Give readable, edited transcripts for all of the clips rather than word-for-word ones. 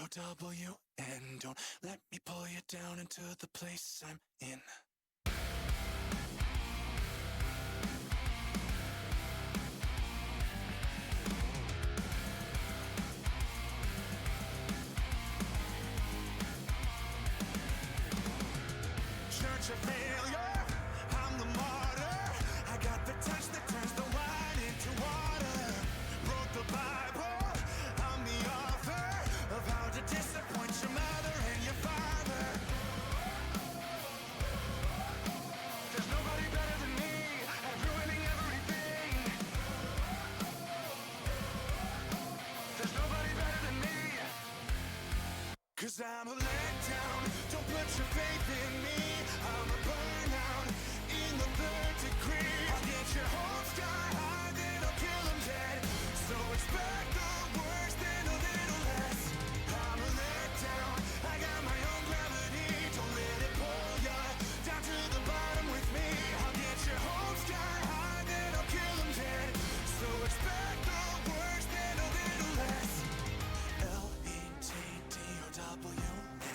W and don't let me pull you down into the place I'm in. Church of failure, I'm the martyr. I got the touch that turns the wine into water. Wrote the Bible, I'm the author of how to disappoint your mother and your father. There's nobody better than me at ruining everything. There's nobody better than me. 'Cause I'm a letdown, don't put your faith in me. I'm a burnout in the third degree. I'll get your home sky high, then I'll kill them dead. So expect the worst and a little less. I'm a letdown, I got my own gravity. Don't let it pull ya down to the bottom with me. I'll get your home sky high, then I'll kill them dead. So expect the worst and a little less. L-E-T-D-O-W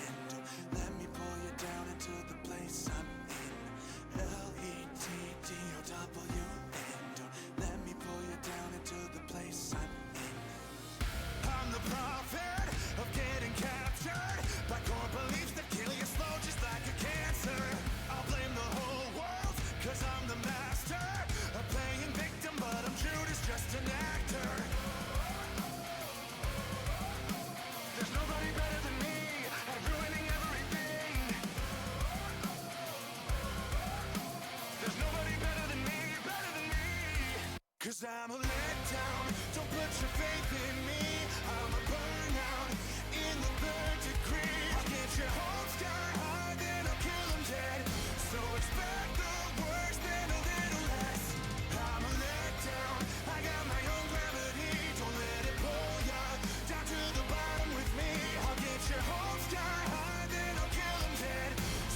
and don't let me pull you down into the place I'm in. L-E-T-D-O-W and don't let me pull you down into the place I'm in. I'm the prophet of getting captured by core beliefs that kill you slow just like a cancer. I'll blame the whole world 'cause I'm the master of playing victim, but I'm Judas, just an actor. There's nobody better than me at ruining everything. There's nobody better than me, better than me. 'Cause I'm a letdown, don't put your faith in me. I'm a burnout in the third degree. I'll get your home sky high, then I'll kill them dead. So expect the worst and a little less. I'm a letdown, I got my own gravity. Don't let it pull ya down to the bottom with me. I'll get your home sky high, then I'll kill them dead.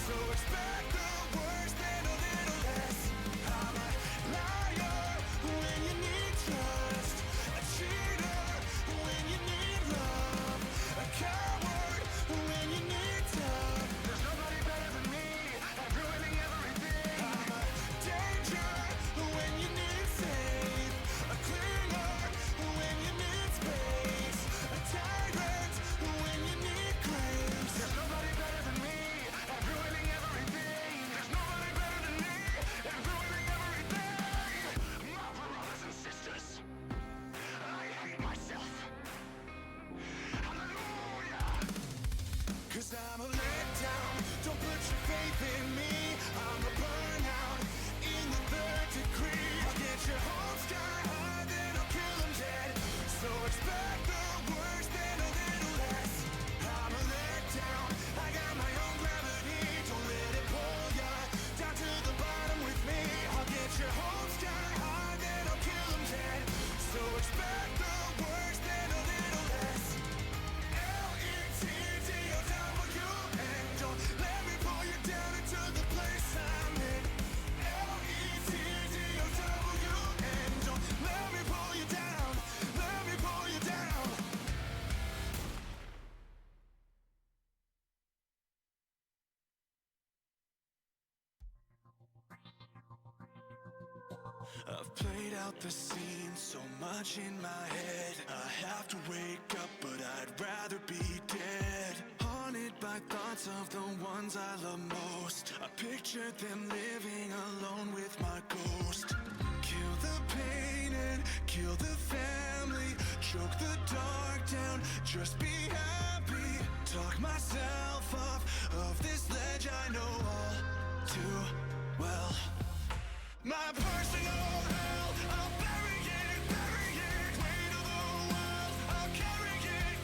So expect the worst and a little less. I'm a liar when you need trust, a cheater when you need love, a coward when you need tough. There's nobody better than me at ruining everything. I'm a danger when you need safe, a clinger when you need space, a tyrant when you need grace. There's nobody better than me at ruining everything. There's nobody better than me at ruining everything. My brothers and sisters, I hate myself. Hallelujah. 'Cause I'm a letdown, don't put your faith in me. I'm a burnout in the third degree. I'll get your home sky high, then I'll kill them dead. So expect the worst and a little less. I'm a letdown, I got my own gravity. Don't let it pull ya down to the bottom with me. I'll get your home sky high, then I'll kill them dead. So expect the worst and a little less. L-E-T-D-O-W and don't let me pull you down into the place I'm in. L-E-T-D-O-W and don't let me pull you down, let me pull you down. I've played out the scene so much in my head. I have to wake up, but I'd rather be dead. Haunted by thoughts of the ones I love most. I pictured them living alone with my ghost. Kill the pain and kill the family. Choke the dark down, just be happy. Talk myself off of this ledge I know all too well. My personal hell, I'll bury it, weight of the world, I'll carry it,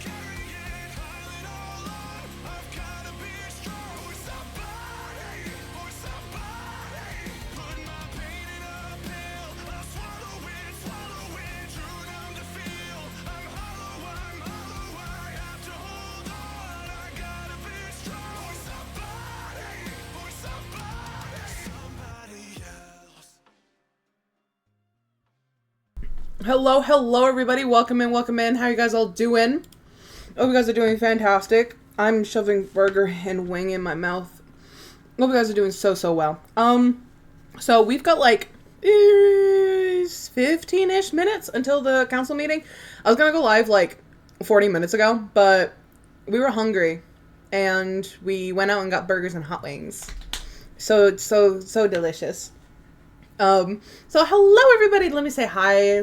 pile it all on, I've gotta be strong for somebody, put my pain in a pill, I'll swallow it, too numb to feel, I'm hollow, I have to hold on, I gotta be strong for somebody else. Hello everybody, welcome in. How you guys all doing? Hope you guys are doing fantastic. I'm shoving burger and wing in my mouth. Hope you guys are doing so well. So we've got like 15-ish minutes until the council meeting. I was gonna go live like 40 minutes ago, but we were hungry and we went out and got burgers and hot wings. So delicious. So hello everybody. Let me say hi.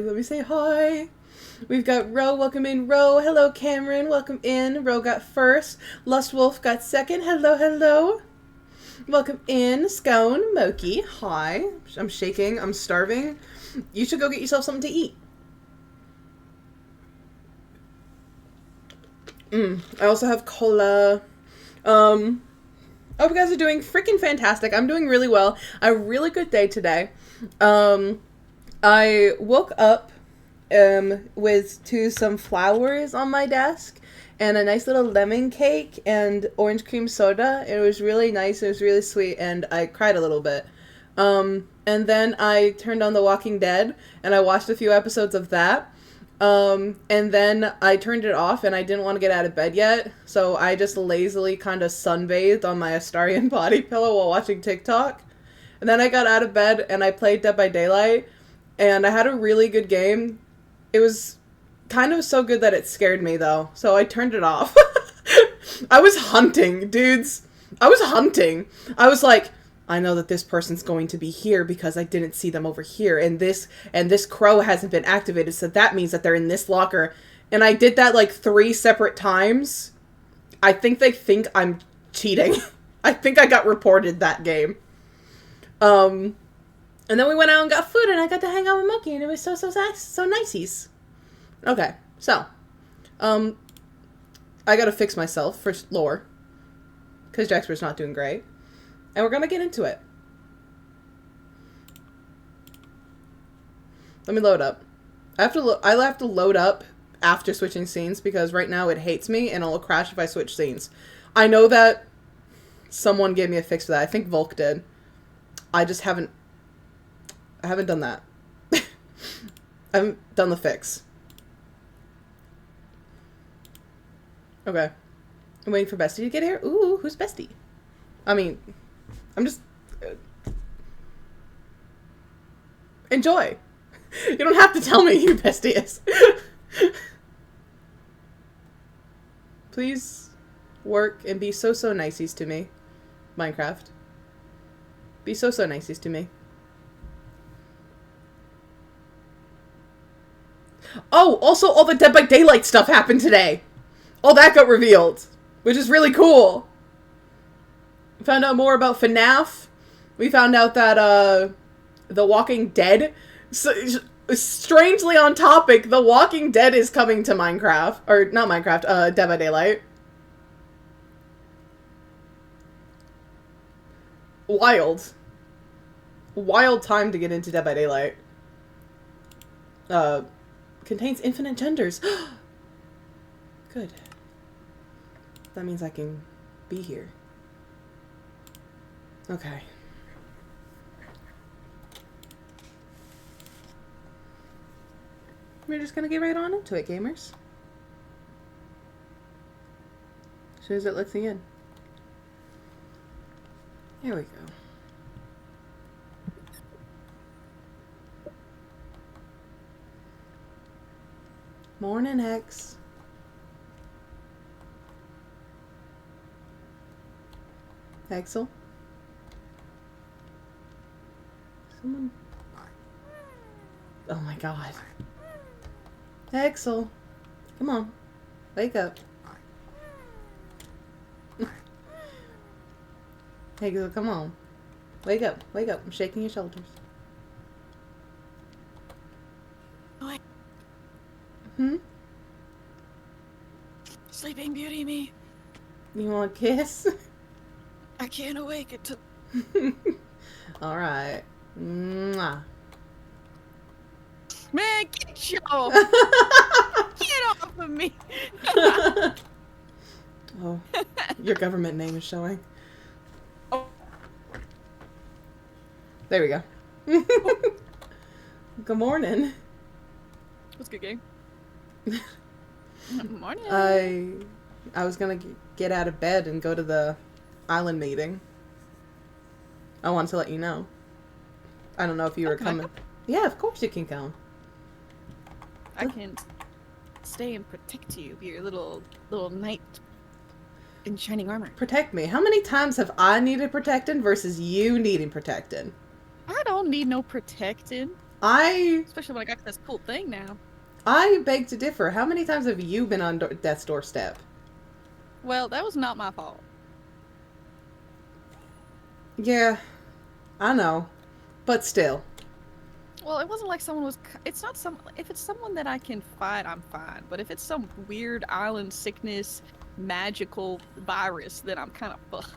We've got Ro, welcome in, Ro. Hello, Cameron, welcome in. Ro got first. Lust Wolf got second. Hello. Welcome in, Scone, Moki. Hi. I'm shaking. I'm starving. You should go get yourself something to eat. I also have cola. I hope you guys are doing freaking fantastic. I'm doing really well. I had a really good day today. I woke up with some flowers on my desk and a nice little lemon cake and orange cream soda. It was really nice. It was really sweet, and I cried a little bit. And then I turned on The Walking Dead and I watched a few episodes of that. And then I turned it off and I didn't want to get out of bed yet, so I just lazily kind of sunbathed on my Astarian body pillow while watching TikTok. And then I got out of bed and I played Dead by Daylight, and I had a really good game. It was kind of so good that it scared me, though, so I turned it off. I was hunting, dudes. I was hunting. I was like, I know that this person's going to be here because I didn't see them over here, and this crow hasn't been activated, so that means that they're in this locker. And I did that like 3 separate times. I think they think I'm cheating. I think I got reported that game. And then we went out and got food, and I got to hang out with Monkey, and it was so niceies. Okay, so, I gotta fix myself for lore, because Jaxper's not doing great, and we're gonna get into it. Let me load up. I have to load up after switching scenes, because right now it hates me, and it'll crash if I switch scenes. I know that someone gave me a fix for that. I think Volk did. I haven't done that. I haven't done the fix. Okay. I'm waiting for Bestie to get here. Ooh, who's Bestie? I mean, I'm just... enjoy. You don't have to tell me who Bestie is. Please work and be so niceies to me. Minecraft. Be so niceies to me. Oh, also all the Dead by Daylight stuff happened today. All that got revealed, which is really cool. We found out more about FNAF. We found out that, The Walking Dead... strangely on topic, The Walking Dead is coming to Minecraft. Or, not Minecraft, Dead by Daylight. Wild. Wild time to get into Dead by Daylight. Contains infinite genders. Good. That means I can be here. Okay. We're just gonna get right on into it, gamers. As soon as it lets me in. Here we go. Morning, X. Axel? Someone... oh my god. Axel. Come on. Wake up. Axel, come on. Wake up. Wake up. I'm shaking your shoulders. Hmm? Sleeping Beauty me. You want a kiss? I can't awake until... Alright. Mwah. Man, get your... get off of me! Oh, your government name is showing. Oh. There we go. Good morning. What's good, game? Morning. I was gonna get out of bed and go to the island meeting. I wanted to let you know. I don't know if you were can I coming. Yeah, of course you can come. I can stay and protect you, be your little knight in shining armor. Protect me. How many times have I needed protecting versus you needing protecting? I don't need no protecting, I especially when I got this cool thing now. beg to differ. How many times have you been on death's doorstep? Well, that was not my fault. Yeah, I know. But still. Well, it wasn't like someone was. It's not some. If it's someone that I can fight, I'm fine. But if it's some weird island sickness, magical virus, then I'm kind of fucked.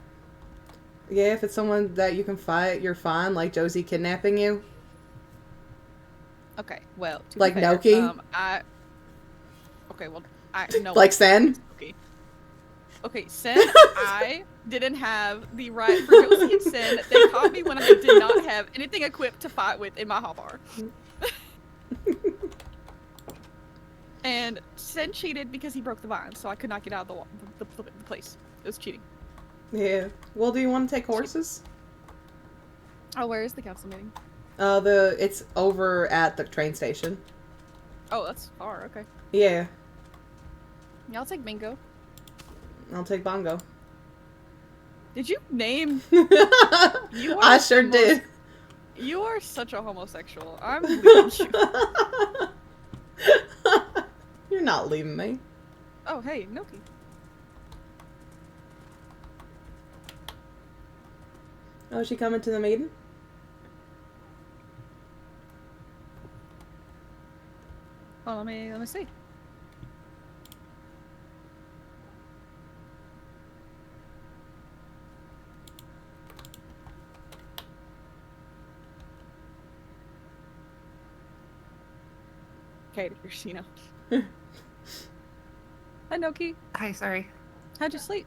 Yeah, if it's someone that you can fight, you're fine, like Josie kidnapping you. Okay, well, to Like be fair, Noki? Okay, well, I no. Like Sen? Okay, Sen, I didn't have the right for Josie and Sen. They caught me when I did not have anything equipped to fight with in my hotbar. And Sen cheated because he broke the vine, so I could not get out of the place. It was cheating. Yeah. Well, do you want to take horses? Oh, where is the council meeting? It's over at the train station. Oh, that's far. Okay. Yeah. Yeah, I'll take Bingo. I'll take Bongo. Did you name? I sure did. You are such a homosexual. I'm leaving you. You're not leaving me. Oh, hey, Noki. Oh, is she coming to the meeting? Oh, let me see. Okay, Christina. Hi, Noki. Hi, sorry. How'd you sleep?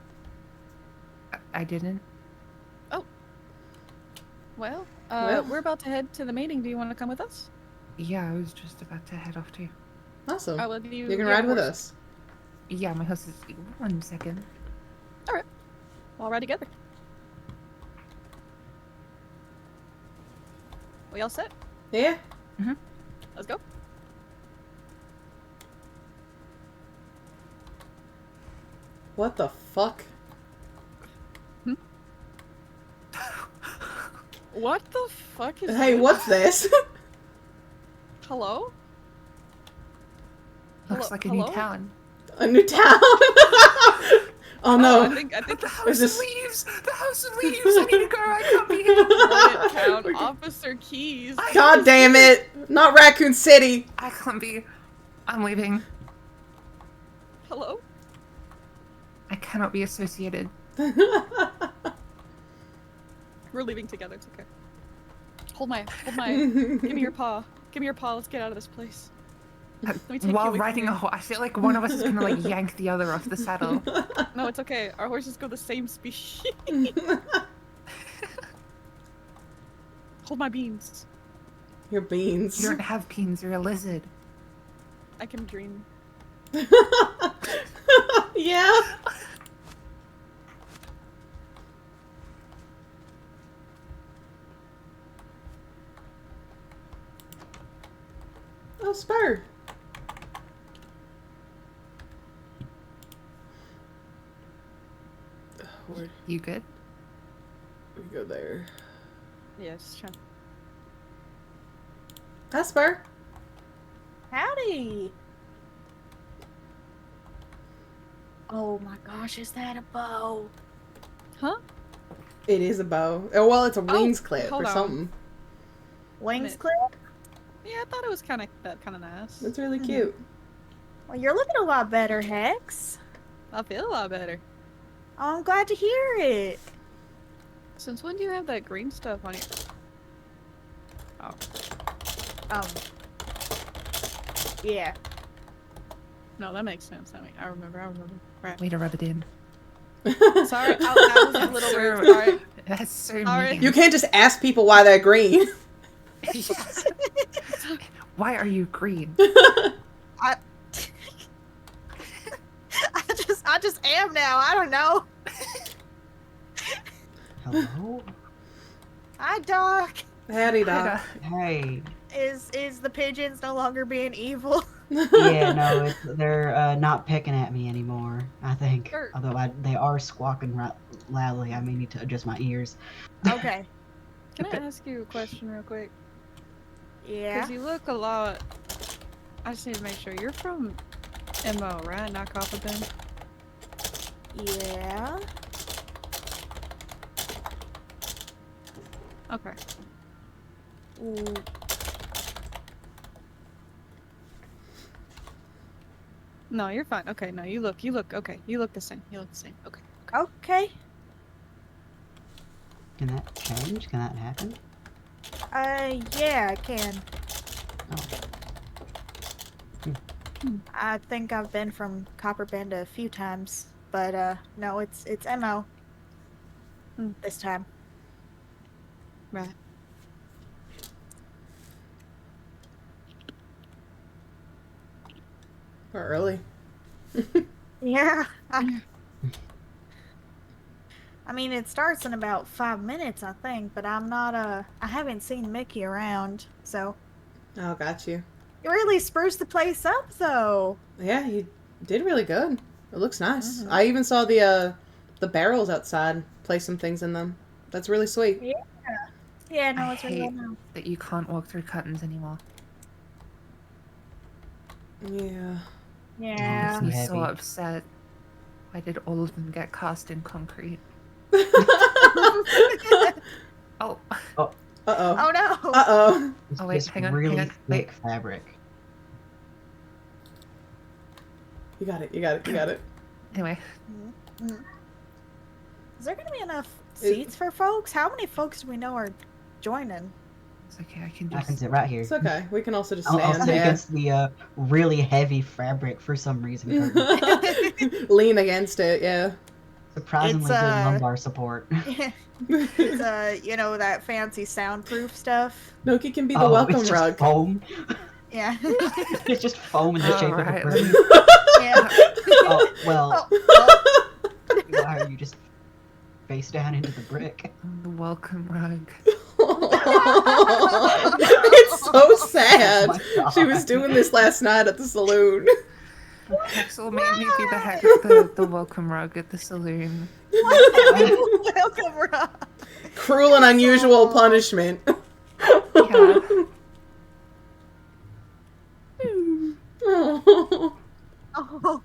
I didn't. Oh. Well, Well. we're about to head to the meeting. Do you want to come with us? Yeah, I was just about to head off too. Awesome. Oh, well, You can ride with us. Yeah, my host is... 1 second. Alright. We'll ride together. We all set? Yeah? Let's go. What the fuck? What the fuck is Hey, this? what's this? Hello? Looks like a new town. A new town? Oh no. I think The house Is this- leaves! The house leaves! I need to go! I can't be here! Town Officer Keys. God damn it! Not Raccoon City! I can't be. I'm leaving. Hello? I cannot be associated. We're leaving together, it's okay. Hold my, give me your paw. Give me your paw, let's get out of this place. Let me take you While away from riding me. a horse, I feel like one of us is gonna like yank the other off the saddle. No, it's okay. Our horses go the same species. Hold my beans. Your beans. You don't have beans, you're a lizard. I can dream. Yeah? Oh, Spur. Where You good? we go there? Yeah, just trying. Hi, Spur. Howdy! Oh my gosh, is that a bow? Huh? It is a bow. Oh, well, it's a wings clip hold or on. something. Wings Minute. clip? Yeah, I thought it was kind of nice. That's really cute. Well, you're looking a lot better, Hex. I feel a lot better. Oh, I'm glad to hear it. Since when do you have that green stuff on you? Oh, Yeah. no, that makes sense. I remember. Right. Way to rub it in. Sorry, that was a little Sure. rude. Sorry. That's so Alright. mean. You can't just ask people why they're green. Yes. Why are you green? just am now. I don't know. Hello? Hi, Doc. Hattie Doc. Hey. Is the pigeons no longer being evil? Yeah, no, they're not picking at me anymore, I think. Sure. Although they are squawking loudly. I may need to adjust my ears. Okay. Can I ask you a question real quick? Yeah. Because you look a lot. I just need to make sure you're from MO, right? Not Copper Bend. Yeah. Okay. Ooh. No, you're fine. Okay, no, you look okay. You look the same. You look the same. Okay. Okay. Can that change? Can that happen? Yeah, I can. Oh. I think I've been from Copper Bend a few times, but no, it's MO. This time. Right. We're early. Yeah. I mean, it starts in about 5 minutes, I think, but I'm not, I haven't seen Mickey around, so. Oh, got you. You really spruced the place up, though. Yeah, you did really good. It looks nice. I even saw the barrels outside. Place some things in them. That's really sweet. Yeah. Yeah, no, I it's really hate nice. that you can't walk through curtains anymore. Yeah. Yeah. Too I'm heavy. so upset. Why did all of them get cast in concrete? Oh, Uh-oh. Oh, no. Uh-oh. It's Oh, wait, just hang on, really hang on, thick fabric. You got it. You got it. You got it. anyway. Is there going to be enough seats for folks? How many folks do we know are joining? It's okay, I can I can just... sit right here. It's okay. We can also just I'll stand. sit Yeah. against the really heavy fabric for some reason. curtain. Lean against it. Yeah. Surprisingly It's, good lumbar support. It's, you know, that fancy soundproof stuff. Noki can be the Oh, welcome it's just rug. foam. Yeah. It's just foam in the shape of a Alright, bird. Yeah. Oh, well, Oh, why are you just face down into the brick? The welcome rug. It's so sad. Oh my She was God. doing this last night at the saloon. Hexel made me be the welcome rug at the saloon. welcome, Rob. Cruel and unusual punishment. Yeah. Oh.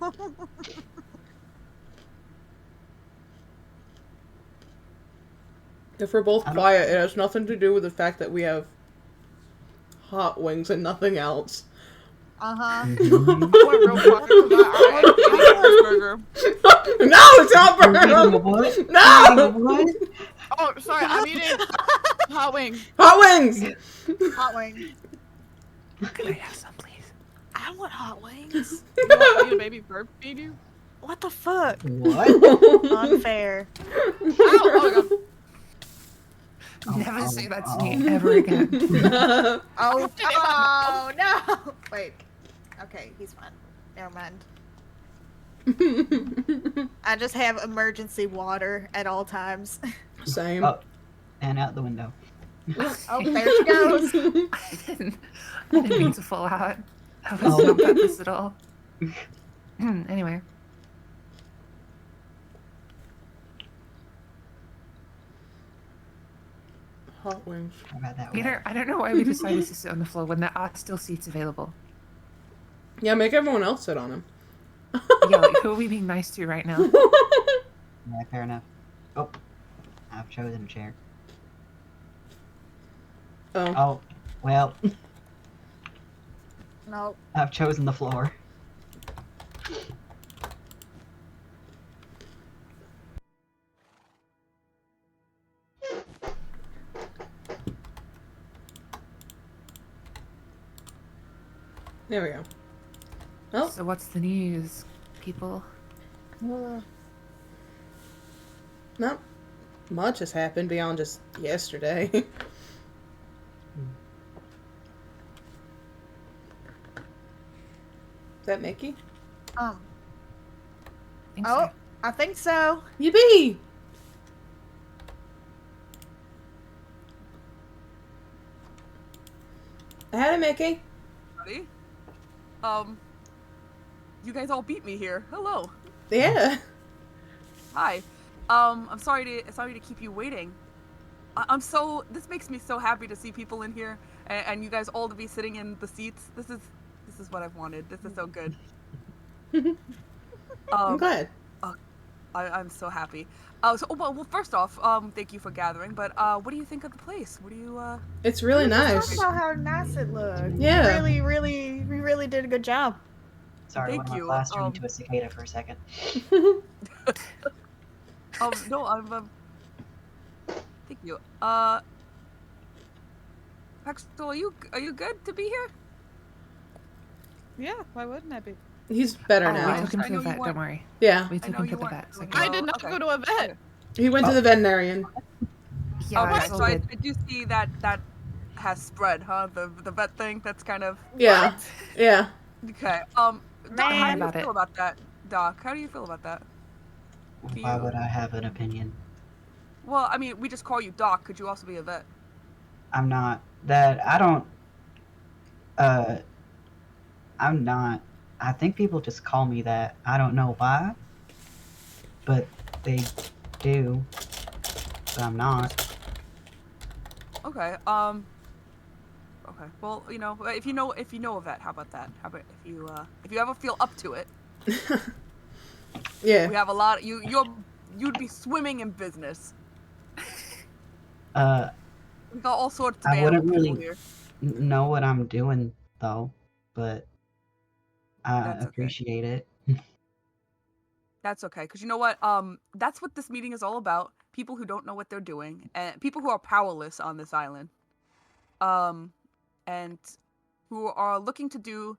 If we're both quiet, it has nothing to do with the fact that we have hot wings and nothing else. Uh-huh. Mhm. What real fucking I No, it's not Eating a burger. what? Eating a No, what? Oh, sorry, I'm eating hot wings. hot wings. Hot wings. Can I have some, please? I want hot wings. You want me to baby bird feed you? What the fuck? What? Unfair. Ow! Oh my god. Never oh, say that to oh. me ever again. Oh, oh no! Wait. Okay, he's fine. Never mind. I just have emergency water at all times. Same. Oh, and out the window. Oh, there she goes. I didn't mean to fall out. That was Oh. not purpose at all. Anyway. Hot wings. How about that Peter, one? I don't know why we decided to sit on the floor when there are still seats available. Yeah, make everyone else sit on him. Yeah, like, who are we being nice to right now? Yeah, fair enough. Oh, I've chosen a chair. Oh. Oh, well, No. I've chosen the floor. There we go. Oh. So what's the news, people? Not much has happened beyond just yesterday. Is that Mickey? think Oh, so. I think so. Yippee! I had it, Mickey. Buddy. You guys all beat me here. Hello. Yeah. Hi. I'm sorry to keep you waiting. This makes me so happy to see people in here and you guys all to be sitting in the seats. This is what I've wanted. This is so good. I'm glad. I'm so happy. Well, first off, thank you for gathering. But what do you think of the place? What do you It's We really were just nice. talking about how nice it looked. Yeah. We really did a good job. Sorry, Thank one of my you. class turned into a cicada for a second. No, thank you. Paxton, are you good to be here? Yeah, why wouldn't I be? He's better Oh, we now. took him I to know the you vet, weren't- don't worry. Yeah. We I took know him you to the weren't vet. It's doing okay. I well. did not Okay. go to a vet. Okay. He went to the veterinarian. Yeah, Okay, it's all so I good. do see that has spread, huh? The vet thing. That's kind of Yeah. Yeah. okay. Doc, how Man. do you About feel it. about that? Doc, how do you feel about that? Can Why you? would I have an opinion? Well, I mean, we just call you Doc. Could you also be a vet? I'm not. That I don't. Uh, I'm not. I think people just call me that. I don't know why, but they do. But I'm not. Okay. Okay. Well, if you know a vet, how about that? How about if you ever feel up to it? Yeah. We have a lot. You'd be swimming in business. Uh, We got all sorts of I animal wouldn't people really here. know what I'm doing though, but I That's okay. appreciate it. That's okay, because you know what? That's what this meeting is all about. People who don't know what they're doing, and people who are powerless on this island, and who are looking to do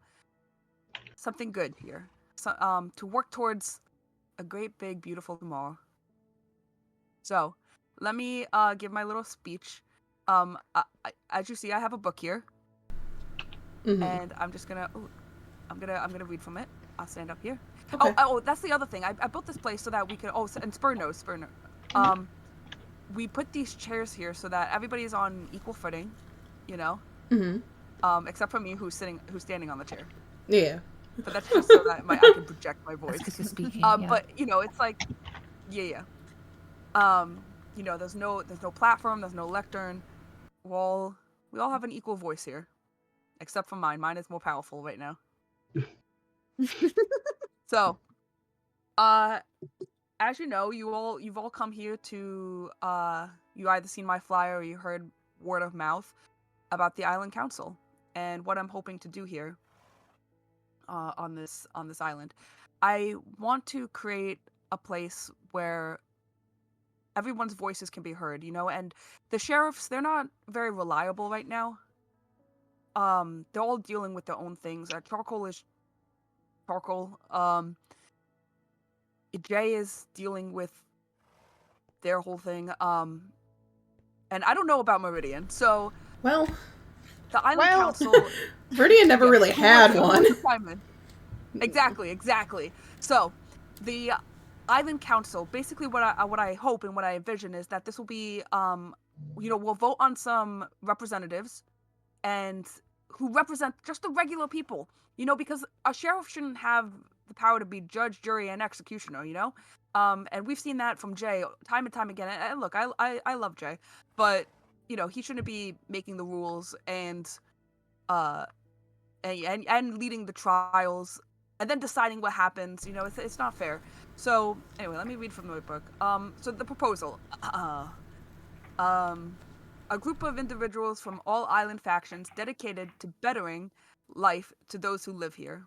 something good here. So, to work towards a great, big, beautiful tomorrow. So, let me give my little speech. As you see, I have a book here, Mhm. and I'm just gonna. Ooh, I'm gonna read from it. I'll stand up here. Okay. Oh, that's the other thing. I built this place so that we could. Oh, and Spur knows. We put these chairs here so that everybody's on equal footing, you know, Mhm. except for me who's standing on the chair. Yeah. But that's just so that I can project my voice. That's because you're speaking. Yeah. But it's like, yeah. There's no platform, there's no lectern. We all have an equal voice here, except for mine. Mine is more powerful right now. So, as you know, you've all come here to you either seen my flyer or you heard word of mouth about the island council and what I'm hoping to do here on this island. I want to create a place where everyone's voices can be heard, and the sheriffs, they're not very reliable right now. They're all dealing with their own things. Charcoal is charcoal. Jay is dealing with their whole thing. And I don't know about Meridian, so Well, the island Well- council. Meridian never Yeah, really who had wants to one. chime in? Exactly. So, the island council, basically what I hope and what I envision is that this will be, we'll vote on some representatives and who represent just the regular people, because a sheriff shouldn't have the power to be judge, jury, and executioner, and we've seen that from Jay time and time again. And look, I love Jay, but he shouldn't be making the rules and leading the trials and then deciding what happens. It's not fair. So anyway, let me read from the book. So the proposal. A group of individuals from all island factions dedicated to bettering life to those who live here.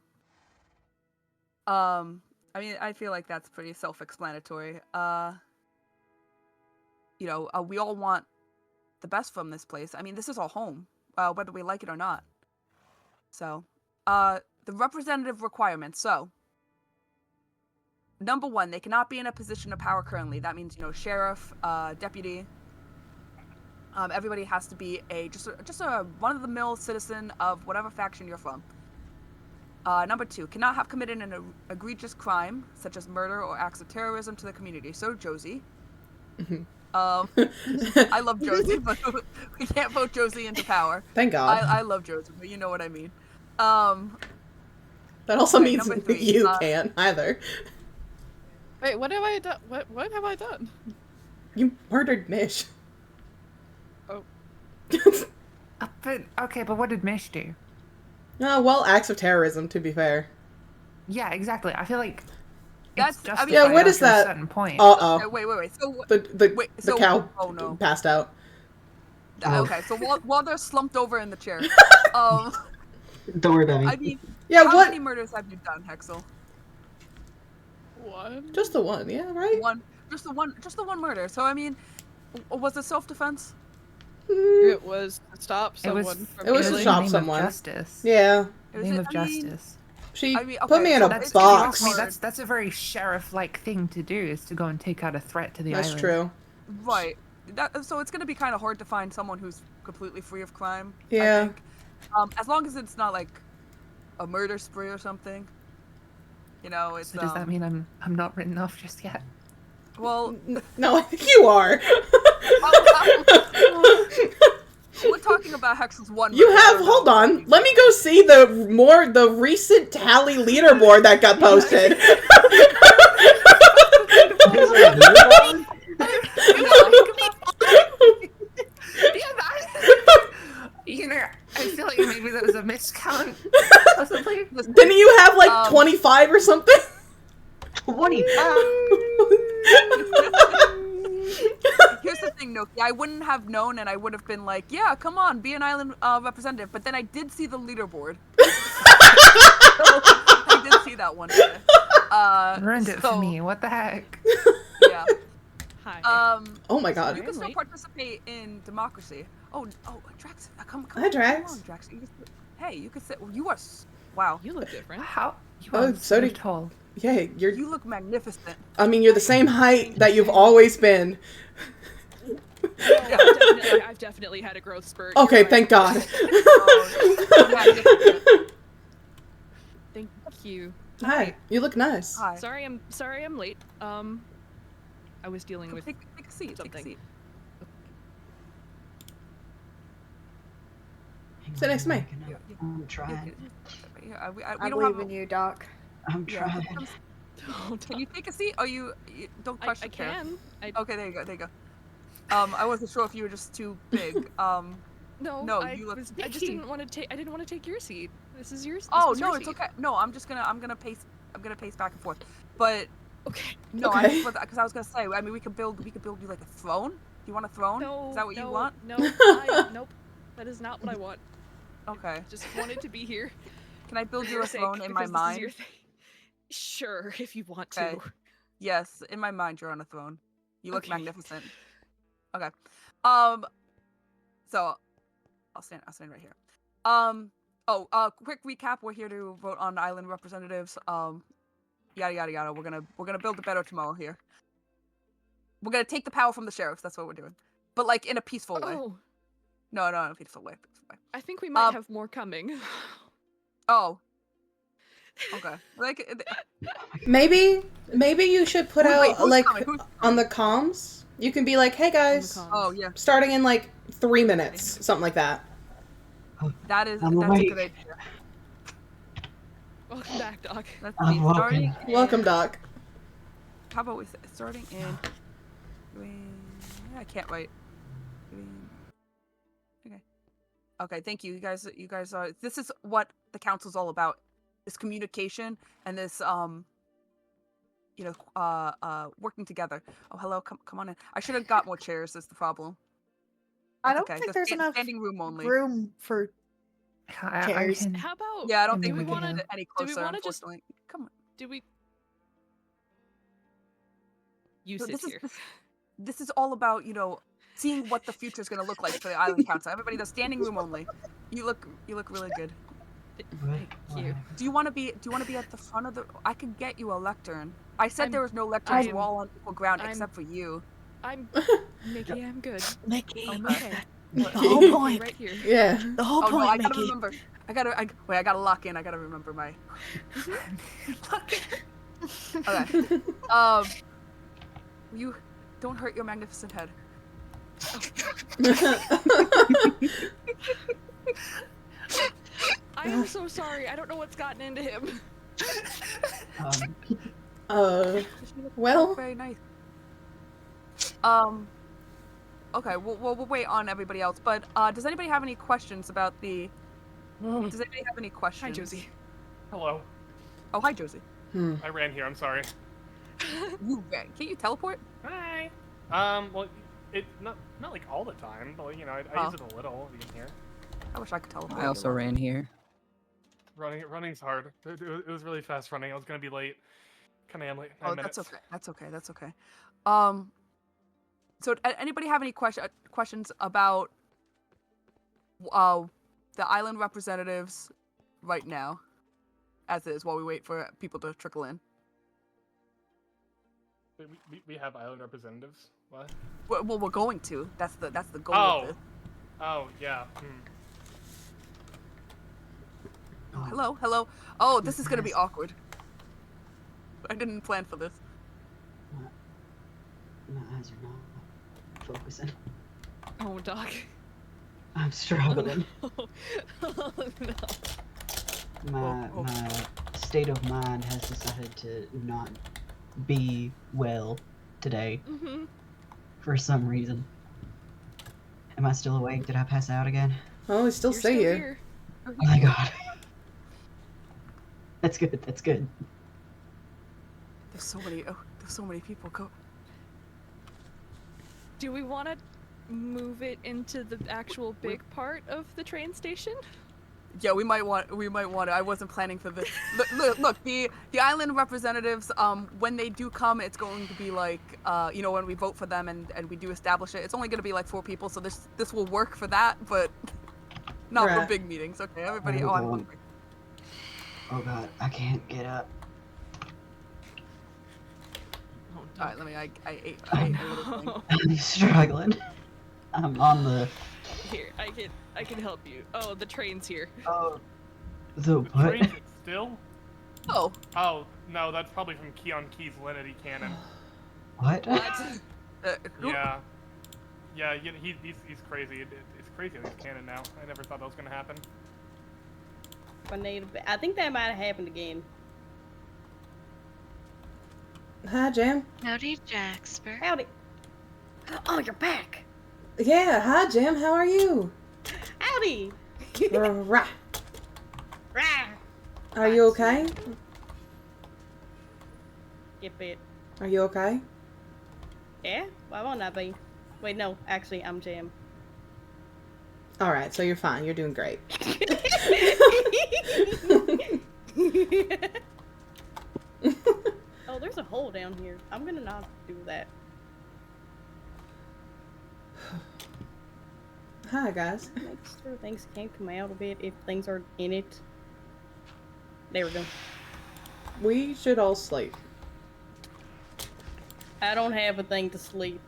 I feel like that's pretty self-explanatory. We all want the best from this place. I mean, this is our home, whether we like it or not. So, the representative requirements. So, number one, they cannot be in a position of power currently. That means, sheriff, deputy. Everybody has to be just a run-of-the-mill citizen of whatever faction you're from. Number 2, cannot have committed an egregious crime, such as murder or acts of terrorism to the community. So, Josie. I love Josie, but we can't vote Josie into power. Thank God. I love Josie, but you know what I mean. That also okay, means number 3, you can't either. Wait, what have I done? What have I done? You murdered Mish. Oh. But what did Mish do? Well, acts of terrorism, to be fair. Yeah, exactly. I feel like That's- it's I mean- justified Yeah, what up is to a that? certain point. Uh-oh. Okay, wait. So, The cow oh no. passed out. Okay, so while they're slumped over in the chair, Don't worry about me. I mean, Yeah, how what? many murders have you done, Hexel? One. Just the one, yeah, right? Just the one murder. So I mean, was it self-defense? It was to stop It was- someone from it was to killing. stop name someone. Of justice. Yeah. Was Name it- of I mean, justice. She I mean, put okay, me in so a that's- box. Trust me, that's a very sheriff-like thing to do, is to go and take out a threat to the That's island. true. Right. So it's gonna be kind of hard to find someone who's completely free of crime. Yeah. I think. As long as it's not like a murder spree or something. You know, it's. So does that mean I'm not written off just yet? Well, No, I think you are. we're talking about Hexel's one. You murder, have, I don't hold know. on. Let me go see the recent tally leaderboard that got posted. There's a leaderboard? You know, I feel like maybe that was a miscount. Possibly. Didn't you have like 25 or something? 25. Here's the thing, Noki. I wouldn't have known, and I would have been like, "Yeah, come on, be an island representative." But then I did see the leaderboard. I did see that one day. Ruined it so, for me. What the heck? Yeah. Hi. Oh my god. You can still Wait. participate in democracy. Oh, Drax, come Hi, Drax. on, Drax. Hey, you can sit. You are. Wow. You look different. How? You Oh, are so so did- tall. Yeah, you're. You look magnificent. I mean, you're the same height that you've always been. I've definitely had a growth spurt. Okay, You're right. thank God. Thank you. Hi, you look nice. Hi. Sorry, I'm late. I was dealing with Take a seat. Take a something. seat. Sit next to me. I'm trying. We I don't believe have. in you, Doc. I'm Yeah. trying. Can you take a seat? Or you don't I crush the chair. can. Okay, there you go. There you go. I wasn't sure if you were just too big. No, No, I you look- just didn't want to take. I didn't want to take your seat. This is yours. Oh was no, your it's seat. okay. No, I'm gonna pace back and forth. But Okay. no, Okay. because I was gonna say, I mean, we could build you like a throne. Do you want a throne? No. Is that what no, you want? No. Nope. That is not what I want. Okay. Just wanted to be here. Can I build for you your a throne sake, in my because this is mind? your thing. Sure, if you want Okay. to. Yes, in my mind, you're on a throne. You look Okay. magnificent. Okay. So I'll stand right here. Quick recap. We're here to vote on island representatives. Yada yada yada. We're gonna build a better tomorrow here. We're gonna take the power from the sheriffs. That's what we're doing. But like in a peaceful way. Oh, No, in a peaceful way. I think we might have more coming. Oh. Okay. Like. Maybe you should put Wait, out who's like coming? Who's on the comms. You can be like, "Hey guys, Oh yeah. starting in like 3 minutes," something like that. That's I'm a awake. good idea. Welcome back, Doc. Let's I'm see. woken. Starting. Welcome, Doc. How about we say starting in? I can't wait. Okay. Okay. Thank you. You guys are. This is what the council's all about. This communication and this working together. Oh, hello. Come on in. I should have got more chairs. Is the problem? I That's don't okay. think Just there's enough standing room only. room for. I Chairs. can- How about? Yeah, I don't And think then we we can can- get any do we closer. wanna just- Unfortunately. Come on. Do we? You So sit here. This is all about, seeing what the future is going to look like for the island council. Everybody, the standing room only. You look really good. Thank you. Do you want to be at the front of the? I could get you a lectern. I said I'm- there was no lecterns. I'm- We're all on equal ground I'm- except for you. I'm Mickey. I'm good. Mickey. I'm okay. The Mickey. whole Be point. right here. Yeah. The whole Oh no, point, I gotta Mickey. remember. I gotta lock in. I gotta remember my. Okay. You don't hurt your magnificent head. I am so sorry. I don't know what's gotten into him. Well. Very nice. Okay, we'll wait on everybody else. But does anybody have any questions about the? Does anybody have any questions? Hi, Josie. Hello. Oh, hi, Josie. I ran here. I'm sorry. You ran. Can't you teleport? Hi. Well, it not like all the time, but you know, I use it a little. You can hear. I wish I could teleport. I also ran here. Running's hard. It was really fast running. I was gonna be late. Kind of am late. 9 Oh, minutes. that's okay. That's okay. That's okay. So anybody have any questions about the island representatives right now, as is, while we wait for people to trickle in? We have island representatives. What? Well, we're going to. That's the goal of this. Oh yeah. Oh, hello. Oh, this is gonna be awkward. I didn't plan for this. My eyes are not focusing. Oh, Doc. I'm struggling. Oh, no. My state of mind has decided to not be well today Mm-hmm. for some reason. Am I still awake? Did I pass out again? Oh, we still You're see still you. here. Oh my god. That's good. That's good. There's so many people. Go. Do we want to move it into the actual big part of the train station? Yeah, we might want to. I wasn't planning for this. Look, the island representatives, when they do come, it's going to be like, when we vote for them and we do establish it, it's only going to be like 4 people, so this will work for that, but not for Right. big meetings. Okay, everybody. Oh, Oh, I'm God. hungry. Oh god, I can't get up. Oh, All right, let me. I ate a little thing. I'm struggling. I'm on the. Here, I can help you. Oh, the train's here. Oh. The The what? train's still? Oh, Oh no, that's probably from Keon Key's Linity cannon. What? Yeah. Yeah, he's crazy. It's crazy that he's canon now. I never thought that was gonna happen. I think that might have happened again. Hi, Jam. Howdy, Jaxper. Howdy. Oh, you're back. Yeah, hi, Jam. How are you? Howdy. Rah. Rah. Are you okay? Get bit. Are you okay? Yeah? Why won't I be? Wait, no. Actually, I'm Jam. All right, so you're fine. You're doing great. Oh, there's a hole down here. I'm gonna not do that. Hi, guys. Make sure things can come out a bit if things are in it. There we go. We should all sleep. I don't have a thing to sleep.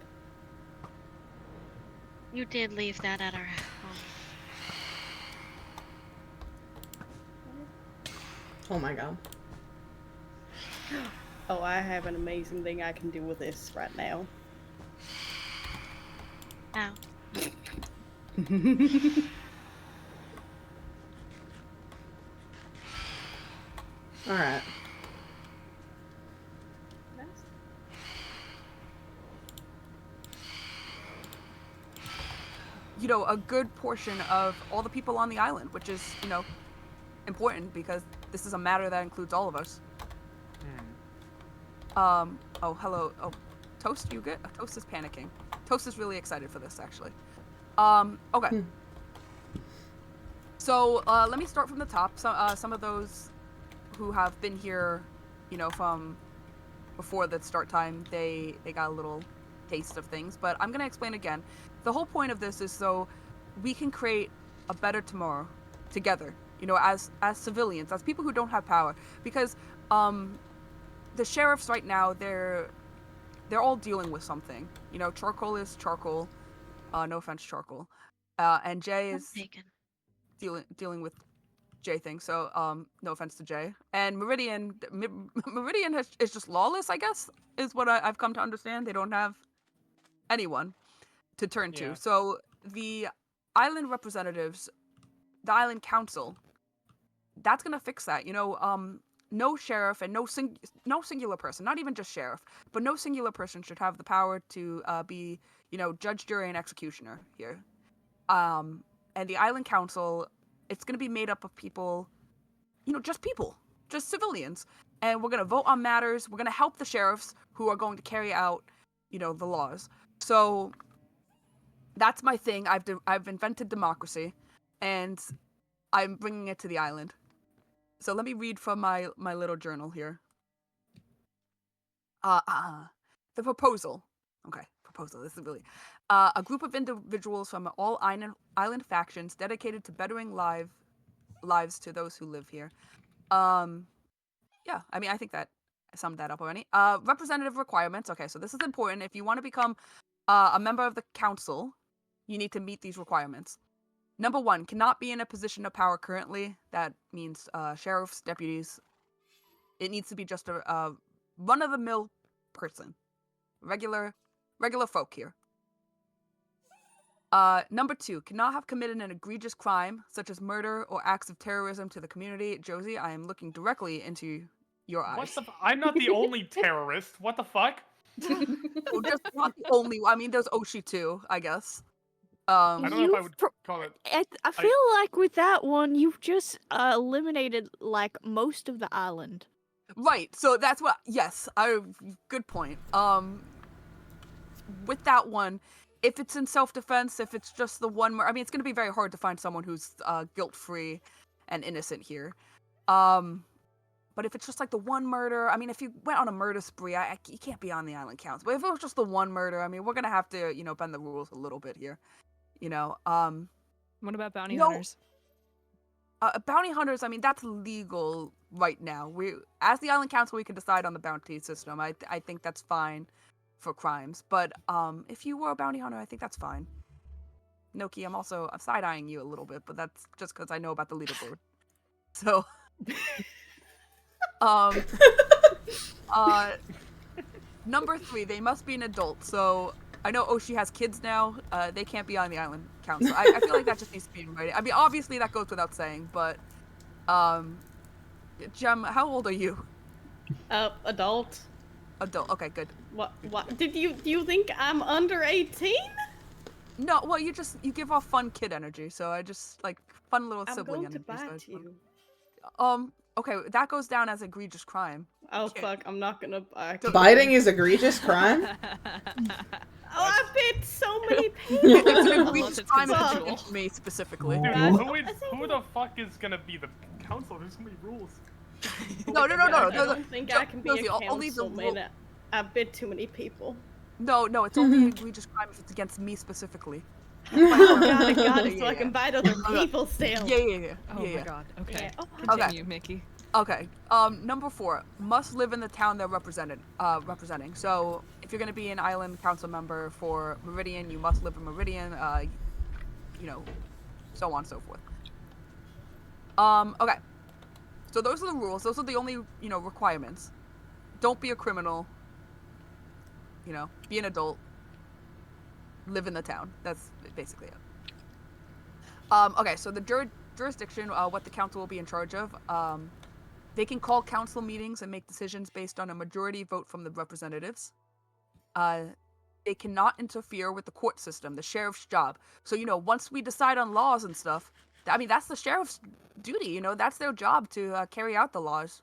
You did leave that at our home. Oh my god. Oh, I have an amazing thing I can do with this right now. Ow. All right. a good portion of all the people on the island, which is, important because this is a matter that includes all of us. Oh, hello. Oh, Toast, you good? Toast is panicking. Toast is really excited for this, actually. Okay. So, let me start from the top. Some of those who have been here, from before the start time, they got a little taste of things, but I'm gonna explain again. The whole point of this is so we can create a better tomorrow together, as civilians, as people who don't have power, because the sheriffs right now, they're all dealing with something. Charcoal is charcoal. No offense, charcoal. And Jay is dealing with Jay thing. So no offense to Jay. And Meridian is just lawless, I guess, is what I've come to understand. They don't have anyone to turn to. So the island representatives, the island council, that's gonna fix that. No sheriff and no singular person, not even just sheriff, but no singular person should have the power to be, judge, jury, and executioner here. And the island council, it's gonna be made up of people, just civilians, and we're gonna vote on matters. We're gonna help the sheriffs who are going to carry out, the laws. So that's my thing. I've invented democracy, and I'm bringing it to the island. So let me read from my little journal here. The proposal. Okay, proposal. This is really a group of individuals from all island factions dedicated to bettering lives to those who live here. Yeah, I mean, I think that I summed that up already. Representative requirements. Okay, so this is important. If you want to become a member of the council, you need to meet these requirements. Number 1, cannot be in a position of power currently. That means sheriffs, deputies. It needs to be just a run-of-the-mill person. Regular folk here. Number 2, cannot have committed an egregious crime, such as murder or acts of terrorism to the community. Josie, I am looking directly into your eyes. I'm not the only terrorist. What the fuck? Well, just not the only. I mean, there's Oshi too, I guess. I don't know if I would call it. I feel like with that one, you've just eliminated like most of the island. Right. So that's what. Yes. Good point. With that one, if it's in self-defense, if it's just the one, I mean, it's going to be very hard to find someone who's guilt-free and innocent here. But if it's just like the one murder, I mean, if you went on a murder spree, you can't be on the island council. But if it was just the one murder, I mean, we're gonna have to, bend the rules a little bit here. What about bounty hunters? Bounty hunters, I mean, that's legal right now. As the island council, we can decide on the bounty system. I think that's fine for crimes. But if you were a bounty hunter, I think that's fine. Noki, I'm side-eyeing you a little bit, but that's just because I know about the leaderboard. So, number 3, they must be an adult. So I know Oshi has kids now. They can't be on the island council. I feel like that just needs to be in writing. I mean, obviously that goes without saying, but Jem, how old are you? Adult. Adult. Okay, good. What? Do you think I'm under 18? No, well, you give off fun kid energy, so I just like fun little sibling energy. I'm going to bite you. Okay, that goes down as egregious crime. Oh fuck, I'm not gonna bite. Biting is egregious crime? Oh, I bit so many people. It's an egregious crime if it's against me specifically. Dude, who the fuck is gonna be the council? There's so many rules. No. I don't think I can be a councilman. I bit too many people. No, it's only an egregious crime if it's against me specifically. Oh my god, so I can bite other people still. Yeah. Oh my god. Okay. Yeah. Continue, Mickey. Okay. Number 4, must live in the town they're representing. So if you're gonna be an island council member for Meridian, you must live in Meridian. So on and so forth. Okay. So those are the rules. Those are the only requirements. Don't be a criminal. Be an adult. Live in the town. That's basically it. Okay, so the jurisdiction, what the council will be in charge of, they can call council meetings and make decisions based on a majority vote from the representatives. They cannot interfere with the court system, the sheriff's job. So, once we decide on laws and stuff, I mean, that's the sheriff's duty, that's their job to carry out the laws.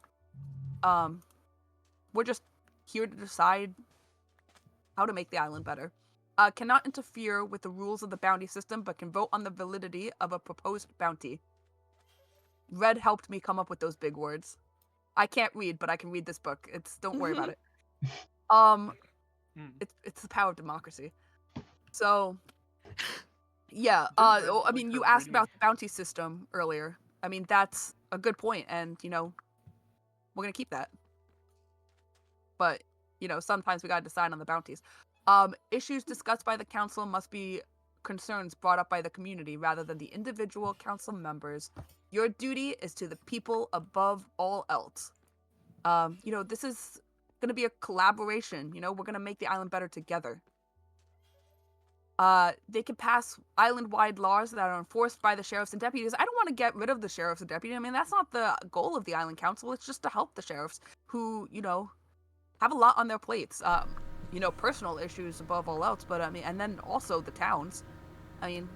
We're just here to decide how to make the island better. Cannot interfere with the rules of the bounty system, but can vote on the validity of a proposed bounty. Red helped me come up with those big words. I can't read, but I can read this book. Don't worry about it. It's the power of democracy. So, yeah. I mean, you asked about the bounty system earlier. I mean, that's a good point, and we're gonna keep that. But sometimes we gotta decide on the bounties. Issues discussed by the council must be concerns brought up by the community rather than the individual council members Your duty is to the people above all else. This is gonna be a collaboration. We're gonna make the island better together. They can pass island-wide laws that are enforced by the sheriffs and deputies. I don't want to get rid of the sheriffs and deputies. I mean, that's not the goal of the island council. It's just to help the sheriffs who, have a lot on their plates. Personal issues above all else, but I mean, and then also the towns. I mean,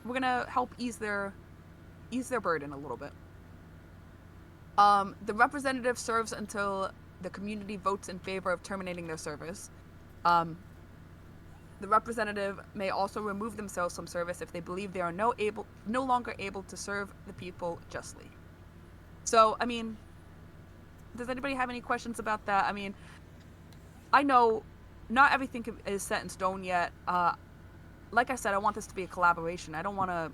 we're gonna help ease their burden a little bit. The representative serves until the community votes in favor of terminating their service. The representative may also remove themselves from service if they believe they are no longer able to serve the people justly. So, I mean, does anybody have any questions about that? I mean, I know not everything is set in stone yet. Like I said, I want this to be a collaboration. I don't want to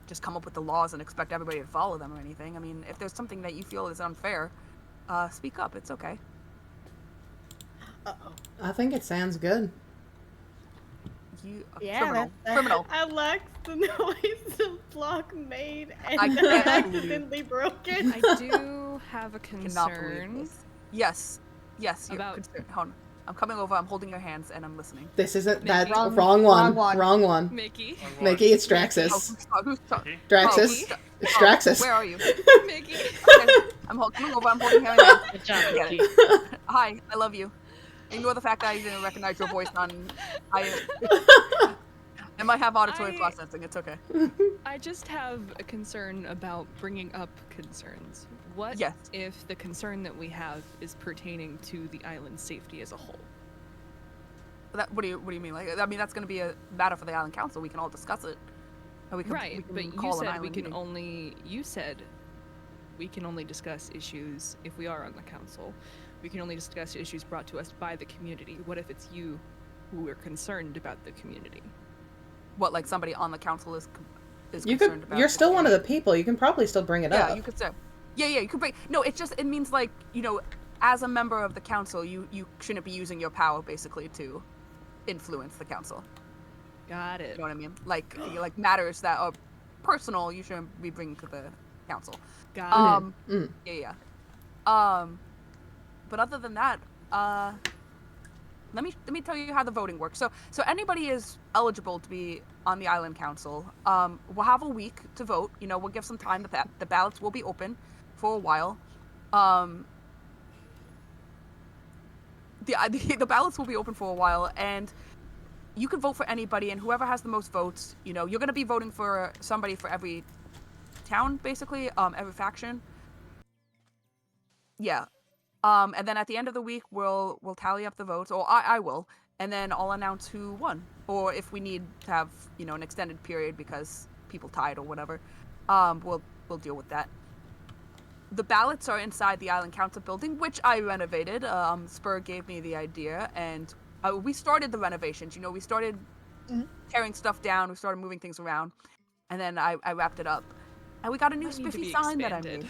just come up with the laws and expect everybody to follow them or anything. I mean, if there's something that you feel is unfair, speak up. It's okay. Uh-oh. I think it sounds good. Criminal. I liked the noise the block made and I accidentally broke it. I do have a concern. Yes, about... concern. Hold on. I'm coming over, I'm holding your hands, and I'm listening. This isn't that. Wrong one. Mickey, it's Draxus. Who's talking? Draxus. It's Draxus. Where are you? Mickey. Okay. I'm coming over, I'm holding your hands. Good job, Mickey. Hi, I love you. Ignore the fact that I didn't recognize your voice I might have auditory processing, it's okay. I just have a concern about bringing up concerns. What if the concern that we have is pertaining to the island's safety as a whole? What do you mean? Like, I mean, that's going to be a matter for the island council. We can all discuss it. But you said we can only discuss issues if we are on the council. We can only discuss issues brought to us by the community. What if it's you who are concerned about the community? What, like somebody on the council is concerned about? You're still one of the people. You can probably still bring it up. Yeah, you could say. Yeah, you could bring. No, it means like, as a member of the council, you shouldn't be using your power basically to influence the council. Got it. You know what I mean? Like matters that are personal, you shouldn't be bringing to the council. Got it. Yeah. But other than that, let me tell you how the voting works. So anybody is eligible to be on the island council. We'll have a week to vote. We'll give some time. The ballots will be open for a while. The ballots will be open for a while, and you can vote for anybody. And whoever has the most votes, you're going to be voting for somebody for every town, basically, every faction. Yeah. And then at the end of the week, we'll tally up the votes, or I will, and then I'll announce who won. Or if we need to have, an extended period because people tied or whatever, we'll deal with that. The ballots are inside the Island Council building, which I renovated. Spur gave me the idea, and we started the renovations. We started tearing stuff down, we started moving things around, and then I wrapped it up. And we got a new spiffy sign that I made.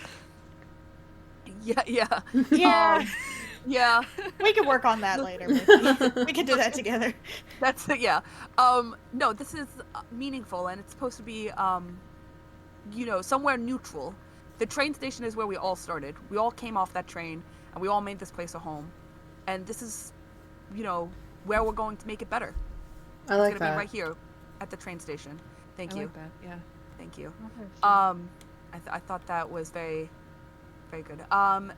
Yeah. Yeah. We can work on that later. We can do that together. That's it, yeah. No, this is meaningful, and it's supposed to be, somewhere neutral. The train station is where we all started. We all came off that train, and we all made this place a home. And this is, where we're going to make it better. I like it's that. Be right here at the train station. Thank you. I like that, yeah. Thank you. I thought that was very, very good.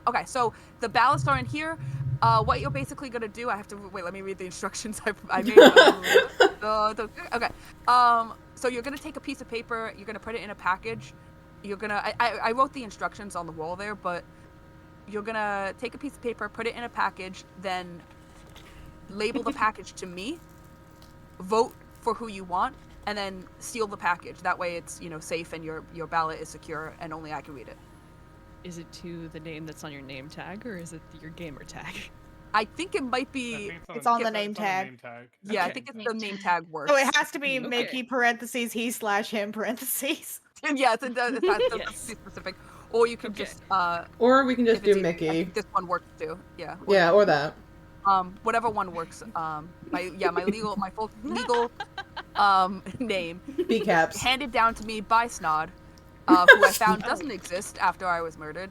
Okay, so the ballots are in here. What you're basically gonna do, I have to wait. Let me read the instructions I made. Okay. So you're gonna take a piece of paper. You're gonna put it in a package. You're gonna. I wrote the instructions on the wall there, but you're gonna take a piece of paper, put it in a package, then label the package to me. Vote for who you want, and then seal the package. That way, it's safe and your ballot is secure, and only I can read it. Is it to the name that's on your name tag, or is it your gamer tag? I think it might be. It's on the name tag. Yeah, okay. I think it's the name tag works. So it has to be Mickey parentheses he/him parentheses. Yeah, it's specific. Or you can just. Or we can just do Mickey. I think this one works too. Yeah. Yeah, or that. Whatever one works. My full legal name. B caps. Handed down to me by Snod. who I found doesn't exist after I was murdered.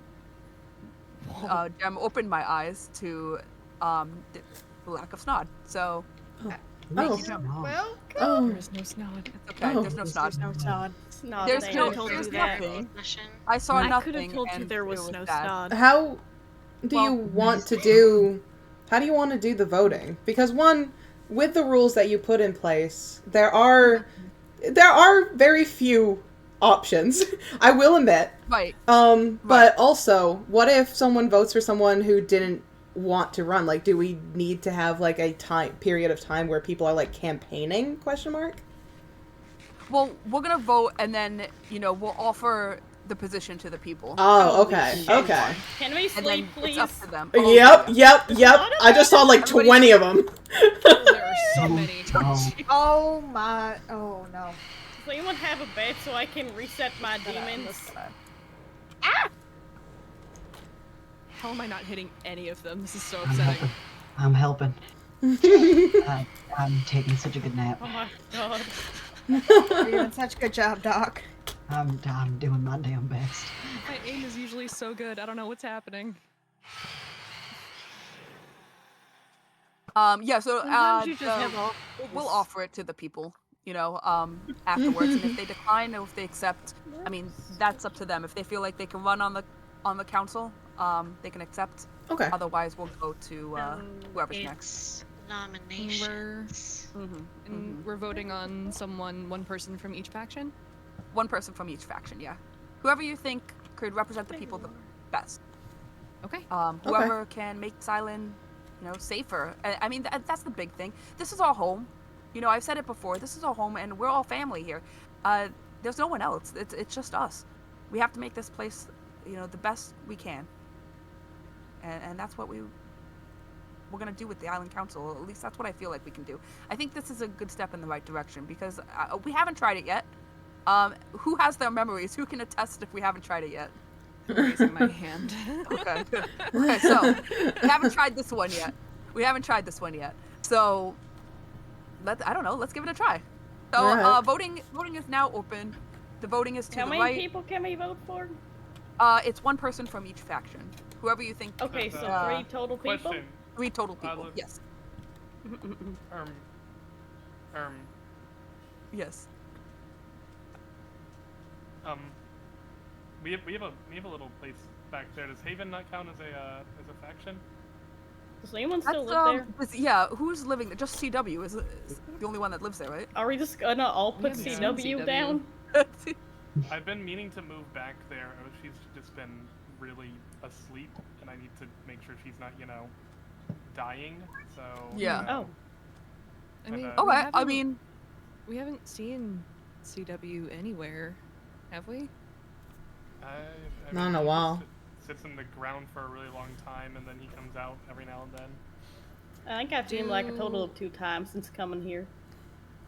Jem opened my eyes to the lack of snod. So, thank you, Jem. Well, Oh. There is no snod. It's okay. Oh. There's no snod. there's no snod. Snod. There's they no. had told There's you that. nothing. Mission. I saw I nothing. could have told you and there it was no sad. snod. How do you want to do? How do you want to do the voting? Because one, with the rules that you put in place, there are very few options. I will admit. Right. But also, what if someone votes for someone who didn't want to run? Like, do we need to have like a period of time where people are like campaigning? Question mark. Well, we're gonna vote, and then we'll offer the position to the people. Oh, okay, shit. okay. Can we And sleep, then please? it's up to them. Yep. I just saw like Everybody- 20 of them. There are so many. Oh my. Oh no. Does anyone have a bed so I can reset my demons? How am I not hitting any of them? This is so I'm upsetting. helping. I'm helping. I'm taking such a good nap. Oh my god. You're doing such a good job, Doc. I'm doing my damn best. My aim is usually so good. I don't know what's happening. Yeah. So Sometimes you just have all. we'll offer it to the people. Afterwards, and if they decline or if they accept, I mean, that's up to them. If they feel like they can run on the council, they can accept. Okay. Otherwise, we'll go to whoever's next. It's nominations. And we're voting on one person from each faction? One person from each faction, yeah. Whoever you think could represent the people the best. Okay. Whoever can make this island, safer. I mean, that's the big thing. This is our home. I've said it before. This is our home, and we're all family here. There's no one else. It's just us. We have to make this place, the best we can. And that's what we're gonna do with the Island Council. At least that's what I feel like we can do. I think this is a good step in the right direction because we haven't tried it yet. Who has their memories? Who can attest if we haven't tried it yet? I'm raising my hand. Okay. Okay, so we haven't tried this one yet. So I don't know. Let's give it a try. So Alright. voting is now open. The voting is to How the many right. people can we vote for? It's one person from each faction. Whoever you think. Okay, so 3 total people? Question. 3 total people. look- Yes. Yes. We have a little place back there. Does Haven not count as a faction? Does anyone still live there? Yeah. Who's living there? Just CW is the only one that lives there, right? Are we just gonna all put haven't seen CW CW. down? I've been meaning to move back there. She's just been really asleep, and I need to make sure she's not, dying. So Yeah. Oh. I mean, Oh, I mean, we haven't seen CW anywhere, have we? I Not in mean, a he while. just sits in the ground for a really long time, and then he comes out every now and then. I think I've seen him like a total of 2 times since coming here.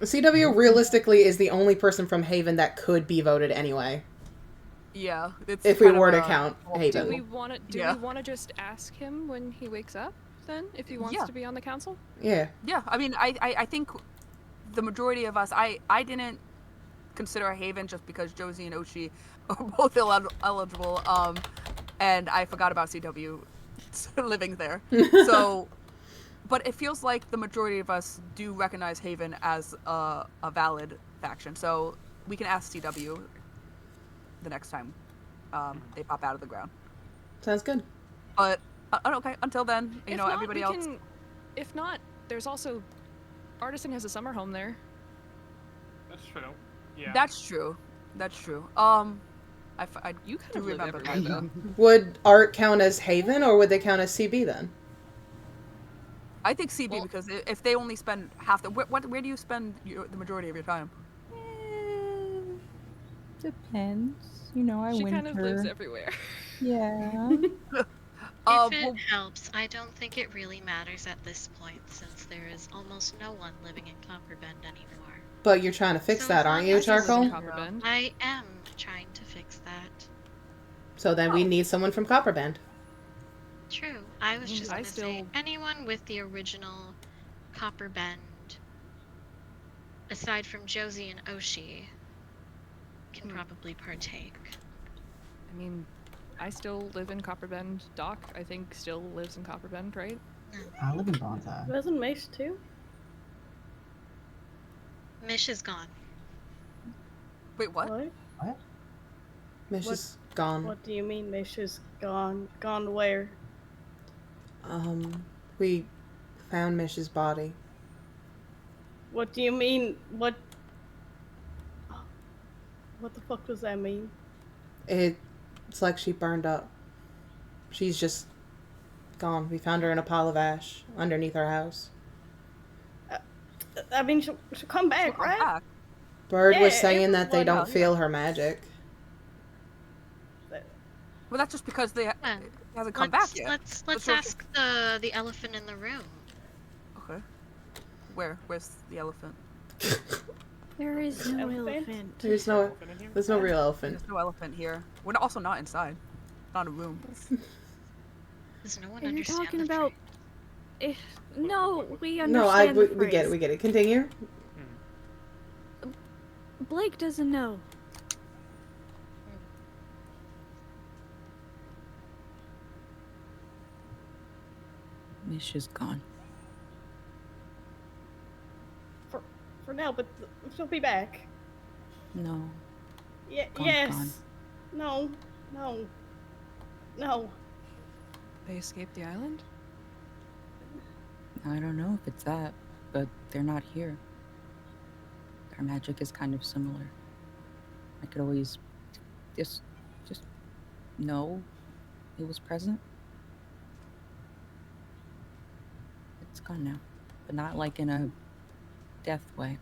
CW realistically is the only person from Haven that could be voted anyway. yeah. It's If we kind of were to a- count Do Haven. we want to? Do Yeah. we want to just ask him when he wakes up? Then, if he wants Yeah. to be on the council. Yeah. Yeah, I mean, I think the majority of us, I didn't consider Haven just because Josie and Oshi are both eligible, and I forgot about CW living there. So, but it feels like the majority of us do recognize Haven as a valid faction. So we can ask CW the next time they pop out of the ground. Sounds good. But okay, until then, If not, everybody we else. can- If not, there's also Artisan has a summer home there. That's true. Yeah. That's true. I You kind do of live remember that. everywhere, though. Would Art count as Haven, or would they count as CB then? I think CB because if they only spend half the where do you spend the majority of your time? Depends. I She winter. kind of lives everywhere. Yeah. If Well, it helps, I don't think it really matters at this point since there is almost no one living in Copperbend anymore. But you're trying to fix So that, as aren't long you, as you live Charcoal? in Copperbend. I am trying to fix that. So then we need someone from Copperband. True. I was just I gonna say still- anyone with the original Copperbend, aside from Josie and Oshi, can probably partake. I mean, I still live in Copperbend. Doc, I think, still lives in Copperbend, right? I live in Bonsai. Wasn't Mish too? Mish is gone. Wait, what? What? Mish What- is gone. What do you mean Mish is gone? Gone where? We found Mish's body. What do you mean? What the fuck does that mean? It's like she burned up. She's just gone. We found her in a pile of ash underneath our house. I mean, she'll come back, She'll come right? back. Bird was Yeah, saying that they everyone- don't feel her magic. Well, that's just because they Well, hasn't come back yet. Let's sure ask the elephant in the room. Okay. Where's the elephant? There is no Elephant? elephant. There's no real elephant. There's no elephant here. We're also not inside. Not a room. Does no one If you're understand talking the about, no, we No, understand. the we get it. phrase. We get it. Continue. Blake doesn't know. Mish is gone. For now, but she'll be back. No. Yeah. Gone, Yes. gone. No. No. No. They escaped the island? I don't know if it's that, but they're not here. Their magic is kind of similar. I could always just know it was present. It's gone now, but not like in a death way.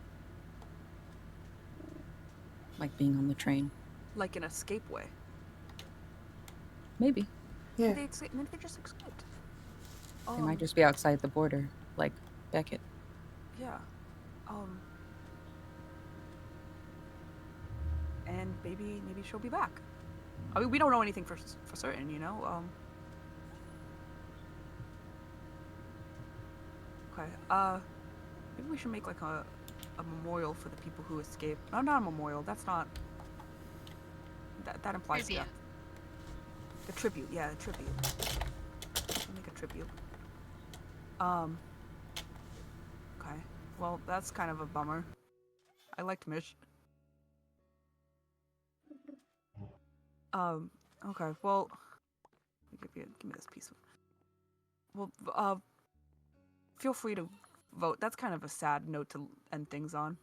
Like being on the train. Like an escape way. Maybe. Yeah. Maybe they just escaped. They might just be outside the border, like Beckett. Yeah. And maybe she'll be back. I mean, we don't know anything for certain, you know. Okay. Maybe we should make like a memorial for the people who escaped. No, not a memorial. That's not. That implies Tribute. death. The tribute, yeah, the tribute. We'll make a tribute. Okay. Well, that's kind of a bummer. I liked Mish. Okay, well, give me this piece of. Well, feel free to vote. That's kind of a sad note to end things on.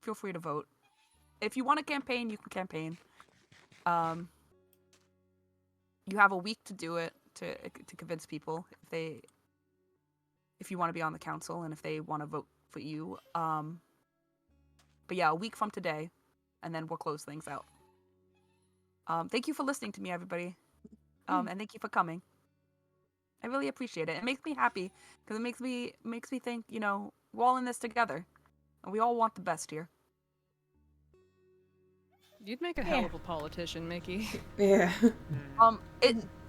Feel free to vote. If you want to campaign, you can campaign. You have a week to do it to convince people if you want to be on the council and if they want to vote for you. But yeah, a week from today, and then we'll close things out. Thank you for listening to me, everybody. And thank you for coming. I really appreciate it. It makes me happy because it makes me think, you know, we're all in this together, and we all want the best here. You'd make a hell of a politician, Mickey. Yeah.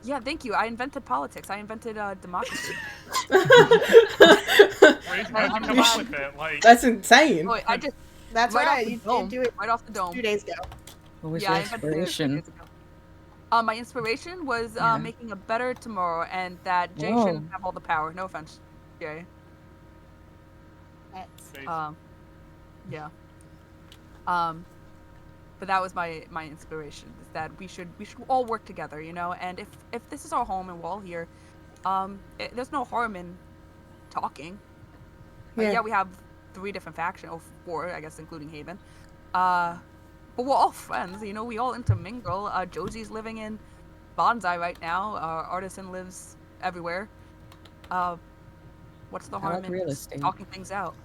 Yeah, thank you. I invented politics. I invented democracy. How'd you come up with it? Like, That's insane. Oh, I just That's right right. off the You dome, did do it right off the dome 2 days ago. What was Yeah, I your invented it a few inspiration? days ago. My inspiration was Yeah. making a better tomorrow, and that Jay Whoa. shouldn't have all the power. No offense, Jay. That's Yeah. But that was my inspiration, is that we should all work together, you know. And if this is our home and we're all here, there's no harm in talking. Yeah, we have 3 different factions, or 4, I guess, including Haven. But we're all friends, you know. We all intermingle. Josie's living in Bonsai right now. Artisan lives everywhere. What's the I harm like in real just estate. talking things out?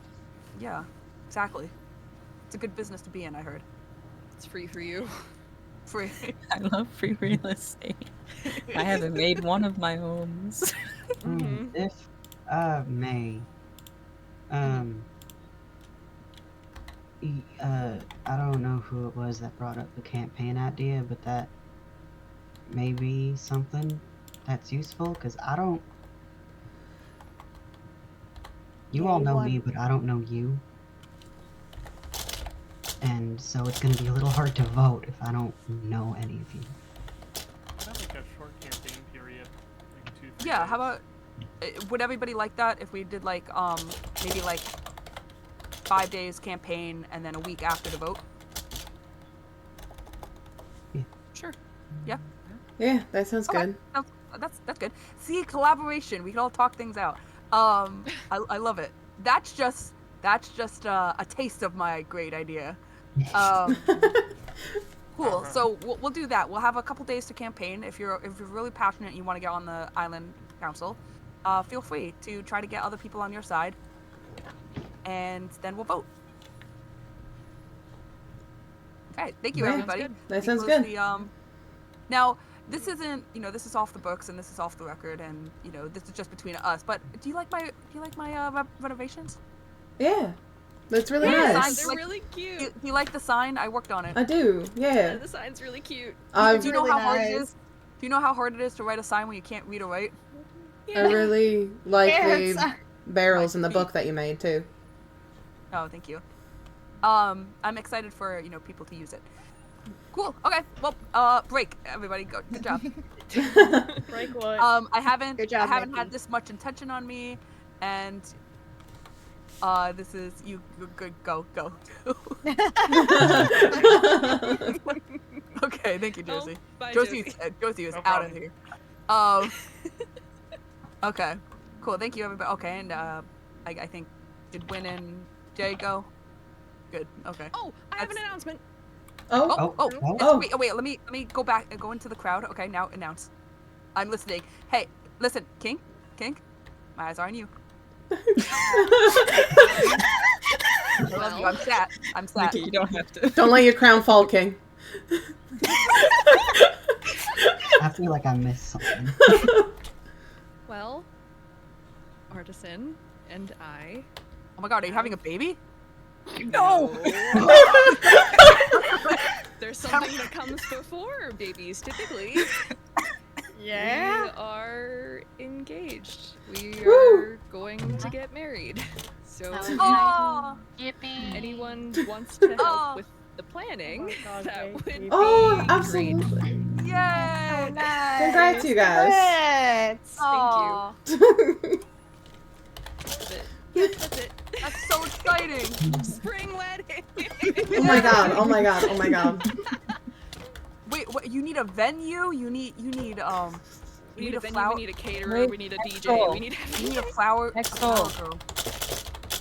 Yeah, exactly. It's a good business to be in, I heard. It's free for you. Free. I love free real estate. I haven't made one of my homes. If May, I don't know who it was that brought up the campaign idea, but that may be something that's useful, because I don't. You Yeah, all you know want- me, but I don't know you. and so it's going to be a little hard to vote if I don't know any of you. How about like a short campaign period? Like 2-3 Yeah, days? how about would everybody like that if we did like maybe like 5 days campaign and then a week after the vote? Sure. Yeah. Yeah, that sounds Okay. good. That's good. See, collaboration. We can all talk things out. I love it. That's just a taste of my great idea. Cool. So we'll do that. We'll have a couple days to campaign. If you're really passionate and you want to get on the island council, feel free to try to get other people on your side, and then we'll vote. Okay. Thank you, Yeah, everybody. that We sounds close good. Now, this isn't, this is off the books and this is off the record, and this is just between us. But do you like my renovations? Yeah, that's really Yeah, nice. They're really cute. Do you like the sign? I worked on it. I do. Yeah. The sign's really cute. Do you know really how hard it nice. is? Do you know how hard it is to write a sign when you can't read or write? I really like Yes. the barrels in the book that you made too. Oh, thank you. I'm excited for people to use it. Cool. Okay. Well, break everybody. Go. Good job. Break what? I haven't Good job, had Mickey. this much intention on me, and this is you. Good. Go. Okay. Thank you, Josie. bye, Josie Josie. Josie is No out of problem. here. Okay. Cool. Thank you, everybody. Okay, and I think did Win and Jay go? Good. Okay. Oh, I have an announcement. Oh, Oh. Wait. Let me go back and go into the crowd. Okay, now announce. I'm listening. Hey, listen, King, my eyes are on you. I love you. I'm sad. Mickey, you don't have to. don't let your crown fall, King. I feel like I missed something. Well, Artisan and I. Oh my God, are you having a baby? No. There's something that comes before babies, typically. Yeah. We are engaged. We Woo. are going to get married. So That's if Oh, Yippee! anyone wants to help Oh. with the planning, God, that would baby. be Oh, great. absolutely. yay! Nice. Congrats, you guys. Congrats. Aw, That's it. Yep, that's it. that's so exciting. Spring wedding. Oh my god, oh my god, oh my god. Wait, what? You need a venue? You need We need a venue, flower. we need a caterer, Wait, we need a DJ, Hexel. we need You need a flower. Hexel. flower girl.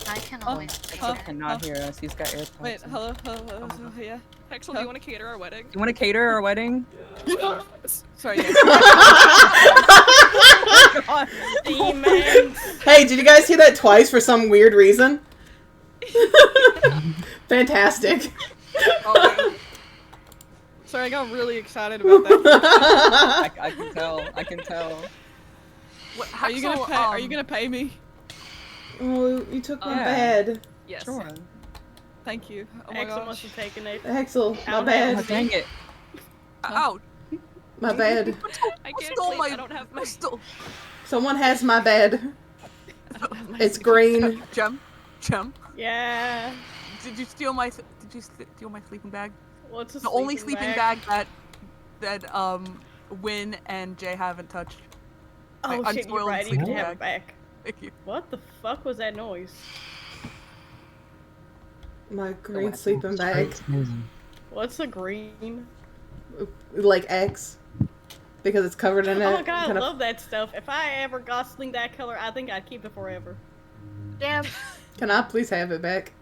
I can Oh, always Hexel cater. cannot hear us. He's got AirPods. Wait, in. hello, yeah. Hexel, do you want to cater our wedding? You want to cater our wedding? Sorry, yeah. Demons. Hey, did you guys hear that twice for some weird reason? Fantastic. Oh, Sorry, I got really excited about that. I can tell. I can tell. what, Are you gonna Hexel, pay? Are you gonna pay me? Oh, you took my Yeah. bed. Yes. Sure. Thank you. Oh my Axel must gosh. have taken it. Hexel, my Ow, Oh, bad. dang it. Ow! My bad. I Who can't stole sleep, my? I don't have my Who stole? Someone has my bed. It's green. Gem. Yeah. Did you steal my? Did you steal my sleeping bag? What's a The only sleeping bag that Win and Jay haven't touched. Oh My shit, you're unspoiled right. You can sleeping have it back. Thank you. What the fuck was that noise? My green sleeping bag. What's a green? Like X. Because it's covered in it. Oh my god, I kind of- love that stuff. If I ever got something that color, I think I'd keep it forever. Damn. Can I please have it back?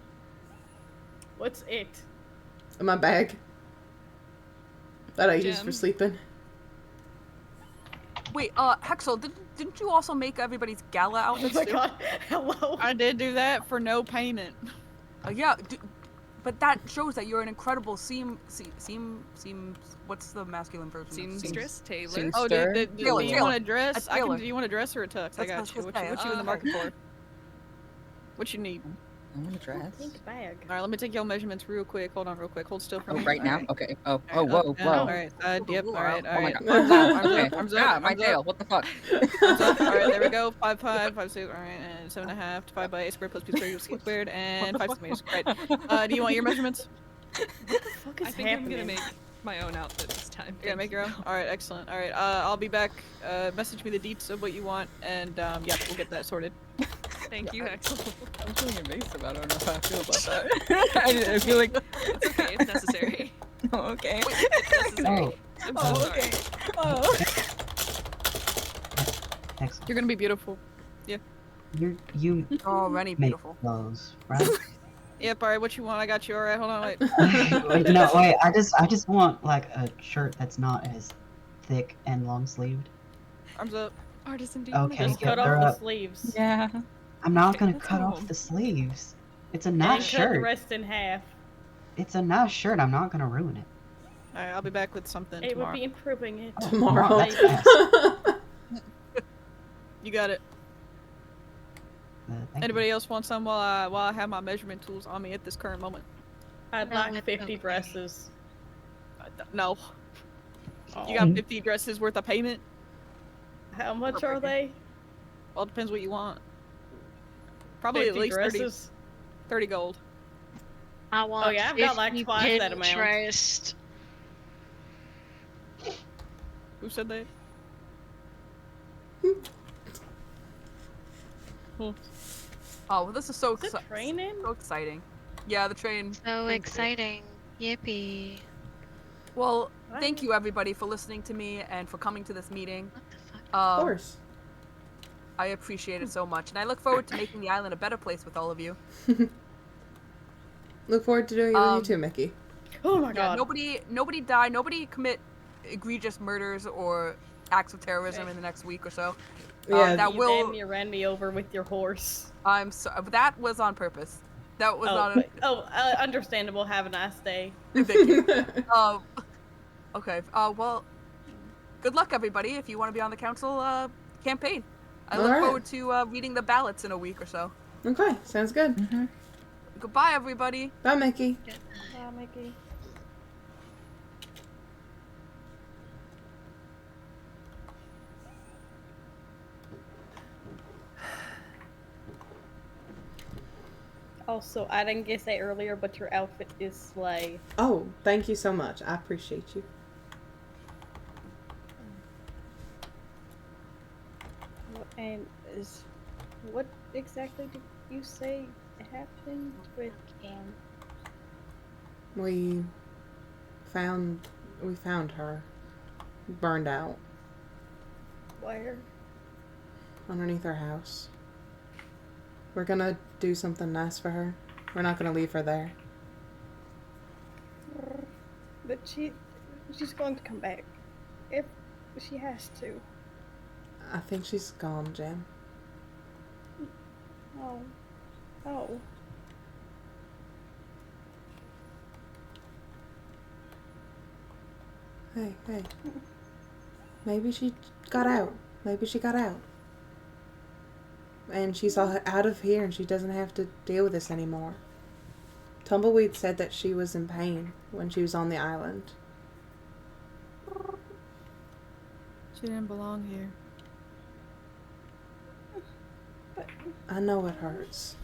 What's it? My bag. That I use for Gem. sleeping. Wait, Hexel, didn't you also make everybody's gala Oh outfits my too? god, hello. I did do that for no payment. Yeah, but that shows that you're an incredible what's the masculine version? Seamstress, tailor. Seamstress. Oh, Stir? do Taylor, you Taylor. want a dress? A tailor. Do you want a dress or a tux? I That's what I got was you. gonna What say. you in the market for? What you need? I want a dress. Pink bag. All right, let me take your measurements real quick. Hold on, real quick. Hold still for Oh, me. right now? Alright. Okay. Oh, oh, Alright, whoa, up, down. whoa. All right, yep. All right, all Oh my right. god. Arms up, Okay. arms Ah, up, my arms tail. up. What the fuck? Arms up. All right, there we go. 5, 5, 5, 6. All right, and 7.5 divided by a squared plus b squared squared and 5 centimeters. Right. Do you want your measurements? What the fuck is I think happening? I'm gonna make my own outfit this time. Yeah, make your own. All right, excellent. All right, I'll be back. Message me the deets of what you want, and yeah, we'll get that sorted. Thank you, Axel. I'm feeling invasive. I don't know how I feel about that. I feel like It's okay. It's necessary. oh, okay. It's necessary. I'm so sorry. okay. Oh. Excellent. You're gonna be beautiful. Yeah. You Already make beautiful. clothes, right? Yep. All right. What you want? I got you. All right. Hold on. Wait. Wait, no, wait. I just want like a shirt that's not as thick and long sleeved. Arms up. Artisan D. Okay, Just yeah, cut they're off the up. sleeves. Yeah. I'm not Okay, gonna let's cut go off home. the sleeves. It's a And nice cut the shirt. rest in half. It's a nice shirt. I'm not gonna ruin it. All right. I'll be back with something It tomorrow. would be improving it. Oh, Tomorrow. that's fast. You got it. Thank Anybody else want some while I have my measurement tools on me at this current moment? I'd No, like it's 50 okay. dresses. No. You Oh. got 50 dresses worth of payment? How much are they? Well, it depends what you want. Probably at 50 least 30, dresses? 30 gold. I want yeah, I've got, like, 50 twice that amount. Pinterest. Who said that? Oh, well, this is so Is it training? so exciting. Yeah, the train. So exciting. Yippee. Well, thank you everybody for listening to me and for coming to this meeting. What the fuck? Of course. I appreciate it so much, and I look forward to making the island a better place with all of you. Look forward to doing it with you too, Mickey. Oh my Yeah, god. nobody die, nobody commit egregious murders or acts of terrorism in the next week or so. Yeah. That You will. damn near ran me over with your horse. I'm so. That was on purpose. That was not. Understandable. Have a nice day. Okay. Well, good luck, everybody. If you want to be on the council campaign, I look Alright. forward to reading the ballots in a week or so. Okay, sounds good. Goodbye, everybody. Bye, Mickey. Bye, Mickey. Also, I didn't get that earlier, but your outfit is slay. Oh, thank you so much. I appreciate you. And what exactly did you say happened with We found her burned out where? underneath our house. We're gonna do something nice for her. We're not gonna leave her there. But she's going to come back if she has to. I think she's gone, Jen. Oh. Oh. Hey. Maybe she got out. Maybe she got out. And she's all out of here and she doesn't have to deal with this anymore. Tumbleweed said that she was in pain when she was on the island. She didn't belong here. I know it hurts.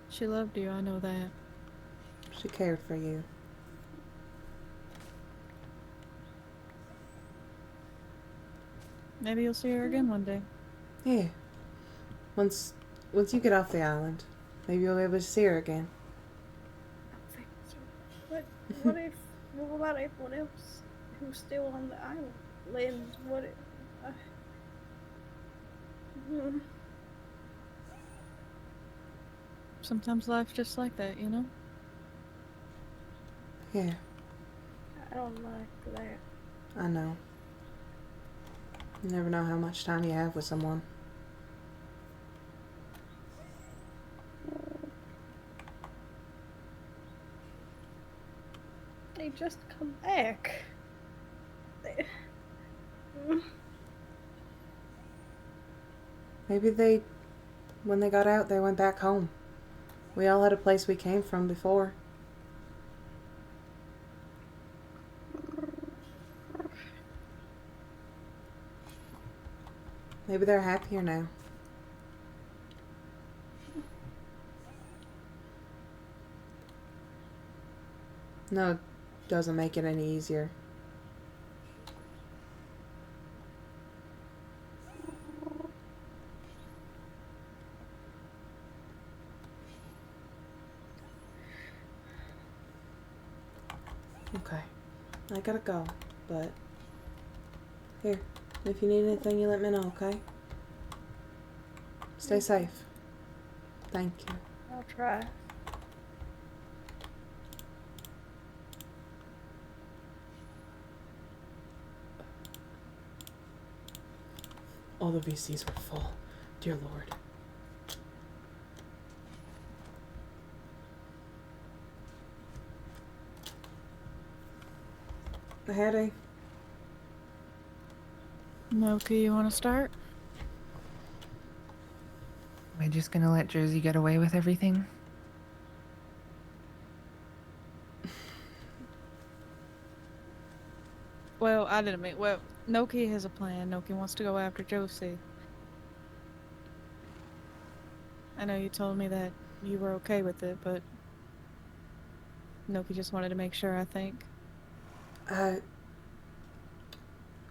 She loved you, I know that. She cared for you. Maybe you'll see her again one day. Yeah. Once you get off the island, maybe you'll be able to see her again. What if? What about everyone else who's still on the island? What if? Sometimes life's just like that, you know? Yeah, I don't like that. I know. You never know how much time you have with someone. They just come back. Maybe when they got out, they went back home. We all had a place we came from before. Maybe they're happier now. No, it doesn't make it any easier. Okay. I gotta go, but here, if you need anything, you let me know, okay? Stay safe. Thank you. I'll try. All the VCs were full. Dear Lord. Hattie? Moki, you want to start? Am I just gonna let Jersey get away with everything? Well, I didn't mean. Well, Noki has a plan. Noki wants to go after Josie. I know you told me that you were okay with it, but Noki just wanted to make sure, I think.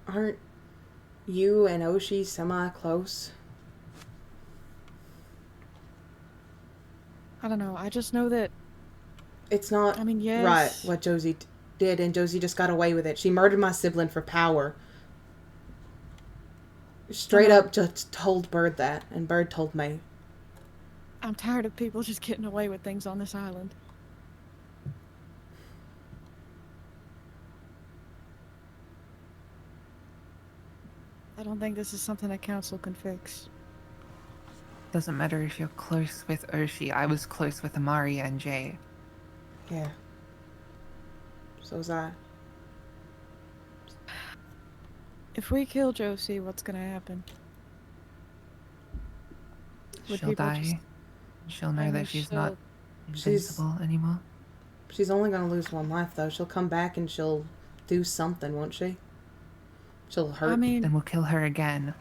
Aren't you and Oshi semi-close? I don't know. I just know that. It's not I mean, yes. right what Josie did, and Josie just got away with it. She murdered my sibling for power. Straight up just told Bird that, and Bird told me. I'm tired of people just getting away with things on this island. I don't think this is something a council can fix. Doesn't matter if you're close with Urshi. I was close with Amari and Jay. Yeah. So was I. If we kill Josie, what's gonna happen? Would She'll people die. just- She'll know I mean, that she's not She's- invincible anymore. She's only gonna lose one life, though. She'll come back and she'll do something, won't she? She'll hurt. I mean, Then we'll kill her again.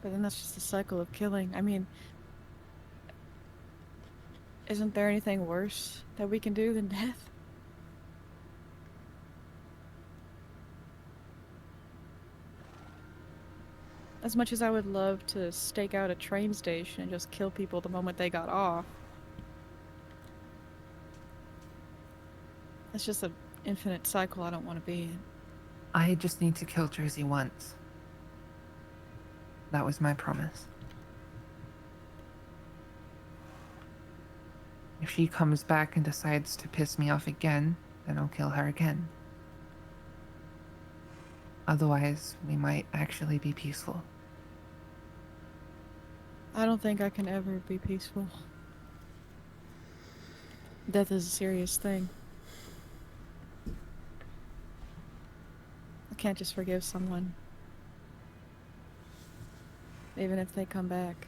but then that's just a cycle of killing. I mean, isn't there anything worse that we can do than death? As much as I would love to stake out a train station and just kill people the moment they got off, it's just an infinite cycle I don't want to be in. I just need to kill Jersey once. That was my promise. If she comes back and decides to piss me off again, then I'll kill her again. Otherwise, we might actually be peaceful. I don't think I can ever be peaceful. Death is a serious thing. I can't just forgive someone, even if they come back.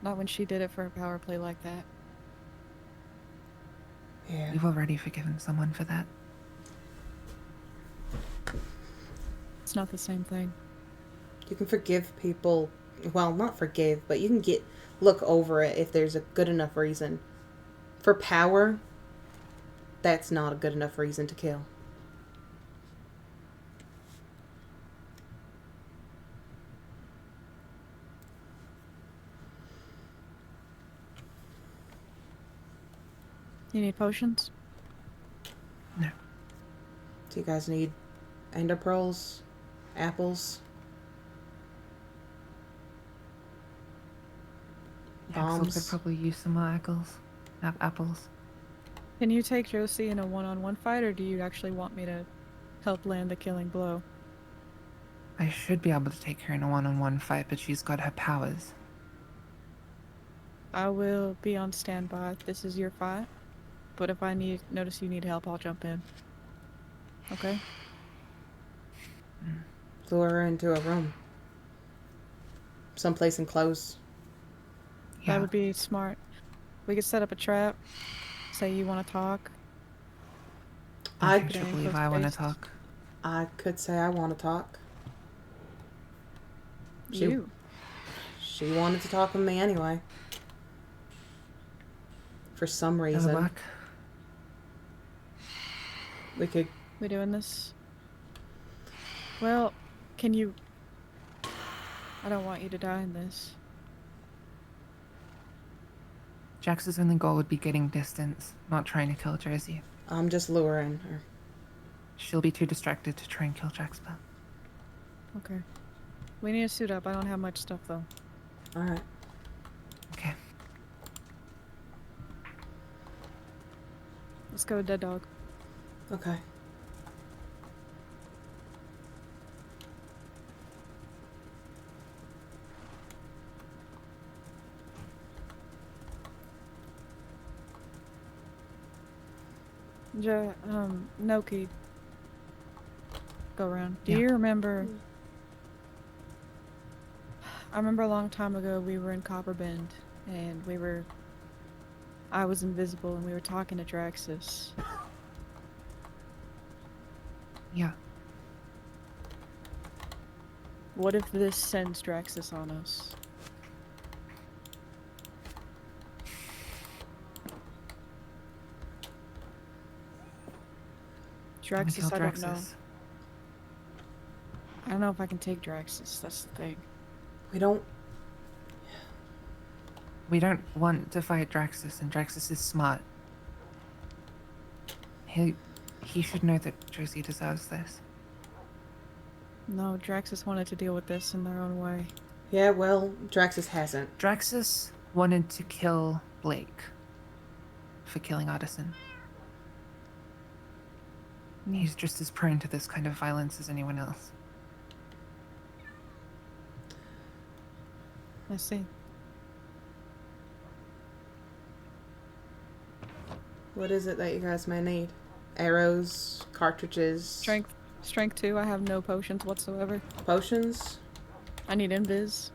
Not when she did it for a power play like that. Yeah. You've already forgiven someone for that. It's not the same thing. You can forgive people. Well, not forgive, but you can look over it if there's a good enough reason. For power, that's not a good enough reason to kill. You need potions? No. Do you guys need ender pearls? Apples? Axel could Bombs? probably use some more apples. Can you take Josie in a one-on-one fight, or do you actually want me to help land the killing blow? I should be able to take her in a one-on-one fight, but she's got her powers. I will be on standby. This is your fight. But if I notice you need help, I'll jump in. Okay? Lure her into a room. Someplace enclosed. That would be smart. We could set up a trap. Say you want to talk. I I think she'll believe I want to talk. I could say I want to talk. You. She wanted to talk with me anyway. For some reason. luck. We could... We doing this? Well, can you... I don't want you to die in this. Jax's only goal would be getting distance, not trying to kill Josie. I'm just luring her. She'll be too distracted to try and kill Jax, but... Okay. We need to suit up. I don't have much stuff, though. Alright. Okay. Let's go, Dead Dog. Okay. Noki. Go around. Do Yeah. you remember... I remember a long time ago we were in Copperbend, and I was invisible, and we were talking to Draxus. Yeah. What if this sends Draxus on us? Draxus, I don't know. I don't know if I can take Draxus, that's the thing. We don't want to fight Draxus, and Draxus is smart. He should know that Josie deserves this. No, Draxus wanted to deal with this in their own way. Yeah, well, Draxus hasn't. Draxus wanted to kill Blake for killing Artisan. He's just as prone to this kind of violence as anyone else. I see. What is it that you guys may need? Arrows, cartridges... Strength 2, I have no potions whatsoever. Potions? I need invis.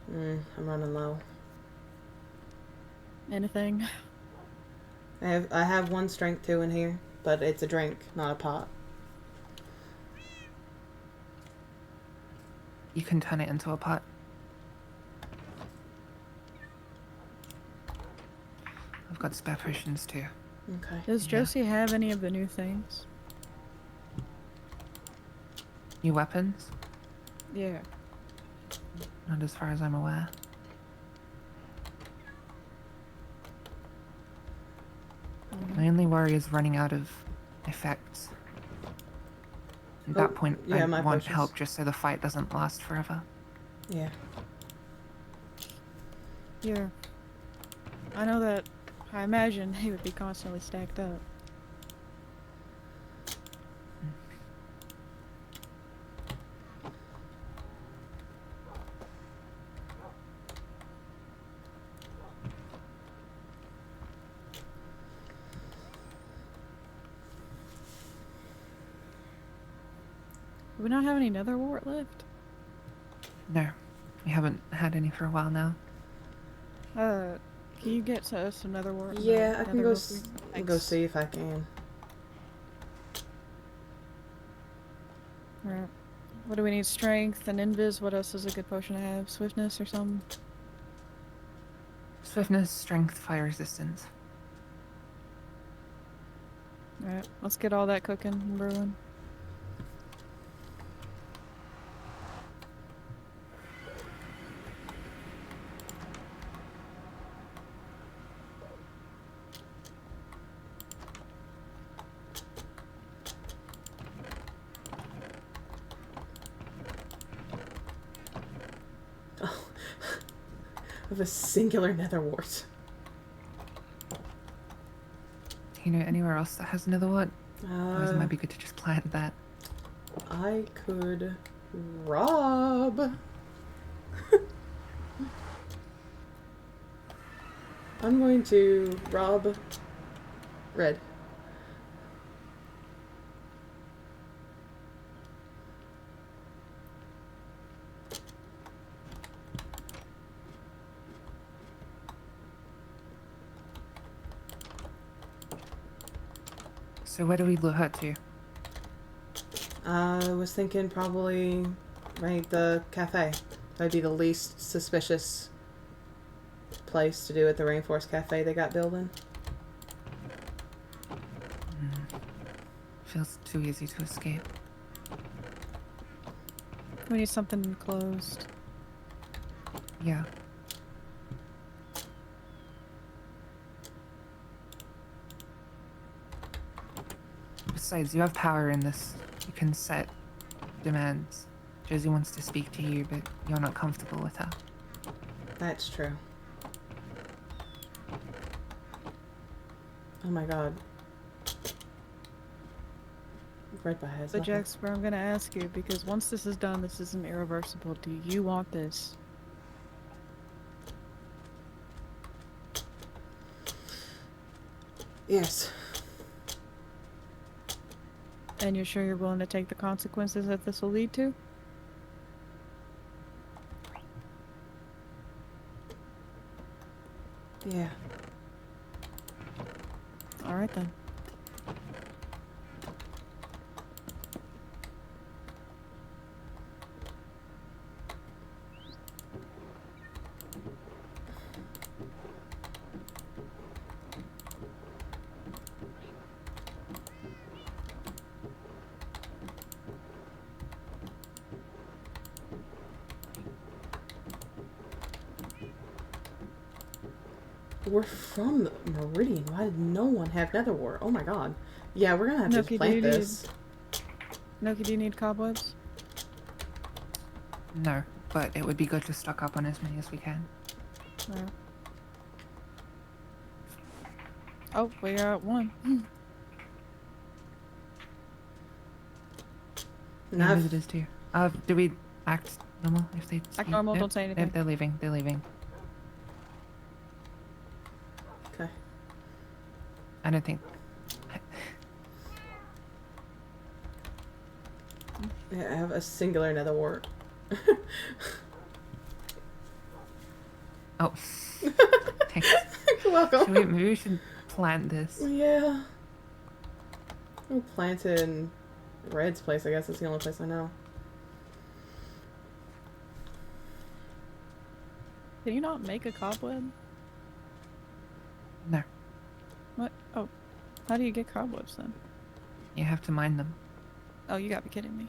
I'm running low. Anything? I have one strength 2 in here, but it's a drink, not a pot. You can turn it into a pot. I've got spare potions too. Okay. Does Josie have any of the new things? New weapons? Yeah. Not as far as I'm aware. My only worry is running out of effects. At that point, yeah, I my want potions. help just so the fight doesn't last forever. Yeah. Yeah. I know that. I imagine he would be constantly stacked up. Do we not have any nether wart left? No, we haven't had any for a while now. Can you get to us another wart? Yeah, I can go, I'll go see if I can. Alright. What do we need? Strength and invis? What else is a good potion to have? Swiftness or something? Swiftness, strength, fire resistance. Alright, let's get all that cooking and brewing. Of a singular nether wart. Do you know anywhere else that has another one? Or it might be good to just plant that. I could rob. I'm going to rob Red. So where do we lure her to? I was thinking probably right the cafe. That'd be the least suspicious place to do at the Rainforest Cafe they got building. Feels too easy to escape. We need something closed. Yeah. Besides, you have power in this. You can set demands. Josie wants to speak to you, but you're not comfortable with her. That's true. Oh my god. Right by his But knuckle. Jaxper, I'm gonna ask you, because once this is done, this isn't irreversible. Do you want this? Yes. And you're sure you're willing to take the consequences that this will lead to? Yeah. Alright then. We're from Meridian. Why did no one have Netherwart? Oh my god. Yeah, we're gonna have to Noki, plant this. Noki, do you need cobwebs? No, but it would be good to stock up on as many as we can. Alright. Oh, we are at one. Now, No visitors too. Do we act normal if they Act normal, don't say anything. They're leaving. They're leaving. okay. I don't think. Yeah, I have a singular Netherwart. Oh. Thanks. You're welcome. Maybe we should plant this. Yeah. We'll plant it in Red's place, I guess. That's the only place I know. Can you not make a cobweb? No. What? Oh. How do you get cobwebs then? You have to mine them. Oh, you gotta be kidding me.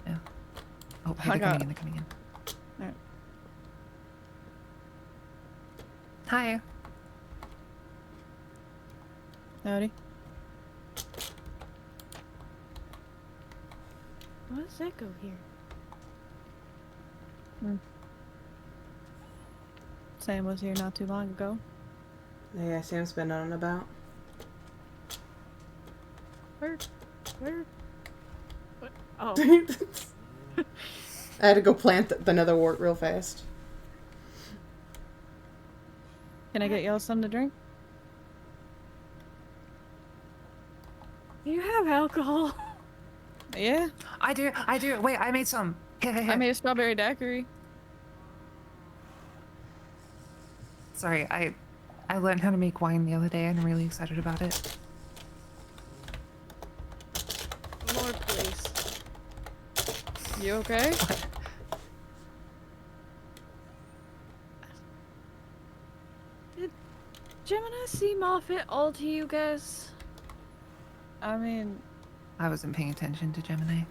Yeah. Oh, hey, they're coming in. They're coming in. Alright. Hi. Howdy. Why does that go here? Sam was here not too long ago. Yeah, Sam's been on and about. Where? What? Oh. I had to go plant the Netherwart real fast. Can I get y'all something to drink? You have alcohol. Yeah. I do. Wait, I made some. Here. I made a strawberry daiquiri. Sorry, I learned how to make wine the other day and I'm really excited about it. More, please. You okay? Did Gemini seem off at all to you guys? I mean, I wasn't paying attention to Gemini.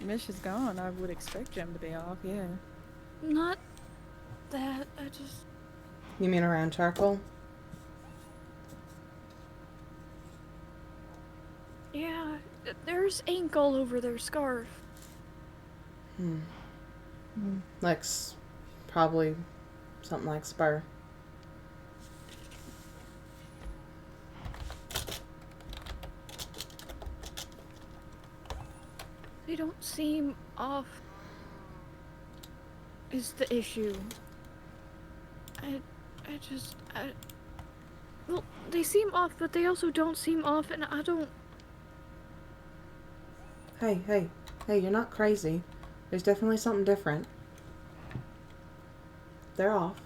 Mish is gone. I would expect Gem to be off, yeah. Not that. I just. You mean around charcoal? Yeah, there's ink all over their scarf. Like, probably something like Spur. They don't seem off. Is the issue. Well, they seem off, but they also don't seem off, and I don't. Hey, you're not crazy. There's definitely something different. They're off.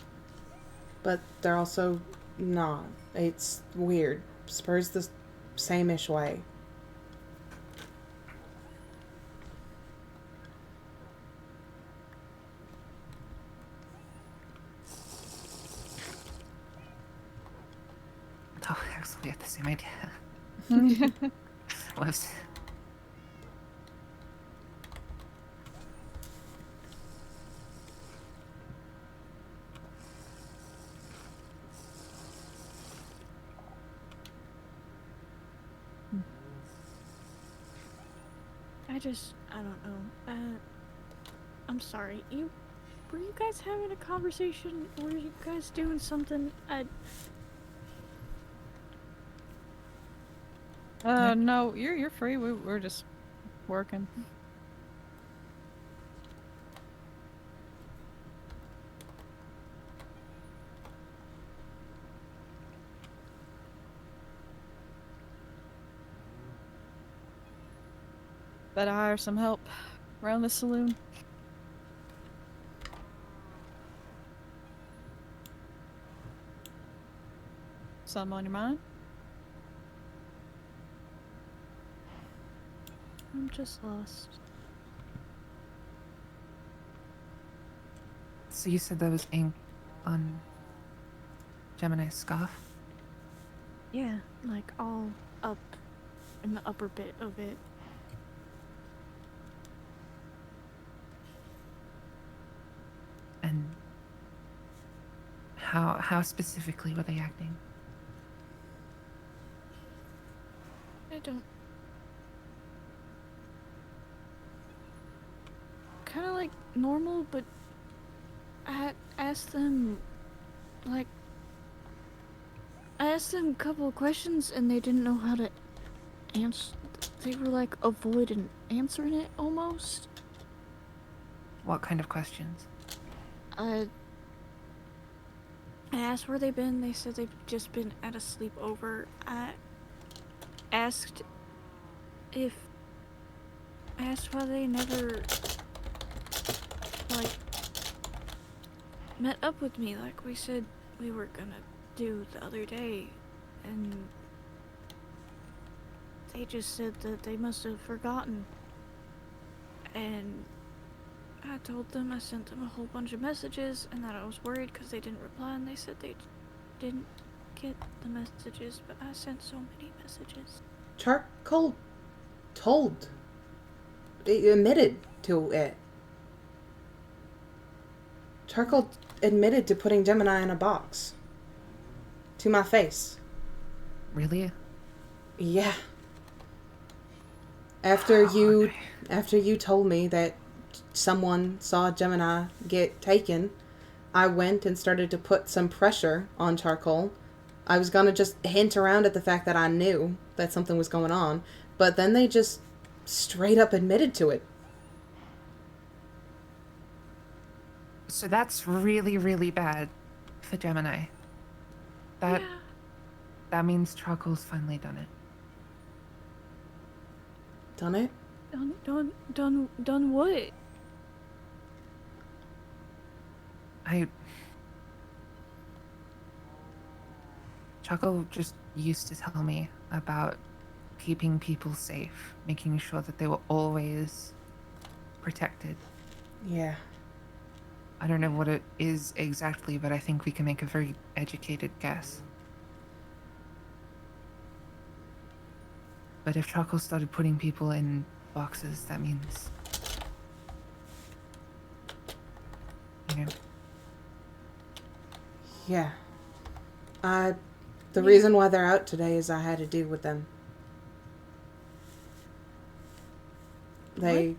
But they're also not. It's weird. Spur's the same-ish way. same idea. Whoops. I don't know. I'm sorry. Were you guys having a conversation? Were you guys doing something? No, you're free. We're just working. Better hire some help around the saloon. Something on your mind? I'm just lost. So you said there was ink on Gemini's scarf? Yeah, like all up in the upper bit of it. And how specifically were they acting? I don't. Kind of like normal, but I asked them, like, I asked them a couple of questions and they didn't know how to answer. They were like avoiding answering it almost. What kind of questions? I asked where they've been. They said they've just been at a sleepover. I asked why they never, like, met up with me like we said we were gonna do the other day. And they just said that they must have forgotten. And I told them, I sent them a whole bunch of messages and that I was worried because they didn't reply, and they said they didn't get the messages, but I sent so many messages. Charcoal admitted to it. Charcoal admitted to putting Gemini in a box. To my face. Really? Yeah. After you told me that someone saw Gemini get taken, I went and started to put some pressure on Charcoal. I was gonna just hint around at the fact that I knew that something was going on, but then they just straight up admitted to it. So that's really, really bad for Gemini. That means Charcoal's finally done it. Done it? Done what? Charcoal just used to tell me about keeping people safe, making sure that they were always protected. Yeah. I don't know what it is exactly, but I think we can make a very educated guess. But if Charcoal started putting people in boxes, that means, you know. Yeah. The reason why they're out today is I had to deal with them. I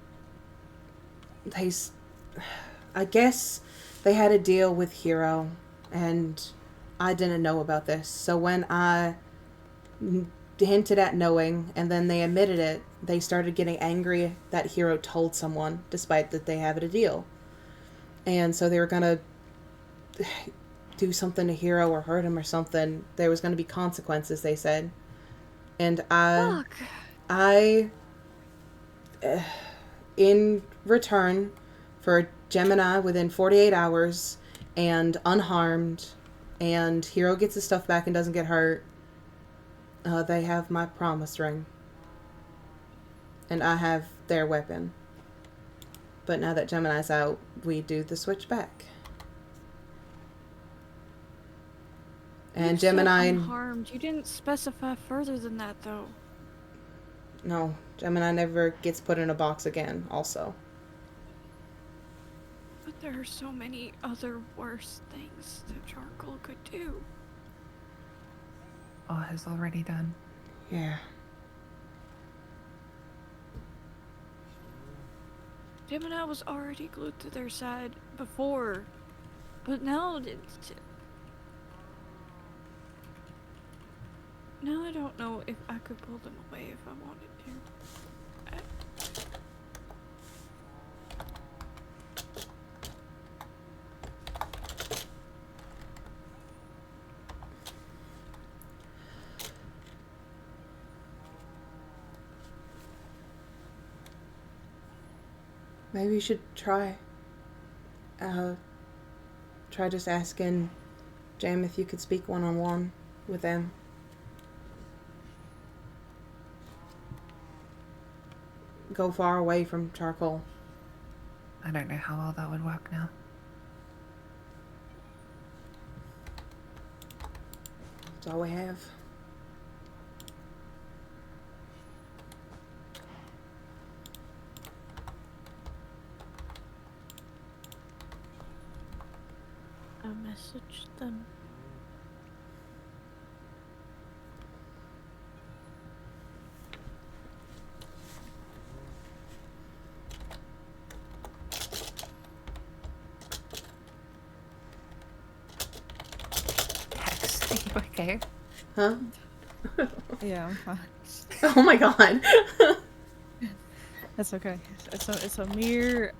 guess they had a deal with Hero, and I didn't know about this. So when I hinted at knowing, and then they admitted it, they started getting angry that Hero told someone, despite that they have a deal. And so they were gonna do something to Hero or hurt him or something. There was gonna be consequences, they said. And in return for Gemini within 48 hours and unharmed, and Hero gets his stuff back and doesn't get hurt, they have my promise ring. And I have their weapon. But now that Gemini's out, we do the switch back. And You said Gemini, unharmed. You didn't specify further than that, though. no, Gemini never gets put in a box again, also. But there are so many other worse things that Charcoal could do. All has already done. Yeah. Gemini was already glued to their side before, but now now I don't know if I could pull them away if I wanted to. Maybe you should try. Try just asking Jam if you could speak one-on-one with them. Go far away from Charcoal. I don't know how well that would work now. That's all we have. I messaged them. Text. Okay. Huh? Yeah, I'm fine. Oh my god. That's okay. It's a mere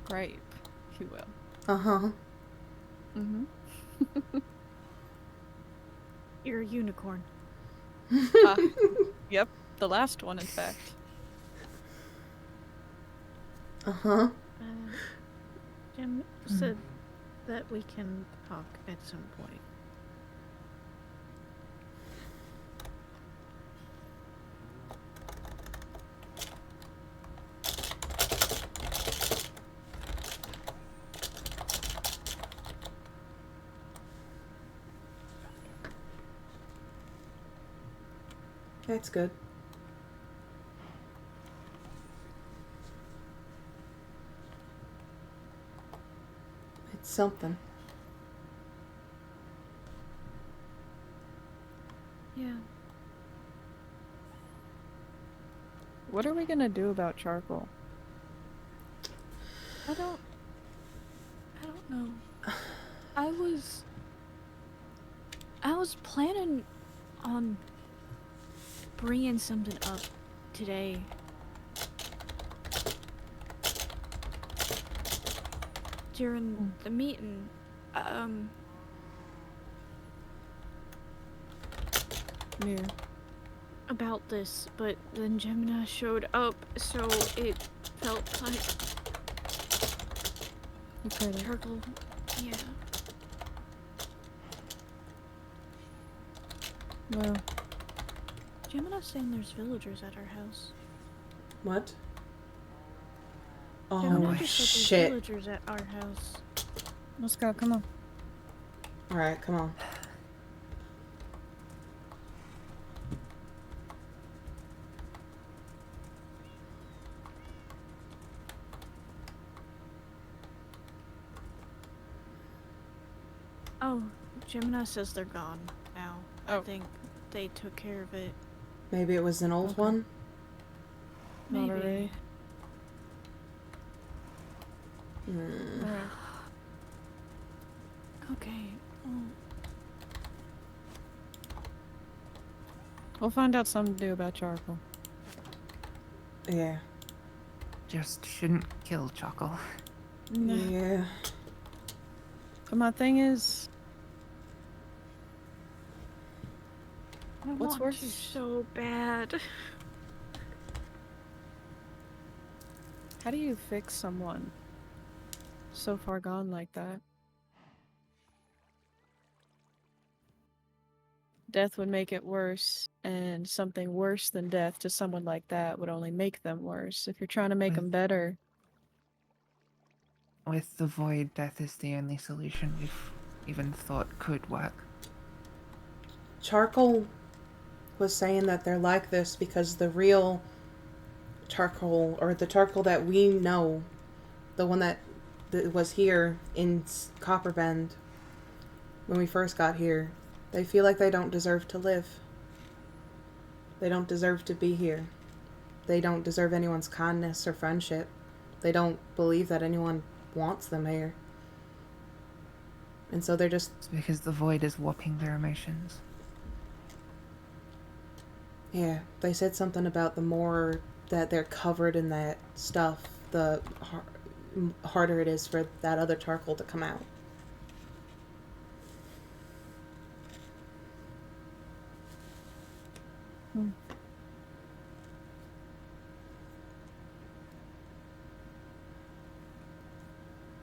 gripe, if you will. Uh-huh. Mm-hmm. You're a unicorn. Yep, the last one, in fact. Uh-huh. Jim said that we can talk at some point. That's good. It's something. Yeah. What are we gonna do about Charcoal? I don't know. I was planning on bringing something up today. During the meeting, Yeah. about this, but then Gemini showed up, so it felt like Charcoal. Yeah. Well, Gemini's saying there's villagers at our house. What? Gemini Oh, just said there's shit. villagers at our house. let's go. Come on. Alright, come on. Oh, Gemini says they're gone now. I Oh. think they took care of it. Maybe it was an old one? Not Maybe. already. Hmm. Alright. Okay. Well, We'll find out something to do about Charcoal. Yeah. Just shouldn't kill Choco. Yeah. But my thing is, I what's want worse? to so bad. How do you fix someone so far gone like that? Death would make it worse, and something worse than death to someone like that would only make them worse. If you're trying to make them better, With the void, death is the only solution we've even thought could work. Charcoal was saying that they're like this because the real charcoal, or the charcoal that we know, the one that was here in Copperbend when we first got here, they feel like they don't deserve to live. They don't deserve to be here. They don't deserve anyone's kindness or friendship. They don't believe that anyone wants them here. And so they're just... It's because the void is warping their emotions. Yeah, they said something about the more that they're covered in that stuff, the harder it is for that other charcoal to come out.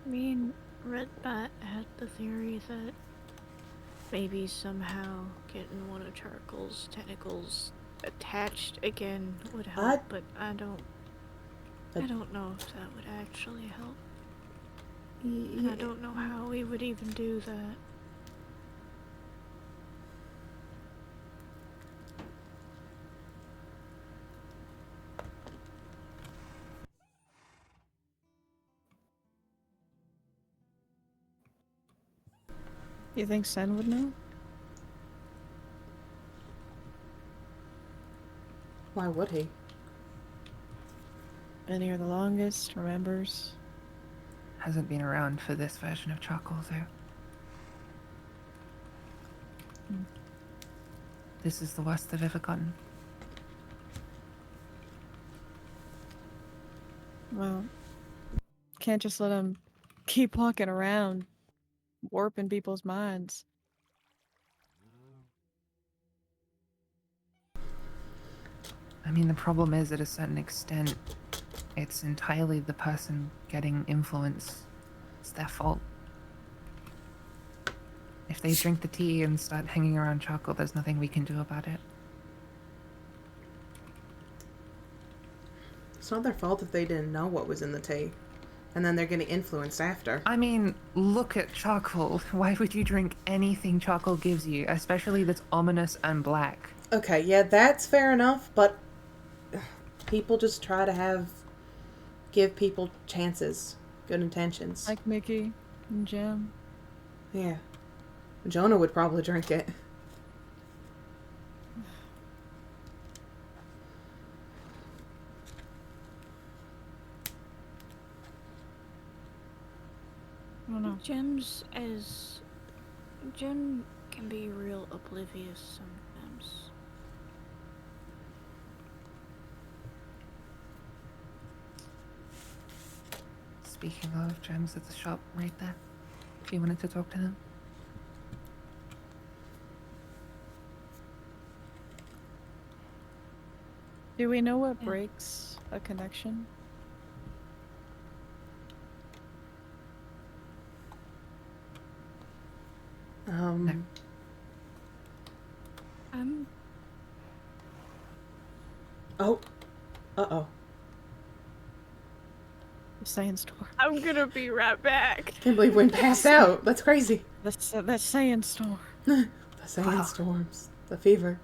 Me and Redbat had the theory that maybe somehow getting one of Charcoal's tentacles attached again would help, but I don't know if that would actually help. And I don't know how we would even do that. You think Sen would know? Why would he? Been here the longest, remembers. Hasn't been around for this version of Charcoal, though. This is the worst they've ever gotten. Well, can't just let him keep walking around, warping people's minds. I mean, the problem is, at a certain extent, it's entirely the person getting influence. It's their fault. If they drink the tea and start hanging around Charcoal, there's nothing we can do about it. It's not their fault if they didn't know what was in the tea. And then they're getting influenced after. I mean, look at Charcoal. Why would you drink anything Charcoal gives you, especially that's ominous and black? Okay, yeah, that's fair enough, but people just try to give people chances, good intentions. Like Mickey and Jim. Yeah. Jonah would probably drink it. I don't know. Jim can be real oblivious sometimes. Speaking of, Jem's at the shop right there. If you wanted to talk to them. Do we know what breaks a connection? Oh. Uh-oh. The sandstorm. I'm gonna be right back. Can't believe we passed out. That's crazy. That sandstorm. The sandstorms. The fever.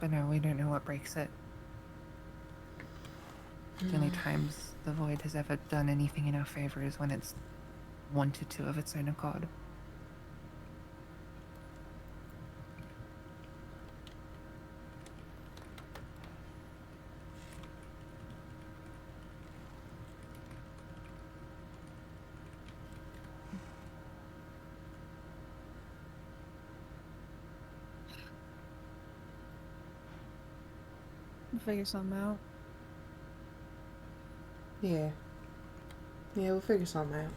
But no, we don't know what breaks it. The only times the Void has ever done anything in our favor is when it's wanted to of its own accord. We'll figure something out. Yeah. Yeah, we'll figure something out.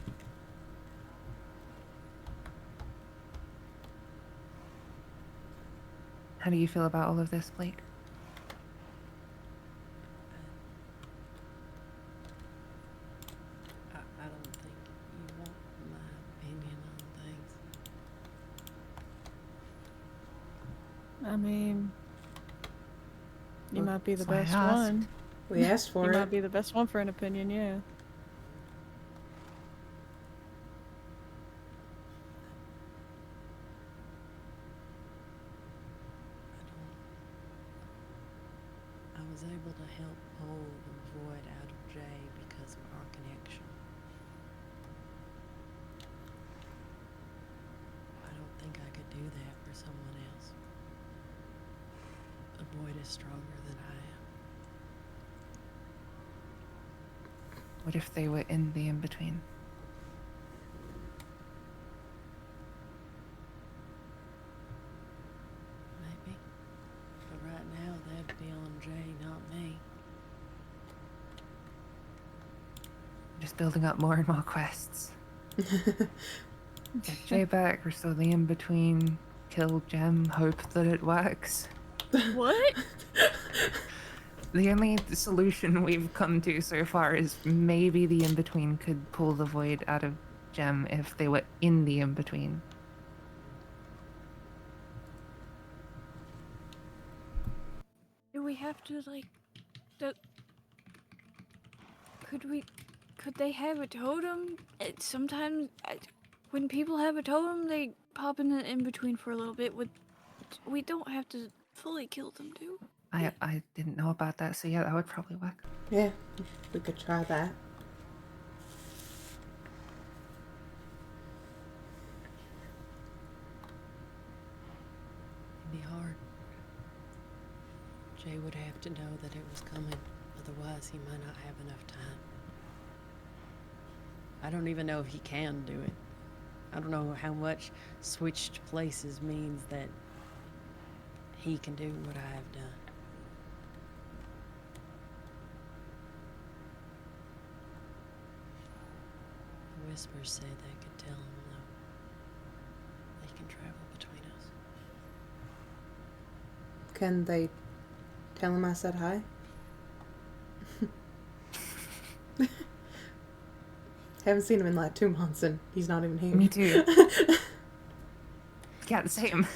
How do you feel about all of this, Blake? I don't think you want my opinion on things. I mean, you might be the That's why I best asked. one. We asked for you it. might be the best one for an opinion, yeah. able to help pull the void out of Jay because of our connection. I don't think I could do that for someone else. The void is stronger than I am. What if they were in the in-between? Maybe. But right now, that'd be on Jay, not me. Just building up more and more quests. Get Jay back, restore the in-between, kill Gem, hope that it works. What? The only solution we've come to so far is maybe the in-between could pull the void out of Gem if they were in the in-between. Do we have to, like, could they have a totem? Sometimes, when people have a totem, they pop in the in-between for a little bit. We don't have to fully kill them, do we? I didn't know about that, so yeah, that would probably work. Yeah, we could try that. It'd be hard. Jay would have to know that it was coming, otherwise he might not have enough time. I don't even know if he can do it. I don't know how much switched places means that he can do what I have done. The whispers say they could tell him, though. They can travel between us. Can they tell him I said hi? Haven't seen him in like 2 months and he's not even here. Me too. Yeah, the same.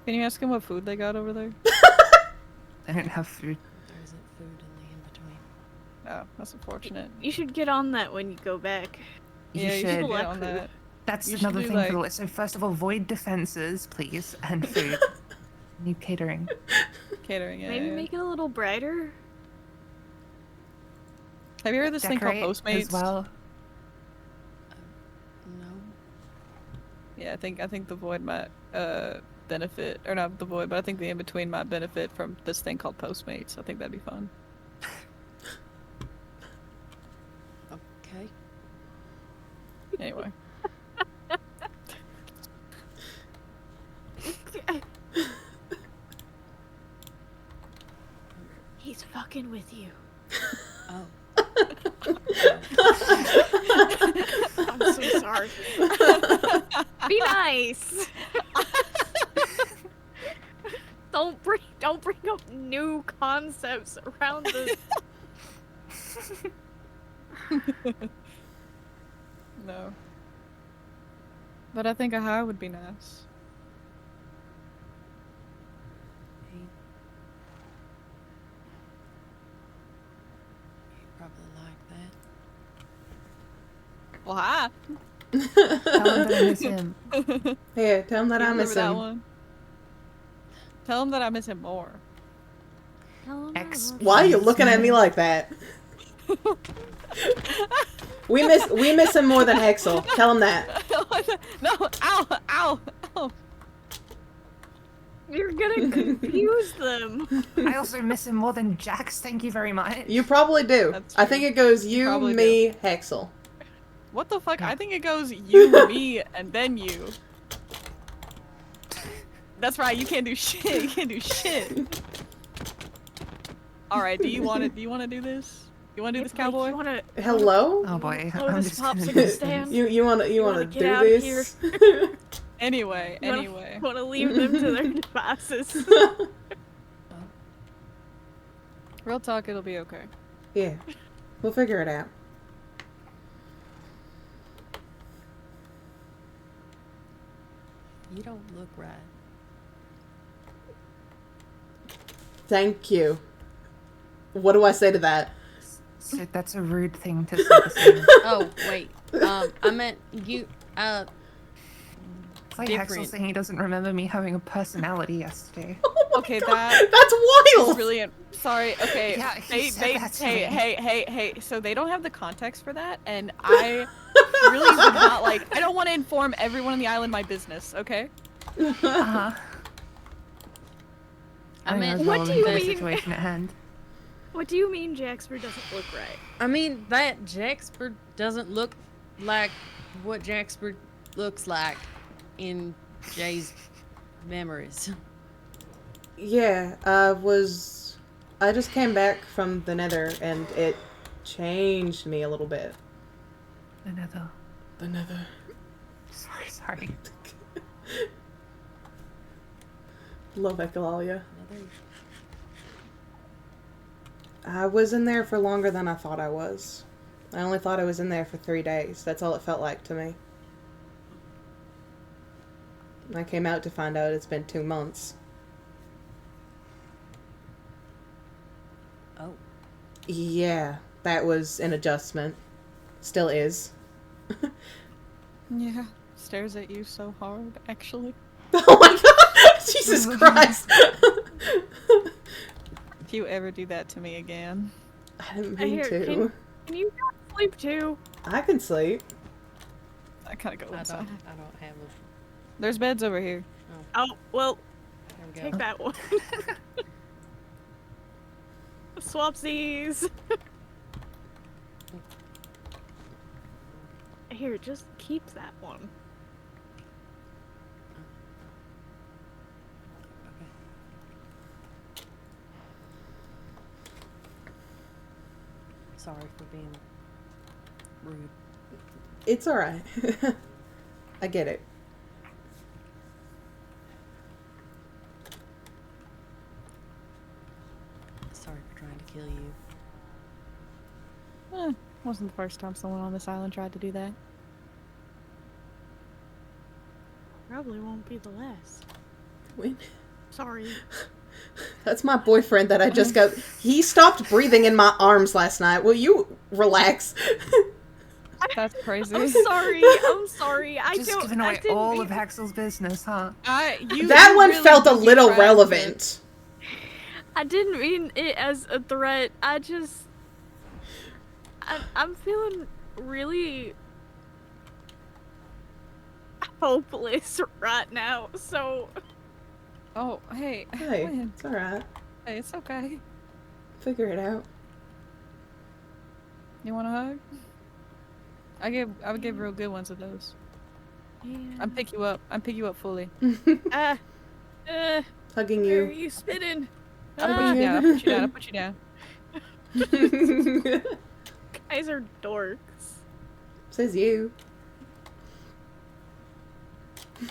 Can you ask him what food they got over there? I don't have food. There isn't food in the in-between. Oh, that's unfortunate. You should get on that when you go back. You Yeah, you should should. get on that. That's You should another do, thing for the like- list. So first of all, void defenses, please, and food. Need catering. Catering, yeah. Maybe yeah. make it a little brighter. Have you heard of this thing called Decorate Postmates? as well. No. Yeah, I think the void might benefit, or not the void, but I think the in-between might benefit from this thing called Postmates. I think that'd be fun. Okay. Anyway. He's fucking with you. Oh. I'm so sorry. Be nice. Don't bring up new concepts around this. No. But I think a high would be nice. He'd probably like that. Well, hi. Tell him that I miss him. Here, tell him that You I miss remember that him. one? Tell him that I miss him more. Why are you looking at me like that? We miss him more than Hexel. Tell him that. No, ow, ow, ow. You're gonna confuse them. I also miss him more than Jax. Thank you very much. You probably do. I think it goes you, probably me, Hexel. What the fuck? I think it goes you, me, and then you. That's right. You can't do shit. You can't do shit. All right. Do you want to do this? You want to do this, cowboy? You wanna Hello? Oh boy. blow I'm this just gonna popsicle do stand? You wanna wanna do get out of here? this? Anyway, You wanna- anyway. Wanna leave them to their devices? Real talk, it'll be okay. Yeah. We'll figure it out. You don't look right. Thank you. What do I say to that? So that's a rude thing to say to someone. Oh, wait. I meant you, It's like different. Hexel saying he doesn't remember me having a personality yesterday. Okay, that's wild. brilliant. Sorry. Okay. Yeah, he said that to me. Hey. So they don't have the context for that, and I really would not like. I don't want to inform everyone on the island my business. Okay. Uh-huh. I meant, what do you the mean? situation at hand. What do you mean Jaxper doesn't look right? I mean, that Jaxper doesn't look like what Jaxper looks like in Jay's memories. Yeah, I just came back from the Nether and it changed me a little bit. The Nether. The Nether. Sorry. Love Echolalia. I was in there for longer than I thought I was. I only thought I was in there for 3 days. That's all it felt like to me. I came out to find out it's been 2 months. Oh. Yeah, that was an adjustment. Still is. Yeah, stares at you so hard, actually. Oh my god! Jesus Christ! If you ever do that to me again. I didn't mean Here, to. Can you not sleep too? I can sleep. I gotta go I inside. don't have a... There's beds over here. Oh, well, There we go. take that one. Swapsies. Here, just keep that one. Sorry for being rude. It's alright. I get it. Sorry for trying to kill you. Wasn't the first time someone on this island tried to do that. Probably won't be the last. When? Sorry. That's my boyfriend that I just got. He stopped breathing in my arms last night. Will you relax? That's crazy. I'm sorry. I'm sorry. I Just don't. giving I away didn't all mean- of Hexel's business, huh? That one really felt a did little try to- relevant. I didn't mean it as a threat. I'm feeling really hopeless right now. So. Oh, hey. Hey, Win. it's alright. Hey, it's okay. Figure it out. You want a hug? I would give real good ones of those. Yeah. I'm pick you up. I'm pick you up fully. Hugging Where are you. you spitting? I'll put you down. I'll put you down. I'll put you down. Guys are dorks. Says you.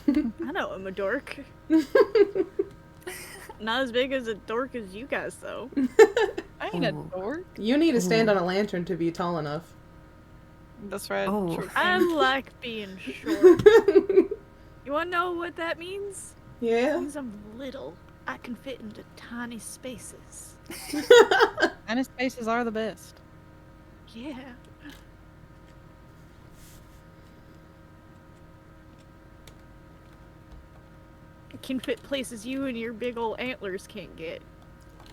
I know I'm a dork. Not as big as a dork as you guys, though. I ain't a dork. You need to stand on a lantern to be tall enough. That's right. Oh. True. I like being short. You wanna know what that means? Yeah. It means I'm little. I can fit into tiny spaces. And his spaces are the best. Yeah. I can fit places you and your big old antlers can't get.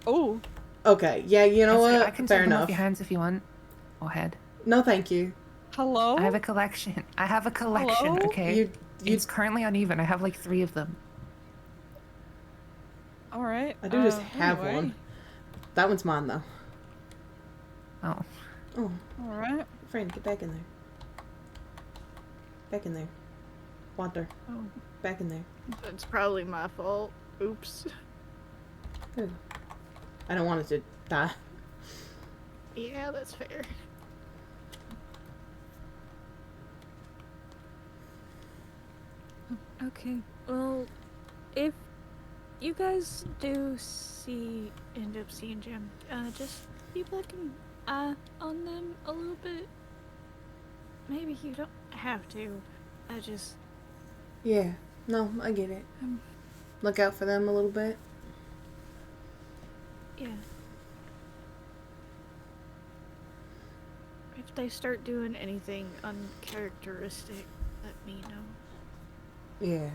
Oh. Okay, yeah, you know That's good. what? I can Fair take them off enough. your hands if you want. Or head. No, thank you. Hello? I have a collection. Hello? Okay? You It's currently uneven. I have like 3 of them. Alright. I do just have anyway. one. That one's mine, though. Oh. Oh, Alright. friend, get back in there. Back in there. Water. Oh. Back in there. It's probably my fault. Oops. Ooh. I don't want it to die. Yeah, that's fair. Okay, well, if you guys do end up seeing Jim, just keep like an eye on them a little bit. Maybe you don't have to. I just, Yeah. No, I get it. Look out for them a little bit. yeah. If they start doing anything uncharacteristic, let me know. Yeah.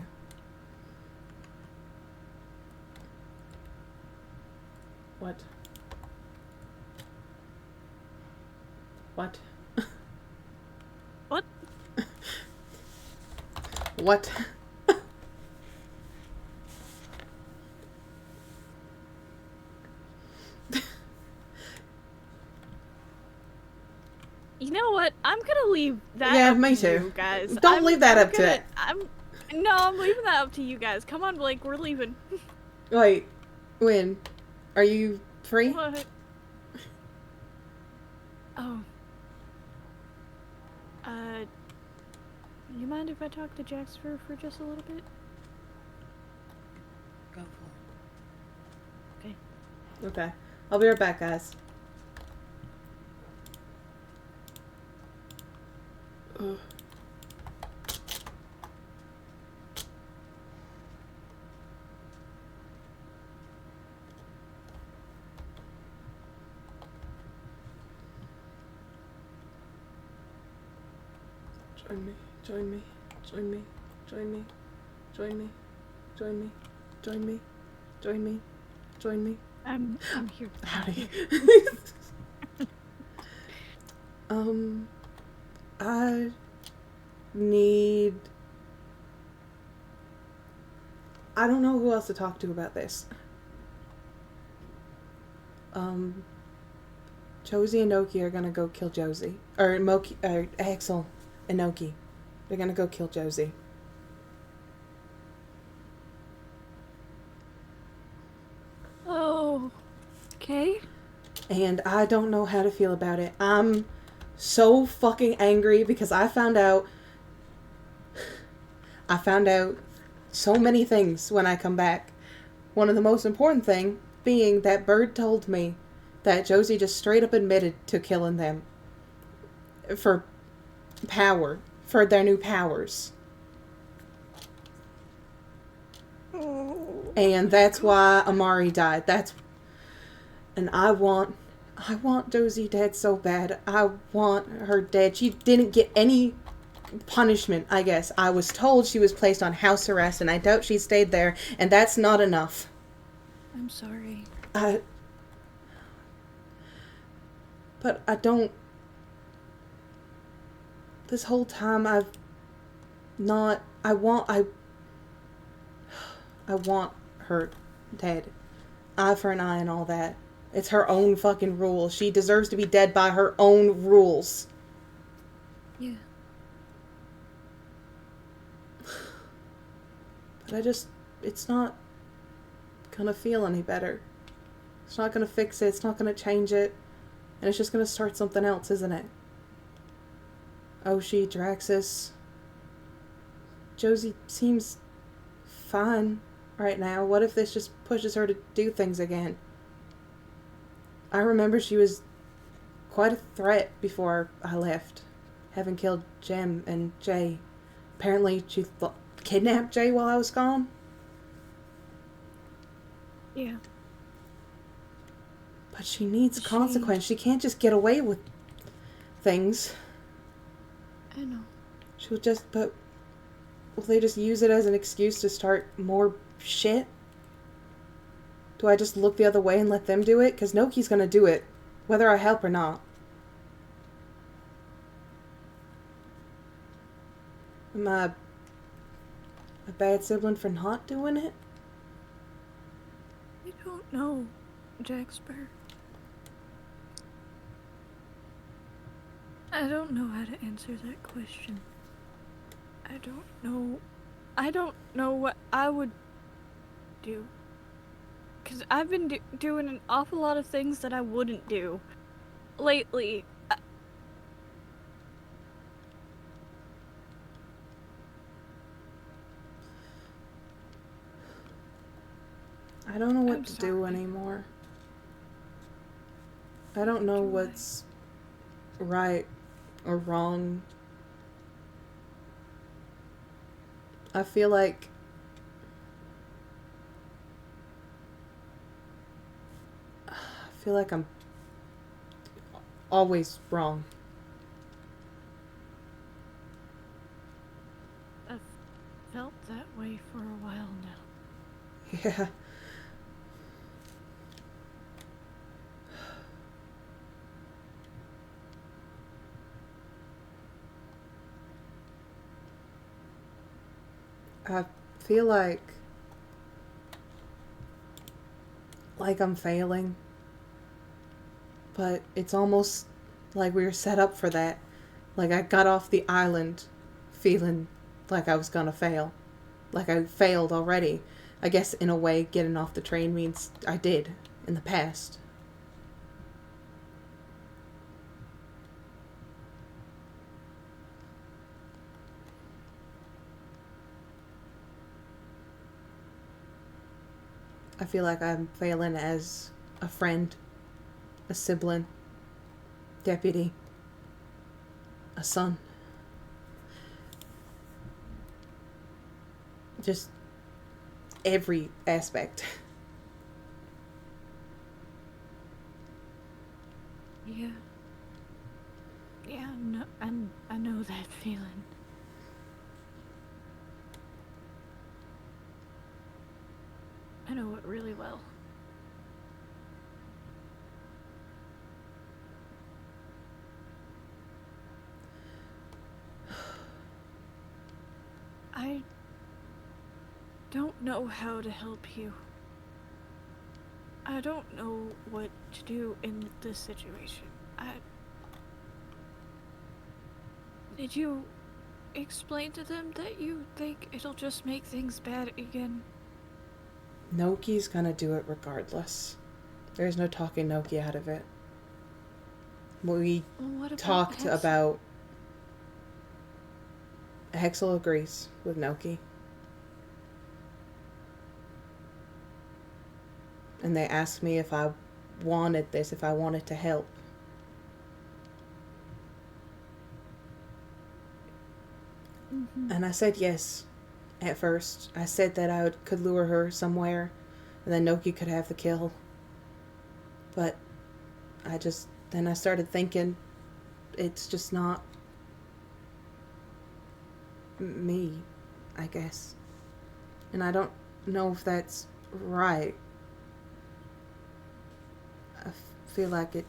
What? What? What? What? You know what? I'm gonna leave that Yeah, up me to too. you guys. Don't leave that up to gonna, it. I'm leaving that up to you guys. Come on, Blake, we're leaving. Wait, Win, are you free? What? Oh. You mind if I talk to Jax for just a little bit? Go for it. Okay. Okay. I'll be right back, guys. Ugh. Join me, join me, join me, join me, join me, join me, join me, join me, join me. I'm here. Howdy. I need... I don't know who else to talk to about this. Josie and Oki are gonna go kill Josie. Or Axel and Oki. They're gonna go kill Josie. Oh. Okay. And I don't know how to feel about it. I'm so fucking angry because I found out so many things when I come back. One of the most important thing being that Bird told me that Josie just straight up admitted to killing them for power, for their new powers. And that's why Amari died. And I want Josie dead so bad. I want her dead. She didn't get any punishment, I guess. I was told she was placed on house arrest, and I doubt she stayed there, and that's not enough. I'm sorry. But I don't... This whole time I've not... I want her dead. Eye for an eye and all that. It's her own fucking rules. She deserves to be dead by her own rules. Yeah. But it's not gonna feel any better. It's not gonna fix it. It's not gonna change it. And it's just gonna start something else, isn't it? Oshi, Draxus. Josie seems fine right now. What if this just pushes her to do things again? I remember she was quite a threat before I left, having killed Jem and Jay. Apparently she kidnapped Jay while I was gone. Yeah. But she needs consequence. She can't just get away with things. I know. She'll just, but will they just use it as an excuse to start more shit? Do I just look the other way and let them do it? Because Noki's gonna do it, whether I help or not. Am I a bad sibling for not doing it? I don't know, Jaxper. I don't know how to answer that question. I don't know what I would do. Because I've been doing an awful lot of things that I wouldn't do lately. I don't know what to do anymore. I don't know what's right or wrong. I feel like I'm always wrong. I felt that way for a while now. Yeah. I feel like I'm failing, but it's almost like we were set up for that. Like I got off the island feeling like I was gonna fail. Like I failed already. I guess in a way getting off the train means I did in the past. I feel like I'm failing as a friend, a sibling, deputy, a son. Just every aspect. Yeah. Yeah, no, I know that feeling. I know it really well. I don't know how to help you. I don't know what to do in this situation. Did you explain to them that you think it'll just make things bad again? Noki's gonna do it regardless. There's no talking Noki out of it. We talked about Hexel agrees with Noki. And they asked me if I wanted this, if I wanted to help. And I said yes at first. I said that I could lure her somewhere and then Noki could have the kill. But then I started thinking it's just not me, I guess. And I don't know if that's right. I feel like it.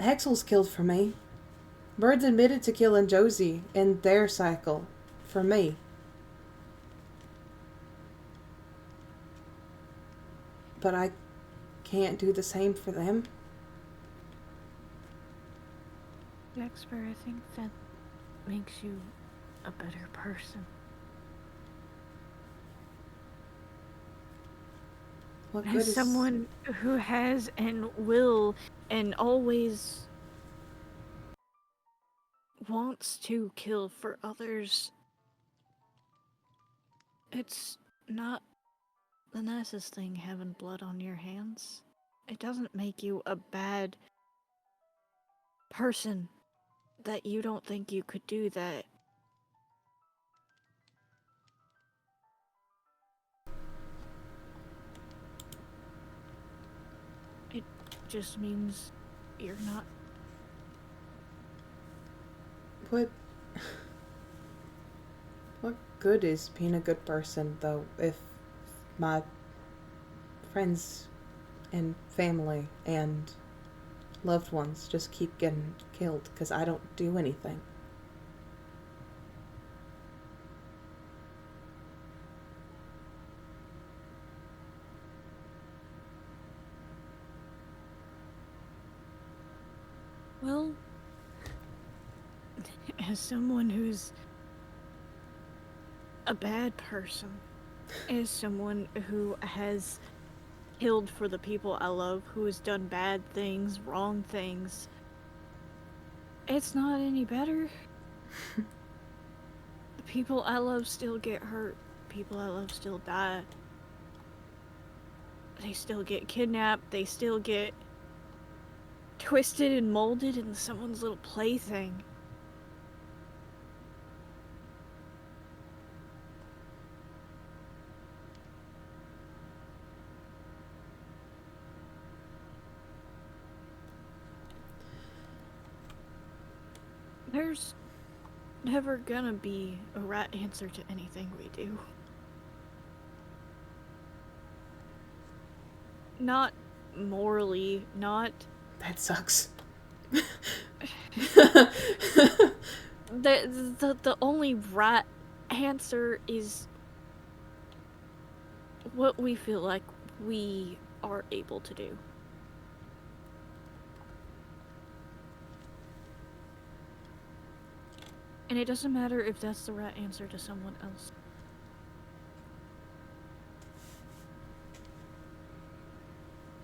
Hexel's killed for me. Birds admitted to killing Josie in their cycle for me. But I can't do the same for them. Dexter, I think that makes you a better person. What As good is someone who has and will and always wants to kill for others, it's not the nicest thing having blood on your hands. It doesn't make you a bad person that you don't think you could do that. It just means you're not. What good is being a good person, though, if my friends and family and loved ones just keep getting killed because I don't do anything? Well, as someone who's a bad person, as someone who has killed for the people I love, who has done bad things, wrong things, it's not any better. The people I love still get hurt. People I love still die. They still get kidnapped. They still get twisted and molded into someone's little plaything. never gonna be a right answer to anything we do. Not morally, not... That sucks. The only right answer is what we feel like we are able to do. And it doesn't matter if that's the right answer to someone else.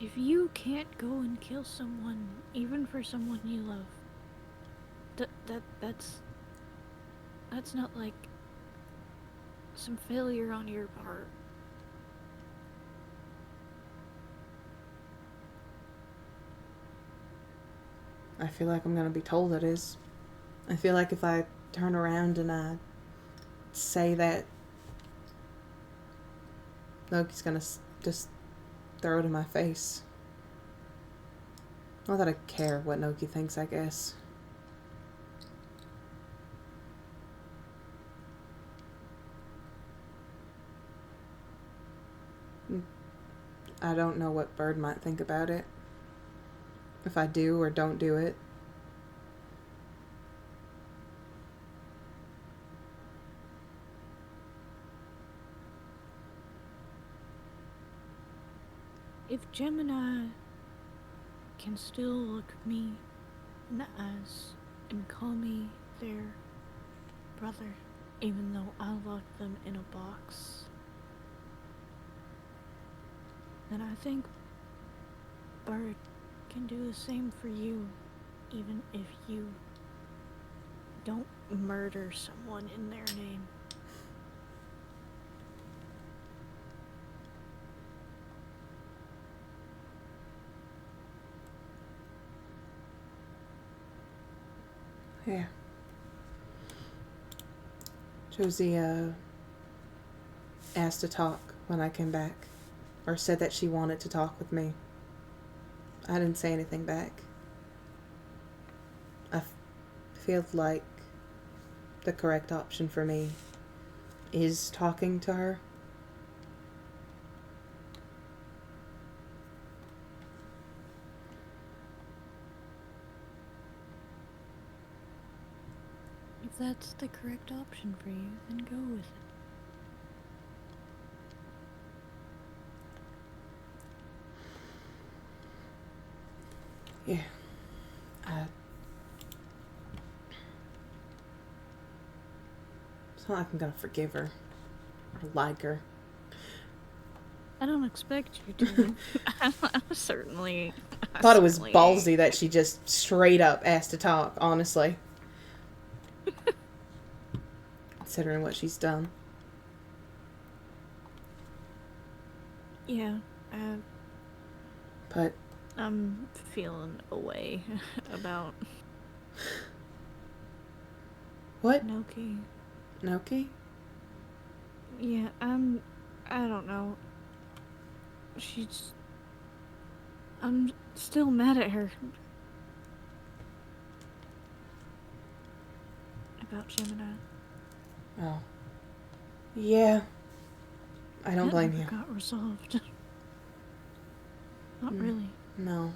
If you can't go and kill someone, even for someone you love, that's not like some failure on your part. I feel like I'm gonna be told it is. I feel like if I turn around and I say that, Loki's gonna just throw it in my face. Not that I care what Loki thinks, I guess. I don't know what Bird might think about it. If I do or don't do it. If Gemini can still look me in the eyes and call me their brother, even though I locked them in a box, then I think Bird can do the same for you, even if you don't murder someone in their name. Yeah. Josie, asked to talk when I came back. Or said that she wanted to talk with me. I didn't say anything back. I feel like the correct option for me is talking to her. If that's the correct option for you, then go with it. Yeah. It's not like I'm gonna forgive her. Or like her. I don't expect you to. I certainly Thought it was ballsy that she just straight up asked to talk, honestly. Considering what she's done. Yeah, but I'm feeling a way about what? Noki. Noki? Yeah, I don't know. I'm still mad at her. About Gemini. Oh. Yeah. I don't blame you. That never got resolved. Not really. No.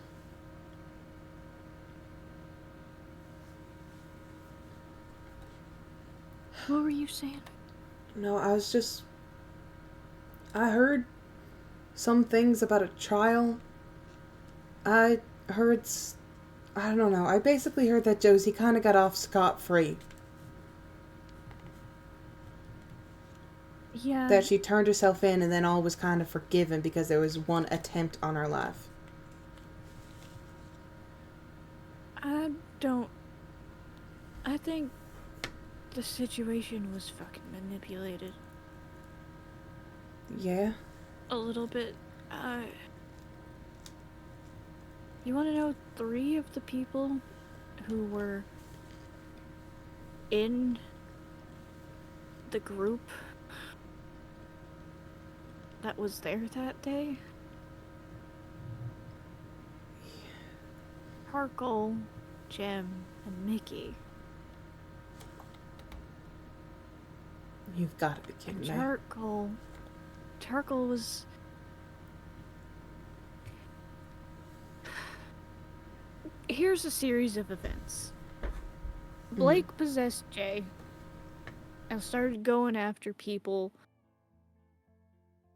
What were you saying? No, I heard some things about a trial. I don't know. I basically heard that Josie kind of got off scot-free. Yeah. That she turned herself in and then all was kind of forgiven because there was one attempt on her life. I think the situation was fucking manipulated. Yeah? A little bit. You want to know 3 of the people who were in the group that was there that day? Harkle, Jem, and Mickey. You've got to be kidding me. Charcoal was... Here's a series of events. Blake possessed Jay and started going after people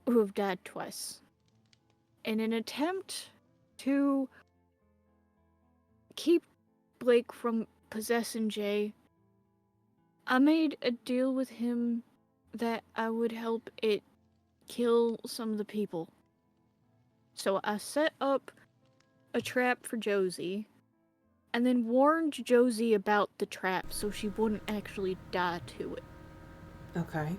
who have died twice. In an attempt to keep Blake from possessing Jay, I made a deal with him that I would help it kill some of the people. So I set up a trap for Josie, and then warned Josie about the trap so she wouldn't actually die to it. Okay.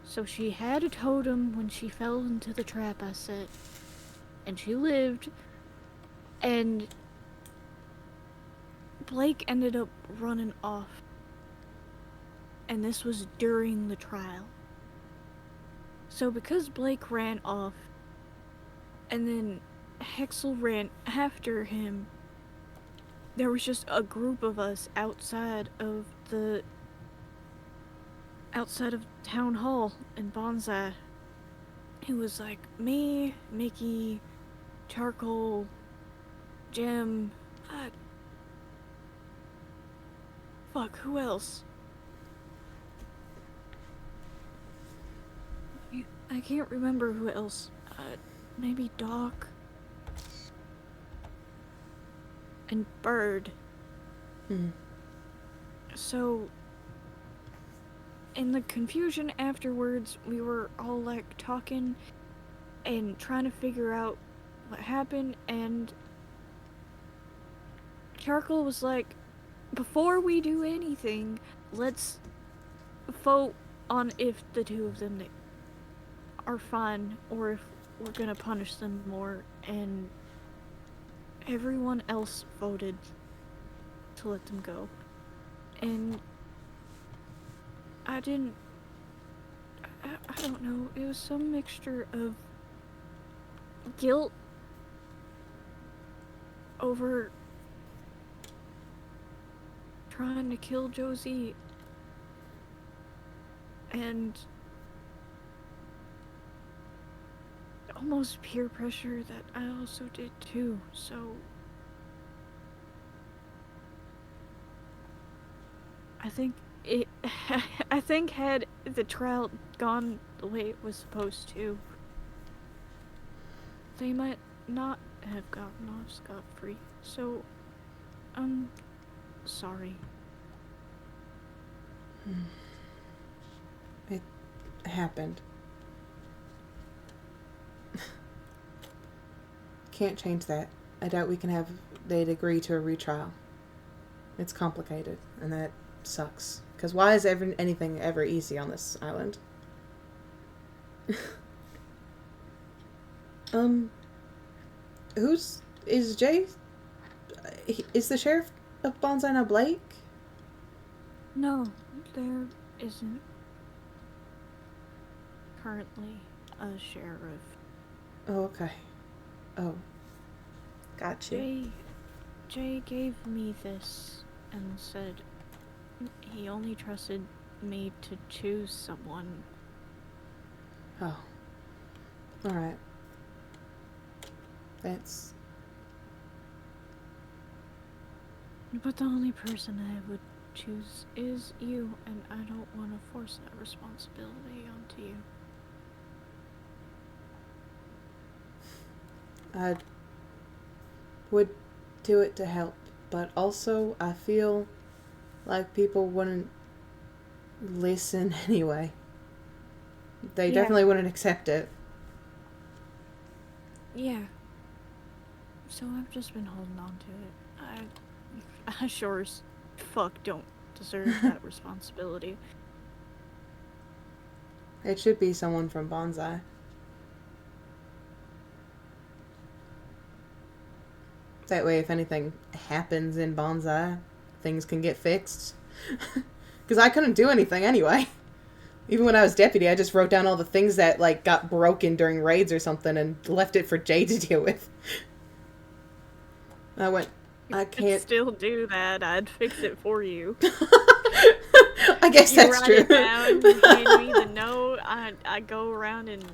So she had a totem when she fell into the trap I set, and she lived, and Blake ended up running off. And this was during the trial. So because Blake ran off, and then Hexel ran after him, there was just a group of us outside of town hall in Bonsai. It was like me, Mickey, Charcoal, Jim, who else? I can't remember who else. Maybe Doc. And Bird. So, in the confusion afterwards, we were all like talking and trying to figure out what happened, and Charcoal was like, before we do anything, let's vote on if the two of them are fine or if we're gonna punish them more, and everyone else voted to let them go. And I don't know, it was some mixture of guilt over trying to kill Josie and almost peer pressure that I also did too, so I think had the trial gone the way it was supposed to, they might not have gotten off scot-free, so I'm sorry. It happened. Can't change that. I doubt they'd agree to a retrial. It's complicated, and that sucks. Because why is anything ever easy on this island? Is Jay? Is the sheriff of Bonsai now Blake? No, there isn't currently a sheriff. Oh, okay. Oh. Gotcha. Jay gave me this and said he only trusted me to choose someone. Oh. Alright. That's... But the only person I would choose is you, and I don't want to force that responsibility onto you. I would do it to help, but also I feel like people wouldn't listen anyway. They definitely wouldn't accept it. Yeah. So I've just been holding on to it. I sure as fuck don't deserve that responsibility. It should be someone from Bonsai. That way, if anything happens in Bonsai, things can get fixed. Because I couldn't do anything anyway. Even when I was deputy, I just wrote down all the things that, like, got broken during raids or something and left it for Jay to deal with. I can't... I'd still do that. I'd fix it for you. I guess you that's write true. it down, you hand me the note, I go around and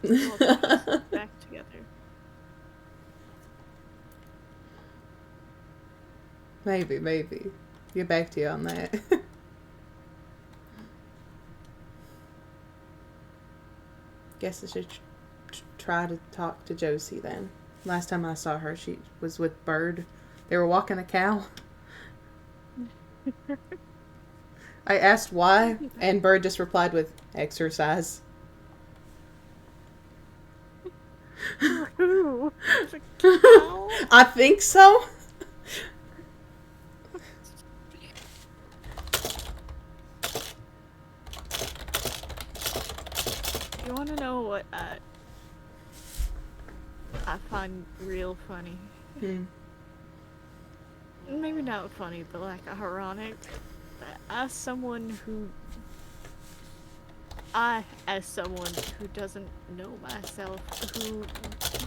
put all the pieces back together. Maybe. Get back to you on that. Guess I should try to talk to Josie then. Last time I saw her, she was with Bird. They were walking a cow. I asked why, and Bird just replied with exercise. Who? The cow? I think so. You wanna know what I find real funny? Maybe not funny, but like ironic. That as someone who doesn't know myself, who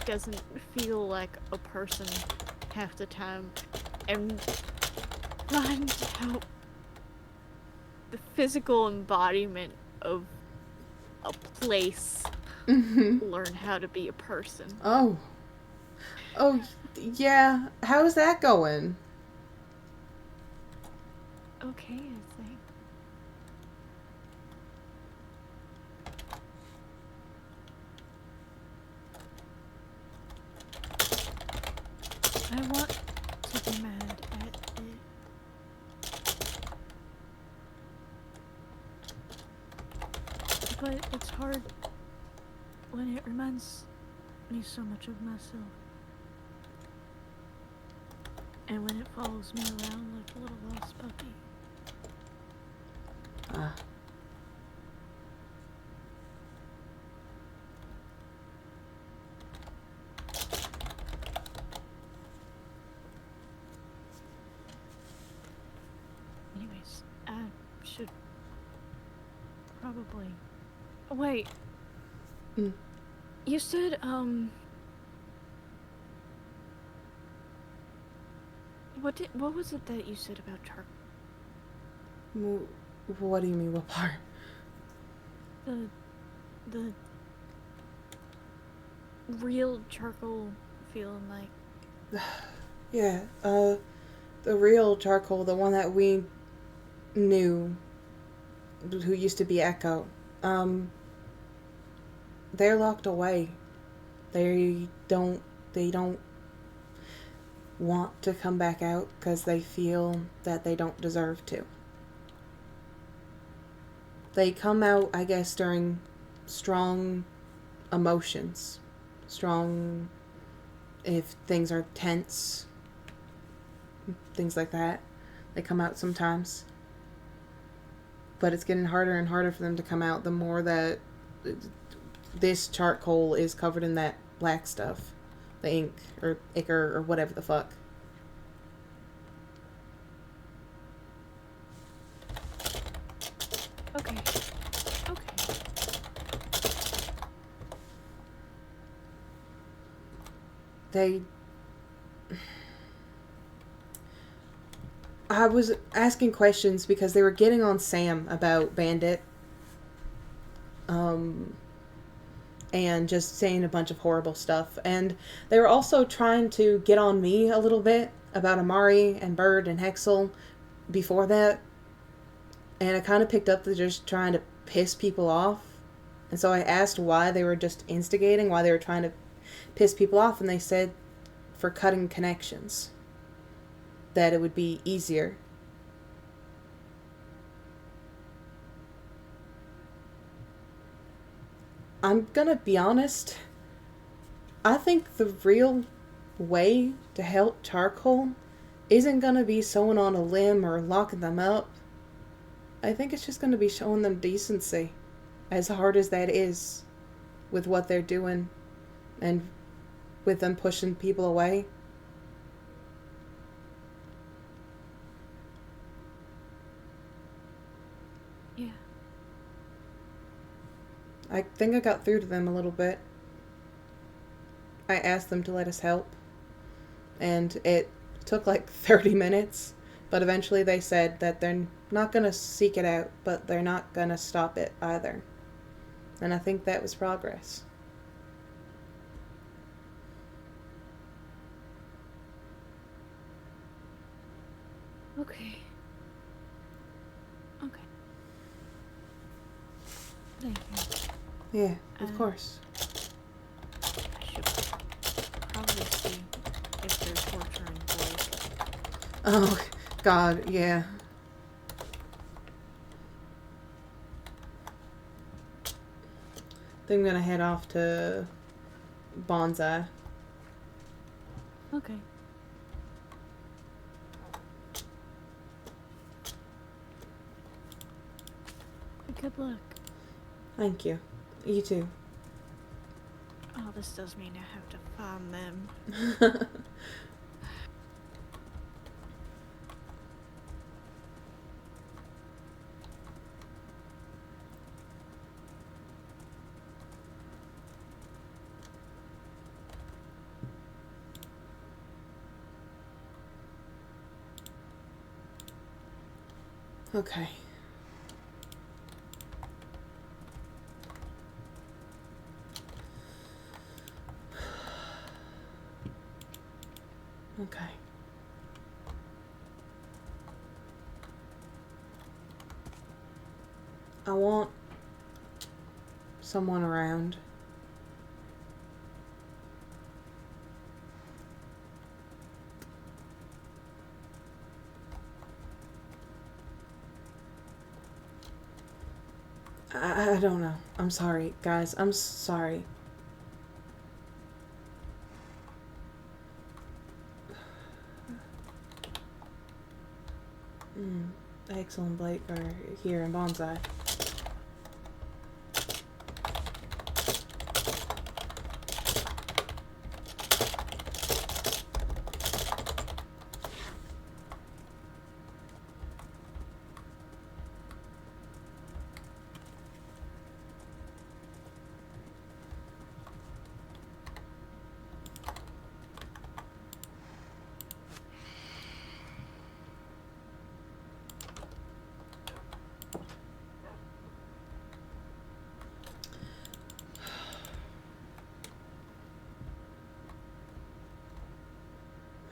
doesn't feel like a person half the time, and find out the physical embodiment of a place learn how to be a person. Oh, yeah. How's that going? Okay, I think. I want to be mad at it. But it's hard when it reminds me so much of myself. And when it follows me around like a little lost puppy. Ah. Anyways, I should probably... Wait. You said, what was it that you said about charcoal? What do you mean, what part? The real charcoal feeling like... Yeah, the real charcoal, the one that we knew, who used to be Echo, they're locked away. They don't want to come back out because they feel that they don't deserve to. They come out, I guess, during strong emotions. Strong, if things are tense, things like that. They come out sometimes. But it's getting harder and harder for them to come out the more that this charcoal is covered in that black stuff. The ink, or ichor, or whatever the fuck. Okay. I was asking questions because they were getting on Sam about Bandit. And just saying a bunch of horrible stuff. And they were also trying to get on me a little bit about Amari and Bird and Hexel before that. And I kind of picked up that they're just trying to piss people off. And so I asked why they were just instigating, why they were trying to piss people off. And they said for cutting connections. That it would be easier. I'm gonna be honest. I think the real way to help charcoal isn't gonna be sewing on a limb or locking them up. I think it's just gonna be showing them decency. As hard as that is with what they're doing and with them pushing people away. Yeah. I think I got through to them a little bit. I asked them to let us help. And it took like 30 minutes But eventually they said that they're not going to seek it out, but they're not going to stop it either. And I think that was progress. Okay. Okay. Thank you. Yeah, of course. I should probably see if there's torture in place. Oh, God, yeah. I think I'm gonna head off to Bonsai. Okay. Good luck. Thank you. You too. Oh, this does mean I have to find them. Okay. Okay. I want someone around. I don't know. I'm sorry, guys. I'm sorry. Axel and Blake are here in Bonsai.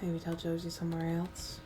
Maybe tell Josie somewhere else.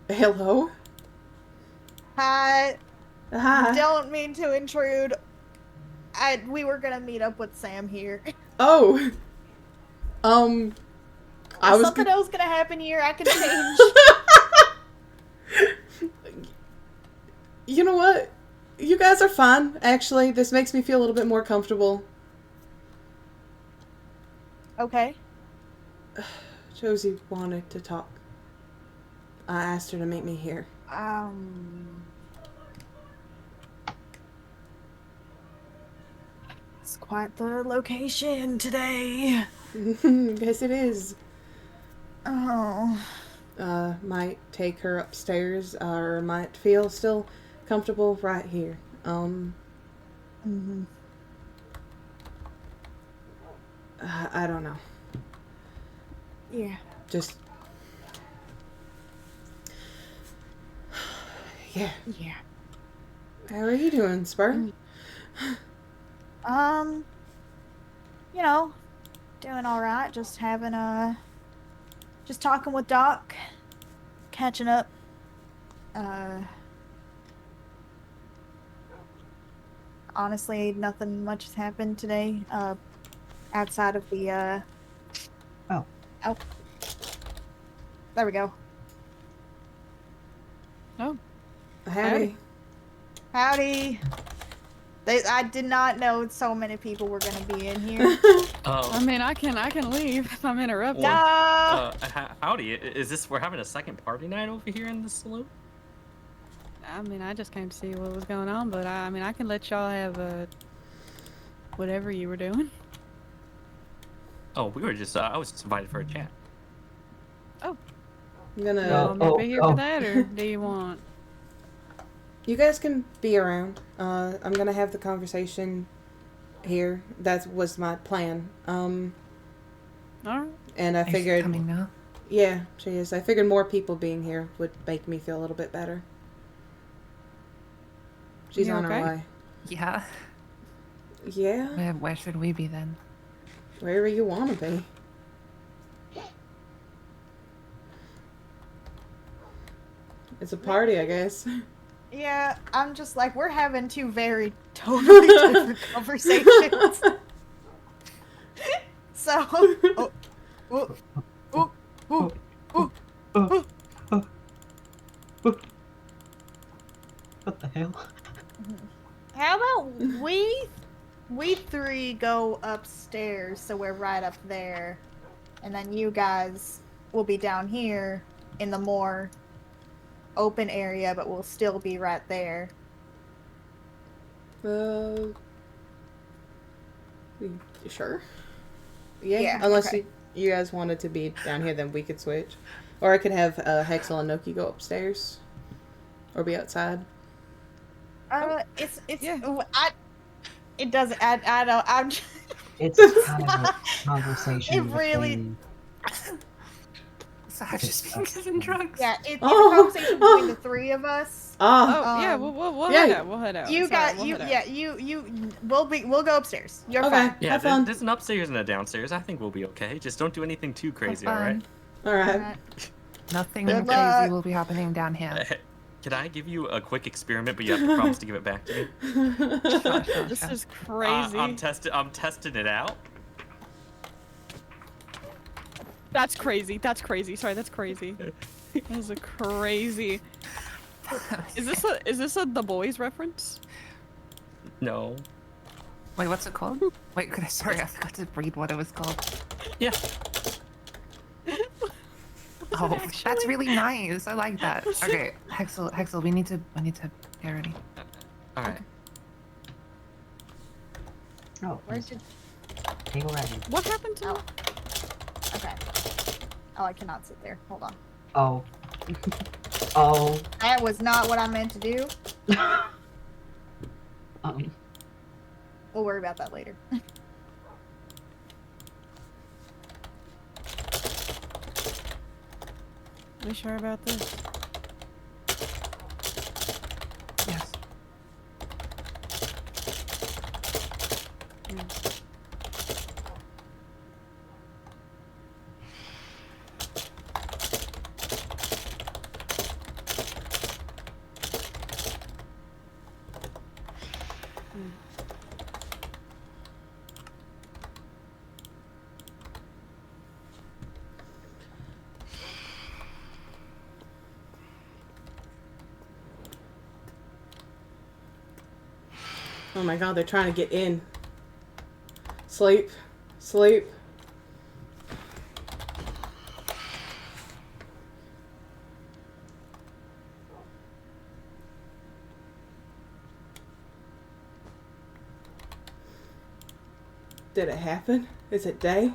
Hello? Hi. Hi. Don't mean to intrude. We were gonna meet up with Sam here. Oh. I was Something else gonna happen here. I can change. You know what? You guys are fine, actually. This makes me feel a little bit more comfortable. Okay. Josie wanted to talk. I asked her to meet me here. It's quite the location today. Yes, it is. Oh. Might take her upstairs, or might feel still comfortable right here. I don't know. Yeah. Just. Yeah. Yeah. How are you doing, Spur? You know, doing all right. Just having just talking with Doc, catching up. Honestly, nothing much has happened today. Outside of the Oh. There we go. Oh. Howdy. Howdy. I did not know so many people were gonna be in here. I mean, I can leave if I'm interrupted. No. Howdy, is this, we're having a second party night over here in the saloon? I mean, I just came to see what was going on, but I mean, I can let y'all have whatever you were doing. Oh, we were just, I was just invited for a chat. Oh. I'm gonna. Do you want me to be here for that, or do you want? You guys can be around. I'm gonna have the conversation here. That was my plan. Alright. And I Is she figured. coming now? Yeah, she is. I figured more people being here would make me feel a little bit better. She's You on okay? her way. Yeah. Yeah. Where should we be then? Wherever you want to be. It's a party, I guess. Yeah, I'm just like, we're having two very totally different conversations. So, What the hell? how about we three go upstairs, so we're right up there, and then you guys will be down here in the more open area, but we'll still be right there. Sure. Yeah, Yeah, unless okay. you guys wanted to be down here, then we could switch. Or I could have Hexel and Noki go upstairs. Or be outside. It's it doesn't, I don't, I'm It's kind of a conversation. It really- between- Sarge is being drugs. Yeah, it's a conversation between the three of us. Yeah, we'll head out. We'll head out. You It's alright, got we'll you. head out. Yeah, we'll go upstairs. You're Okay. fine. Yeah, there's an upstairs and a downstairs. I think we'll be okay. Just don't do anything too crazy, alright? Alright. Nothing Good crazy luck. will be happening down here. Can I give you a quick experiment, but you have to promise to give it back to me? This is crazy. I'm testing it out. That's crazy. That's crazy. Sorry, that's crazy. That's a crazy. Is this a The Boys reference? No. Wait, what's it called? Wait, sorry, I forgot to read what it was called. Yeah. Oh, that's really nice. I like that. Okay, Hexel, we need to get ready. All right. Oh, Where's your? Hey, ready. What happened to me? Okay. Oh, I cannot sit there. Hold on. Oh. Oh. That was not what I meant to do. We'll worry about that later. We sure about this? Yes. Oh my god, they're trying to get in. Sleep. Sleep. Did it happen? Is it day?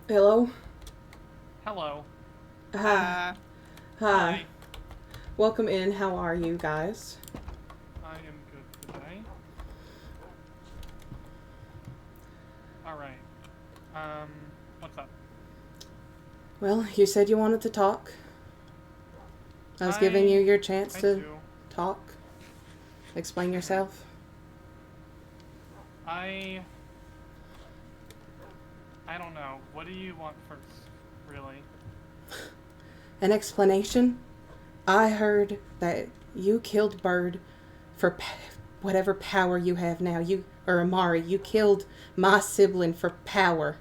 Hello? Hello. Hi. Hi. Welcome in. How are you guys? I'm Alright. What's up? Well, you said you wanted to talk. I was giving you your chance to do. talk. Explain yourself. I don't know. What do you want first, really? An explanation? I heard that you killed Bird for whatever power you have now. Or Amari, you killed my sibling for power.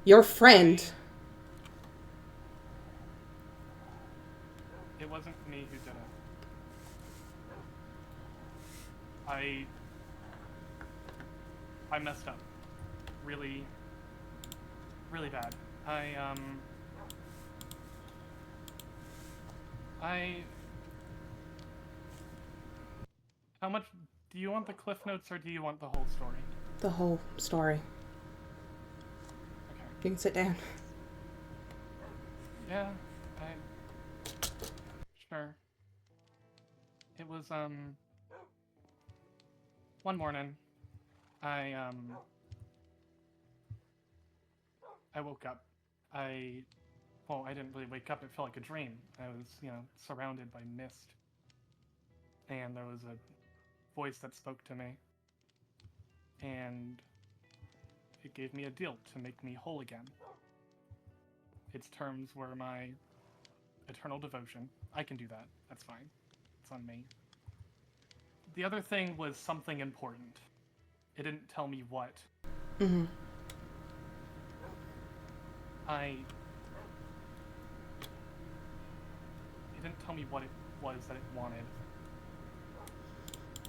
Your friend. It wasn't me who did it. I messed up. Really, really bad. How much do you want the cliff notes or do you want the whole story? The whole story. Okay. You can sit down. Yeah, sure. It was, one morning, I woke up. Well, I didn't really wake up, it felt like a dream. I was, surrounded by mist. And there was a voice that spoke to me. And it gave me a deal to make me whole again. Its terms were my eternal devotion. I can do that. That's fine. It's on me. The other thing was something important. It didn't tell me what. Mm-hmm. It didn't tell me what it was that it wanted.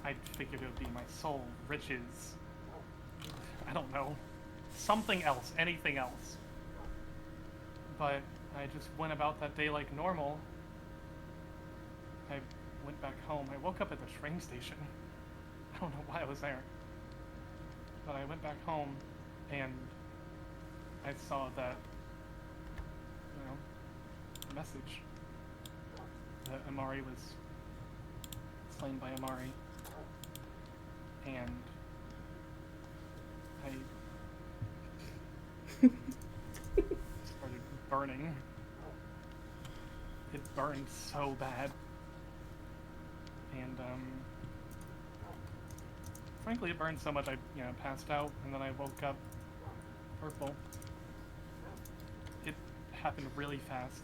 I figured it would be my soul, riches, I don't know, something else, anything else. But I just went about that day like normal. I went back home. I woke up at the train station. I don't know why I was there. But I went back home and I saw that, message that Amari was slain by Amari. And I started burning. It burned so bad. And, frankly, it burned so much I, passed out, and then I woke up purple. It happened really fast.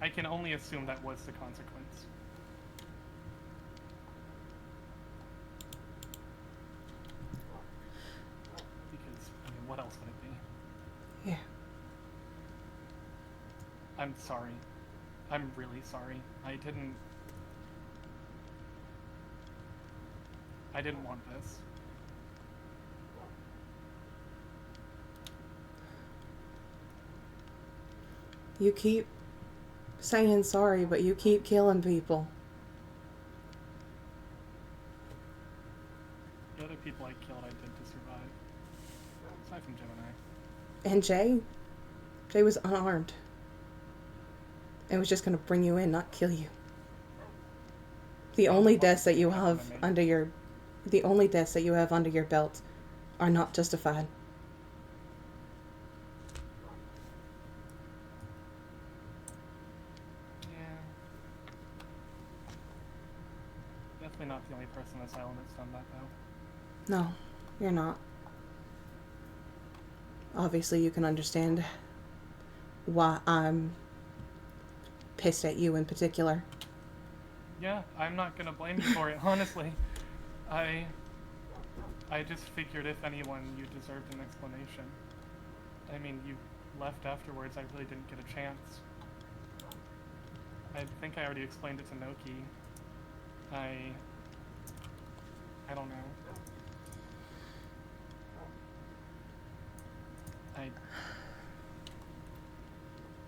I can only assume that was the consequence. Because, what else would it be? Yeah. I'm sorry. I'm really sorry. I didn't want this. You keep saying sorry, but you keep killing people. The other people I killed, I did to survive. Aside from Gemini. And Jay was unarmed. It was just gonna bring you in, not kill you. The only deaths that you have under your belt are not justified. Yeah. Definitely not the only person on this island that's done that, though. No, you're not. Obviously, you can understand why I'm pissed at you in particular. Yeah, I'm not gonna blame you for it, honestly. I just figured if anyone, you deserved an explanation. I mean, you left afterwards, I really didn't get a chance. I think I already explained it to Noki. I don't know.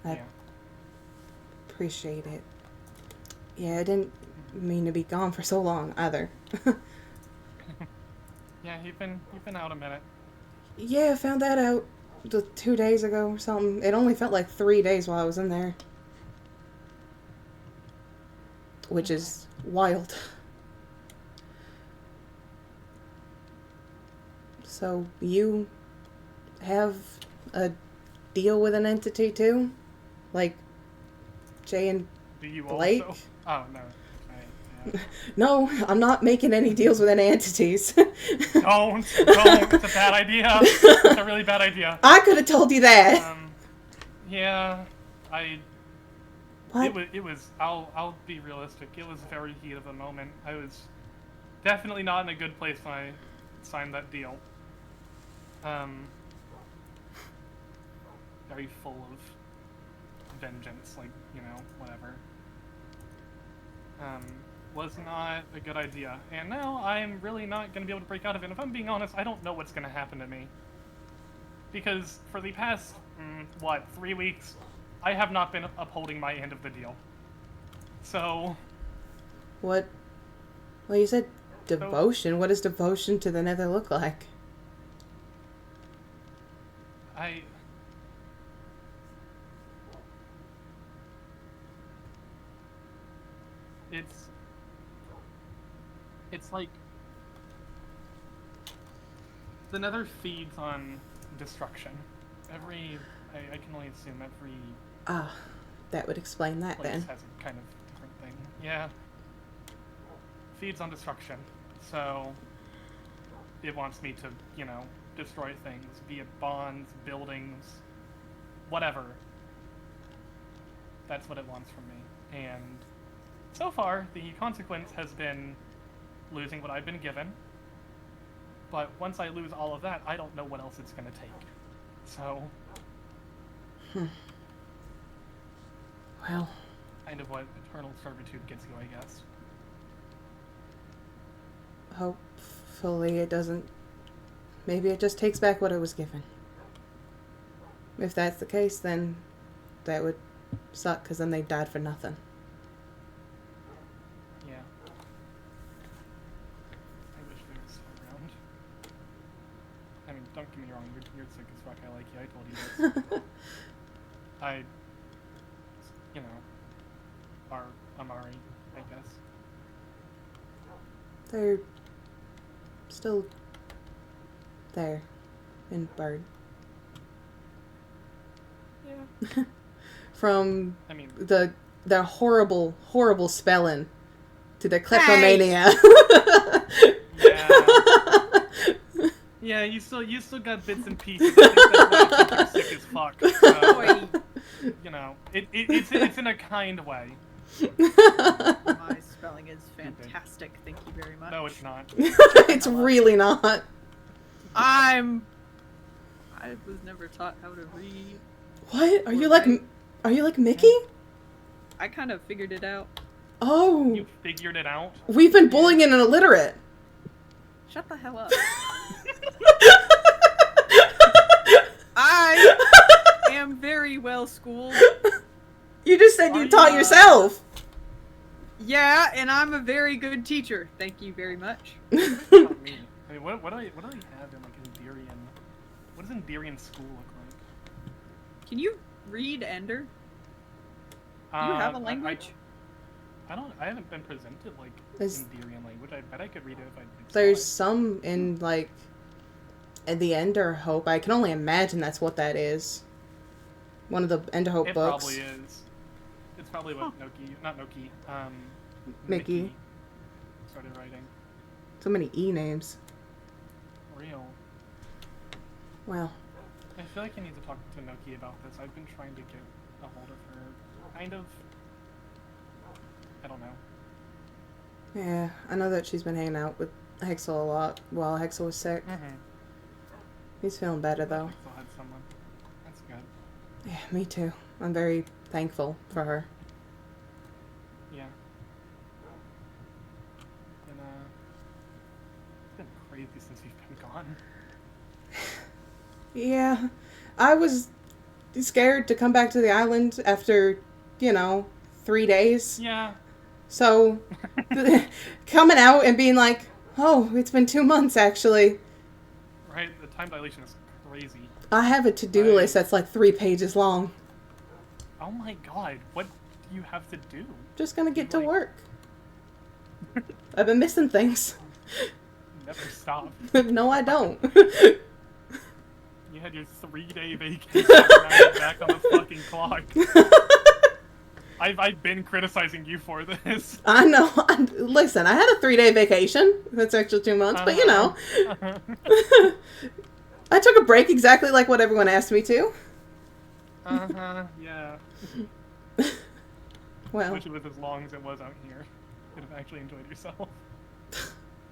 I appreciate it. Yeah, I didn't mean to be gone for so long either. Yeah, you've been out a minute. Yeah, I found that out 2 days ago or something. It only felt like 3 days while I was in there. Which is wild. So you have a deal with an entity too? Like Jay and Do you Blake? also? Oh no. No, I'm not making any deals with any entities. Don't. It's a bad idea. It's a really bad idea. I could have told you that. Yeah, What? It was. I'll be realistic. It was very heat of the moment. I was definitely not in a good place when I signed that deal. Very full of vengeance, like, you know, whatever. Was not a good idea. And now I'm really not going to be able to break out of it. If I'm being honest, I don't know what's going to happen to me. Because for the past, 3 weeks, I have not been upholding my end of the deal. So... What? Well, you said devotion. What does devotion to the Nether look like? It's like... The Nether feeds on destruction. I can only assume every... Ah, that would explain that place then. has a kind of different thing. Yeah. Feeds on destruction. So... It wants me to, you know, destroy things. Be it bonds, buildings, whatever. That's what it wants from me. And so far, the consequence has been losing what I've been given. But once I lose all of that, I don't know what else it's going to take. So... Well... Kind of what eternal servitude gets you, I guess. Hopefully it doesn't... Maybe it just takes back what it was given. If that's the case, then that would suck, because then they died for nothing. Yeah. I wish they were still around. I mean, don't get me wrong, you're sick as fuck, I like you, I told you this. You know, are Amari, I guess. They're still there in Bird. Yeah. From I mean, the horrible, horrible spelling to the kleptomania. Yeah, you still got bits and pieces. I think that's why you're sick as fuck. So, you know, it's in a kind way. My spelling is fantastic. Thank you very much. No, it's not. It's really not. I was never taught how to read. What? Are you like Mickey? I kind of figured it out. Oh. You figured it out? We've been bullying an illiterate. Shut the hell up. I am very well schooled. You just said you taught yourself. Yeah, and I'm a very good teacher. Thank you very much. I mean, what do I have in like Enderian? What does Enderian school look like? Can you read Ender? Do you have a language? I haven't been presented like Enderian language. I bet I could read it if I did. There's some in like at the Ender Hope. I can only imagine that's what that is. One of the Ender Hope books. It probably is. It's probably what Mickey started writing. So many E names. Real. Well. I feel like I need to talk to Noki about this. I've been trying to get a hold of her. Kind of. I don't know. Yeah, I know that she's been hanging out with Hexel a lot while Hexel was sick. He's feeling better though. Hexel had someone. That's good. Yeah, me too. I'm very thankful for her. Yeah. And it's been crazy since you've been gone. Yeah, I was scared to come back to the island after, 3 days. Yeah. So, coming out and being like, oh, it's been 2 months actually. Right, the time dilation is crazy. I have a to-do list that's like 3 pages long. Oh my god, what do you have to do? Just gonna get to work. I've been missing things. No better stop. No, I don't. You had your 3-day vacation, and now you're back on the fucking clock. I've been criticizing you for this. I know. Listen, I had a 3-day vacation. That's actually 2 months, but you know. I took a break exactly like what everyone asked me to. Yeah. Well. Wish it was as long as it was out here. You'd have actually enjoyed yourself.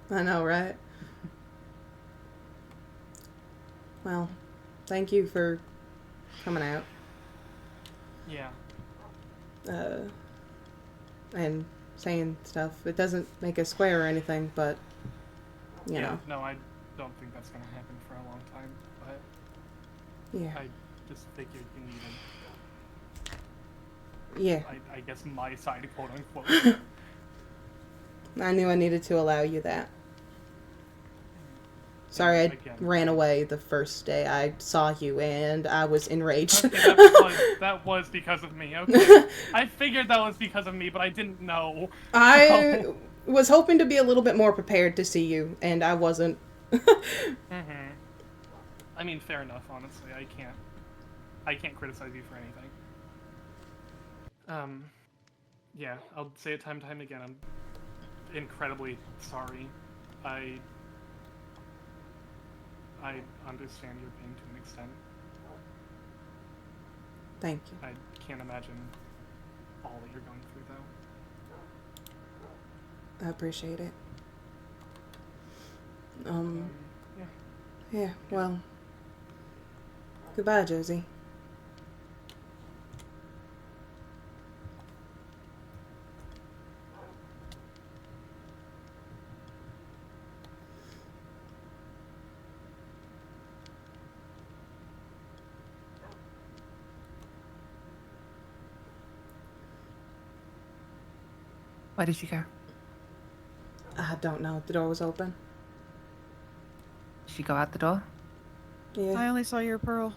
I know, right? Well, thank you for coming out. Yeah. And saying stuff. It doesn't make us square or anything, but, you know. No, I don't think that's gonna happen for a long time, but... Yeah. I just figured you needed... Yeah. I guess my side, quote-unquote. I knew I needed to allow you that. Sorry, I ran away the first day I saw you, and I was enraged. Okay, that was because of me, okay. I figured that was because of me, but I didn't know. I was hoping to be a little bit more prepared to see you, and I wasn't. I mean, fair enough, honestly. I can't criticize you for anything. Yeah, I'll say it time and time again. I'm incredibly sorry. I understand your pain to an extent. Thank you. I can't imagine all that you're going through, though. I appreciate it. Yeah. Yeah, well. Goodbye, Josie. Where did she go? I don't know. The door was open. Did she go out the door? Yeah. I only saw your pearl.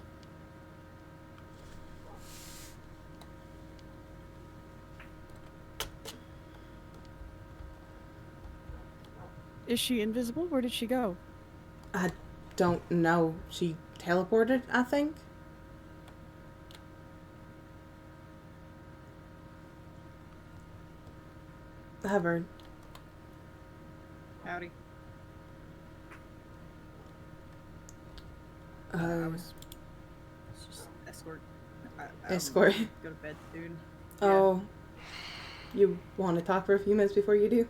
Is she invisible? Where did she go? I don't know. She teleported, I think. Hubbard. Howdy. It's just escort. Escort. Go to bed soon. Oh. You want to talk for a few minutes before you do?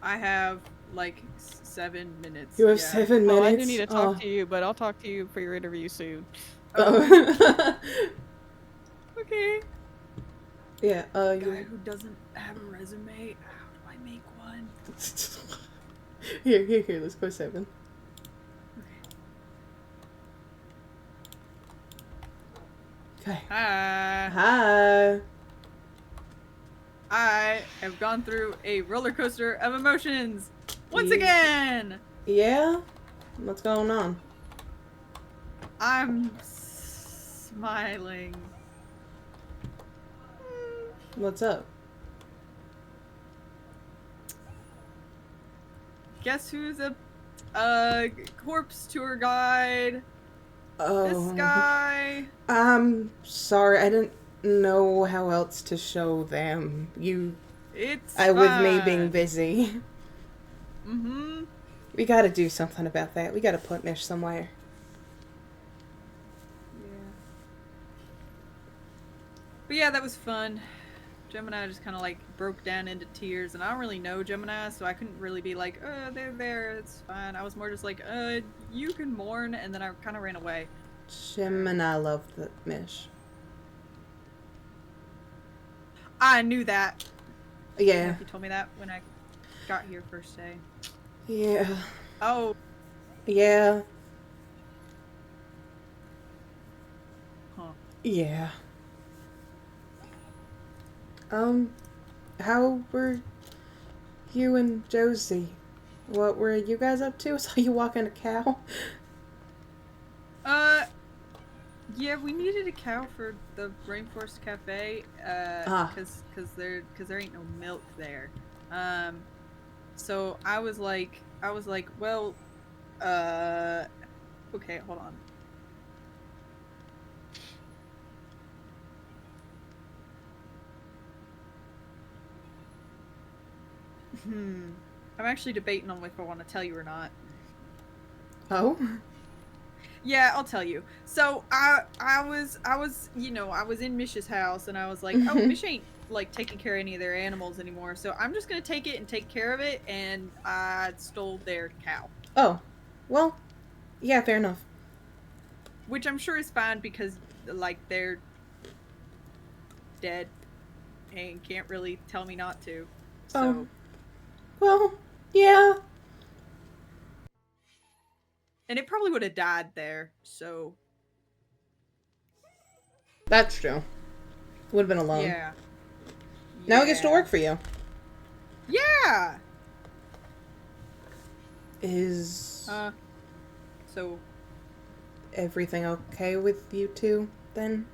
I have like 7 minutes. You have 7 minutes? Oh, I didn't need to talk Oh. to you, but I'll talk to you for your interview soon. Oh. Okay. Yeah, Guy who doesn't have a resume, how do I make one? Here, let's go 7. Okay. Hi. Hi. I have gone through a roller coaster of emotions once Ye- again. Yeah? What's going on? I'm smiling. What's up? Guess who's a corpse tour guide? Oh. This guy. I'm sorry, I didn't know how else to show them. It's with me being fine. busy. Mm-hmm. We gotta do something about that. We gotta put Nish somewhere. But yeah, that was fun. Gemini just kind of like broke down into tears, and I don't really know Gemini, so I couldn't really be like, they're there, it's fine. I was more just like, you can mourn, and then I kind of ran away. Gemini loved the Mish. I knew that. Yeah. You told me that when I got here first day. Yeah. Oh. Yeah. Huh. Yeah. How were you and Josie? What were you guys up to? I saw you walking a cow. Yeah, we needed a cow for the Rainforest Cafe, cause there ain't no milk there. So I was like, well, okay, hold on. I'm actually debating on if I want to tell you or not. Oh? Yeah, I'll tell you. So I was I was in Mish's house and I was like, oh, Mish ain't like taking care of any of their animals anymore, so I'm just gonna take it and take care of it, and I stole their cow. Oh. Well, yeah, fair enough. Which I'm sure is fine because like they're dead and can't really tell me not to. So Oh. Well, yeah. and it probably would have died there, so That's true. Would have been alone. yeah. Now it gets to work for you. Yeah. Is so everything okay with you two then?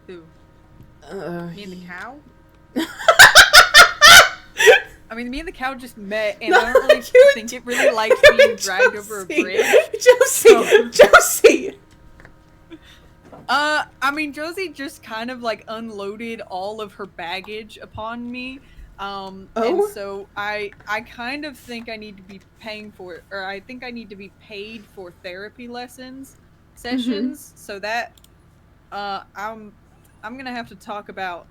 Who? Me and the cow? I mean, me and the cow just met, and I don't really think it really likes being dragged over a bridge. Josie! I mean, Josie just kind of like unloaded all of her baggage upon me. And so I kind of think I need to be paying for it, or I think I need to be paid for therapy sessions, so that I'm gonna have to talk about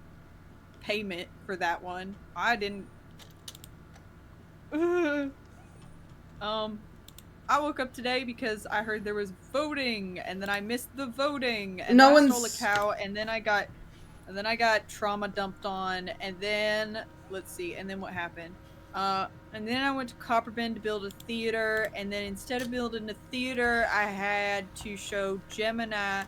payment for that one. I didn't. I woke up today because I heard there was voting, and then I missed the voting, and No then I stole a one's- cow, and then I got trauma dumped on, and then let's see, and then what happened? And then I went to Copperbend to build a theater, and then instead of building a theater, I had to show Gemini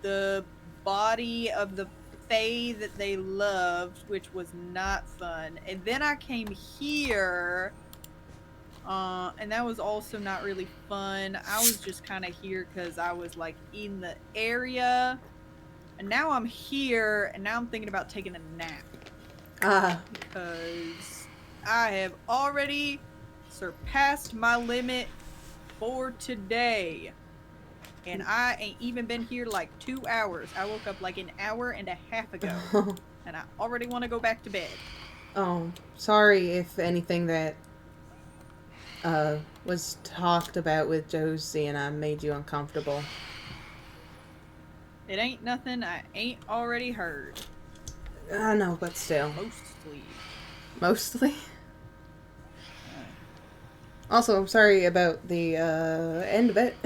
the body of the fae that they loved, which was not fun. And then I came here, and that was also not really fun. I was just kind of here because I was like in the area, and now I'm here, and now I'm thinking about taking a nap. Because I have already surpassed my limit for today. And I ain't even been here like 2 hours. I woke up like an hour and a half ago. And I already want to go back to bed. Oh, sorry if anything that was talked about with Josie and I made you uncomfortable. It ain't nothing I ain't already heard. I know, but still. Mostly. Mostly? Also, I'm sorry about the end of it.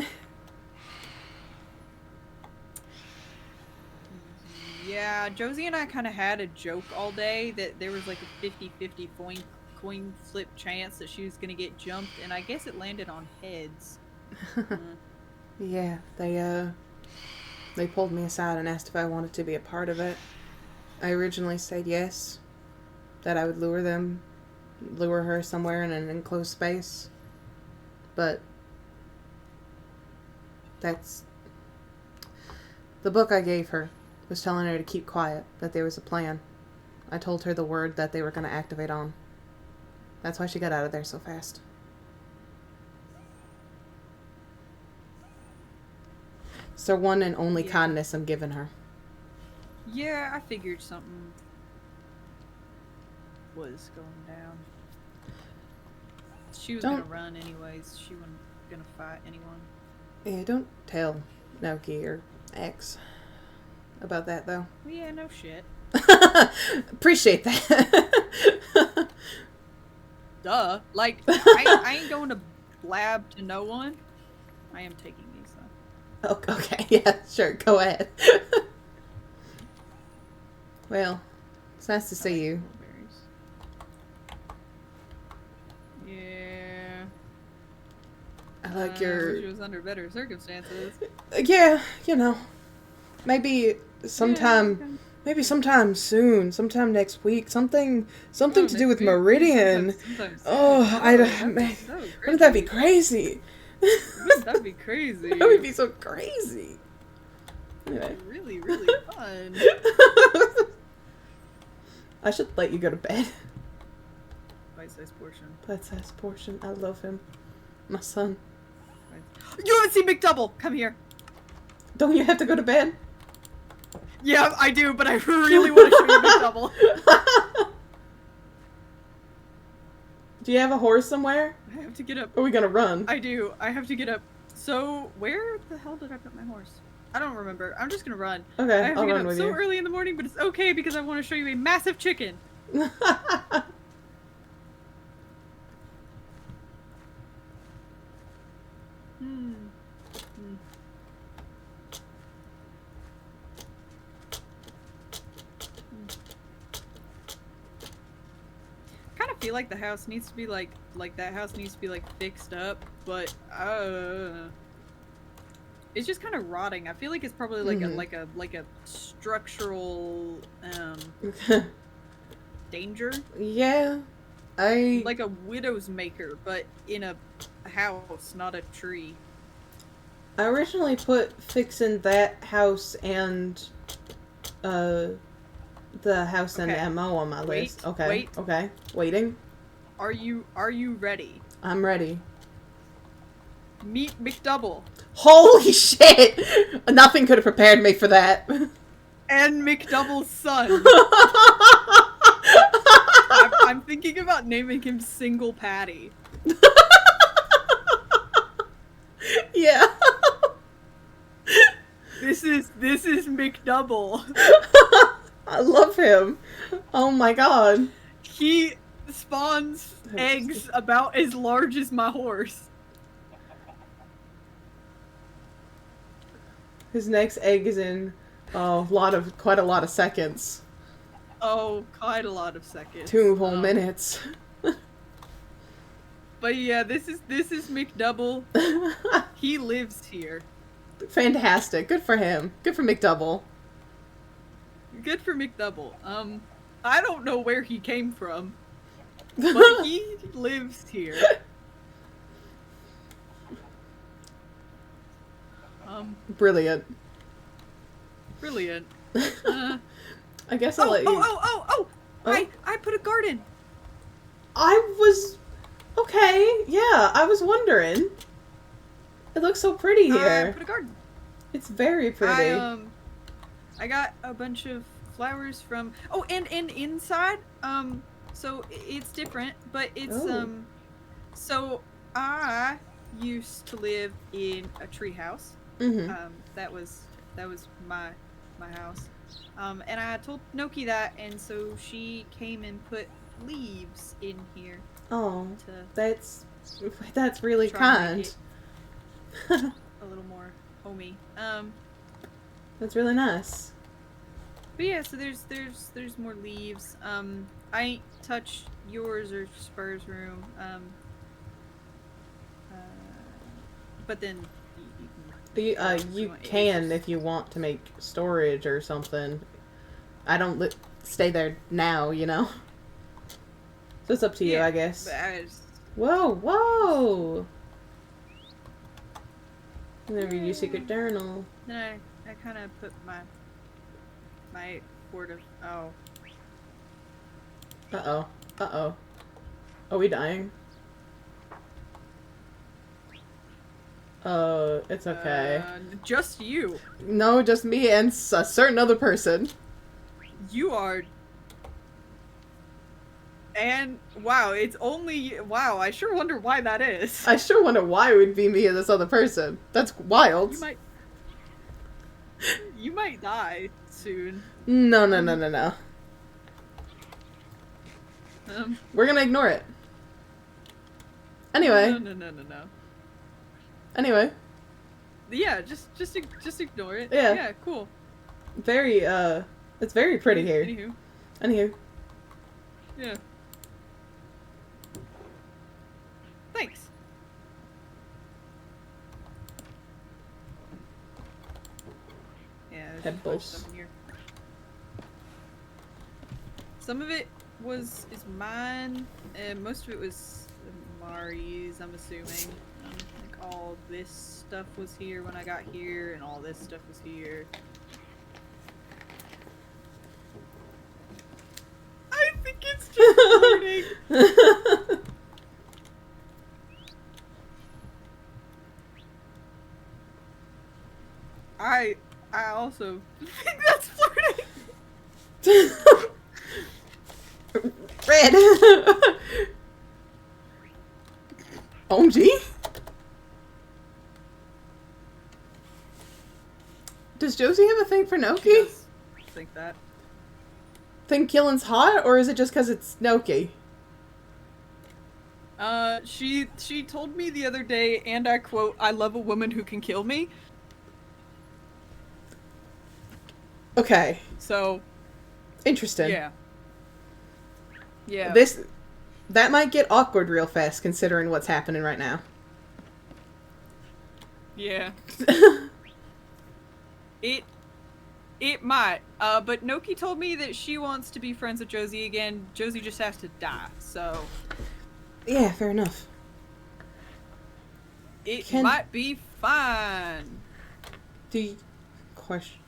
Yeah, Josie and I kind of had a joke all day that there was like a 50-50 coin flip chance that she was going to get jumped, and I guess it landed on heads. Yeah, they pulled me aside and asked if I wanted to be a part of it. I originally said yes, that I would lure her somewhere in an enclosed space. But that's the book I gave her was telling her to keep quiet, that there was a plan. I told her the word that they were going to activate on. That's why she got out of there so fast. It's the one and only kindness I'm giving her. Yeah, I figured something was going down. She was gonna run anyways. She wasn't gonna fight anyone. Yeah, don't tell Naoki or X about that, though. Well, yeah, no shit. Appreciate that. Duh. Like, I ain't going to blab to no one. I am taking these, though. Oh, okay, yeah, sure, go ahead. Well, it's nice to see you. Yeah. I like I your... wish it was under better circumstances. Yeah, you know. Maybe sometime... Maybe sometime soon. Sometime next week. Something to do with Meridian. Wouldn't that be crazy? That'd be crazy. That would be so crazy. Anyway. Really, really fun. I should let you go to bed. Bite-sized portion. Bite-sized portion. I love him. My son. You haven't seen McDouble! Come here. Don't you have to go to bed? Yeah, I do, but I really want to show you McDouble. Do you have a horse somewhere? I have to get up. Or are we gonna run? I do. I have to get up. So, where the hell did I put my horse? I don't remember. I'm just gonna run. Okay, I have I'll to get run up with so you. early in the morning, but it's okay because I want to show you a massive chicken. Kind of feel like the house needs to be like that house needs to be like fixed up, but it's just kind of rotting. I feel like it's probably like a structural danger. Yeah, like a widow's maker, but in a house, not a tree. I originally put fixing that house and the house and MO on my list. Okay. Wait. Okay. Waiting. Are you ready? I'm ready. Meet McDouble. Holy shit! Nothing could have prepared me for that. And McDouble's son. I'm thinking about naming him Single Patty. Yeah. This is McDouble. I love him. Oh my god. He spawns eggs about as large as my horse. His next egg is in quite a lot of seconds. Oh, quite a lot of seconds. 2 whole minutes. But yeah, this is McDouble. He lives here. Fantastic. Good for him. Good for McDouble. Good for McDouble. I don't know where he came from, but he lives here. Brilliant. Brilliant. I guess I'll let you. Oh! I put a garden. I was okay. Yeah, I was wondering. It looks so pretty here. I put a garden. It's very pretty. I got a bunch of flowers from. Oh, and inside. So it's different, but it's So I used to live in a tree house. Mm-hmm. That was my house. And I told Noki that, and so she came and put leaves in here. Oh, that's really try and kind. make it a little more homey. That's really nice. But yeah, so there's more leaves. I ain't touched yours or Spur's room. But then You can if you want to make storage or something. I don't stay there now, you know. So it's up to you, I guess. Whoa! And then read your secret journal. Then I kind of put my board of Uh-oh. Are we dying? It's okay. Just you. No, just me and a certain other person. You are. And wow, it's only I sure wonder why that is. I sure wonder why it would be me and this other person. That's wild. You might die soon. No. We're gonna ignore it. Anyway. No. Anyway. Yeah, just ignore it. Yeah. Yeah, cool. Very, it's very pretty here. Anywho. Yeah. Thanks. Yeah, there's a bunch of stuff in here. Some of it is mine, and most of it was Mari's, I'm assuming. Like all this stuff was here when I got here, and all this stuff was here. I I also think that's flirting. Red. OMG. Does Josie have a thing for Noki? She does think that. Think killing's hot, or is it just because it's Noki? She told me the other day, and I quote, "I love a woman who can kill me." Okay. So. Interesting. Yeah. Yeah. That might get awkward real fast, considering what's happening right now. Yeah. It might. But Noki told me that she wants to be friends with Josie again. Josie just has to die, so. Yeah, fair enough. It might be fine. Do you... Question...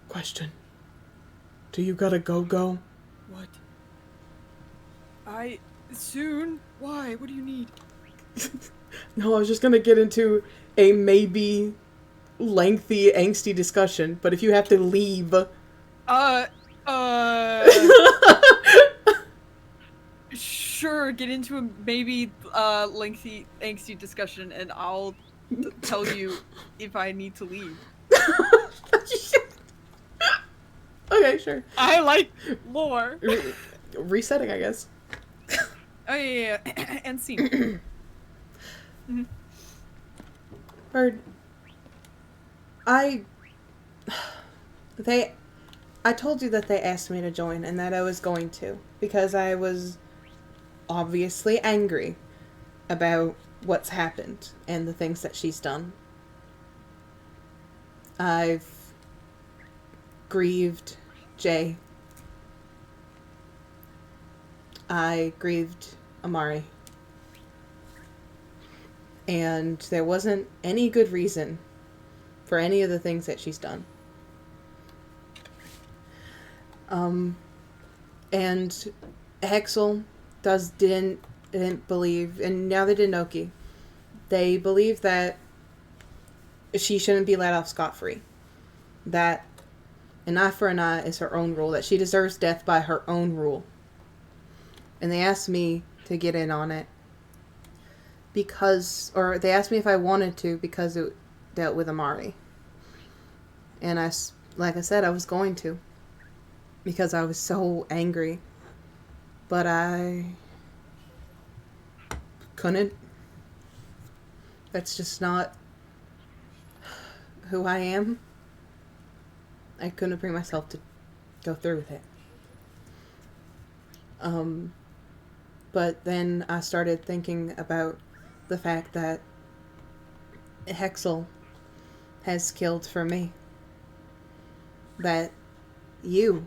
Question. Do you gotta go? What? Soon? Why? What do you need? No, I was just gonna get into a maybe lengthy, angsty discussion, but if you have to leave... Sure, get into a maybe lengthy, angsty discussion, and I'll tell you if I need to leave. Okay, sure. I like lore. Resetting, I guess. Oh yeah. And scene. Bird. I told you that they asked me to join and that I was going to, because I was obviously angry about what's happened and the things that she's done. I've grieved Jay. I grieved Amari. And there wasn't any good reason for any of the things that she's done. And Hexel didn't believe, and now they did Noki. They believe that she shouldn't be let off scot-free. That an eye for an eye is her own rule. That she deserves death by her own rule. And they asked me to get in on it or they asked me if I wanted to because it dealt with Amari. And like I said, I was going to. Because I was so angry. But I couldn't. That's just not who I am. I couldn't bring myself to go through with it. But then I started thinking about the fact that Hexel has killed for me. That you,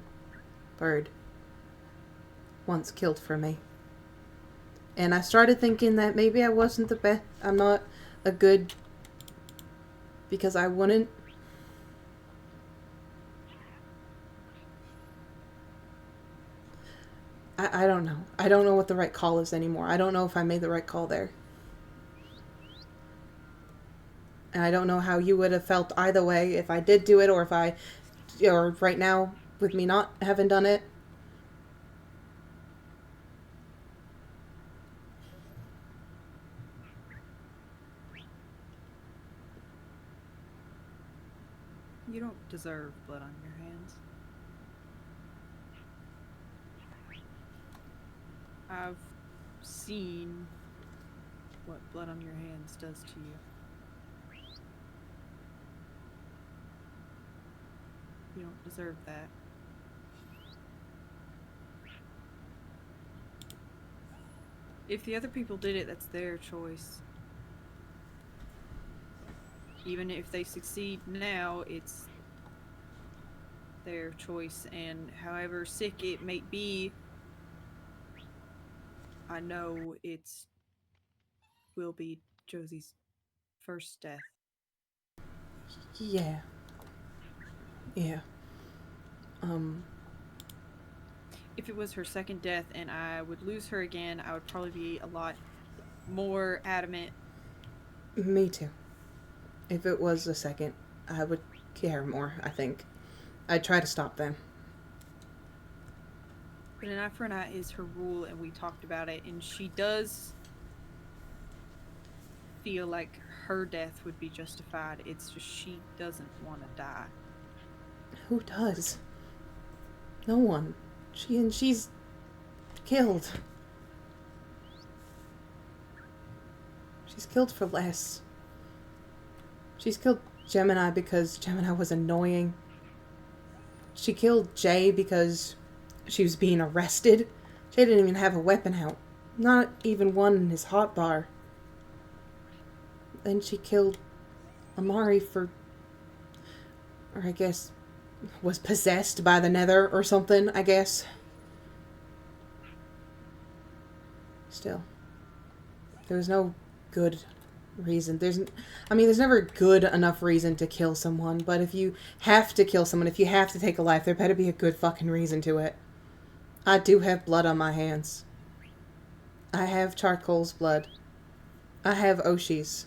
Bird, once killed for me. And I started thinking that maybe I wasn't the best. I'm not a good... Because I wouldn't... I don't know. I don't know what the right call is anymore. I don't know if I made the right call there. And I don't know how you would have felt either way if I did do it or or right now with me not having done it. You don't deserve blood on your hands. I've seen what blood on your hands does to you. You don't deserve that. If the other people did it, that's their choice. Even if they succeed now, it's their choice, and however sick it may be, I know will be Josie's first death. Yeah. Yeah. If it was her second death and I would lose her again, I would probably be a lot more adamant. Me too. If it was the second, I would care more, I think. I'd try to stop them. But an eye for an eye is her rule, and we talked about it, and she does feel like her death would be justified. It's just she doesn't want to die. Who does? No one. She's killed. She's killed for less. She's killed Gemini because Gemini was annoying. She killed Jay because she was being arrested. Jay didn't even have a weapon out. Not even one in his hotbar. Then she killed Amari for... Or I guess... was possessed by the Nether or something, I guess. Still. There was no good reason. There's never a good enough reason to kill someone, but if you have to kill someone, if you have to take a life, there better be a good fucking reason to it. I do have blood on my hands. I have Charcoal's blood. I have Oshi's.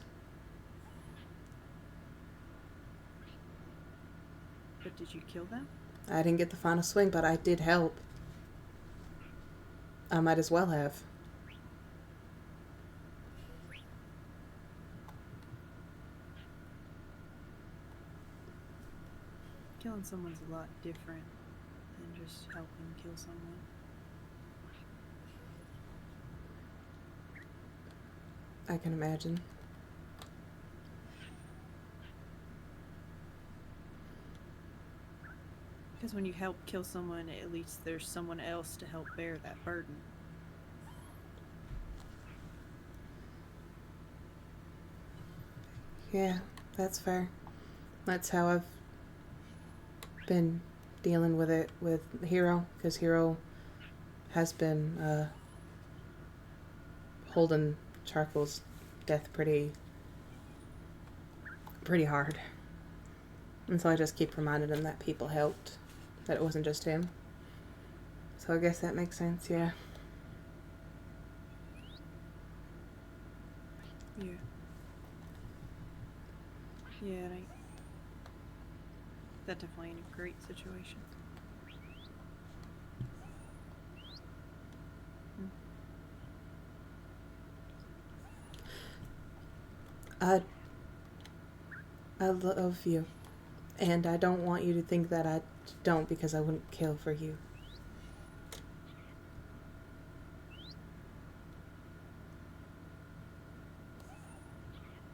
But did you kill them? I didn't get the final swing, but I did help. I might as well have. Killing someone's a lot different than just helping kill someone. I can imagine. Because when you help kill someone, at least there's someone else to help bear that burden. Yeah, that's fair. That's how I've been dealing with it with Hero, because Hero has been holding Charcoal's death pretty hard. And so I just keep reminding him that people helped, that it wasn't just him. So I guess that makes sense, yeah. Yeah. Yeah, that definitely ain't a great situation. I love you. And I don't want you to think that I don't, because I wouldn't kill for you.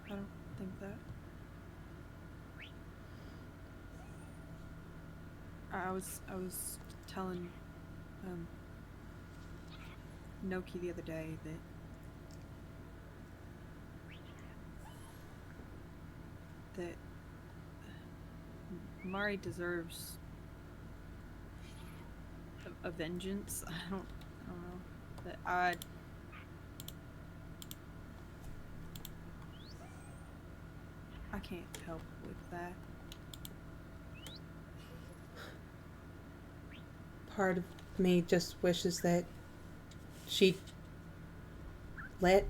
I don't think that. I was telling Noki the other day that Mari deserves a vengeance. I don't know. That I can't help with that. Part of me just wishes that she'd let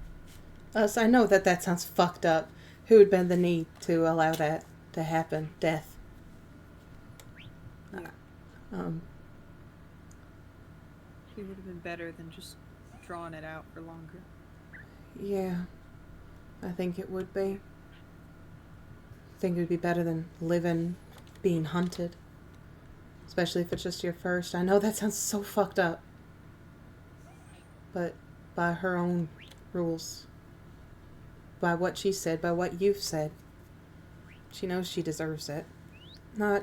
us. I know that sounds fucked up. Who would bend the knee to allow that to happen? Death. Yeah. It would have been better than just drawing it out for longer. Yeah. I think it would be. I think it would be better than living, being hunted. Especially if it's just your first. I know that sounds so fucked up. But by her own rules. By what she said, by what you've said. She knows she deserves it. No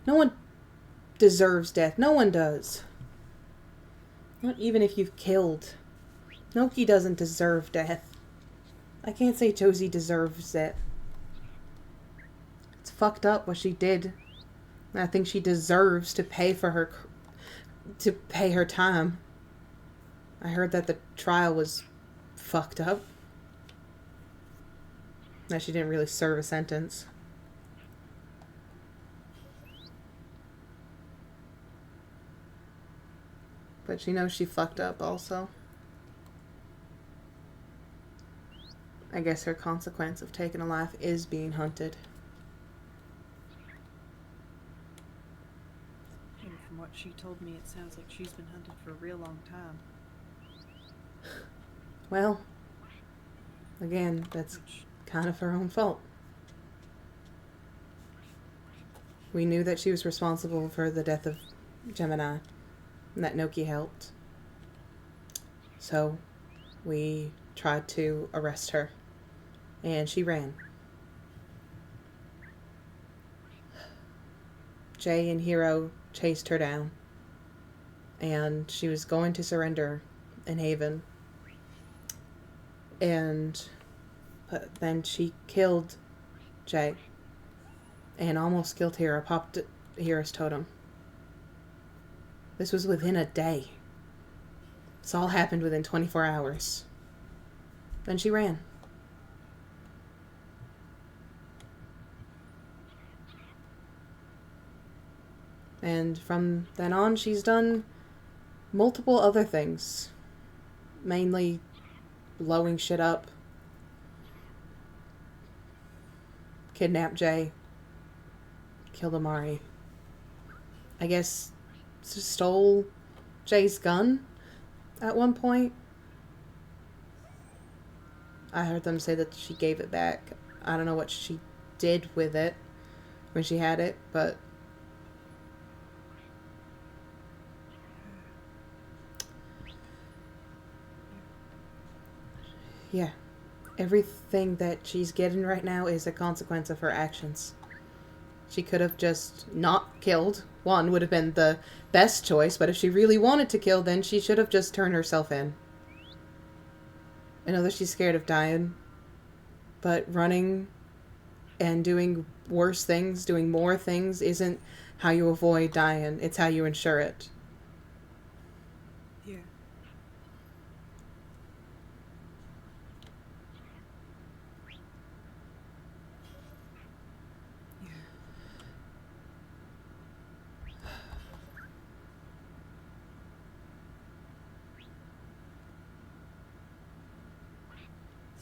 one deserves death. No one does. Not even if you've killed. Noki doesn't deserve death. I can't say Josie deserves it. It's fucked up what she did. I think she deserves to pay for her time. I heard that the trial was fucked up. That she didn't really serve a sentence. But she knows she fucked up also. I guess her consequence of taking a life is being hunted. And from what she told me, it sounds like she's been hunted for a real long time. Well, again, that's kind of her own fault. We knew that she was responsible for the death of Gemini, and that Noki helped. So, we tried to arrest her, and she ran. Jay and Hero chased her down, and she was going to surrender in Haven. But then she killed Jay, and almost killed Hero, popped Hero's totem. This was within a day. This all happened within 24 hours. Then she ran. And from then on, she's done multiple other things. Mainly blowing shit up. Kidnapped Jay. Killed Amari. I guess stole Jay's gun at one point. I heard them say that she gave it back. I don't know what she did with it when she had it, but yeah. Everything that she's getting right now is a consequence of her actions. She could have just not killed. One would have been the best choice, but if she really wanted to kill, then she should have just turned herself in. I know that she's scared of dying, but running and doing worse things, doing more things, isn't how you avoid dying. It's how you ensure it. Yeah.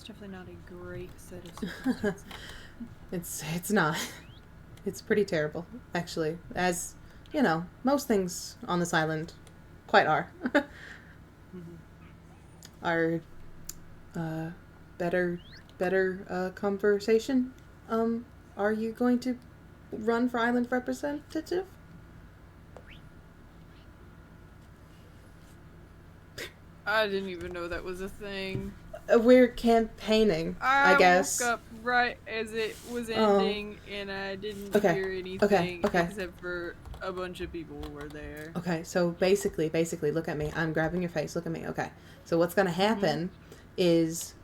Definitely not a great set of circumstances. It's not. It's pretty terrible, actually. As, you know, most things on this island quite are. Our better conversation. Are you going to run for island representative? I didn't even know that was a thing. We're campaigning, I guess. woke up right as it was ending, and I didn't hear anything except for a bunch of people were there. Okay, so basically, look at me. I'm grabbing your face. Look at me. Okay. So what's going to happen is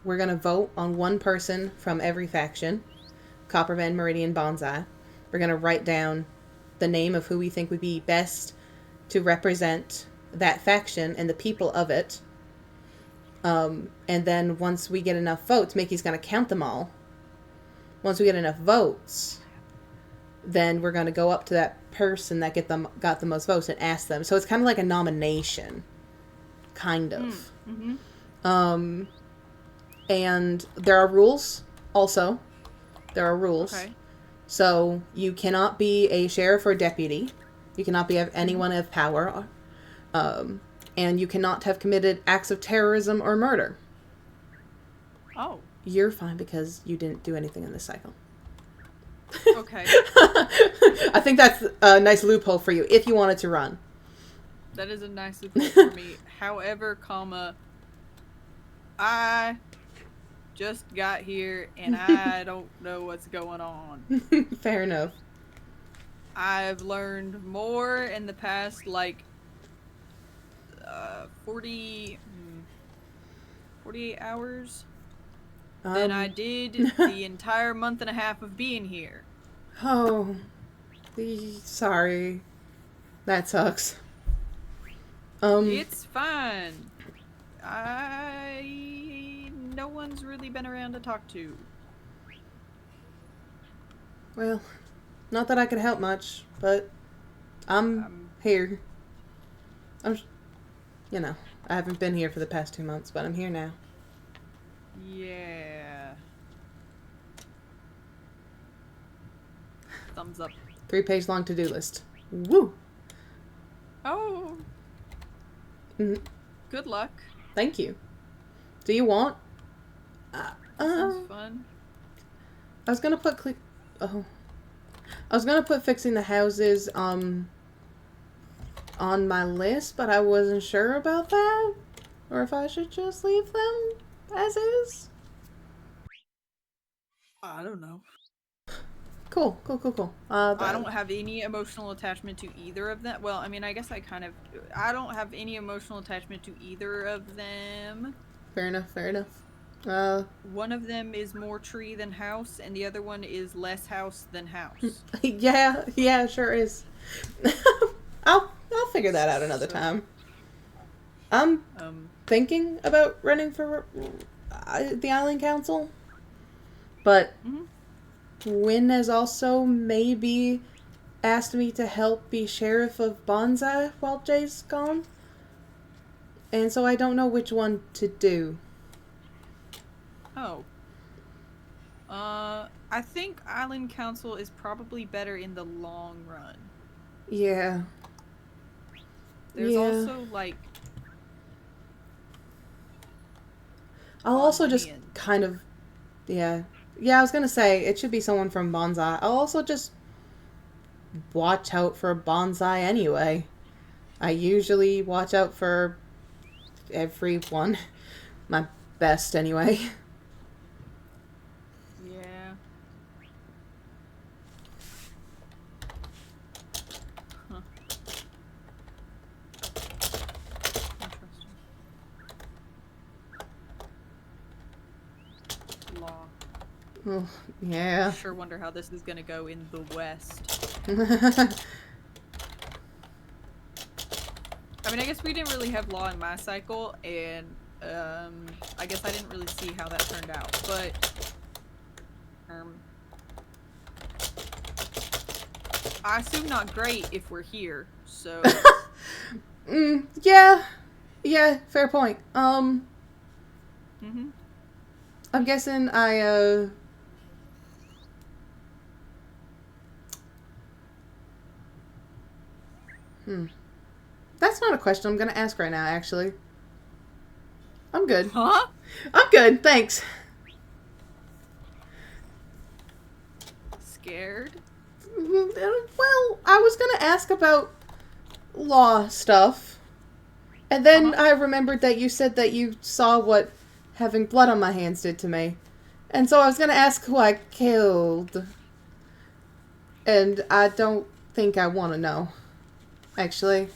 we're going to vote on one person from every faction. Copperman, Meridian, Bonsai. We're going to write down the name of who we think would be best to represent that faction and the people of it. And then once we get enough votes, Mickey's going to count them all. Once we get enough votes, then we're going to go up to that person that got the most votes and ask them. So it's kind of like a nomination. Kind of. Mm-hmm. And there are rules also. There are rules. Okay. So you cannot be a sheriff or deputy. You cannot be anyone of power. And you cannot have committed acts of terrorism or murder. Oh. You're fine because you didn't do anything in this cycle. Okay. I think that's a nice loophole for you if you wanted to run. That is a nice loophole for me. However, I just got here and I don't know what's going on. Fair enough. I've learned more in the past, 48 hours than I did the entire month and a half of being here. Oh, sorry. That sucks. It's fine. No one's really been around to talk to. Well, not that I could help much, but I'm here. you know, I haven't been here for the past 2 months, but I'm here now. Yeah. Thumbs up. 3-page long to-do list. Woo! Oh. Mm, Good luck. thank you. Do you want? Sounds fun. I was gonna put I was gonna put fixing the houses on my list, but I wasn't sure about that, or if I should just leave them as is. I don't know. Cool. I don't have any emotional attachment to either of them. Well, I mean, I guess I kind of... I don't have any emotional attachment to either of them. Fair enough. One of them is more tree than house, and the other one is less house than house. yeah, sure is. I'll figure that out another time. I'm thinking about running for the Island Council, but Wynn has also maybe asked me to help be sheriff of Bonsai while Jay's gone, and so I don't know which one to do. Oh. I think Island Council is probably better in the long run. Yeah. There's also, like... I'll also just kind of... Yeah, I was gonna say, it should be someone from Bonsai. I'll also just watch out for Bonsai anyway. I usually watch out for everyone. My best, anyway. Yeah. Huh. Interesting. Law. Oh, yeah. Sure wonder how this is gonna go in the West. I mean, I guess we didn't really have law in my cycle, and I guess I didn't really see how that turned out, but I assume not great if we're here, so... Yeah, fair point. Mm-hmm. I'm guessing That's not a question I'm gonna ask right now, actually. I'm good. Huh? I'm good, thanks. Scared? Well, I was gonna ask about law stuff. And then I remembered that you said that you saw what having blood on my hands did to me. And so I was gonna ask who I killed. And I don't think I want to know. Actually.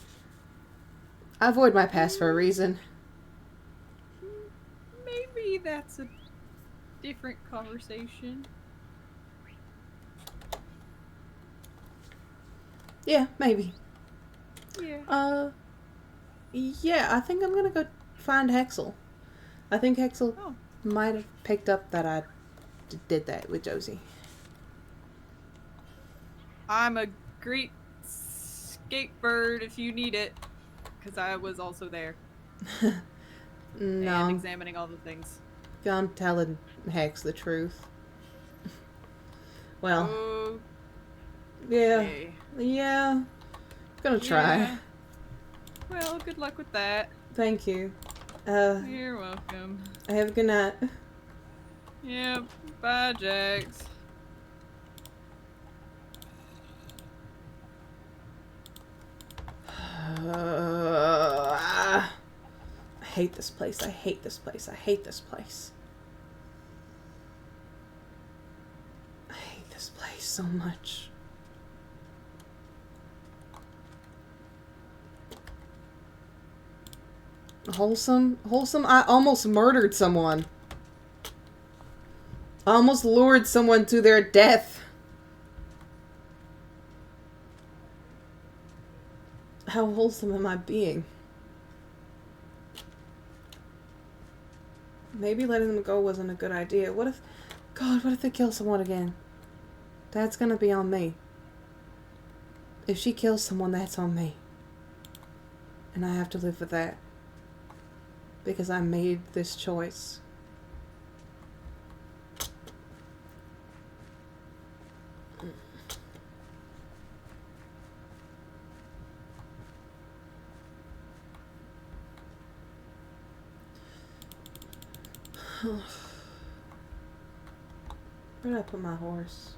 I avoid my past for a reason. Maybe that's a different conversation. Yeah, maybe. Yeah. Yeah, I think I'm gonna go find Hexel. I think Hexel might have picked up that I did that with Josie. I'm a great skatebird if you need it, because I was also there. No. And examining all the things. I'm telling Hex the truth. Well. Okay. Yeah. Gonna try. Yeah. Well, good luck with that. Thank you. You're welcome. Have a good night. Yep. Bye, Jax. I hate this place. I hate this place. I hate this place. I hate this place so much. Wholesome? I almost murdered someone. I almost lured someone to their death. How wholesome am I being? Maybe letting them go wasn't a good idea. What if... God, what if they kill someone again? That's gonna be on me. If she kills someone, that's on me. And I have to live with that. because I made this choice. Where did I put my horse?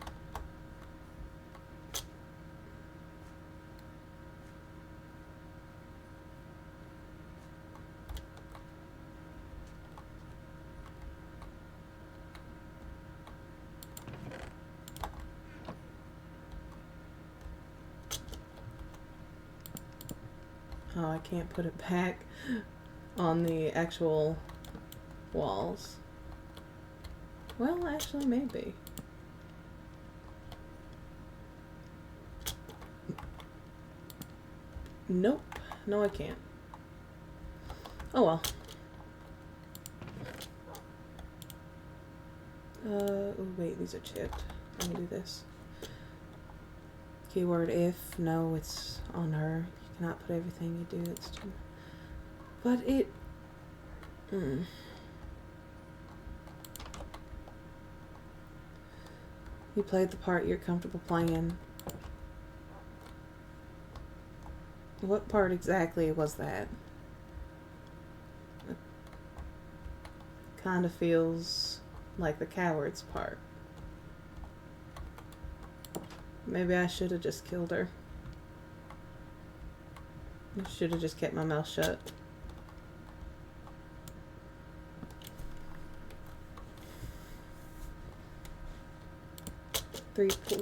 Oh, I can't put it back on the actual walls. Well, actually, maybe. Nope. No, I can't. Oh well. Oh wait, these are chipped. Let me do this. Keyword if. No, it's on her. You cannot put everything you do. It's too... But it... You played the part you're comfortable playing. What part exactly was that? It kind of feels like the coward's part. Maybe I should have just killed her. I should have just kept my mouth shut.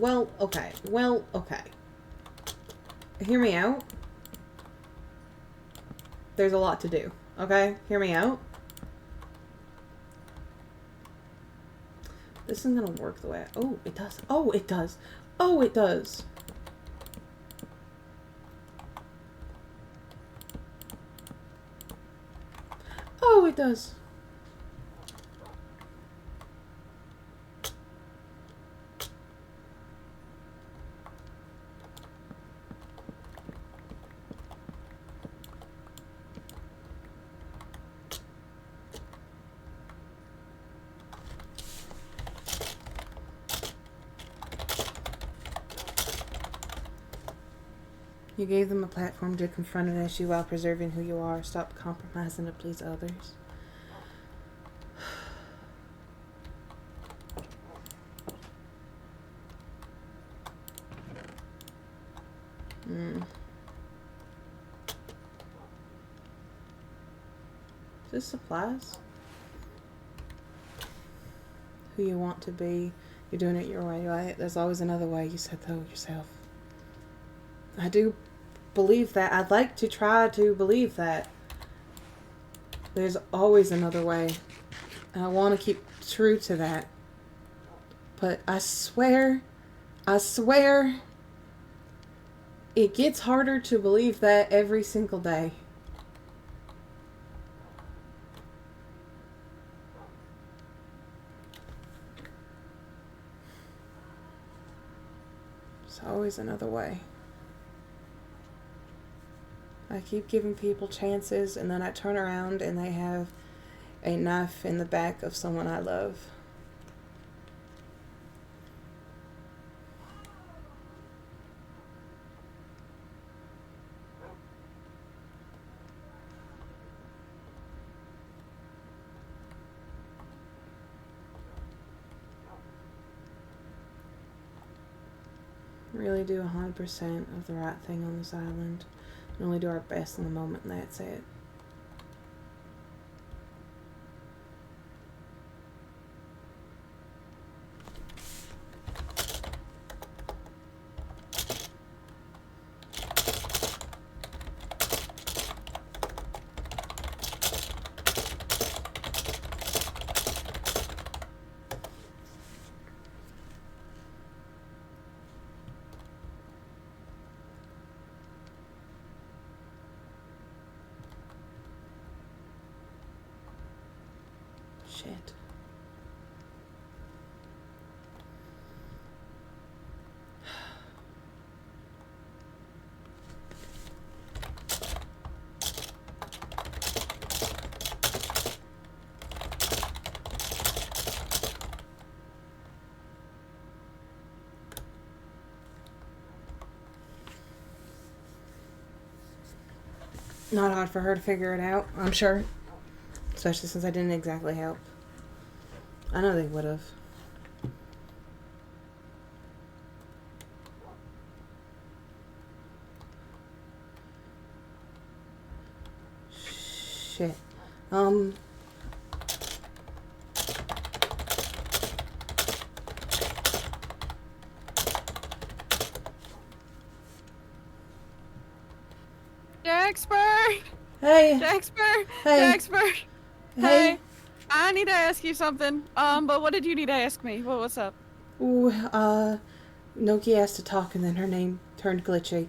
Well, okay. Well, okay. Hear me out. There's a lot to do. Okay? Hear me out. This isn't gonna work the way oh, it does. Oh, it does. Oh, it does. Oh, it does. You gave them a platform to confront an issue while preserving who you are. Stop compromising to please others. Is this supplies? Who you want to be. You're doing it your way, right? There's always another way. You said so yourself. I do believe that. I'd like to try to believe that. There's always another way. And I want to keep true to that. But I swear, it gets harder to believe that every single day. There's always another way. I keep giving people chances, and then I turn around and they have a knife in the back of someone I love. Really do 100% of the right thing on this island. And only do our best in the moment, and that's it. Shit. not hard for her to figure it out, I'm sure. Especially since I didn't exactly help. I know they would have. Shit. Dexper! Hey! Dexper! Hey! Dexper! Hey! Hey! I need to ask you something. But what did you need to ask me? What's up? Ooh, Noki asked to talk and then her name turned glitchy.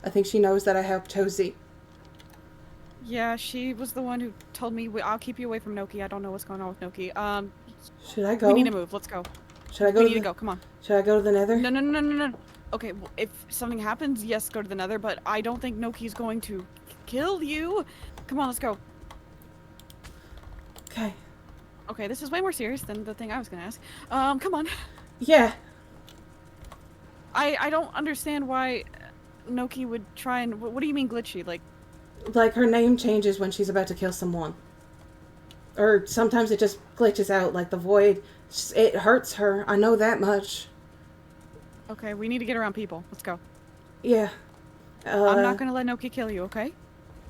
I think she knows that I helped Josie. Yeah, she was the one who told me I'll keep you away from Noki. I don't know what's going on with Noki. Should I go? We need to move. Let's go. Should I go? We need to go. Come on. Should I go to the Nether? No. Okay, well, if something happens, yes, go to the Nether. But I don't think Noki's going to kill you. Come on, let's go. Okay. Okay, this is way more serious than the thing I was gonna ask. Come on. Yeah. I don't understand why Noki would try and. What do you mean glitchy? Like her name changes when she's about to kill someone. Or sometimes it just glitches out like the void. It hurts her. I know that much. Okay, we need to get around people. Let's go. Yeah. I'm not gonna let Noki kill you, okay?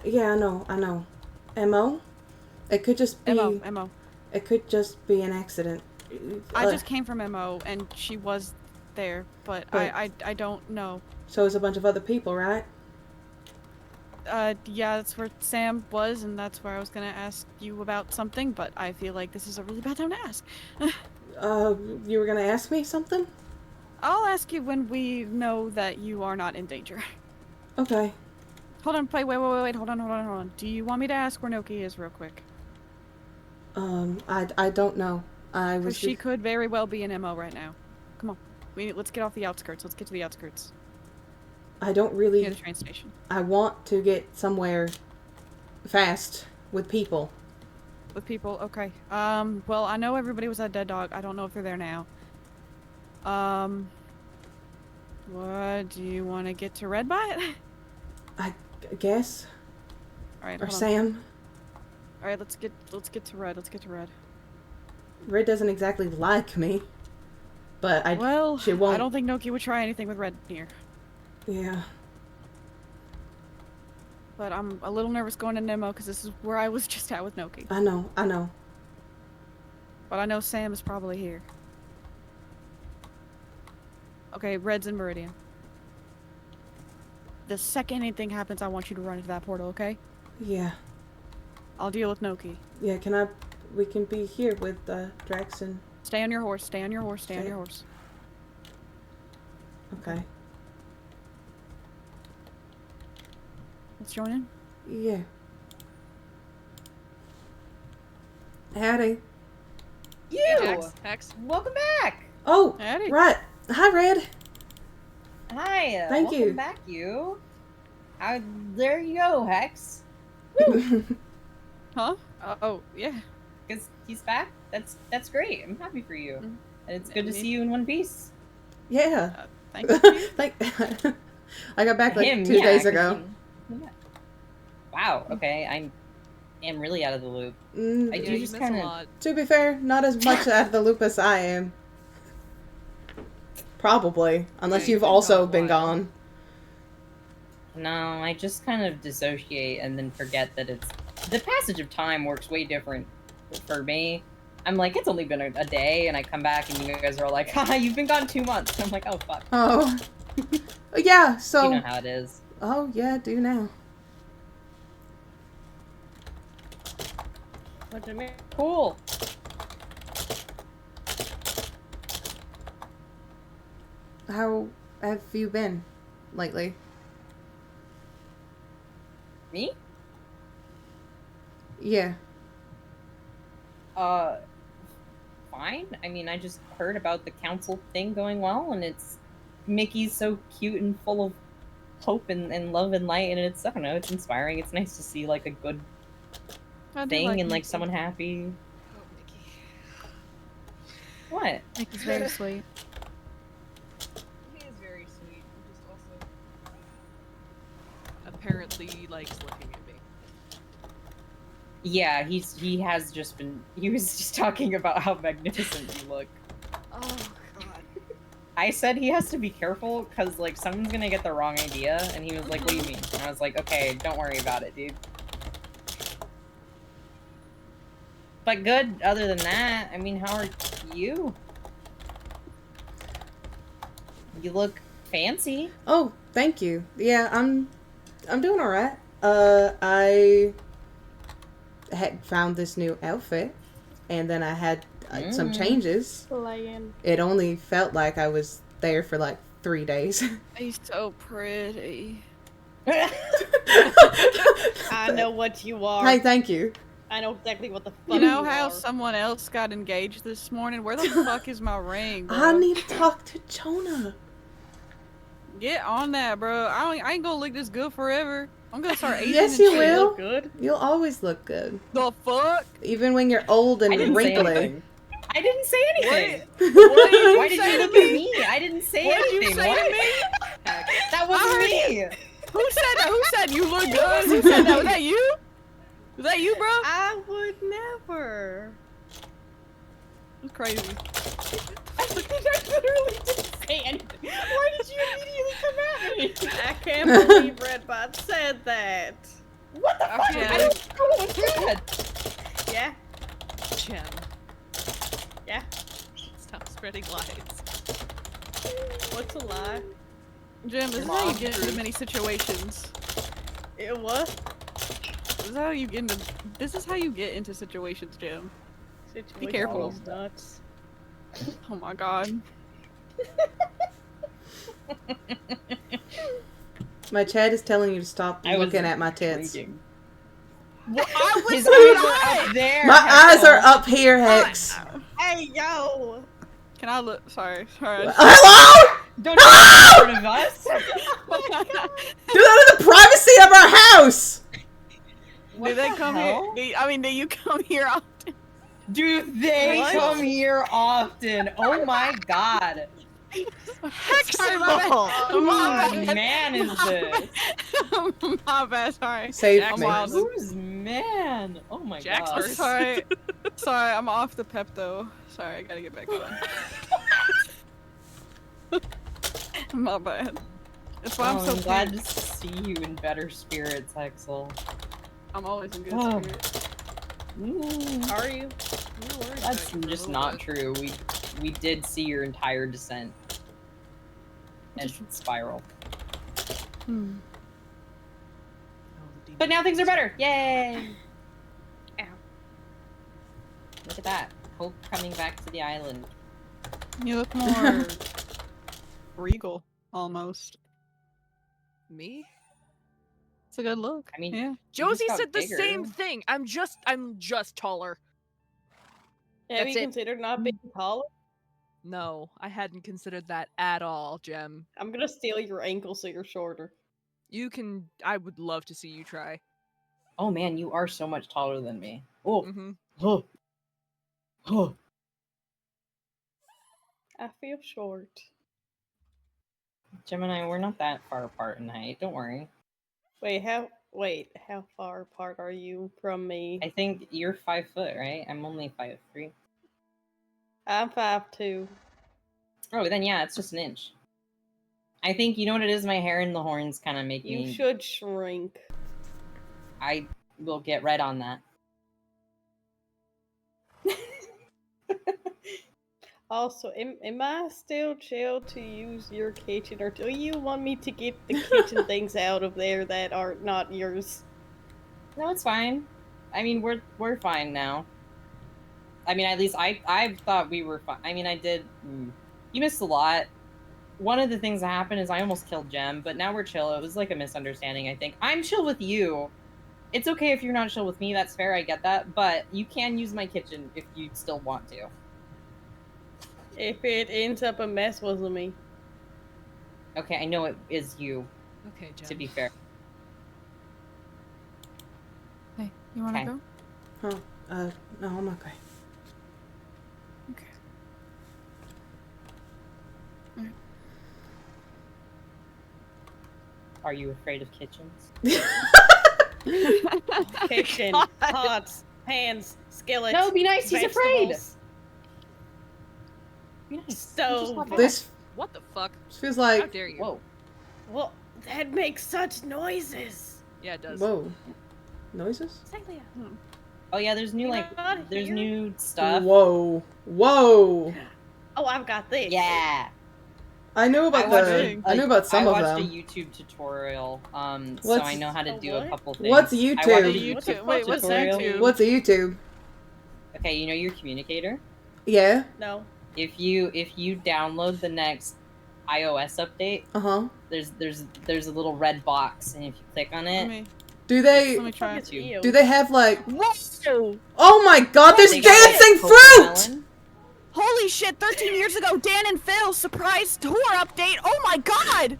Yeah, I know. MO? It could just be... MO. It could just be an accident. I just came from MO, and she was there, but I don't know. So it's a bunch of other people, right? Yeah, that's where Sam was, and that's where I was gonna ask you about something, but I feel like this is a really bad time to ask. You were gonna ask me something? I'll ask you when we know that you are not in danger. Okay. Hold on, wait, hold on. Do you want me to ask where Noki is real quick? I don't know. Because she could very well be in MO right now. Come on. Let's get off the outskirts. Let's get to the outskirts. I don't really... Near the train station. I want to get somewhere fast with people. With people? Okay. Well, I know everybody was at Dead Dog. I don't know if they're there now. What, do you want to get to Red by it? I guess. Alright, or Sam. Alright, let's get to Red. Red doesn't exactly like me. But she won't. I don't think Noki would try anything with Red near. Yeah. But I'm a little nervous going to Nemo because this is where I was just at with Noki. I know. But I know Sam is probably here. Okay, Red's in Meridian. The second anything happens, I want you to run into that portal, okay? Yeah. I'll deal with Noki. Yeah, we can be here with Drax and... Stay on your horse. Okay. Let's join in? Yeah. Howdy. You! Hex. Welcome back! Oh, Howdy. right. Hi, Red. Hi, Thank welcome you. back, you. There you go, Hex. Huh? Oh, yeah. Because he's back? That's great. I'm happy for you. And it's good to me- see you in one piece. Yeah. Thank you. I got back like Him, 2 yeah, days 'cause ago. Wow, okay, I am really out of the loop. I Mm, do just kind of... To be fair, not as much out of the loop as I am. Probably. Unless you've also been gone. No, I just kind of dissociate and then forget that it's... The passage of time works way different for me. I'm like, it's only been a day, and I come back and you guys are all like, haha, you've been gone 2 months. And I'm like, oh, fuck. Oh. Yeah, so... You know how it is. Oh, yeah, I do now. What do you mean? Cool. How have you been lately? Me? Yeah. Fine. I mean, I just heard about the council thing going well, and it's... Mickey's so cute and full of hope and love and light, and it's, I don't know, it's inspiring. It's nice to see, like, a good thing and, like, someone happy. Oh, Mickey. What? Mickey's very sweet. He is very sweet. Just also... Apparently really likes looking at me. Yeah, he has just been. He was just talking about how magnificent you look. Oh god. I said he has to be careful because like someone's gonna get the wrong idea, and he was like, "What do you mean?" And I was like, "Okay, don't worry about it, dude." But good. Other than that, I mean, how are you? You look fancy. Oh, thank you. Yeah, I'm doing all right. I had found this new outfit, and then I had some changes. Playing. It only felt like I was there for like 3 days. He's so pretty. I know what you are. Hey, thank you. I know exactly what the fuck You know how are. someone else got engaged this morning? Where the fuck is my ring, bro? I need to talk to Jonah. Get on that, bro. I ain't gonna look this good forever. I'm gonna start aging. Yes, and you shit. will. Look good. You'll always look good, The fuck? even when you're old and I didn't say wrinkly. anything. I didn't say anything. What did you Why did say you to look me? at me? I didn't say What did anything. you say What? to me? That wasn't heard me. Who said that? Who said you look good? Who said that? Was that you? Was that you, bro? I would never. It's crazy. I literally didn't say anything. Why did you immediately come at me? I can't believe Redbot said that. What the fuck? Jen. I don't know what that. Yeah. Jen, Yeah. stop spreading lies. What's a lie? Jim, this is how you get into many situations. It was This is how you get into. This is how you get into situations, Jim. Be careful. Nuts. Oh my god. My chat is telling you to stop I was looking at my tits. drinking. Well, I was His eyes are up there. My eyes are Heckle. up here, Hex. Hey, yo! Can I look? Sorry. Hello? Don't do that in front of us. Do that in the privacy of our house. Do they come hell? here? Do you come here often? Do they What? come here often? Oh my god. Sorry, my bad. Whose man is this? My bad. Sorry. Save I'm me. wild. Whose man? Oh my Jack's god. first. Sorry. Sorry, I'm off the Pepto. Sorry, I gotta get back on. My bad. That's why I'm so I'm glad pink. to see you in better spirits, Hexel. I'm always in good Oh. spirits. Are you? That's just not true. We did see your entire descent and spiral. But now things are better. Yay! Ow. Look at that. Hope coming back to the island. You look more regal, almost. Me? It's a good look. I mean, yeah. you Josie just got said the bigger. same thing. I'm just taller. Have That's you it. considered not being taller? No, I hadn't considered that at all, Jem. I'm gonna steal your ankle so you're shorter. You can. I would love to see you try. Oh man, you are so much taller than me. Oh. Mm-hmm. Oh. Oh. I feel short. Gemini, we're not that far apart in height. Don't worry. Wait, how far apart are you from me? I think you're 5 foot, right? I'm only 5'3". I'm 5'2". Oh, then yeah, it's just an inch. I think, you know what it is? My hair and the horns kind of make You me... should shrink. I will get right on that. Also, am I still chill to use your kitchen, or do you want me to get the kitchen things out of there that are not yours? No, it's fine. I mean, we're fine now. I mean, at least I thought we were fine. I mean, I did... You missed a lot. One of the things that happened is I almost killed Jem, but now we're chill. It was like a misunderstanding, I think. I'm chill with you. It's okay if you're not chill with me. That's fair. I get that. But you can use my kitchen if you still want to. If it ends up a mess, wasn't me. Okay, I know it is you. Okay, Jem. To be fair. Hey, you wanna Okay. go? Oh, no, I'm okay. Okay. Alright. Are you afraid of kitchens? Kitchen, pots, pans, skillets. No, be nice. He's afraid. vegetables, Be nice. Stove. This What the fuck? feels How like. dare you? Whoa. Well, that makes such noises. Yeah, it does. Whoa. Noises? Celia. Oh yeah, there's new there's new stuff. Whoa. Whoa. Oh, I've got this. Yeah. I knew about I knew about some I of watched them. a YouTube tutorial, so What's- I know how to do a couple things. What's I watched a YouTube? YouTube Wait, what's tutorial. YouTube? What's a YouTube? Okay, you know your communicator? Yeah. No. If you download the next iOS update, there's a little red box, and if you click on it, Do they? let me try. Do they have like? Whoa! Oh my God! There's They got, like, dancing Cocomelon. fruit. Holy shit, 13 years ago, Dan and Phil, surprise tour update. Oh my god!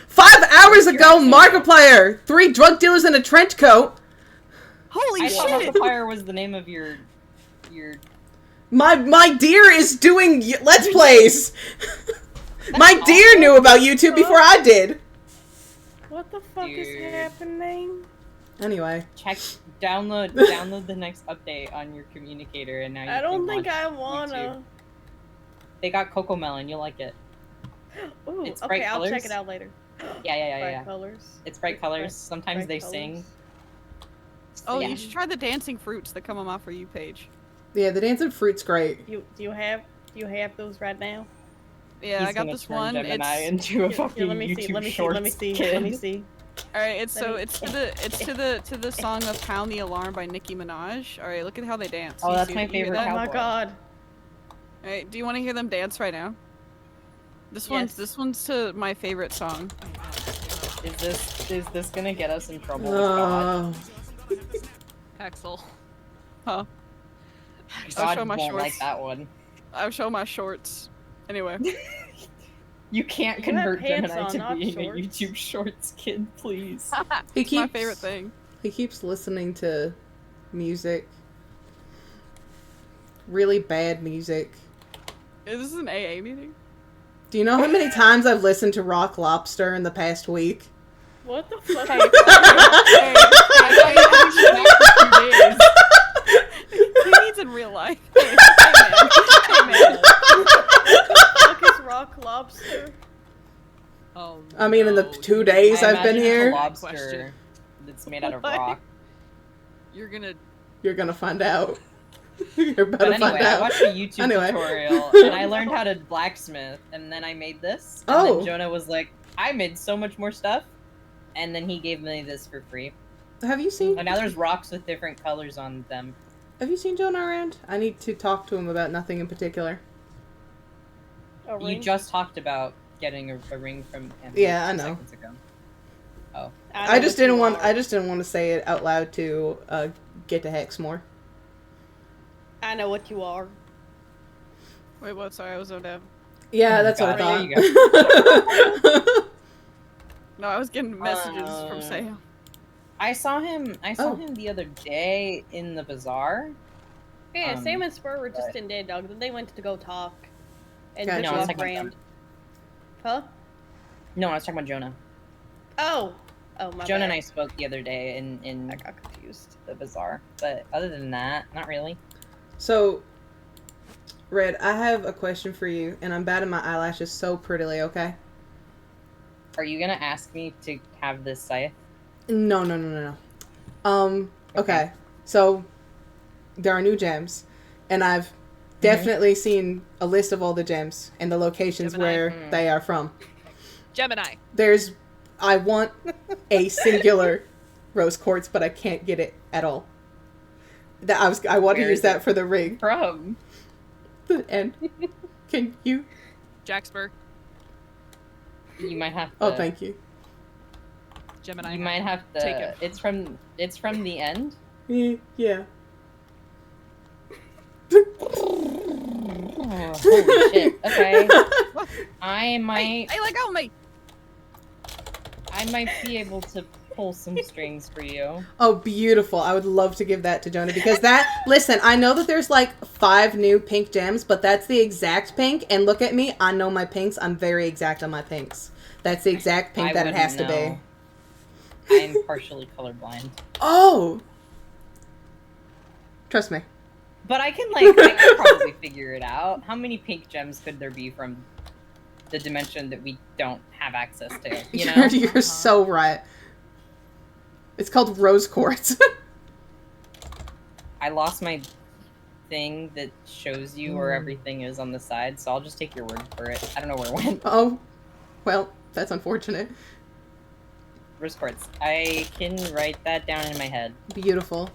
5 hours ago, Markiplier. 3 drug dealers in a trench coat. Holy I thought shit! Markiplier was the name of your. My deer is doing Let's Plays. My deer knew about YouTube before I did. What the fuck is happening? Anyway. Download the next update on your communicator, and now you I don't can think watch I wanna. YouTube. They got Cocomelon. You'll like it. Ooh, It's bright okay, I'll check colors. it out later. Yeah. Bright colors. It's bright colors. Sometimes bright they colors. sing. Oh, Yeah. you should try the dancing fruits that come on my For You page. Yeah, the dancing fruit's great. Do you have those right now? Yeah, He's I got gonna this turn one. Gemini It's into a fucking let me see. YouTube Let me see. Shorts Let me see. kid. Let me see. all right. It's Let so me- it's to the song of "Pound the Alarm" by Nicki Minaj. All right, look at how they dance. Oh, You that's see- my you hear favorite that? Oh my cowboy. god. All right, do you want to hear them dance right now? This one's to my favorite song. Is this gonna get us in trouble with Oh. God? Axel. Huh? God won't like that one. I'll show my shorts. Anyway. You can't You have convert pants Gemini on, to not being shorts. a YouTube Shorts kid, please. He It's my keeps favorite thing. He keeps listening to music. Really bad music. Is this an AA meeting? Do you know how many times I've listened to Rock Lobster in the past week? What the fuck? He needs in real life. Hey, man. What the fuck is rock lobster? Oh, I mean, in the 2 days I I've been imagine it's here, a lobster that's made out of What? rock. You're gonna. you're gonna find out. You're about But to anyway, find I out. watched a YouTube Anyway. tutorial and I learned how to blacksmith, and then I made this. And Oh. then Jonah was like, I made so much more stuff. And then he gave me this for free. Have you seen? And now there's rocks with different colors on them. Have you seen Jonah around? I need to talk to him about nothing in particular. A You ring? just talked about getting a ring from him. Yeah, I 2 know. seconds ago. Oh. I just didn't want. I just didn't want to say it out loud to get to Hex more. I know what you are. Wait, what? Sorry, I was zoned out. Yeah, that's what I God, thought. there you No, I was getting messages from Uh, Sam. I saw him. Oh. him the other day in the bazaar. Yeah, Um, Sam and Spur were just but- in Dead Dog, then they went to go talk. And Gotcha. just No, I was walk talking about around. Huh? No, I was talking about Jonah. Oh! Oh, my Jonah bad. and I spoke the other day in I got confused. the bazaar. But other than that, not really. So, Red, I have a question for you, and I'm batting my eyelashes so prettily. Okay? Are you gonna ask me to have this scythe? No. Okay. So, there are new gems, and I've definitely seen a list of all the gems and the locations Gemini. where they are from. Gemini. I want a singular rose quartz, but I can't get it at all. I want to Where use is that it for the ring. From? And can you? Jacksburg. You might have to. Oh, thank you. Gemini. You might have to. Take him. It's from the end. Yeah. Oh, holy shit. Okay. I might. Hey, let go of me. I might be able to pull some strings for you. Oh, beautiful. I would love to give that to Jonah because listen, I know that there's like 5 new pink gems, but that's the exact pink. And look at me. I know my pinks. I'm very exact on my pinks. That's the exact pink I that it has wouldn't to be. know. I'm partially colorblind. Oh! Trust me. But I can probably figure it out. How many pink gems could there be from the dimension that we don't have access to? You know? You're so right. It's called rose quartz. I lost my thing that shows you where everything is on the side, so I'll just take your word for it. I don't know where it went. Oh, well, that's unfortunate. Rose quartz. I can write that down in my head. Beautiful.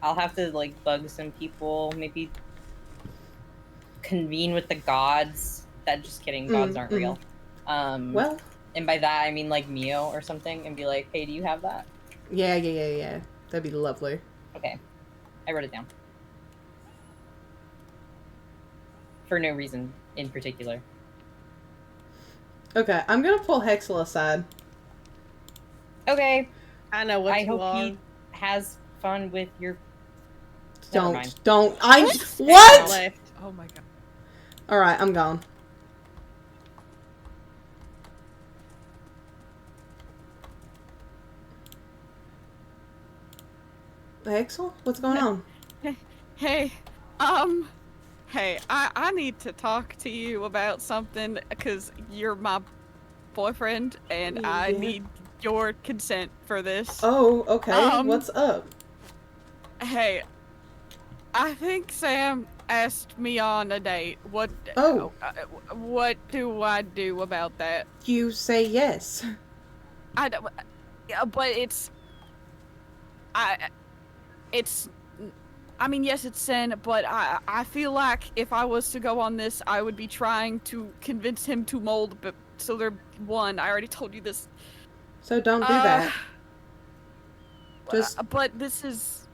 I'll have to, like, bug some people, maybe convene with the gods. Just kidding, gods aren't real. Well. And by that, I mean, like, Mio or something, and be like, hey, do you have that? Yeah. That'd be lovely. Okay. I wrote it down. For no reason in particular. Okay, I'm gonna pull Hexel aside. Okay. I know what I you hope are. he has fun with your... Don't. What? What? Oh my god. Alright, I'm gone. Hexel? What's going on? Hey, I need to talk to you about something because you're my boyfriend and I Yeah. need your consent for this. Oh, okay. What's up? Hey, I think Sam asked me on a date. What do I do about that? You say yes. I don't, yeah, but I mean, yes, it's sin, but I feel like if I was to go on this, I would be trying to convince him to mold, but so they're one. I already told you this. So don't do that. Just But this is...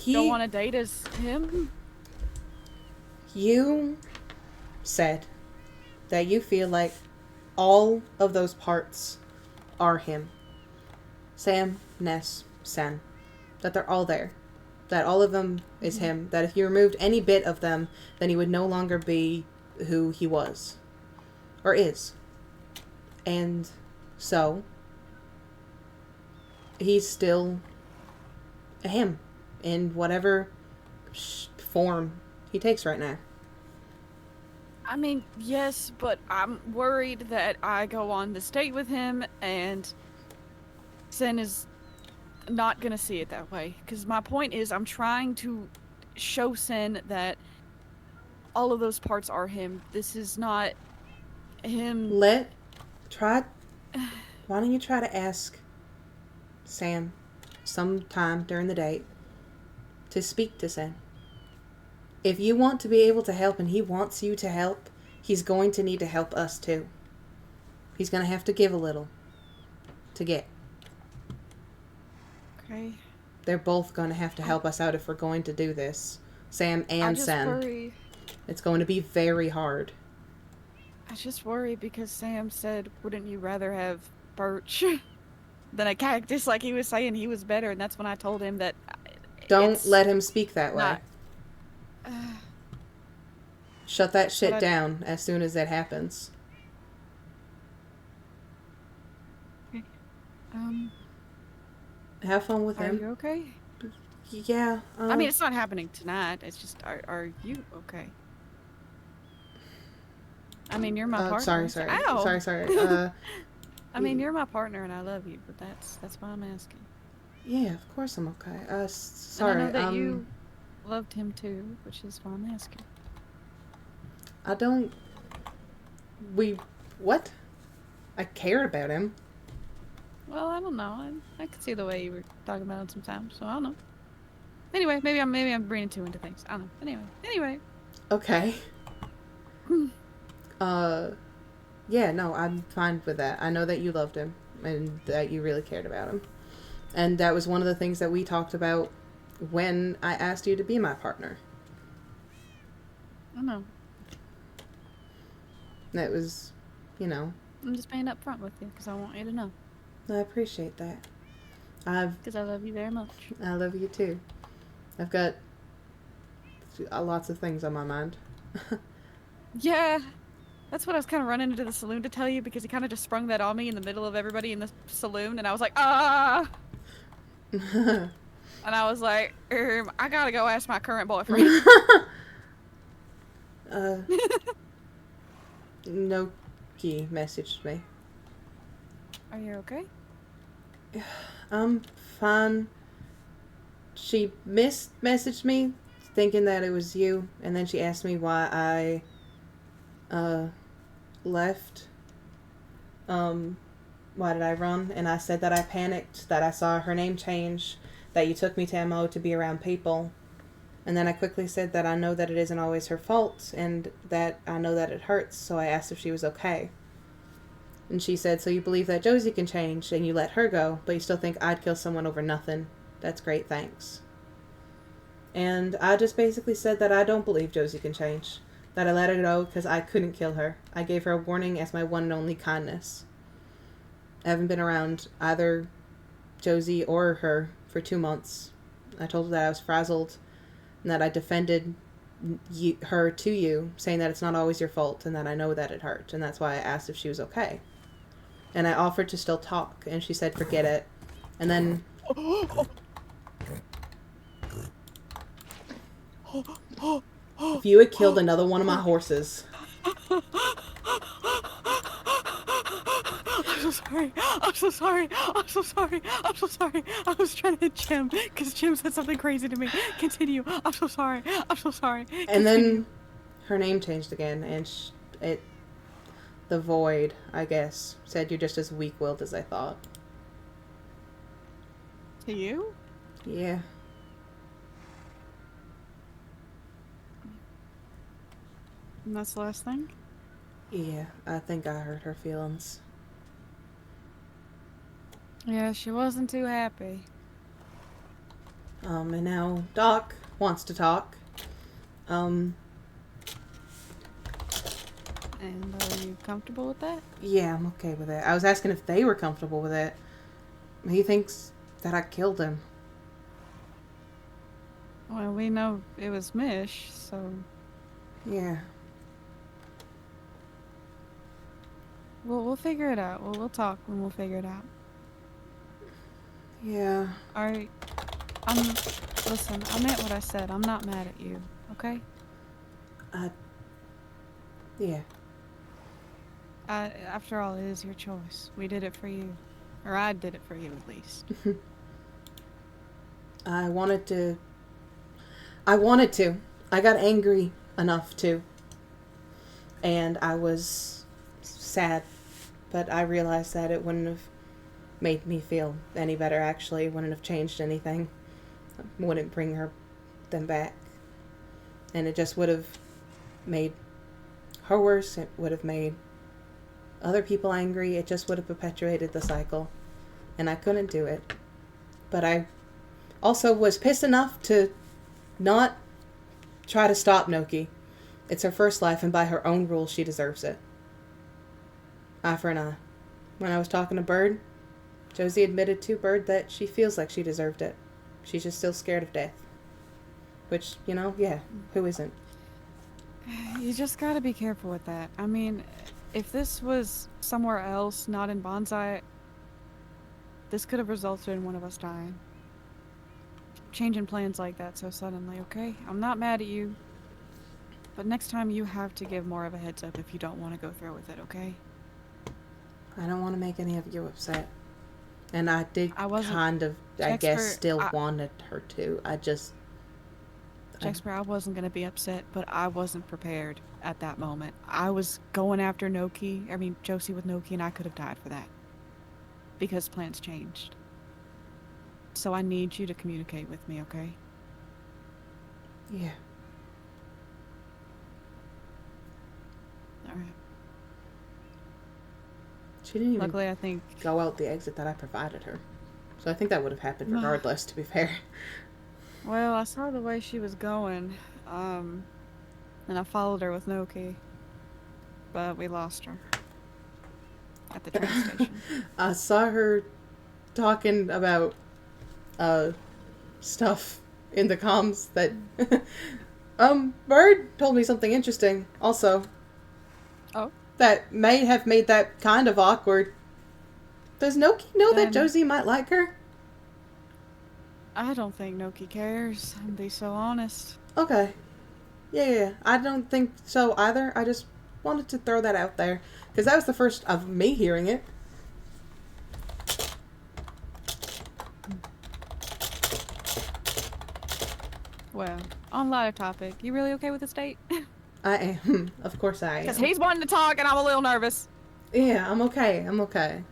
Don't want to date as him? You said that you feel like all of those parts are him. Sam, Ness, Sen. That they're all there. That all of them is him. That if you removed any bit of them, then he would no longer be who he was. Or is. And so, he's still a him. In whatever form he takes right now. I mean, yes, but I'm worried that I go on this date with him and Sen is not gonna see it that way. Because my point is, I'm trying to show Sen that all of those parts are him. This is not him. Why don't you try to ask Sam sometime during the date to speak to Sen? If you want to be able to help and he wants you to help, he's going to need to help us too. He's going to have to give a little to get. Okay. They're both going to have to help us out if we're going to do this. Sam and Sen. Worry. It's going to be very hard. I just worry because Sam said, wouldn't you rather have birch than a cactus? Like he was saying he was better, and that's when I told him that... Don't let him speak that way. Shut that shit down as soon as that happens. Okay. Have fun with him. Are you okay? Yeah. I mean, it's not happening tonight. It's just, are you okay? I mean, you're my partner. Sorry. Ow! Sorry. I mean, you're my partner and I love you, but that's why I'm asking. Yeah, of course I'm okay. Sorry. And I know that you loved him too, which is why I'm asking. I don't... What? I cared about him. Well, I don't know. I could see the way you were talking about him sometimes, so I don't know. Anyway, maybe I'm bringing too into things. I don't know. Anyway. Okay. Yeah, no, I'm fine with that. I know that you loved him and that you really cared about him. And that was one of the things that we talked about when I asked you to be my partner. I know. That was, I'm just being upfront with you because I want you to know. I appreciate that. Because I love you very much. I love you too. I've got lots of things on my mind. Yeah, that's what I was kind of running into the saloon to tell you because he kind of just sprung that on me in the middle of everybody in the saloon, and I was like, ah! And I was like, I gotta go ask my current boyfriend. Noki messaged me. Are you okay? I'm fine. She messaged me thinking that it was you, and then she asked me why I left. Why did I run? And I said that I panicked, that I saw her name change, that you took me to MO to be around people. And then I quickly said that I know that it isn't always her fault, and that I know that it hurts, so I asked if she was okay. And she said, so you believe that Josie can change, and you let her go, but you still think I'd kill someone over nothing. That's great, thanks. And I just basically said that I don't believe Josie can change. That I let her go because I couldn't kill her. I gave her a warning as my one and only kindness. I haven't been around either Josie or her for 2 months. I told her that I was frazzled and that I defended her to you, saying that it's not always your fault and that I know that it hurt, and that's why I asked if she was okay. And I offered to still talk, and she said forget it. And then... If you had killed another one of my horses... I'm so sorry. I'm so sorry. I'm so sorry. I'm so sorry. I was trying to hit Jim because Jim said something crazy to me. Continue. I'm so sorry. I'm so sorry. Continue. And then her name changed again, and the Void, I guess, said you're just as weak-willed as I thought. To you? Yeah. And that's the last thing? Yeah, I think I hurt her feelings. Yeah, she wasn't too happy. And now Doc wants to talk. And are you comfortable with that? Yeah, I'm okay with it. I was asking if they were comfortable with it. He thinks that I killed him. Well, we know it was Mish, so... Yeah. We'll figure it out. We'll talk and we'll figure it out. Yeah. Alright. Listen, I meant what I said. I'm not mad at you, okay? Yeah. After all, it is your choice. We did it for you. Or I did it for you, at least. I wanted to. I got angry enough to. And I was sad. But I realized that it wouldn't have made me feel any better, actually. It wouldn't have changed anything. It wouldn't bring them back. And it just would have made her worse. It would have made other people angry. It just would have perpetuated the cycle. And I couldn't do it. But I also was pissed enough to not try to stop Noki. It's her first life, and by her own rules, she deserves it. Eye for an eye. When I was talking to Bird, Josie admitted to Bird that she feels like she deserved it. She's just still scared of death. Which, yeah, who isn't? You just gotta be careful with that. I mean, if this was somewhere else, not in Bonsai, this could have resulted in one of us dying. Changing plans like that so suddenly, okay? I'm not mad at you. But next time you have to give more of a heads up if you don't want to go through with it, okay? I don't want to make any of you upset. And I did Expert, still wanted her to. Shakespeare, I wasn't going to be upset, but I wasn't prepared at that moment. I was going after Josie with Noki, and I could have died for that. Because plans changed. So I need you to communicate with me, okay? Yeah. Alright. She didn't even Luckily, I think... go out the exit that I provided her. So I think that would have happened regardless, to be fair. Well, I saw the way she was going, and I followed her with Noki, but we lost her at the train station. I saw her talking about stuff in the comms that Bird told me something interesting. Also, that may have made that kind of awkward. Does Noki know that Josie might like her? I don't think Noki cares. I'll be so honest. Okay. Yeah. I don't think so either. I just wanted to throw that out there. Because that was the first of me hearing it. Well, on lighter topic, you really okay with this date? I am. Of course I am. Because he's wanting to talk and I'm a little nervous. Yeah, I'm okay. I'm okay.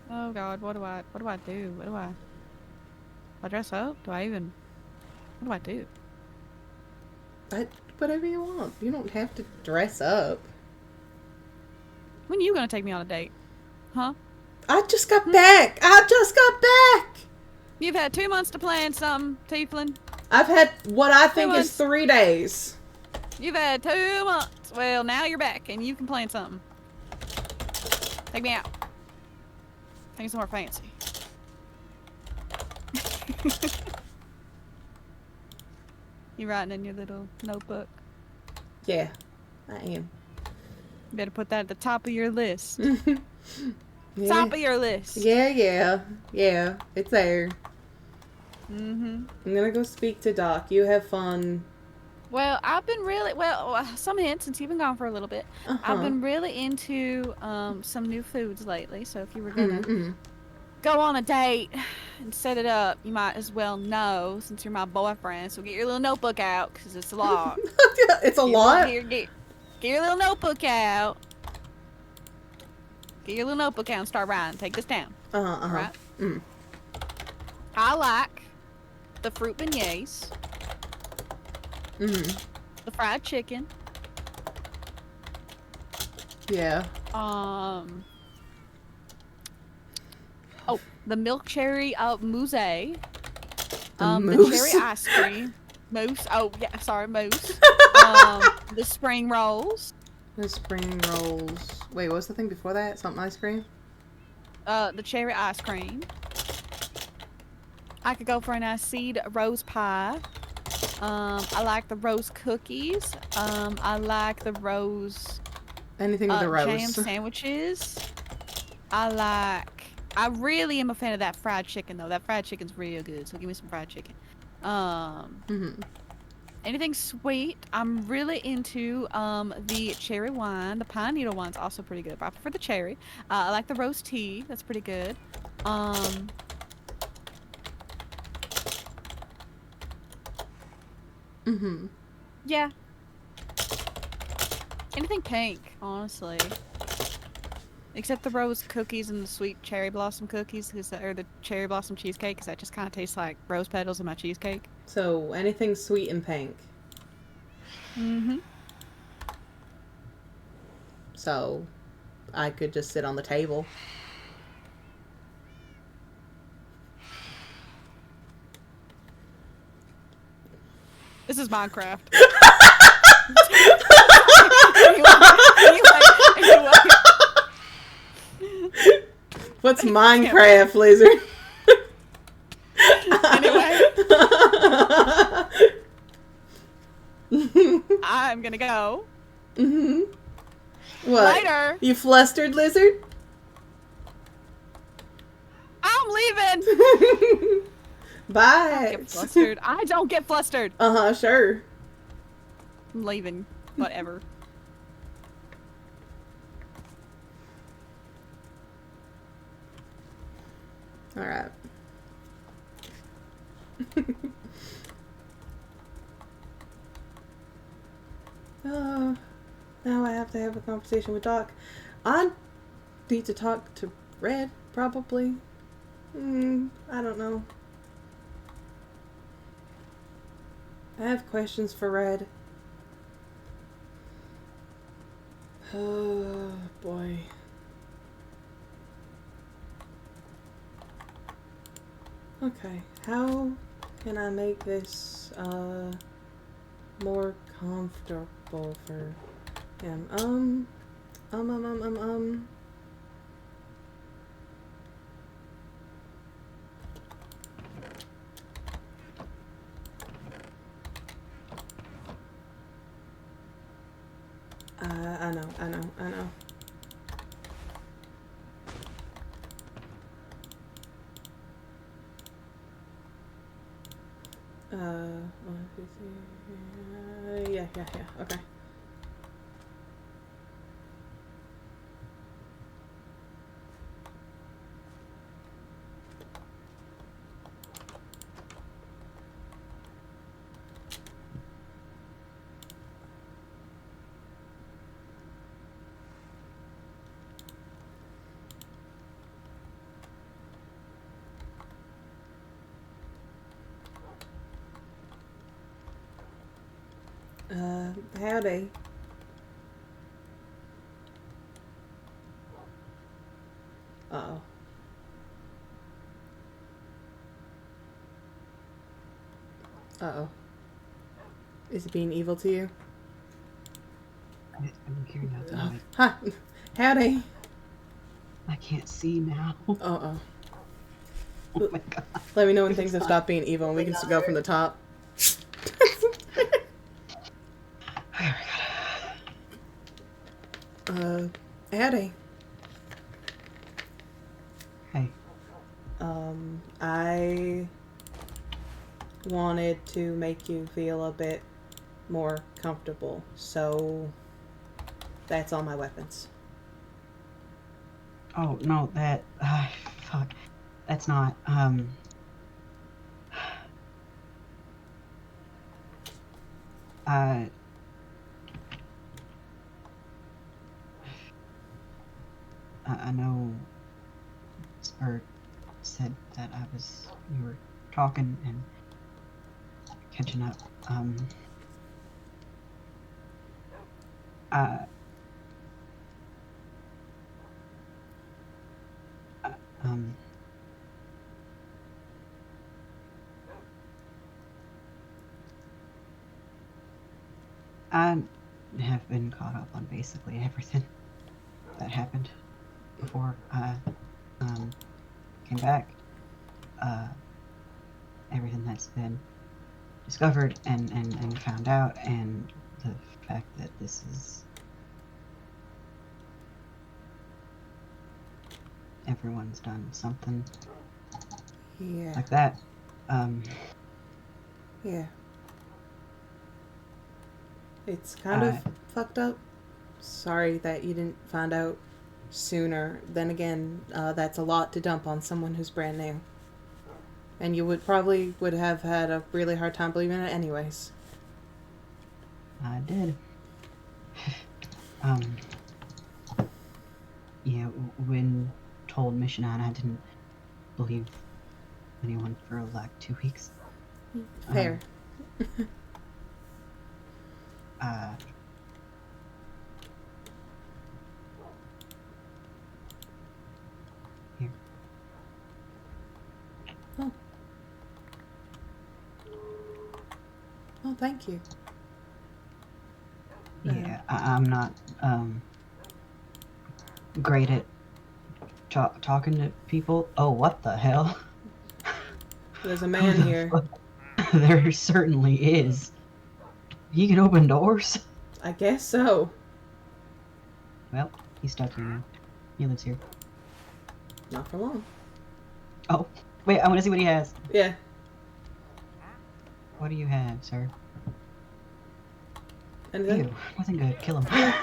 Oh God, what do I do? Do I dress up? What do I do? Whatever you want. You don't have to dress up. When are you gonna take me on a date? Huh? I just got back. You've had 2 months to plan something, Tieflin. I've had what I think is 3 days. You've had 2 months. Well, now you're back and you can plan something. Take me out. Take me somewhere fancy. You writing in your little notebook? Yeah, I am. You better put that at the top of your list. Yeah. Top of your list. Yeah. It's there. I'm gonna go speak to Doc. You have fun. Well, I've been really some hints since you've been gone for a little bit. I've been really into some new foods lately. So if you were gonna go on a date and set it up, you might as well know since you're my boyfriend. So get your little notebook out because it's a lot. It's a lot. Get your little notebook out. Get your little notebook out and start writing. Take this down. Right? I like the fruit beignets. The fried chicken. Yeah. The milk cherry mousse. The mousse? cherry ice cream. Mousse. Oh, yeah, sorry, mousse. The spring rolls. The spring rolls. Wait, what was the thing before that? Something ice cream? The cherry ice cream. I could go for a nice seed rose pie. I like the rose cookies. I like the rose... Anything with the rose. Jam sandwiches. I really am a fan of that fried chicken, though. That fried chicken's real good, so give me some fried chicken. Anything sweet. I'm really into the cherry wine. The pine needle wine's also pretty good, but I prefer the cherry. I like the rose tea. That's pretty good. Yeah. Anything pink, honestly. Except the rose cookies and the sweet cherry blossom cookies, or the cherry blossom cheesecake, because that just kind of tastes like rose petals in my cheesecake. So, anything sweet and pink. So, I could just sit on the table. This is Minecraft. What's Minecraft, Lizard? Anyway. I'm gonna go. What? Later. You flustered, Lizard? I'm leaving. Bye. I don't get flustered. I don't get flustered. Sure. I'm leaving. Whatever. Alright. Now I have to have a conversation with Doc. I need to talk to Red, probably. I don't know. I have questions for Red. Oh, boy. Okay, how can I make this, more comfortable for him? I know. One, two, three. Yeah. Okay. Howdy. Uh-oh. Uh-oh. Is it being evil to you? I'm hearing nothing. Oh. Hi. Howdy. I can't see now. Uh-oh. Oh my god. Let me know when things have stopped being evil and we can just go from the top. Howdy. Hey. I wanted to make you feel a bit more comfortable, so that's all my weapons. Oh, no, that... fuck. That's not, I know Spur said that we were talking and catching up. I have been caught up on basically everything that happened before I, came back. Everything that's been discovered and found out, and the fact that this is... everyone's done something like that. Yeah. It's kind of fucked up. Sorry that you didn't find out sooner. Then again, that's a lot to dump on someone who's brand new. And you would have had a really hard time believing it anyways. I did. Yeah, when told Mission on, I didn't believe anyone for like 2 weeks. Fair. Here. Oh, thank you. Yeah, I'm not great at talking to people. Oh, what the hell? There's a man here. There certainly is. He can open doors. I guess so. Well, he's stuck here now. He lives here. Not for long. Oh, wait, I want to see what he has. Yeah. What do you have, sir? Anything? Ew, nothing good. Kill him.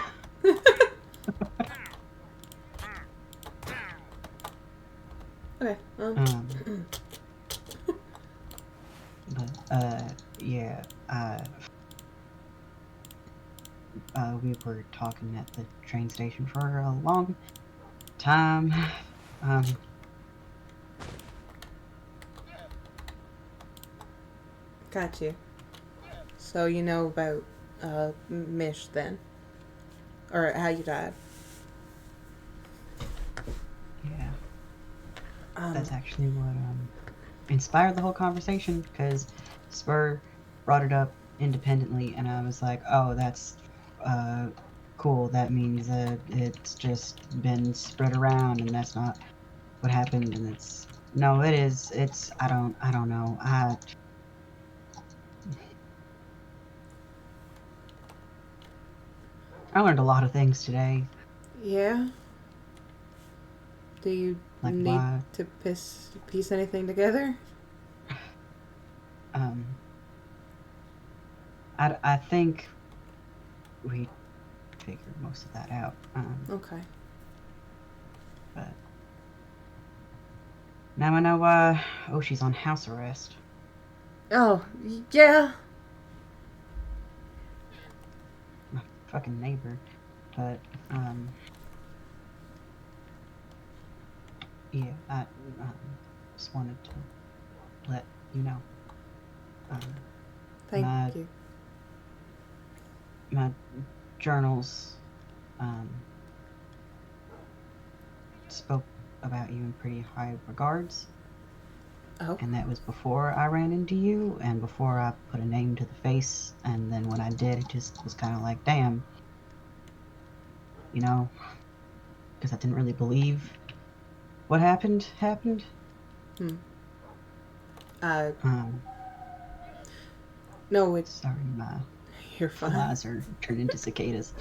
Okay. Yeah, we were talking at the train station for a long time. Got you. So you know about Mish then? Or how you died? Yeah. That's actually what inspired the whole conversation, because Spur brought it up independently, and I was like, oh, that's cool. That means that it's just been spread around, and that's not what happened. And no, it is. I don't know. I learned a lot of things today. Yeah? Do you Like need why, to piece anything together? I think we figured most of that out. Okay. But now I know why Oshi's on house arrest. Oh, yeah. My fucking neighbor. But, yeah, I just wanted to let you know. Thank my, you. My journals, spoke about you in pretty high regards. Oh. And that was before I ran into you and before I put a name to the face. And then when I did, it just was kind of like, damn. You know, because I didn't really believe what happened. No, it's... Sorry, my You're fine. flies are turned into cicadas.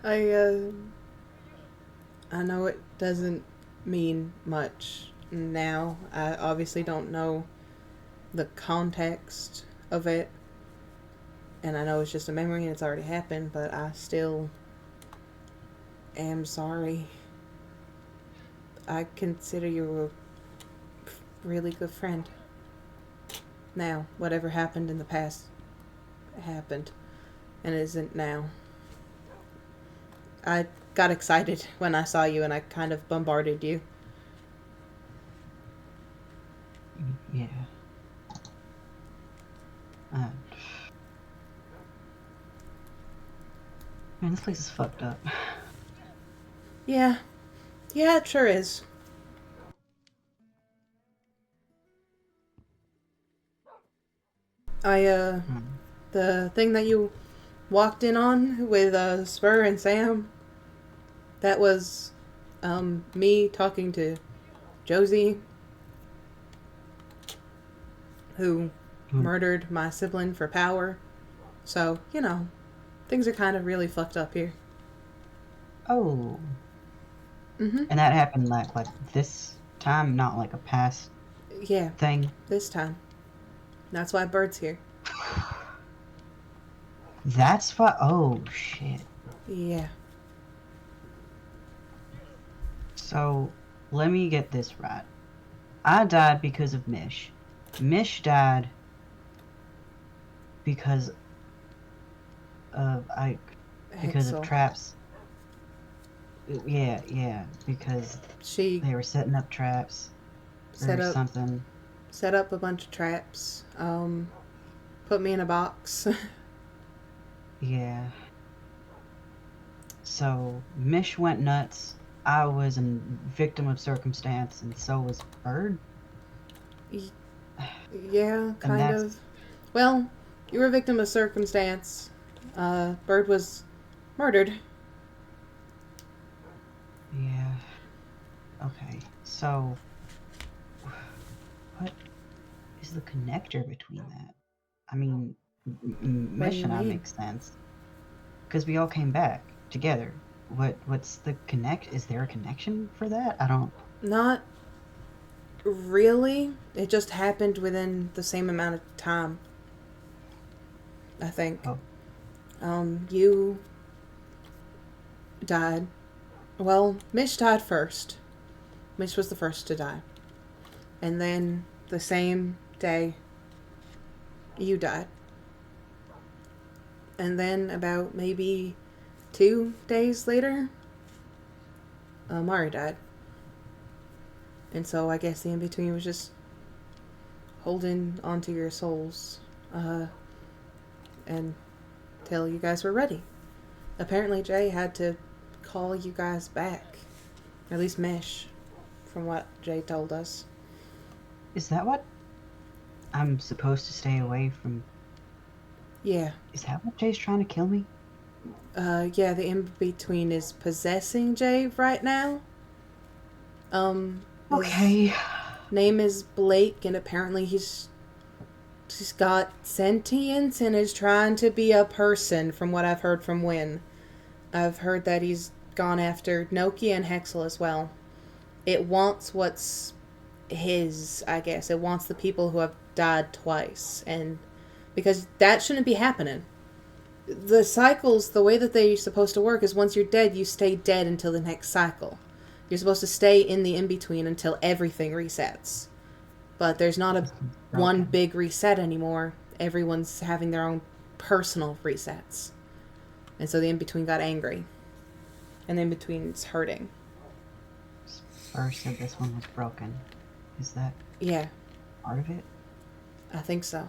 I know it doesn't mean much now. I obviously don't know the context of it. And I know it's just a memory and it's already happened, but I still am sorry. I consider you a really good friend. Now, whatever happened in the past happened and isn't now. I got excited when I saw you and I kind of bombarded you. Yeah. Man, this place is fucked up. Yeah. Yeah, it sure is. The thing that you walked in on with, Spur and Sam, that was, me talking to Josie, who murdered my sibling for power. So, you know, things are kind of really fucked up here. Oh. Mm-hmm. And that happened like this time, not like a past thing. This time. That's why Bird's here. That's why. Oh shit. Yeah. So let me get this right. I died because of Mish. Mish died because of Hexel. traps. Yeah, because they were setting up traps or something. Set up a bunch of traps. Put me in a box. Yeah. So Mish went nuts. I was a victim of circumstance, and so was Bird. Yeah, kind of. Well, you were a victim of circumstance. Bird was murdered. Yeah. Okay, so what is the connector between that? I mean, Mish and I make sense because we all came back together. What's the connect? Is there a connection for that? I don't. Not really. It just happened within the same amount of time. I think. You died. Well, Mish died first. Mish was the first to die. And then the same day, you died. And then about maybe 2 days later, Mari died. And so I guess the in-between was just holding onto your souls. Until you guys were ready. Apparently Jay had to call you guys back. Or at least Mish, from what Jay told us. Is that what I'm supposed to stay away from? Yeah. Is that what Jay's trying to kill me? Yeah, the in-between is possessing Jay right now. Okay. Name is Blake, and apparently he's got sentience and is trying to be a person, from what I've heard from Wynn. I've heard that he's gone after Noki and Hexel as well. It wants what's his, I guess. It wants the people who have died twice. And because that shouldn't be happening. The cycles, the way that they're supposed to work is once you're dead, you stay dead until the next cycle. You're supposed to stay in the in-between until everything resets. But there's not a one big reset anymore. Everyone's having their own personal resets. And so the in-between got angry. And the in-between's hurting. Spur said this one was broken. Is that Yeah, part of it? I think so.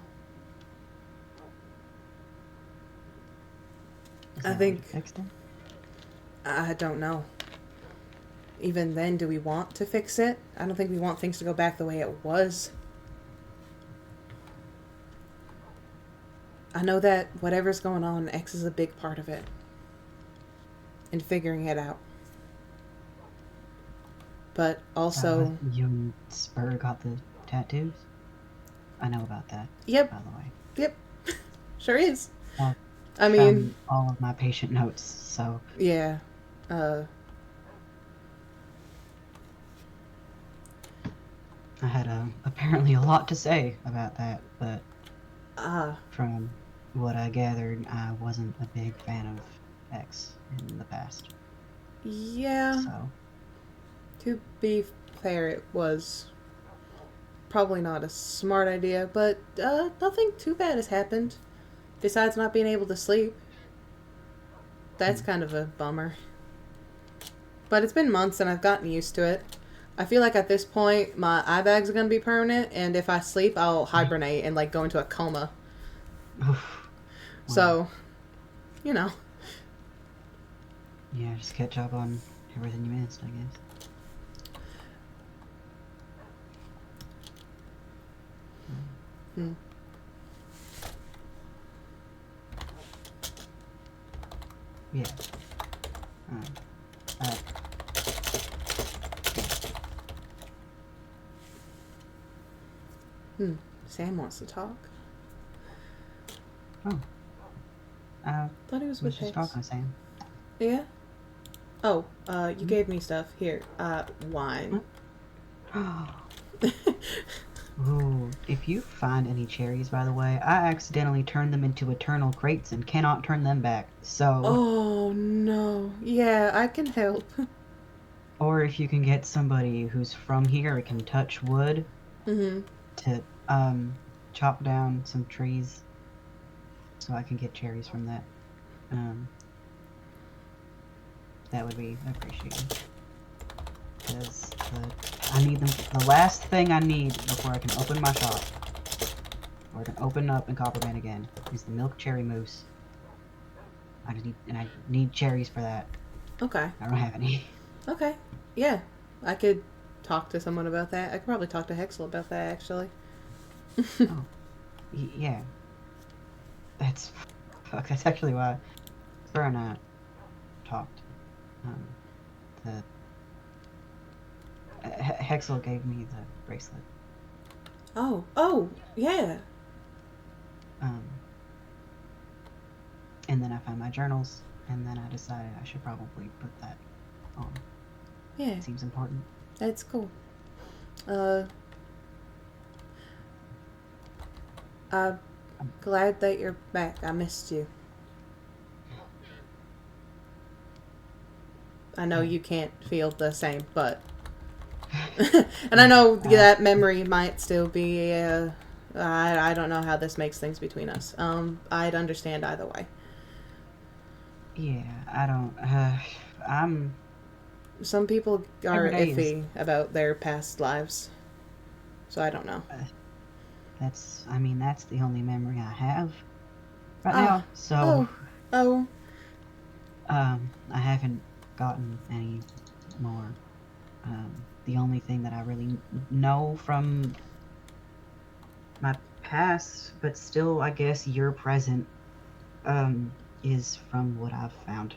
Is I that think... what you fixed it? I don't know. Even then, do we want to fix it? I don't think we want things to go back the way it was. I know that whatever's going on, X is a big part of it. And figuring it out. But also... you and Spur got the tattoos? I know about that. Yep. By the way. Yep. Sure is. Well, I mean... all of my patient notes, so... Yeah. I had apparently a lot to say about that, but from what I gathered, I wasn't a big fan of X in the past. Yeah. So. To be fair, it was probably not a smart idea, but nothing too bad has happened. Besides not being able to sleep. That's kind of a bummer. But it's been months and I've gotten used to it. I feel like at this point, my eye bags are going to be permanent, and if I sleep, I'll hibernate and, like, go into a coma. So, you know. Yeah, just catch up on everything you missed, I guess. Yeah. Sam wants to talk. Oh. Thought he was with just Hex. talking to Sam. Yeah? Oh, you gave me stuff. Here, wine. Ooh, if you find any cherries, by the way, I accidentally turned them into eternal crates and cannot turn them back, so... Oh, no. Yeah, I can help. Or if you can get somebody who's from here or can touch wood to, chop down some trees so I can get cherries from that. That would be appreciated. Because I need them. The last thing I need before I can open my shop, or I can open up in Copperman again, is the milk cherry mousse. I need cherries for that. Okay. I don't have any. Okay. Yeah. I could talk to someone about that. I could probably talk to Hexel about that, actually. Oh. Yeah. That's actually why Spur and I talked. Hexel gave me the bracelet. Oh, yeah. And then I found my journals, and then I decided I should probably put that on. Yeah. It seems important. That's cool. I'm glad that you're back. I missed you. I know you can't feel the same, but... and I know that memory might still be, I don't know how this makes things between us. I'd understand either way. Yeah, I don't, I'm... Some people are Every day iffy about their past lives. So I don't know. That's the only memory I have right now, so... I haven't gotten any more. The only thing that I really know from my past, but still, I guess, your present, is from what I've found.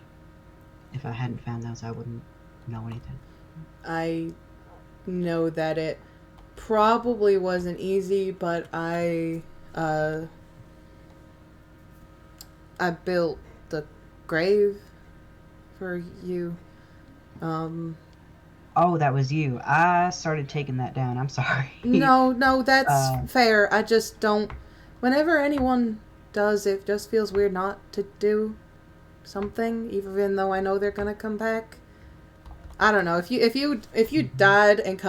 If I hadn't found those, I wouldn't know anything. I know that it probably wasn't easy, but I built the grave for you. Oh, that was you. I started taking that down. I'm sorry. No, that's Uh, fair. I just don't. Whenever anyone does, it just feels weird not to do something, even though I know they're gonna come back. I don't know. If you died and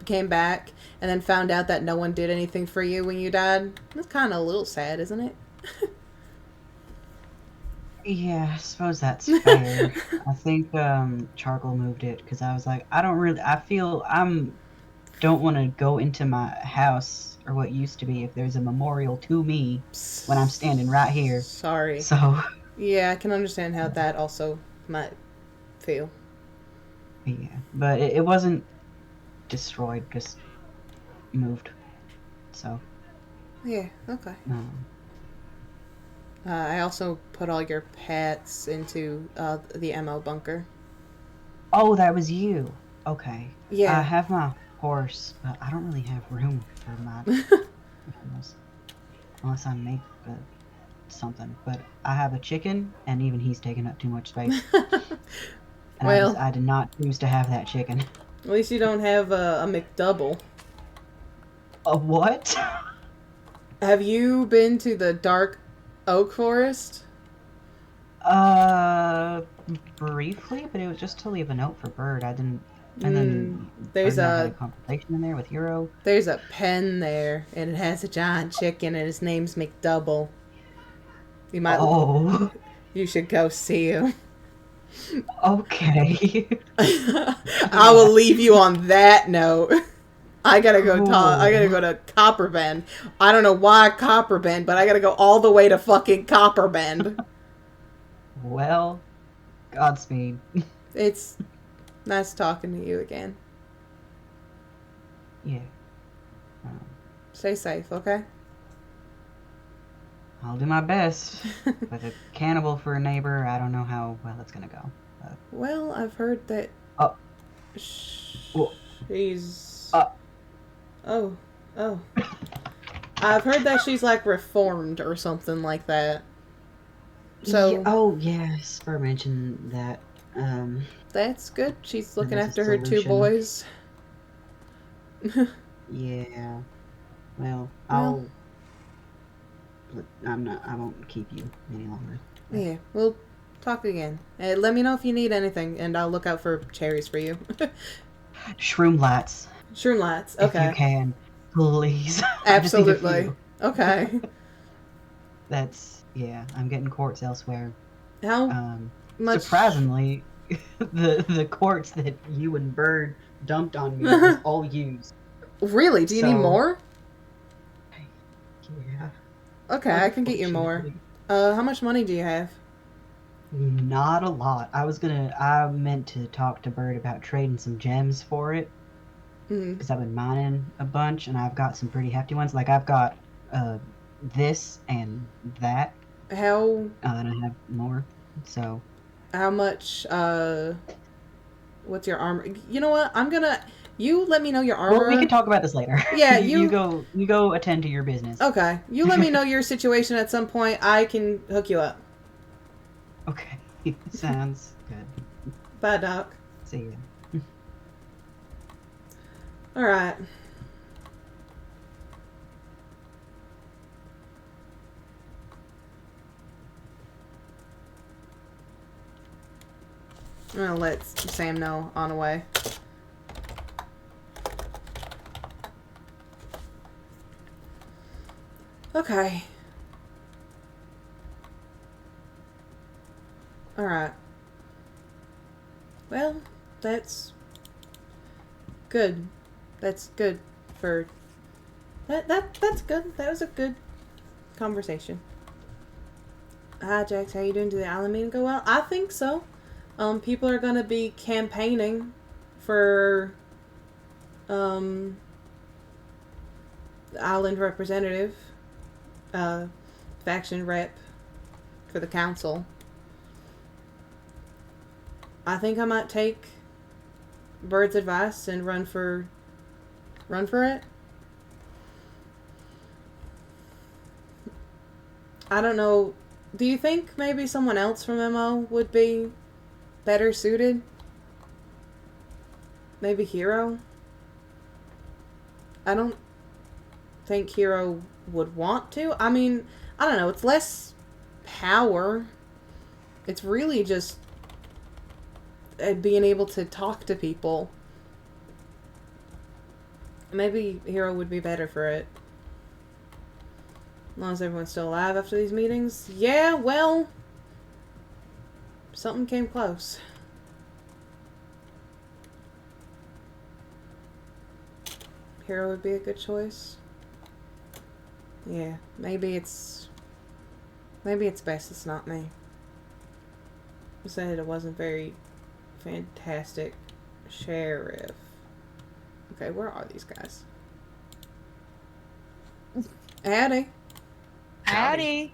came back and then found out that no one did anything for you when you died, that's kind of a little sad, isn't it? Yeah, I suppose that's fair. I think Charcoal moved it because I was like, I feel don't want to go into my house or what used to be if there's a memorial to me when I'm standing right here. Sorry. So Yeah, I can understand how that also might feel. yeah, but it wasn't destroyed, just moved. So Yeah, okay. um, I also put all your pets into the MO bunker. oh, that was you. Okay. Yeah. I have my horse, but I don't really have room for my animals unless I make something. But I have a chicken, and even he's taking up too much space. And Well, I did not choose to have that chicken. at least you don't have a McDouble. A what? Have you been to the Dark Oak Forest? Briefly, but it was just to leave a note for Bird. I didn't. And then there's Bird and I had a conversation in there with Hero. There's a pen there, and it has a giant chicken, and his name's McDouble. You might. Oh. You should go see him. Okay. I will leave you on that note. I gotta go talk. I gotta go to Copperbend. I don't know why Copperbend, but I gotta go all the way to fucking Copperbend. Well, Godspeed. It's nice talking to you again. Yeah. Stay safe, okay? I'll do my best. With a cannibal for a neighbor, I don't know how well it's gonna go. But... Well, I've heard that. Oh. She's. Oh. I've heard that she's like reformed or something like that. So. Yeah, oh yes, Spur mentioned that. That's good. She's looking there's a after her two solution. boys. Yeah. Well, I won't keep you any longer. Yeah, we'll talk again. Let me know if you need anything, and I'll look out for cherries for you. Shroom lights. Shroom lights, okay. If you can, please. Absolutely. Okay. That's, yeah, I'm getting quartz elsewhere. How much? Surprisingly, the quartz that you and Bird dumped on me was all used. Really? Do you need more? Yeah. Okay, I can get you more. How much money do you have? Not a lot. I meant to talk to Bird about trading some gems for it. Because I've been mining a bunch, and I've got some pretty hefty ones. Like, I've got this and that. How? And I have more, so... How much, what's your armor? You know what? You let me know your armor. Well, we can talk about this later. Yeah, you go attend to your business. Okay. You let me know your situation at some point. I can hook you up. Okay. Sounds good. Bye, Doc. See you. Alright. I'm gonna let Sam know on the way. Okay. Alright. Well, that's good. That's good for that's good. That was a good conversation. Hi Jax, how you doing? Did the island meeting go well? I think so. People are gonna be campaigning for the island representative, faction rep for the council. I think I might take Bird's advice and run for it. I don't know. Do you think maybe someone else from MO would be better suited? Maybe Hero? I don't think Hero would want to. I mean, I don't know. It's less power. It's really just being able to talk to people. Maybe Hero would be better for it. As long as everyone's still alive after these meetings. Yeah, well, something came close. Hero would be a good choice. Yeah, maybe it's best it's not me. I said it wasn't very fantastic sheriff. Okay, where are these guys? Howdy. Howdy.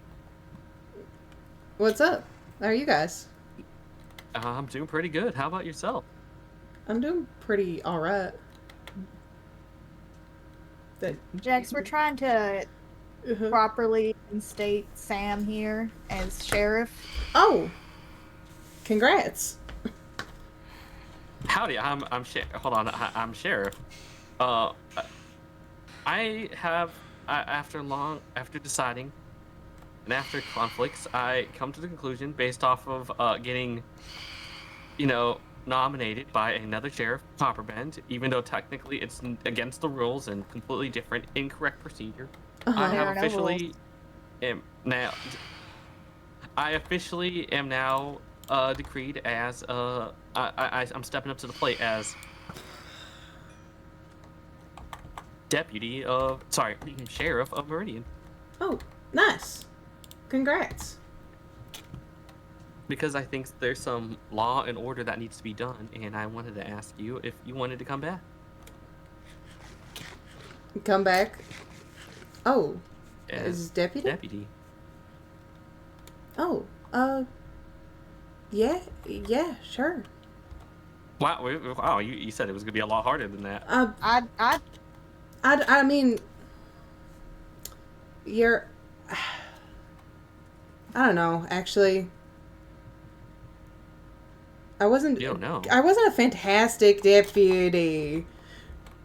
What's up? How are you guys? I'm doing pretty good. How about yourself? I'm doing pretty alright. Jax, we're trying to properly instate Sam here as sheriff. Oh, congrats. Howdy, I'm hold on, I'm sheriff. I have after deciding and after conflicts, I come to the conclusion based off of getting, nominated by another sheriff, Copperbend, even though technically it's against the rules and completely different, incorrect procedure. I have officially am now. I officially am now decreed as I'm stepping up to the plate as sheriff of Meridian. Oh, nice. Congrats. Because I think there's some law and order that needs to be done, and I wanted to ask you if you wanted to come back. Come back? Oh. As deputy? Deputy. Oh, yeah, sure. Wow, you said it was gonna be a lot harder than that. I mean, you're, I don't know, actually. You don't know. I wasn't a fantastic deputy.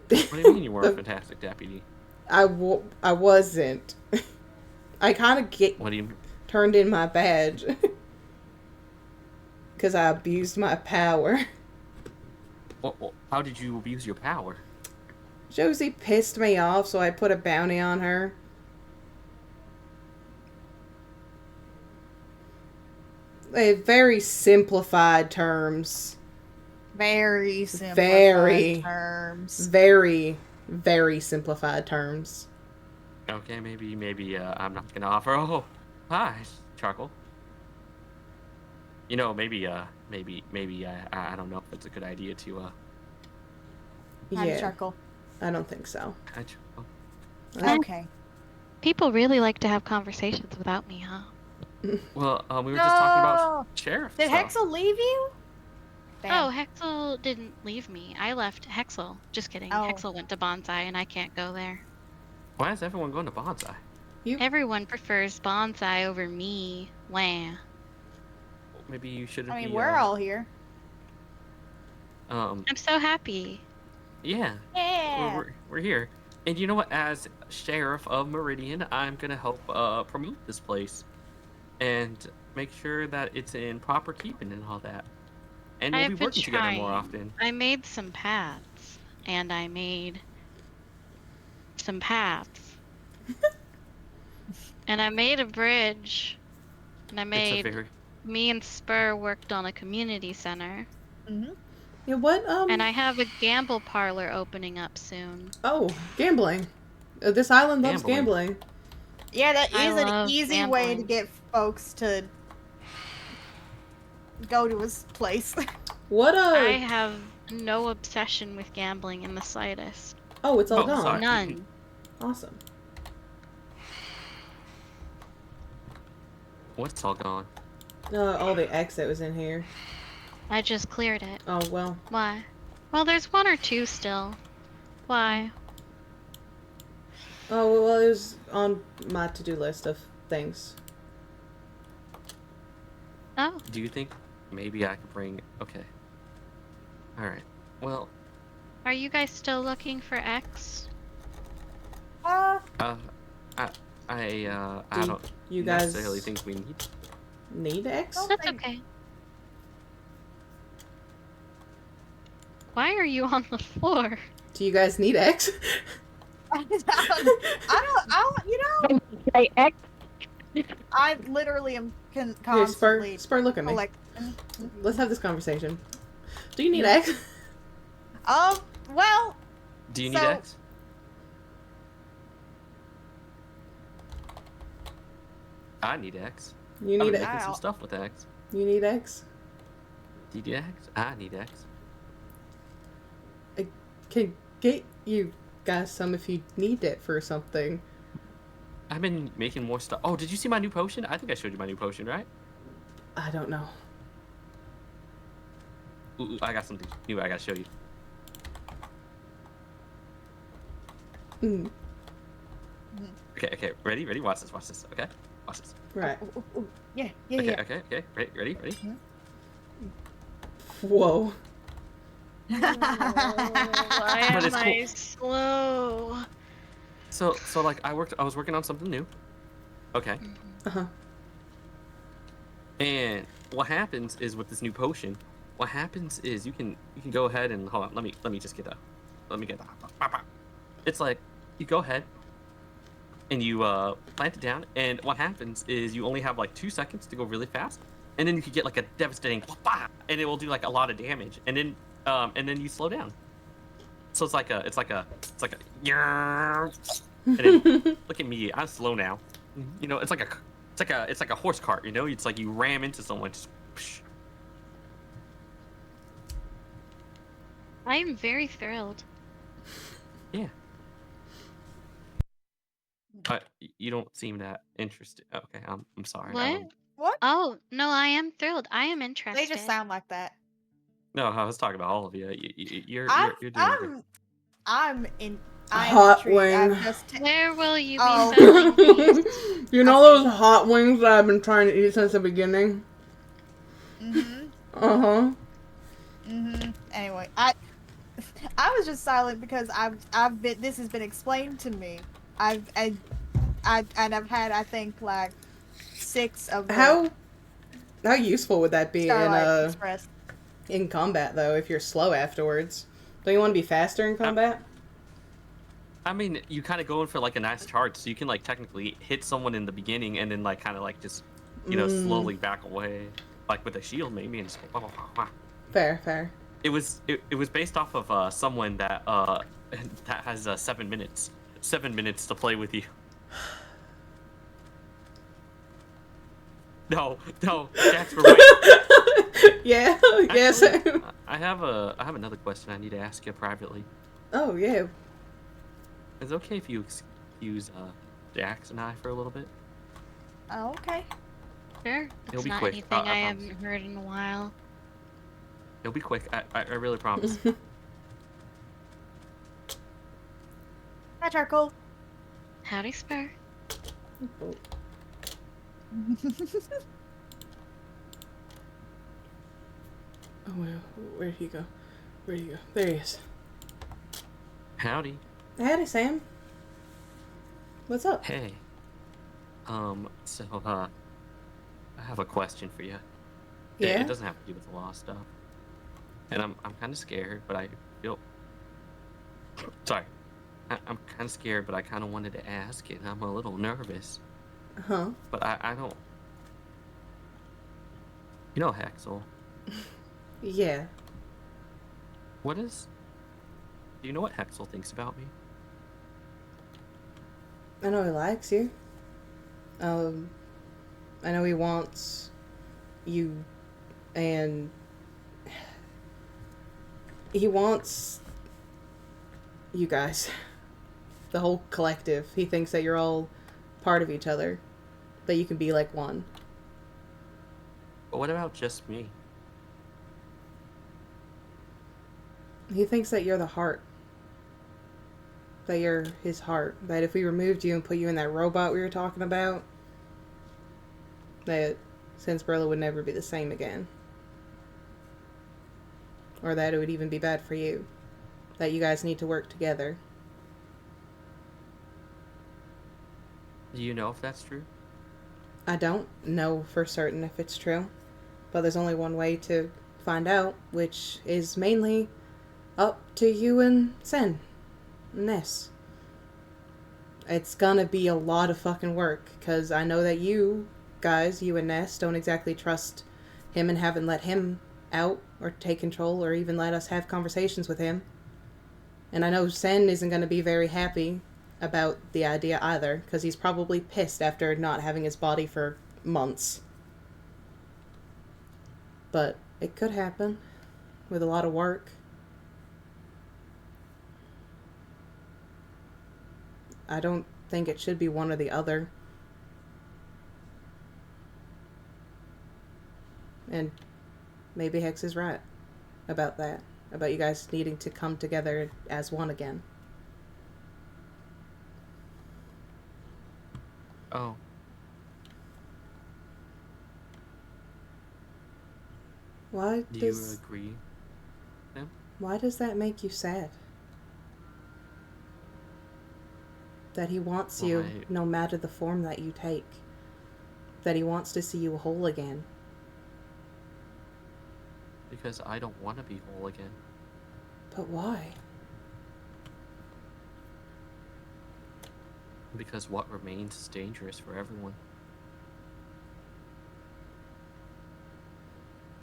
What do you mean you weren't a fantastic deputy? I wasn't. I kind of What do you turned in my badge. Because I abused my power. Well, how did you abuse your power? Josie pissed me off, so I put a bounty on her. Very simplified terms. Very simplified terms. Very, very simplified terms. Okay, maybe I'm not gonna offer. Oh, hi, Charcoal. Maybe I don't know if it's a good idea to Howdy, Charcoal. I don't think so. Hi, Charcoal. Okay. People really like to have conversations without me, huh? Well, we were just talking about sheriff Did stuff. Hexel leave you? Oh, Hexel didn't leave me. I left Hexel. Just kidding. Hexel went to Bonsai, and I can't go there. Why is everyone going to Bonsai? Everyone prefers Bonsai over me. Wah. Maybe you shouldn't I mean, be. we're all here. I'm so happy. Yeah. Yeah. We're here. And you know what? As sheriff of Meridian, I'm gonna help promote this place and make sure that it's in proper keeping and all that. And we'll be working together more often. I made some paths, and I made some paths, and I made a bridge, and I made. Me and Spur worked on a community center. Mm-hmm. Yeah, what? And I have a gamble parlor opening up soon. Oh, gambling. This island loves gambling. Yeah, that I is an love easy way to gambling. get folks to go to his place. What I have no obsession with gambling in the slightest. Oh, it's all gone. None. Awesome. What's all gone? All the X that was in here. I just cleared it. Oh, well. Why? Well, there's one or two still. Why? Oh, well, it was on my to-do list of things. Oh. Do you think maybe I could bring. Okay. All right. Well, Are you guys still looking for X? I don't you necessarily guys think we need. need X? That's okay. Why are you on the floor? Do you guys need X? I don't, you know. Say X. I literally am Here, constantly. Spur, look at me. Let's have this conversation. Do you need X? Well. Do you need X? I need X. You I've need been X. making some stuff with X. You need X? Do you need X? I need X. I can get you guys some if you need it for something. I've been making more stuff. Oh, did you see my new potion? I think I showed you my new potion, right? I don't know. Ooh, I got something new I gotta show you. Mm. Okay. Ready? Watch this. Okay? Watch this. Right. Yeah. Okay. Ready? Whoa. Why But am it's I cool. slow? So like I was working on something new. Okay. Uh-huh. And what happens is with this new potion, what happens is you can go ahead and hold on, let me just get that. It's like you go ahead and you plant it down, and what happens is you only have like 2 seconds to go really fast, and then you could get like a devastating and it will do like a lot of damage, and then you slow down. So it's like a and then, look at me, I'm slow now. You know, it's like a horse cart, you know? It's like you ram into someone, just psh. I am very thrilled. Yeah. You don't seem that interested. Okay, I'm sorry. What? What? Oh, no, I am thrilled. I am interested. They just sound like that. No, I was talking about all of you. You're doing great. I'm Hot intrigued. wing. I'm just Where will you be Oh. selling these? You know those hot wings that I've been trying to eat since the beginning? Uh-huh. Anyway, I was just silent because I've been, this has been explained to me. I've had, I think, like 6 of them. How useful would that be Starlight Express. in combat though if you're slow afterwards? Don't you want to be faster in combat? I mean, you kind of go in for like a nice charge, so you can like technically hit someone in the beginning and then like kind of like just slowly back away, like with a shield maybe, and just go, Fair. It was based off of someone that that has 7 minutes. 7 minutes to play with you. No, Jax, we're right. Yeah, yes. Actually, I have another question I need to ask you privately. Oh yeah. Is it okay if you excuse Jax and I for a little bit? Oh, okay. Sure. It'll It's be not quick. anything I I promise. haven't heard in a while. It'll be quick. I really promise. Hi, Charcoal. Howdy, Spur. Oh well, where'd he go? There he is. Howdy. Howdy, Sam. What's up? Hey. So I have a question for you. Yeah? It doesn't have to do with the law stuff. And I'm kind of scared, but I feel. Sorry. I'm kind of scared, but I kind of wanted to ask it. I'm a little nervous. Huh? But I don't. You know Hexel. Yeah. Do you know what Hexel thinks about me? I know he likes you. I know he wants you, and he wants you guys. The whole collective. He thinks that you're all part of each other. That you can be like one. But what about just me? He thinks that you're the heart. That you're his heart. That if we removed you and put you in that robot we were talking about, that Since Barilla would never be the same again. or that it would even be bad for you. That you guys need to work together. Do you know if that's true? I don't know for certain if it's true, but there's only one way to find out, which is mainly up to you and Sen. And Ness. It's gonna be a lot of fucking work, because I know that you guys, you and Ness, don't exactly trust him and haven't let him out or take control or even let us have conversations with him. And I know Sen isn't gonna be very happy about the idea either, because he's probably pissed after not having his body for months. But it could happen with a lot of work. I don't think it should be one or the other. And maybe Hex is right about that. About you guys needing to come together as one again. Oh. Why Do does... you agree, Sam? Why does that make you sad? That he wants you Why? no matter the form that you take. That he wants to see you whole again. Because I don't want to be whole again. But why? Because what remains is dangerous for everyone.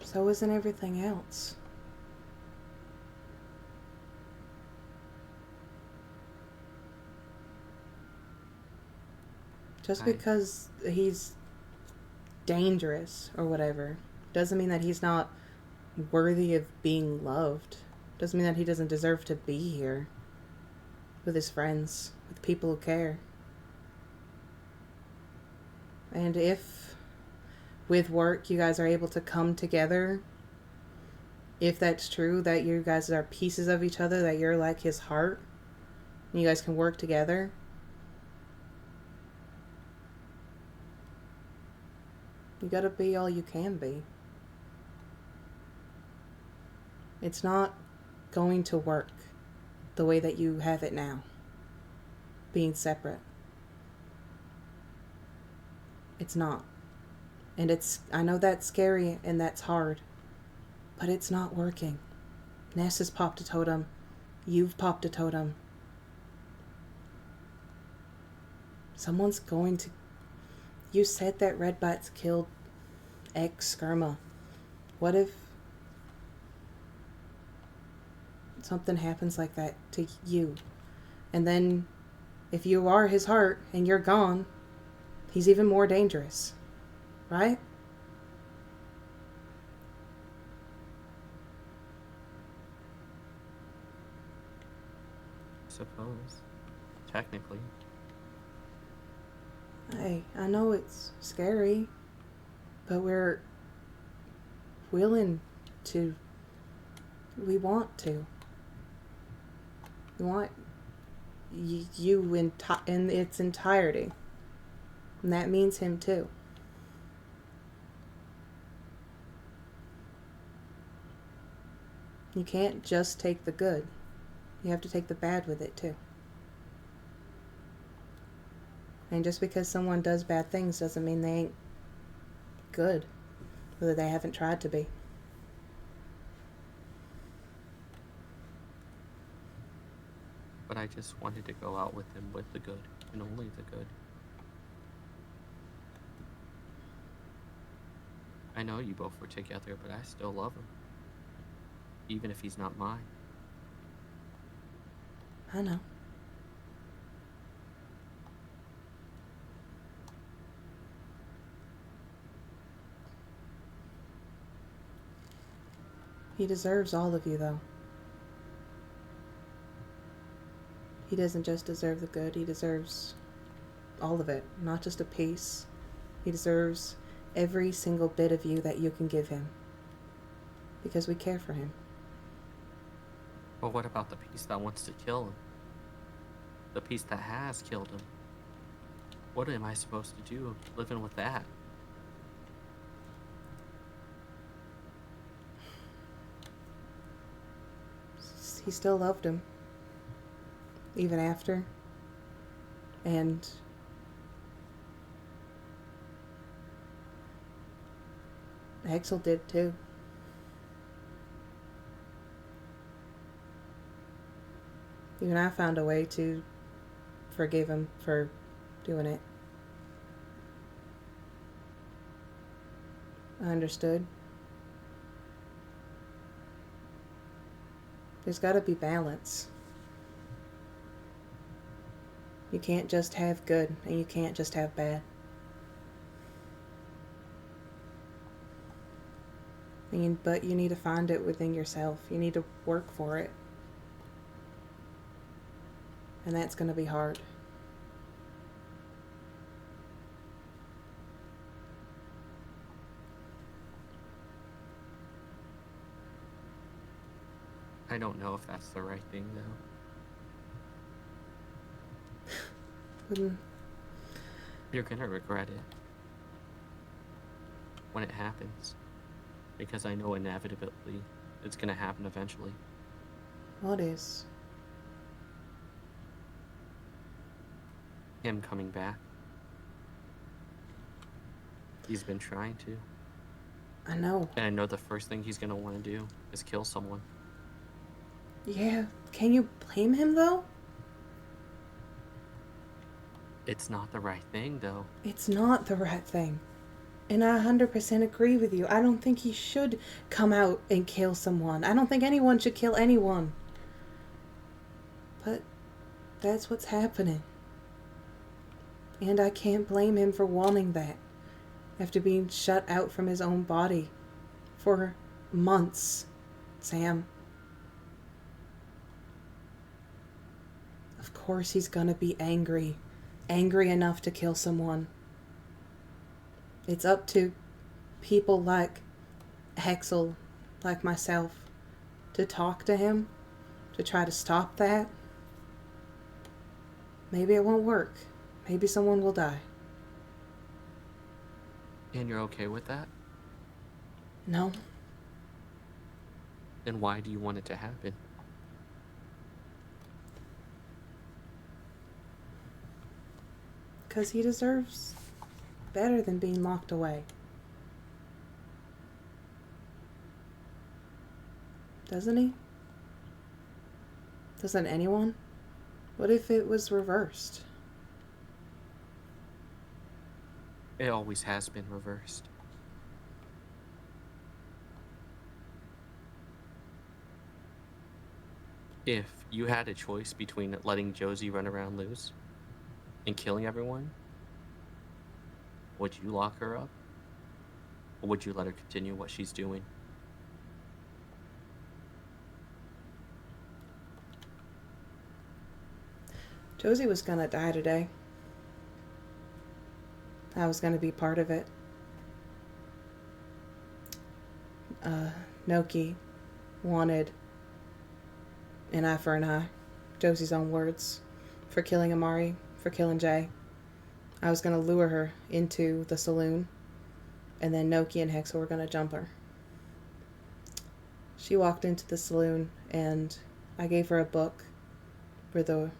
So isn't everything else. Just because he's dangerous or whatever doesn't mean that he's not worthy of being loved. Doesn't mean that he doesn't deserve to be here with his friends, with people who care. And if with work you guys are able to come together, if that's true, that you guys are pieces of each other, that you're like his heart, and you guys can work together, you gotta be all you can be. It's not going to work the way that you have it now, being separate. It's not. And I know that's scary and that's hard, but it's not working. Ness has popped a totem. You've popped a totem. Someone's going to... You said that Red Bats killed ex-Skirma. What if something happens like that to you? And then if you are his heart and you're gone, he's even more dangerous. Right? Suppose. Technically. Hey, I know it's scary, but we're willing to. We want to. We want you in its entirety. And that means him too. You can't just take the good. You have to take the bad with it too. And just because someone does bad things doesn't mean they ain't good. Whether they haven't tried to be. But I just wanted to go out with him with the good, and only the good. I know you both were together, but I still love him. Even if he's not mine. I know. He deserves all of you, though. He doesn't just deserve the good, he deserves all of it, not just a piece. He deserves every single bit of you that you can give him. Because we care for him. But what about the piece that wants to kill him? The piece that has killed him? What am I supposed to do living with that? he still loved him. Even after. And Axel did too. Even I found a way to forgive him for doing it. I understood. There's gotta be balance. You can't just have good, and you can't just have bad. But you need to find it within yourself. You need to work for it. And that's gonna be hard. I don't know if that's the right thing, though. You're gonna regret it when it happens, because I know inevitably it's gonna happen eventually. What is? Him coming back. He's been trying to. I know. And I know the first thing he's gonna want to do is kill someone. Yeah, can you blame him though? It's not the right thing, though. It's not the right thing. And I 100% agree with you. I don't think he should come out and kill someone. I don't think anyone should kill anyone. But that's what's happening. And I can't blame him for wanting that. After being shut out from his own body for months, Sam. Of course he's gonna be angry. Angry enough to kill someone. It's up to people like Hexel, like myself, to talk to him, to try to stop that. Maybe it won't work. Maybe someone will die. And you're okay with that? No. Then why do you want it to happen? Because he deserves better than being locked away. Doesn't he? Doesn't anyone? What if it was reversed? It always has been reversed. If you had a choice between letting Josie run around loose and killing everyone, would you lock her up? Or would you let her continue what she's doing? Josie was gonna die today. I was gonna be part of it. Noki wanted an eye for an eye. Josie's own words. For killing Amari, for killing Jay. I was gonna lure her into the saloon, and then Noki and Hexel were gonna jump her. She walked into the saloon, and I gave her a book with a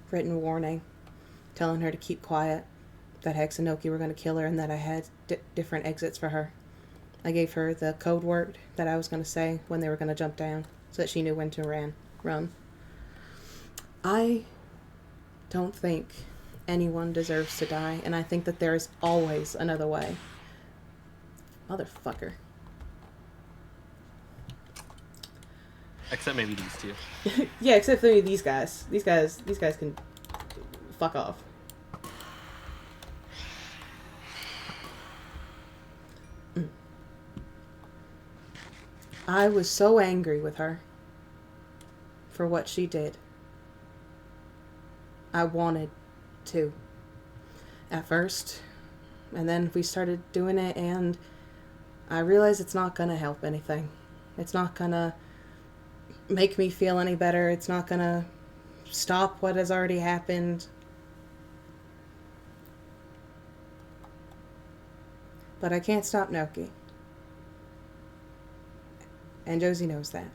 written warning telling her to keep quiet, that Hex and Noki were going to kill her, and that I had different exits for her. I gave her the code word that I was going to say when they were going to jump down, so that she knew when to run. I don't think anyone deserves to die, and I think that there is always another way. Motherfucker. Except maybe these two. Yeah, except for these guys. These guys can fuck off. I was so angry with her for what she did. I wanted to at first, and then we started doing it, and I realized it's not gonna help anything. It's not gonna make me feel any better. It's not gonna stop what has already happened. But I can't stop Noki. And Josie knows that.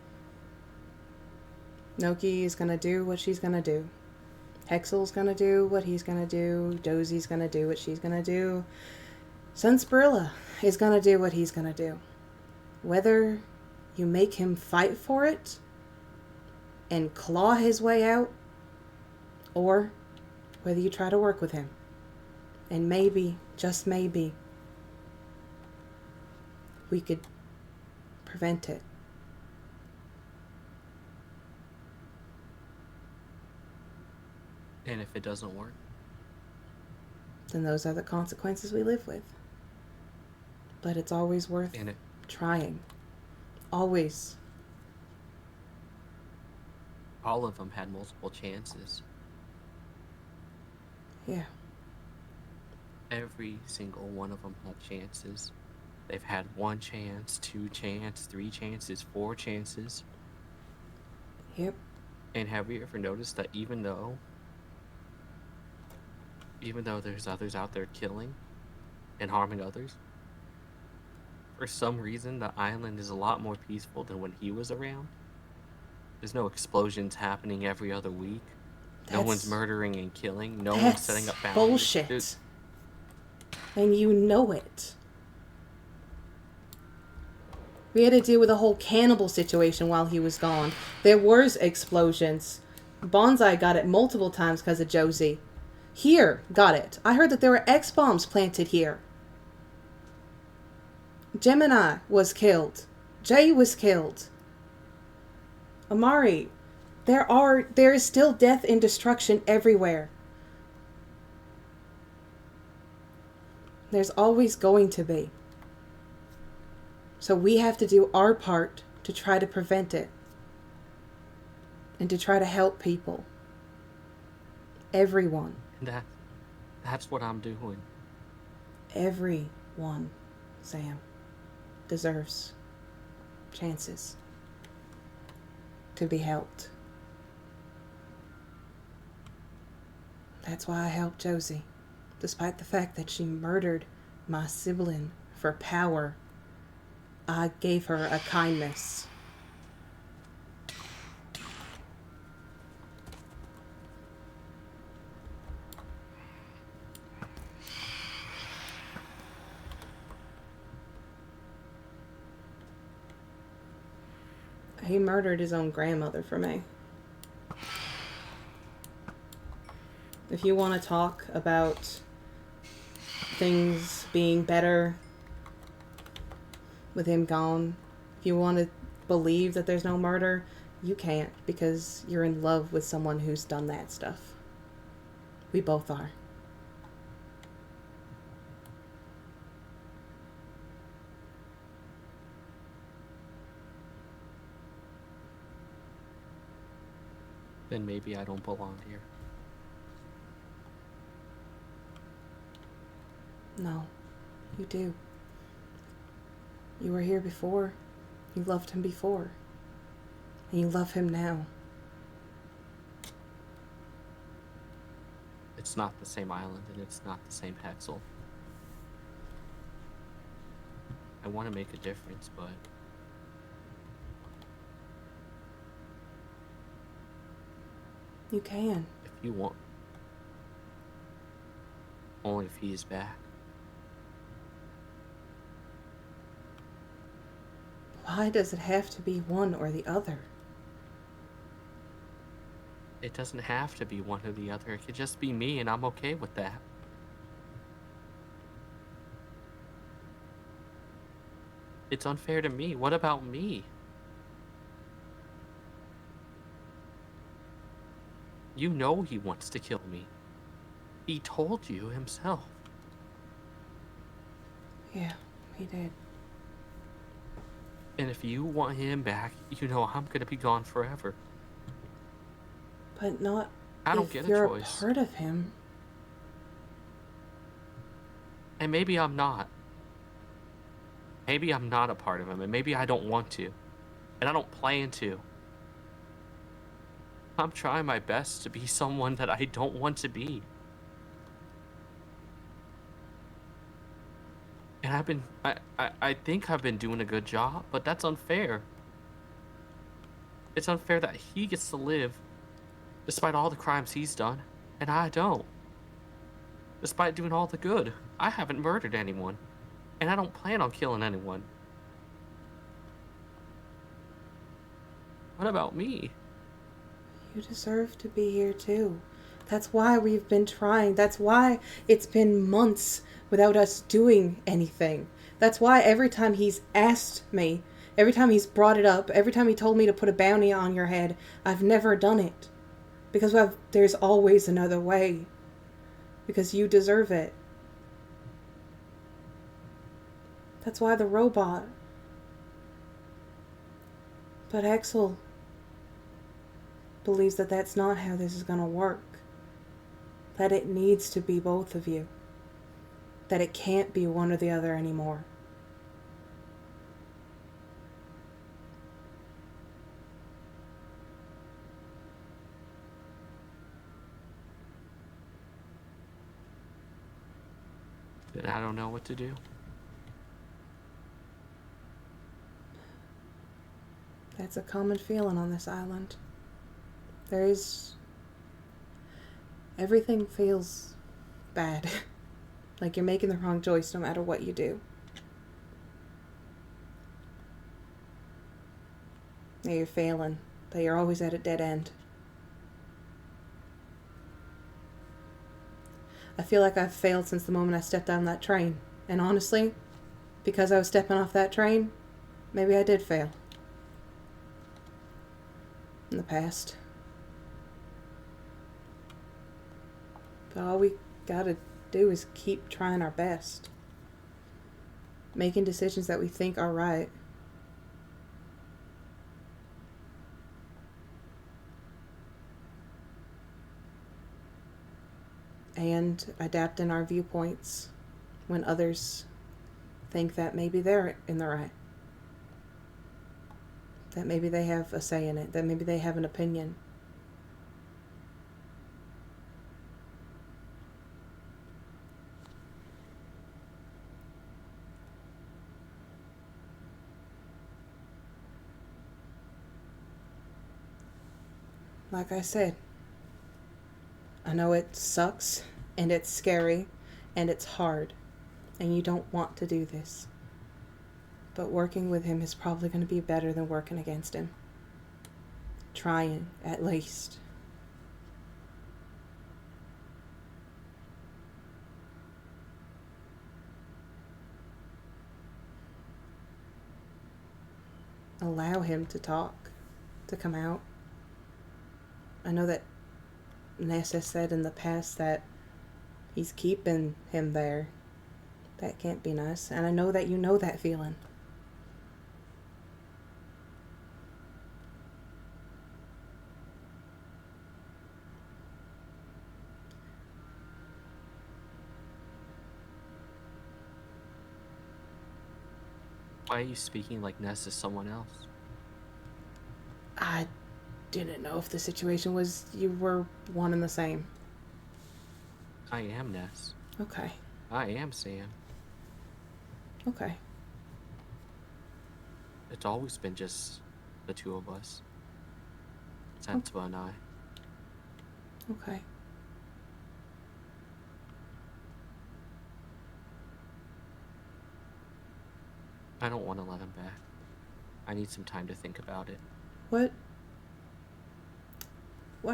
Noki is gonna do what she's gonna do. Hexel's gonna do what he's gonna do. Dosie's gonna do what she's gonna do. Sunsperilla is gonna do what he's gonna do. Whether you make him fight for it and claw his way out, or whether you try to work with him. And maybe, just maybe, we could prevent it. And if it doesn't work? Then those are the consequences we live with. But it's always worth trying. Always. All of them had multiple chances. Yeah. Every single one of them had chances. They've had 1 chance, 2 chances, 3 chances, 4 chances. Yep. And have you ever noticed that even though there's others out there killing and harming others, for some reason the island is a lot more peaceful than when he was around? There's no explosions happening every other week. No one's murdering and killing. No one's setting up boundaries. Bullshit. And you know it. We had to deal with a whole cannibal situation while he was gone. There was explosions. Bonsai got it multiple times because of Josie. Here got it. I heard that there were X-bombs planted here. Gemini was killed. Jay was killed. Amari. There is still death and destruction everywhere. There's always going to be. So we have to do our part to try to prevent it. And to try to help people. Everyone. That's what I'm doing. Everyone, Sam, deserves chances to be helped. That's why I helped Josie. Despite the fact that she murdered my sibling for power, I gave her a kindness. He murdered his own grandmother for me. If you want to talk about things being better with him gone, if you want to believe that there's no murder, you can't, because you're in love with someone who's done that stuff. We both are. Then maybe I don't belong here. No, you do. You were here before. You loved him before. And you love him now. It's not the same island, and it's not the same Hexel. I want to make a difference, but You can. if you want, only if he's back. Why does it have to be one or the other? It doesn't have to be one or the other. It could just be me, and I'm okay with that. It's unfair to me. What about me? You know he wants to kill me. He told you himself. Yeah, he did. And if you want him back, you know I'm gonna be gone forever. But not I don't if get a you're choice. a part of him. And maybe I'm not. Maybe I'm not a part of him, and maybe I don't want to. And I don't plan to. I'm trying my best to be someone that I don't want to be. And I think I've been doing a good job, but that's unfair. It's unfair that he gets to live despite all the crimes he's done, and I don't. Despite doing all the good, I haven't murdered anyone, and I don't plan on killing anyone. What about me? You deserve to be here too. That's why we've been trying. That's why it's been months without us doing anything. That's why every time he's asked me, every time he's brought it up, every time he told me to put a bounty on your head, I've never done it. Because there's always another way. Because you deserve it. That's why the robot. But Axel believes that that's not how this is going to work. That it needs to be both of you. That it can't be one or the other anymore. Then I don't know what to do. That's a common feeling on this island. Everything feels bad. Like you're making the wrong choice no matter what you do. That you're failing. That you're always at a dead end. I feel like I've failed since the moment I stepped on that train. And honestly, because I was stepping off that train, maybe I did fail. In the past. But all we gotta do is keep trying our best. Making decisions that we think are right. And adapting our viewpoints when others think that maybe they're in the right. That maybe they have a say in it. That maybe they have an opinion. Like I said, I know it sucks, and it's scary, and it's hard, and you don't want to do this. But working with him is probably going to be better than working against him. Trying, at least. Allow him to talk, to come out. I know that Ness has said in the past that he's keeping him there. That can't be nice. And I know that you know that feeling. Why are you speaking like Ness is someone else? I didn't know if the situation was you were one and the same. I am Ness. Okay. I am Sam. Okay. It's always been just the two of us. Sensiba and I. Okay. I don't want to let him back. I need some time to think about it. What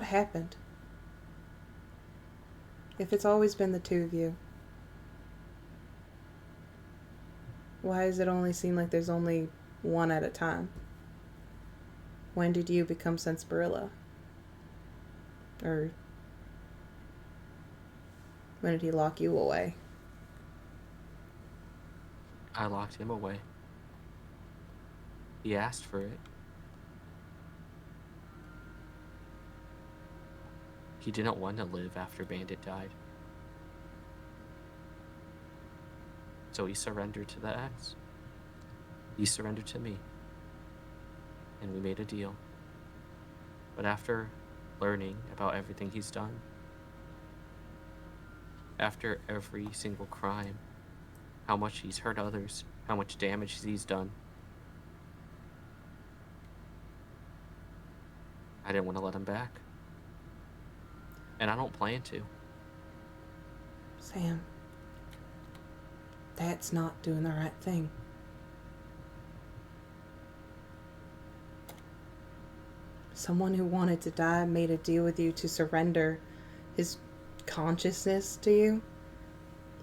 happened? If it's always been the two of you, why does it only seem like there's only one at a time? When did you become Sensibarilla? Or when did he lock you away? I locked him away. He asked for it. He didn't want to live after Bandit died. So he surrendered to the X. He surrendered to me. And we made a deal. But after learning about everything he's done, after every single crime, how much he's hurt others, how much damage he's done, I didn't want to let him back. And I don't plan to. Sam, that's not doing the right thing. Someone who wanted to die made a deal with you to surrender his consciousness to you.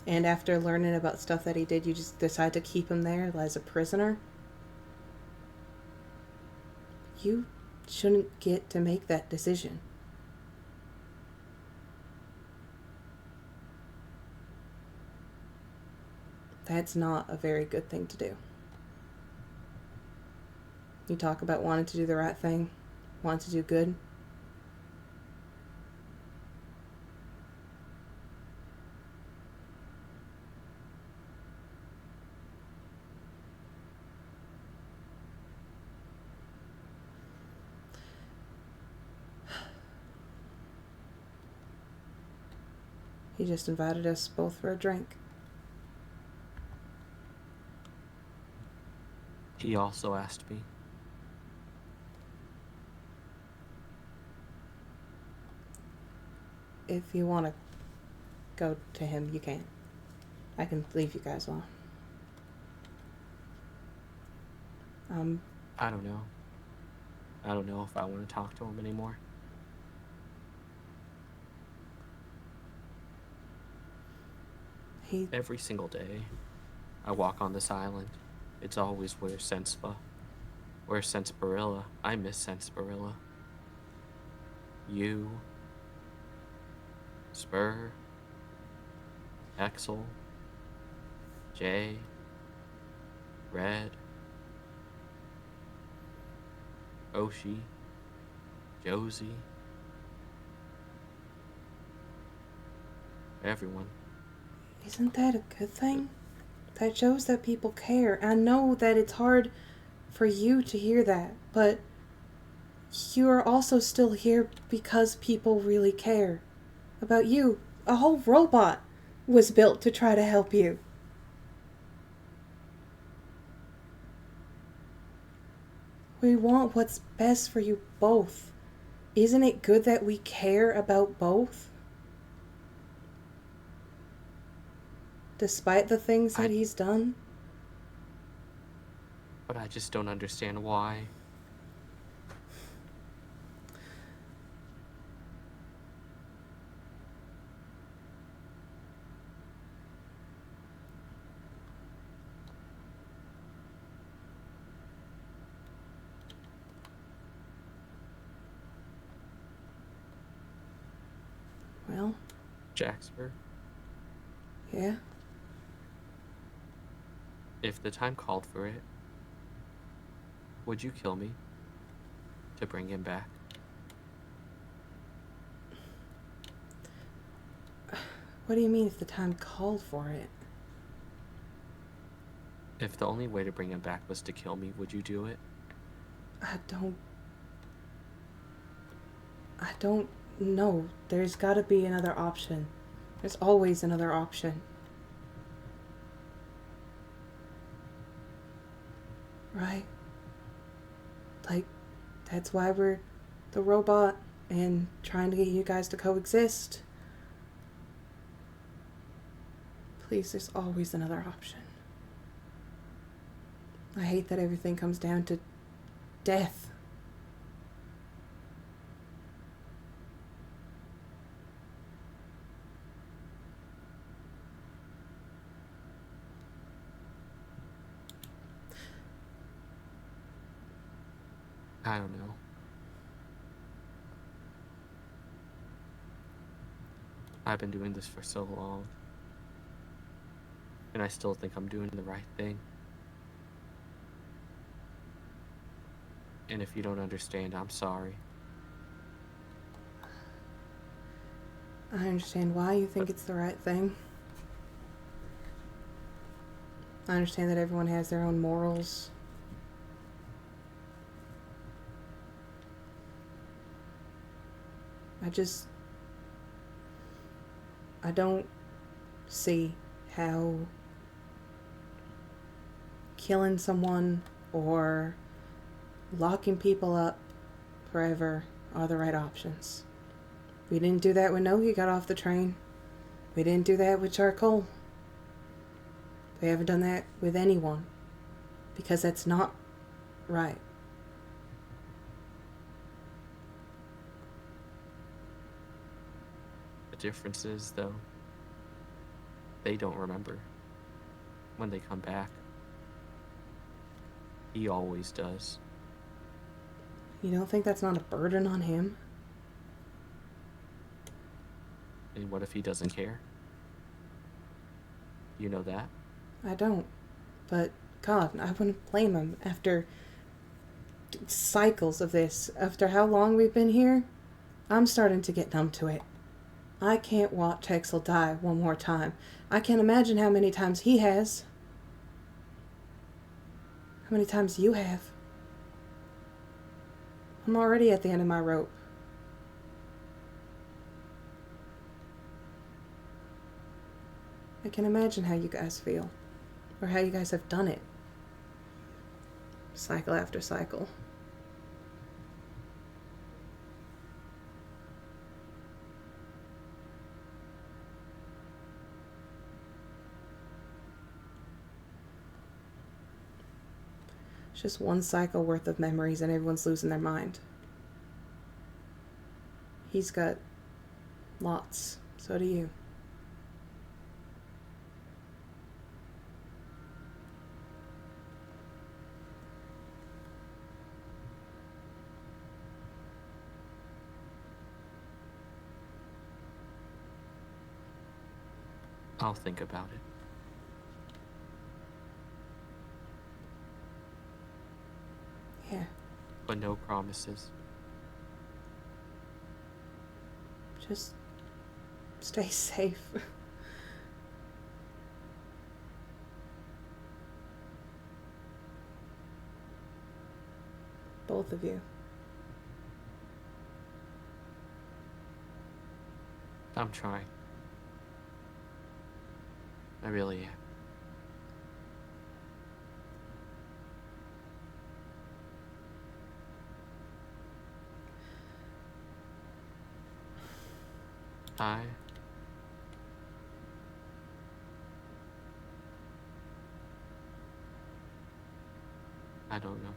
And after learning about stuff that he did, you just decide to keep him there as a prisoner. You shouldn't get to make that decision. That's not a very good thing to do. You talk about wanting to do the right thing, wanting to do good. He just invited us both for a drink. He also asked me. If you want to go to him, you can. I can leave you guys alone. I don't know. I don't know if I want to talk to him anymore. Every single day, I walk on this island. It's always where's Senspa? Where's Sensparilla? I miss Sensparilla. You, Spur, Axel, Jay, Red, Oshi, Josie, everyone. Isn't that a good thing? That shows that people care. I know that it's hard for you to hear that, but you are also still here because people really care about you. A whole robot was built to try to help you. We want what's best for you both. Isn't it good that we care about both? Despite the things that he's done? But I just don't understand why. Well, Jaxper, yeah. if the time called for it, would you kill me to bring him back? What do you mean if the time called for it? If the only way to bring him back was to kill me, would you do it? I don't know. There's gotta be another option. There's always another option. Right? Like, that's why we're the robot and trying to get you guys to coexist. Please, there's always another option. I hate that everything comes down to death. I don't know. I've been doing this for so long. And I still think I'm doing the right thing. And if you don't understand, I'm sorry. I understand why you think it's the right thing. I understand that everyone has their own morals. I don't see how killing someone or locking people up forever are the right options. We didn't do that when Nogi got off the train. We didn't do that with charcoal. We haven't done that with anyone. Because that's not right. The difference is, though, they don't remember when they come back. He always does. You don't think that's not a burden on him? And what if he doesn't care? You know that? I don't. But, God, I wouldn't blame him after cycles of this. After how long we've been here, I'm starting to get numb to it. I can't watch Hexel die one more time. I can't imagine how many times he has. How many times you have. I'm already at the end of my rope. I can imagine how you guys feel. Or how you guys have done it. Cycle after cycle. It's just one cycle worth of memories and everyone's losing their mind. He's got lots. So do you. I'll think about it. Yeah. But no promises. Just stay safe. Both of you. I'm trying. I really am. I don't know.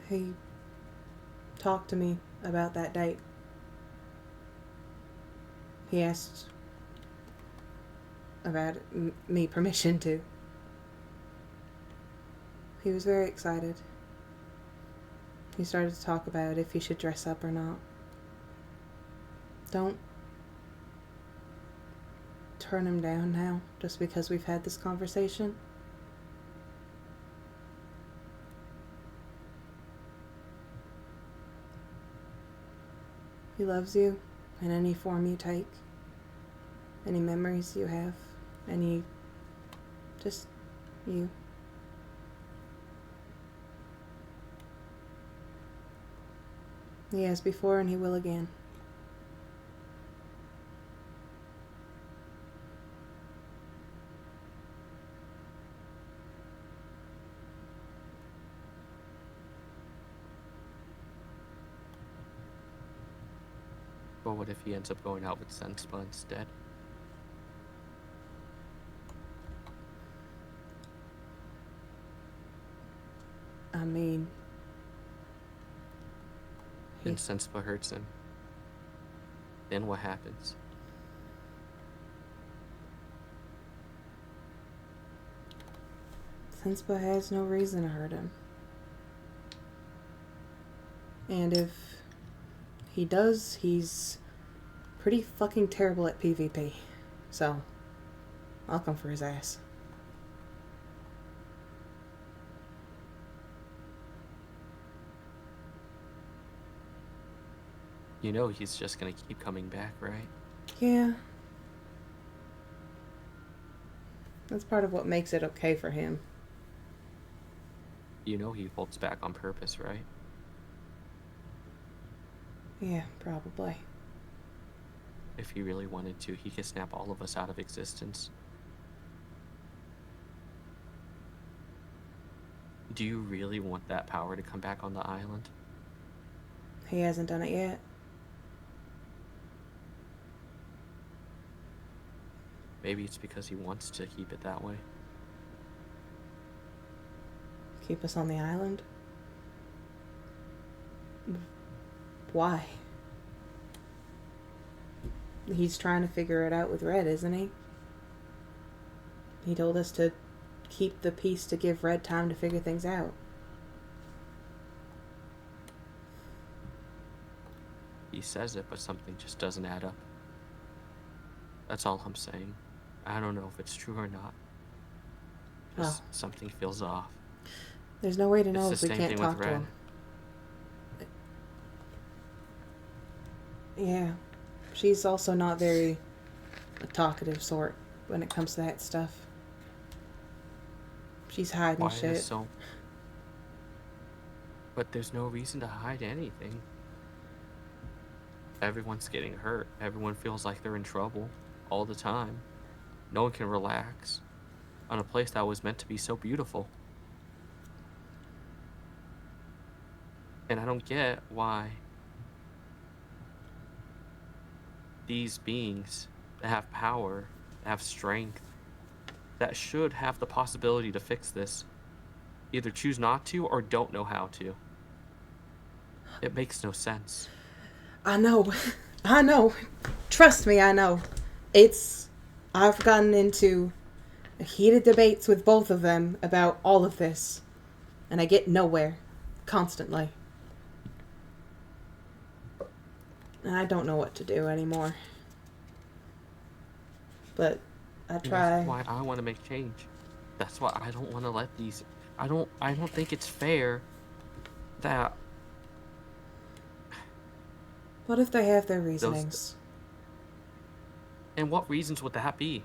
He talked to me about that date. He asked about me permission to. He was very excited. He started to talk about if he should dress up or not. Don't turn him down now just because we've had this conversation. He loves you in any form you take, any memories you have, just you. He has before and he will again. But what if he ends up going out with Senspa instead? I mean... And Senspa hurts him. Then what happens? Senspa has no reason to hurt him. And if he does, he's pretty fucking terrible at PvP. So, I'll come for his ass. You know he's just gonna keep coming back, right? Yeah. That's part of what makes it okay for him. You know he holds back on purpose, right? Yeah, probably. If he really wanted to, he could snap all of us out of existence. Do you really want that power to come back on the island? he hasn't done it yet. Maybe it's because he wants to keep it that way. Keep us on the island? Why? He's trying to figure it out with Red, isn't he? He told us to keep the peace to give Red time to figure things out. He says it, but something just doesn't add up. That's all I'm saying. I don't know if it's true or not. Just something feels off. There's no way to know It's if the we same can't thing talk with to Red. him. Yeah. She's also not very a talkative sort when it comes to that stuff. She's hiding Why shit. is so? But there's no reason to hide anything. Everyone's getting hurt. Everyone feels like they're in trouble all the time. No one can relax on a place that was meant to be so beautiful. And I don't get why these beings that have power, that have strength, that should have the possibility to fix this, either choose not to or don't know how to. It makes no sense. I know. I know. Trust me, I know. I've gotten into heated debates with both of them about all of this, and I get nowhere. Constantly. And I don't know what to do anymore. But I try. That's why I want to make change. That's why I don't want to let these... I don't think it's fair that... What if they have their reasonings? And what reasons would that be?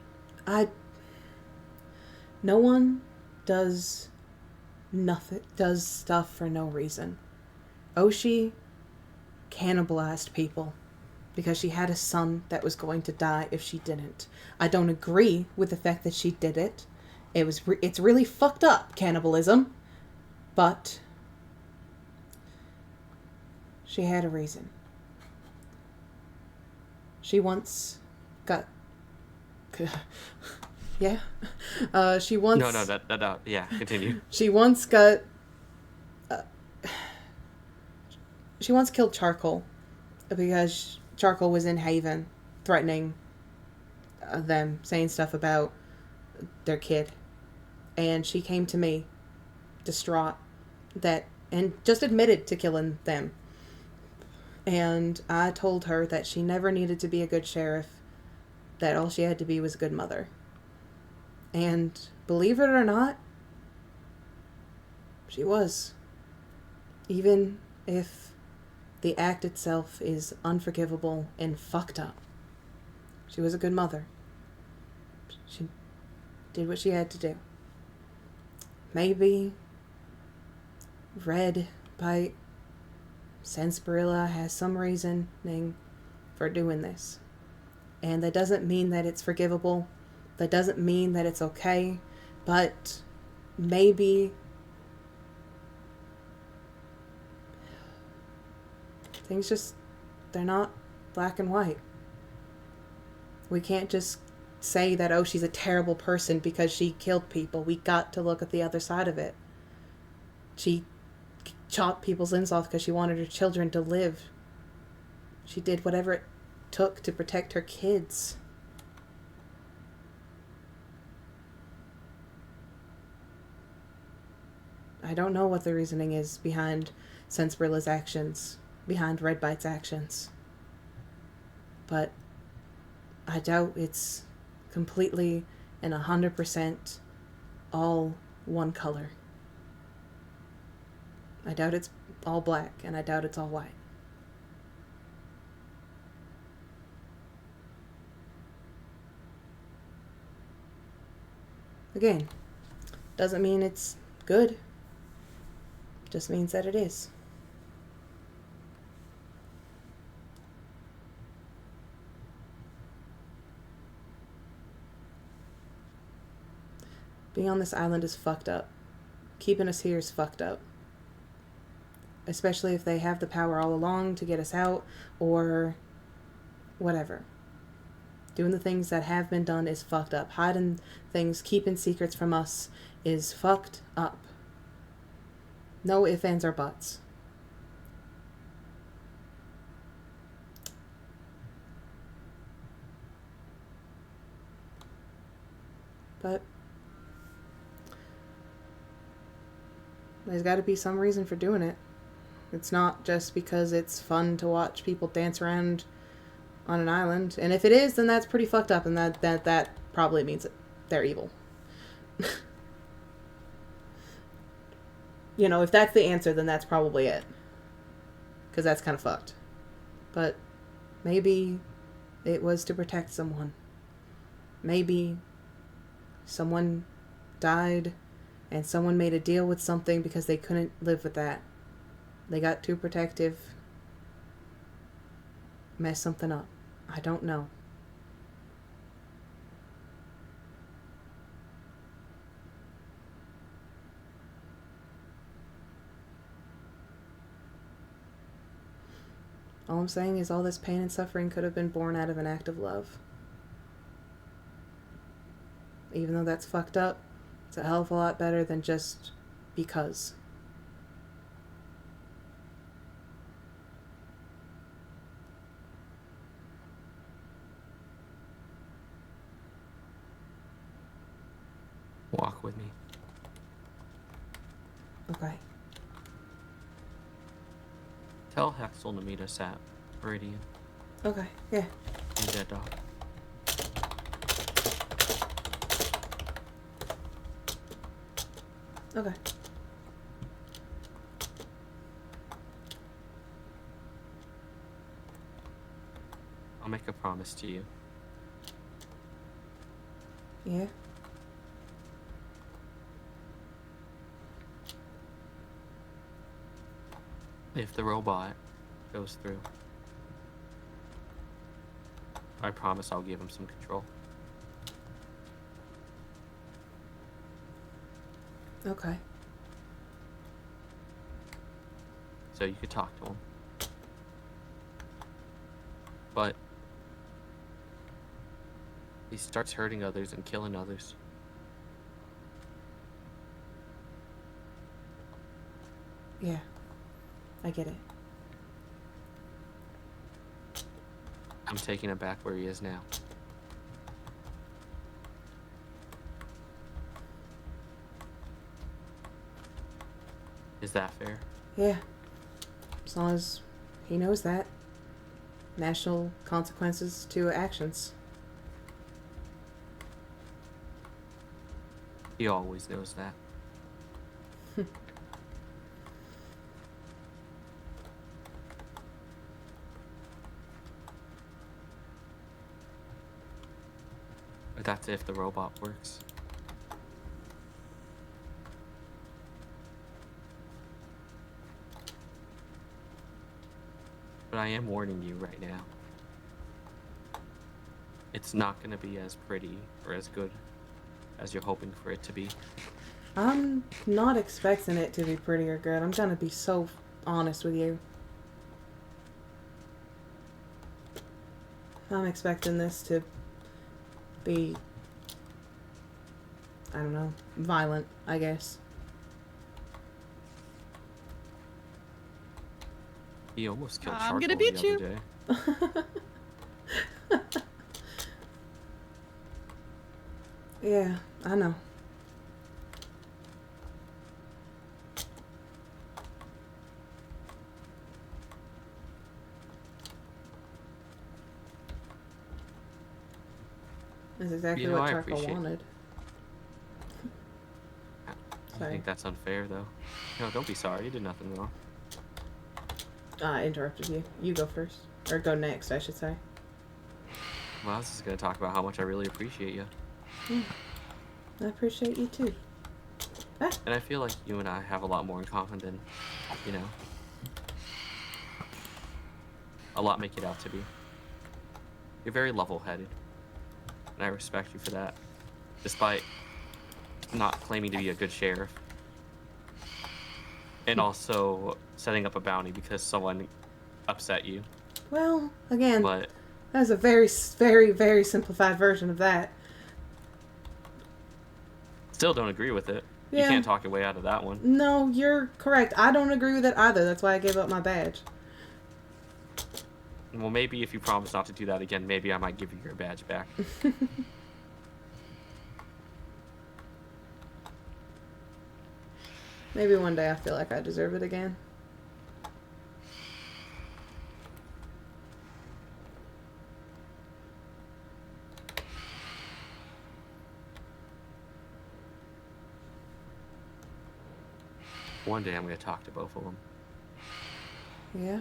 No one does stuff for no reason. Oshi cannibalized people because she had a son that was going to die if she didn't. I don't agree with the fact that she did it. It's really fucked up, cannibalism. But she had a reason. She once got... yeah. She once... No, yeah, continue. She once got... she once killed Charcoal because Charcoal was in Haven threatening them, saying stuff about their kid. And she came to me, distraught, and just admitted to killing them. And I told her that she never needed to be a good sheriff, that all she had to be was a good mother. And believe it or not, she was. Even if the act itself is unforgivable and fucked up, she was a good mother. She did what she had to do. Maybe Red by Sarsaparilla has some reasoning for doing this. And that doesn't mean that it's forgivable. That doesn't mean that it's okay. But maybe things just, they're not black and white. We can't just say that, oh, she's a terrible person because she killed people. We got to look at the other side of it. She chopped people's limbs off because she wanted her children to live. She did whatever it took to protect her kids. I don't know what the reasoning is behind Sensorilla's actions, behind Red Bite's actions. But I doubt it's completely and 100% all one color. I doubt it's all black, and I doubt it's all white. Again, doesn't mean it's good. Just means that it is. Being on this island is fucked up. Keeping us here is fucked up. especially if they have the power all along to get us out or whatever. Doing the things that have been done is fucked up. Hiding things, keeping secrets from us is fucked up. No ifs, ands, or buts. But there's got to be some reason for doing it. It's not just because it's fun to watch people dance around on an island. And if it is, then that's pretty fucked up, and that probably means that they're evil. You know, if that's the answer, then that's probably it. Because that's kind of fucked. But maybe it was to protect someone. Maybe someone died and someone made a deal with something because they couldn't live with that. They got too protective. Messed something up. I don't know. All I'm saying is all this pain and suffering could have been born out of an act of love. Even though that's fucked up, it's a hell of a lot better than just because. Walk with me. Okay. Tell Hexel to meet us at Meridian. Okay, yeah. And Dead Dog. Okay. I'll make a promise to you. Yeah. If the robot goes through, I promise I'll give him some control. Okay. So you could talk to him. But he starts hurting others and killing others. Yeah. I get it. I'm taking him back where he is now. Is that fair? Yeah. As long as he knows that. National consequences to actions. He always knows that. But that's if the robot works. But I am warning you right now. It's not going to be as pretty or as good as you're hoping for it to be. I'm not expecting it to be pretty or good. I'm gonna be so honest with you. I'm expecting this to be, I don't know, violent, I guess. He almost killed I'm Charcoal gonna beat the you. other day. Yeah, I know. That's exactly You know, what I Charcoal appreciate- wanted. I Sorry. think that's unfair, though. No, don't be sorry. You did nothing wrong. I interrupted you. You go first. Or go next, I should say. Well, I was just going to talk about how much I really appreciate you. Yeah. I appreciate you too. Ah. And I feel like you and I have a lot more in common than, you know, a lot make it out to be. You're very level-headed. And I respect you for that. Despite not claiming to be a good sheriff. and also setting up a bounty because someone upset you. Well, again, But that's a very, very, very simplified version of that. still don't agree with it. Yeah. You can't talk your way out of that one. No, you're correct. I don't agree with it either. That's why I gave up my badge. Well, maybe if you promise not to do that again, maybe I might give you your badge back. Maybe one day I feel like I deserve it again. One day I'm going to talk to both of them. Yeah?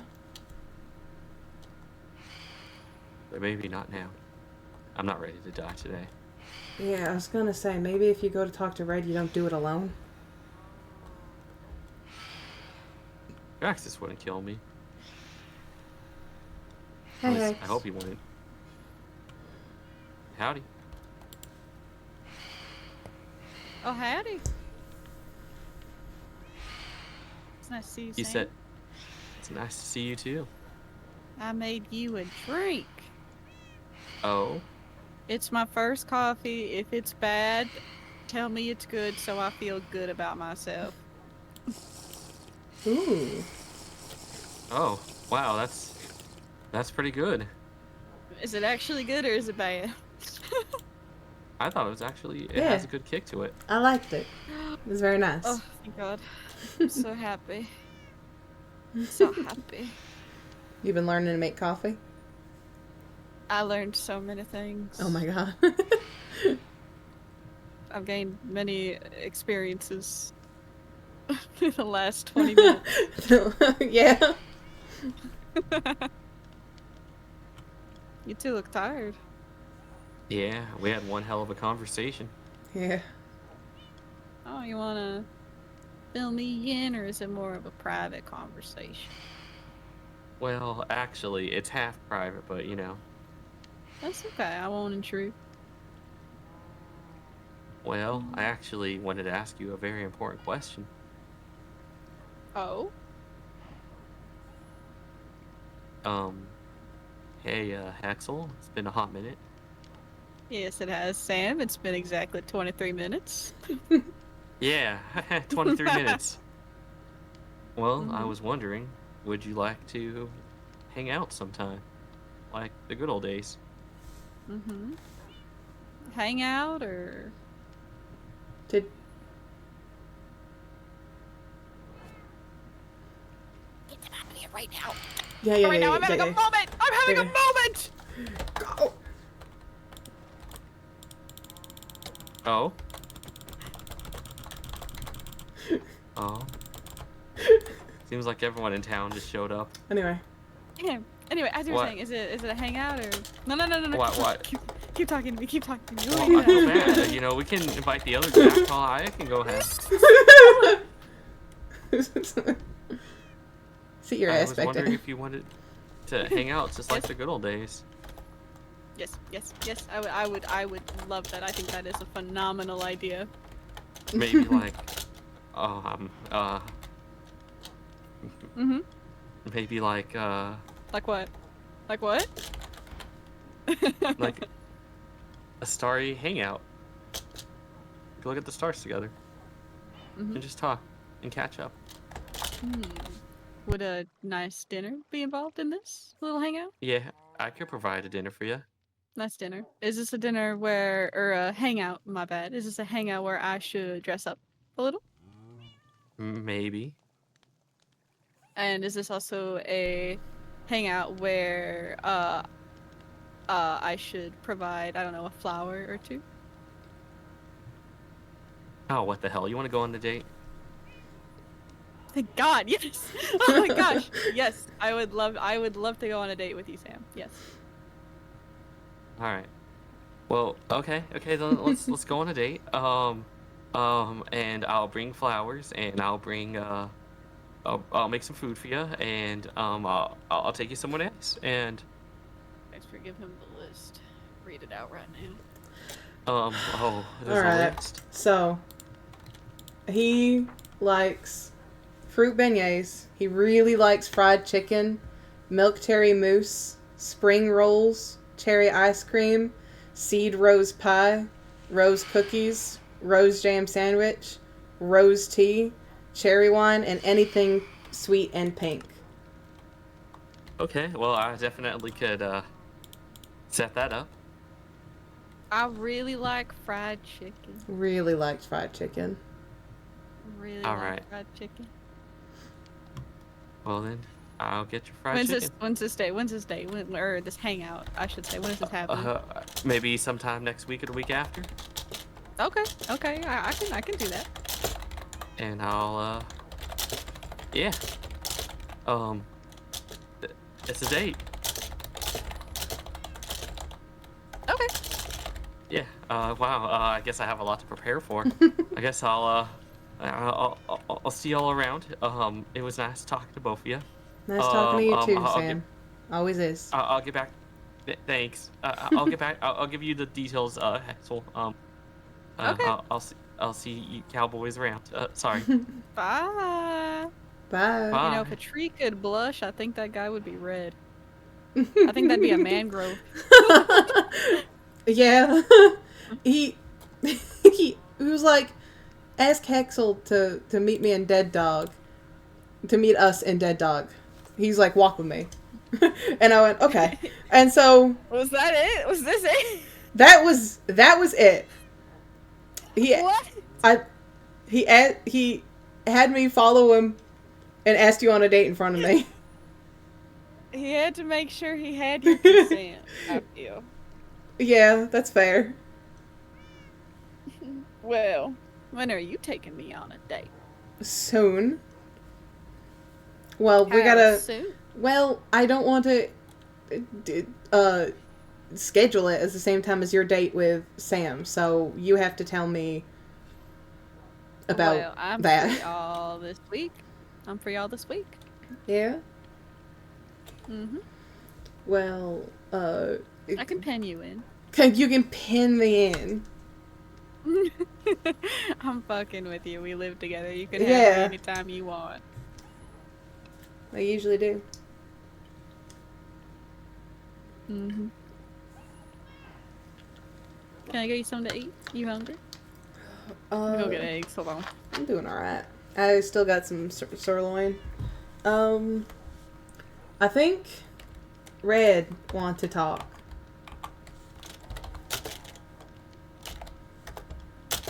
But maybe not now. I'm not ready to die today. Yeah, I was gonna say, maybe if you go to talk to Red, you don't do it alone. Praxis wouldn't kill me. Hey, At least, hey. I hope he wouldn't. Howdy. Oh, howdy. It's nice to see you, You Sam. said, it's nice to see you too. I made you a drink. Oh? It's my first coffee. If it's bad, tell me it's good so I feel good about myself. Ooh. Oh, wow, that's pretty good. Is it actually good or is it bad? I thought it was actually, it Yeah. has a good kick to it. I liked it. It was very nice. Oh, thank God. I'm so happy. So happy. You've been learning to make coffee? I learned so many things. Oh my god. I've gained many experiences in the last 20 minutes. Yeah. You two look tired. Yeah, we had one hell of a conversation. Yeah. Oh, you wanna fill me in, or is it more of a private conversation? Well, actually, it's half private, but you know. That's okay, I won't intrude. Well, I actually wanted to ask you a very important question. Oh? Hey, Haxel, it's been a hot minute. Yes, it has, Sam. It's been exactly 23 minutes. Yeah, 23 minutes. Well, I Mhm. was wondering, would you like to hang out sometime? Like the good old days? Mm-hmm. Hang out, or... Did... Get them out of here right now. Yeah, right now, I'm yeah, having yeah. a moment. I'm having a moment. Go. Oh? Oh. Seems like everyone in town just showed up. Anyway. Yeah. Anyway, as you were What? saying, is it a hangout, or... No. What? Keep talking to me, keep talking to me. Well, I feel bad. You know, we can invite the others back. Oh, I can go ahead. Sit your I ass was back wondering down. if you wanted to hang out just like the good old days. Yes. I would love that. I think that is a phenomenal idea. Maybe like, Mm-hmm. maybe like, Like what? Like what? like a starry hangout. Go look at the stars together Mm-hmm. and just talk and catch up. Would a nice dinner be involved in this little hangout? Yeah, I could provide a dinner for you. Nice dinner. Is this a dinner where, or a hangout, my bad. Is this a hangout where I should dress up a little? Maybe. And is this also a hangout where, I should provide, I don't know, a flower or two? Oh, what the hell? You want to go on the date? Thank God, yes! Oh my gosh, yes! I would love to go on a date with you, Sam. Yes. All right. Well, okay. Then let's go on a date. And I'll bring flowers, and I'll bring I'll make some food for you, and I'll take you somewhere nice, and Thanks for giving him the list. Read it out right now. there's a Alright. list. So he likes fruit beignets. He really likes fried chicken, milk cherry mousse, spring rolls, cherry ice cream, seed rose pie, rose cookies, rose jam sandwich, rose tea, cherry wine, and anything sweet and pink. Okay, well, I definitely could set that up. I really like fried chicken. Really likes fried chicken. Really All like right. fried chicken. Well then, I'll get your fried When's chicken. this? When's this day? When's this day? Or this hangout? I should say. When is this happening? Maybe sometime next week or the week after, Okay. Okay. I can do that. and I'll yeah, um, it's a date. Okay. Yeah. Wow. I guess I have a lot to prepare for. I guess I'll see y'all around. It was nice talking to both of you. Nice talking to you too, I'll Sam. Always is. I'll get back. Thanks. I'll get back. I'll give you the details, Hexel. Okay. I'll see you cowboys around. Sorry. Bye. Bye. Bye. You know, if a tree could blush, I think that guy would be red. I think that'd be a mangrove. Yeah. he was like, ask Hexel to meet me in Dead Dog. To meet us in Dead Dog. He's like, walk with me. And I went, okay. And so Was that it? Was this it? that was it. What? He had me follow him and asked you on a date in front of me. He had to make sure he had your consent. I feel. Yeah, that's fair. Well, when are you taking me on a date? Soon. Well, we How gotta. soon? Well, I don't want to schedule it at the same time as your date with Sam, so you have to tell me about well, I'm that. free all this week. I'm free all this week. Yeah. Mhm. Well, I can pen you in. you can pin me in. I'm fucking with you. We live together. You can have Yeah. me anytime you want. I usually do. Mhm. Can I get you something to eat? You hungry? Go get eggs. Hold on. I'm doing alright. I still got some sirloin. I think Red wants to talk.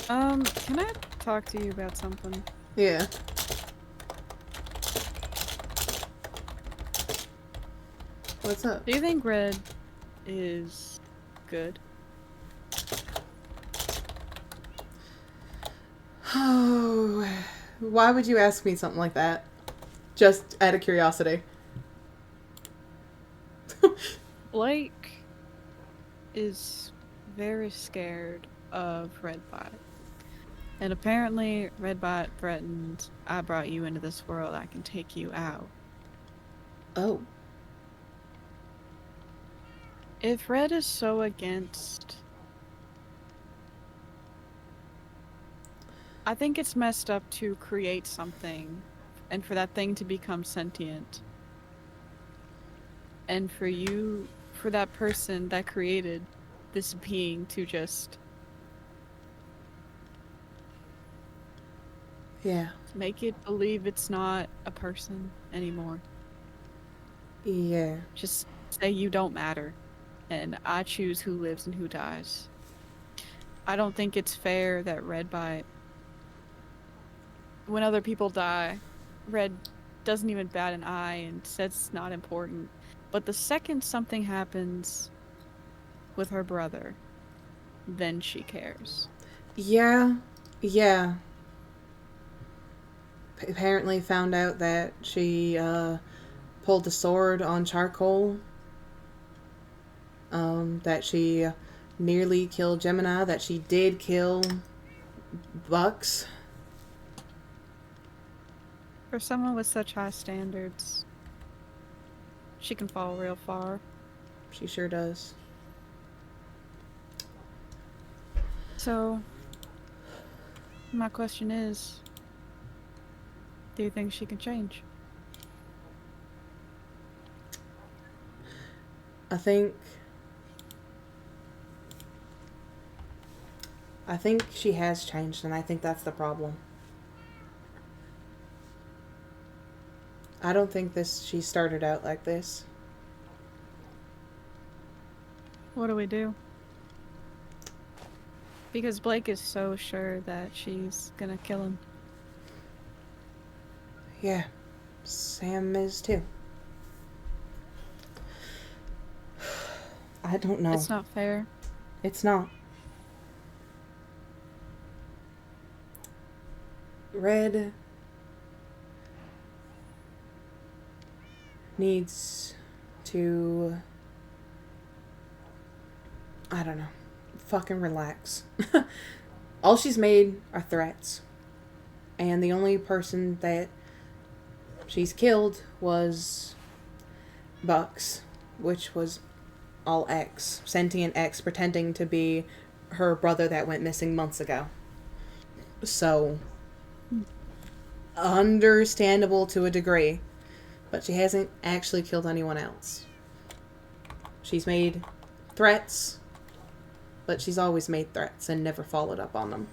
Can I talk to you about something? Yeah. What's up? Do you think Red is good? Oh, why would you ask me something like that? Just out of curiosity. Blake is very scared of Redbot. And apparently Redbot threatened, I brought you into this world, I can take you out. Oh. If Red is so against... I think it's messed up to create something and for that thing to become sentient. And for you, for that person that created this being to just Yeah. make it believe it's not a person anymore. Yeah. Just say you don't matter and I choose who lives and who dies. I don't think it's fair that Redbite, when other people die, Red doesn't even bat an eye and says it's not important. But the second something happens with her brother, then she cares. Yeah. Yeah. Apparently found out that she pulled the sword on Charcoal. That she nearly killed Gemini. That she did kill Bucks. For someone with such high standards, she can fall real far. She sure does. So, my question is, Do you think she can change? I think she has changed, and I think that's the problem. I don't think she started out like this. What do we do? Because Blake is so sure that she's gonna kill him. Yeah, Sam is too. I don't know. It's not fair. It's not. Red needs to, I don't know, fucking relax. All she's made are threats. And the only person that she's killed was Bucks, which was all X, sentient X, pretending to be her brother that went missing months ago. So, understandable to a degree, but she hasn't actually killed anyone else. She's made threats, but she's always made threats and never followed up on them.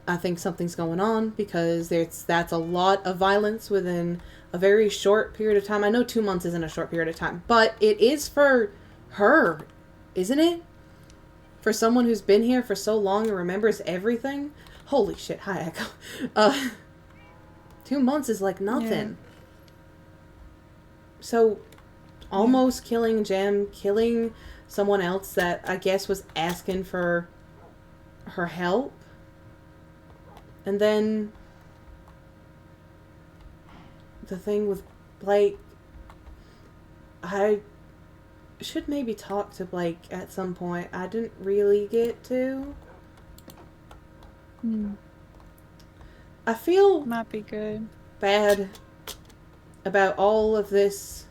I think something's going on because that's a lot of violence within a very short period of time. I know 2 months isn't a short period of time, but it is for her, isn't it? For someone who's been here for so long and remembers everything. Holy shit, hi Echo. 2 months is like nothing. Yeah. So, almost killing Jem, killing someone else that I guess was asking for her help. And then the thing with Blake, I should maybe talk to Blake at some point. I didn't really get to. I feel might be good. Bad about all of this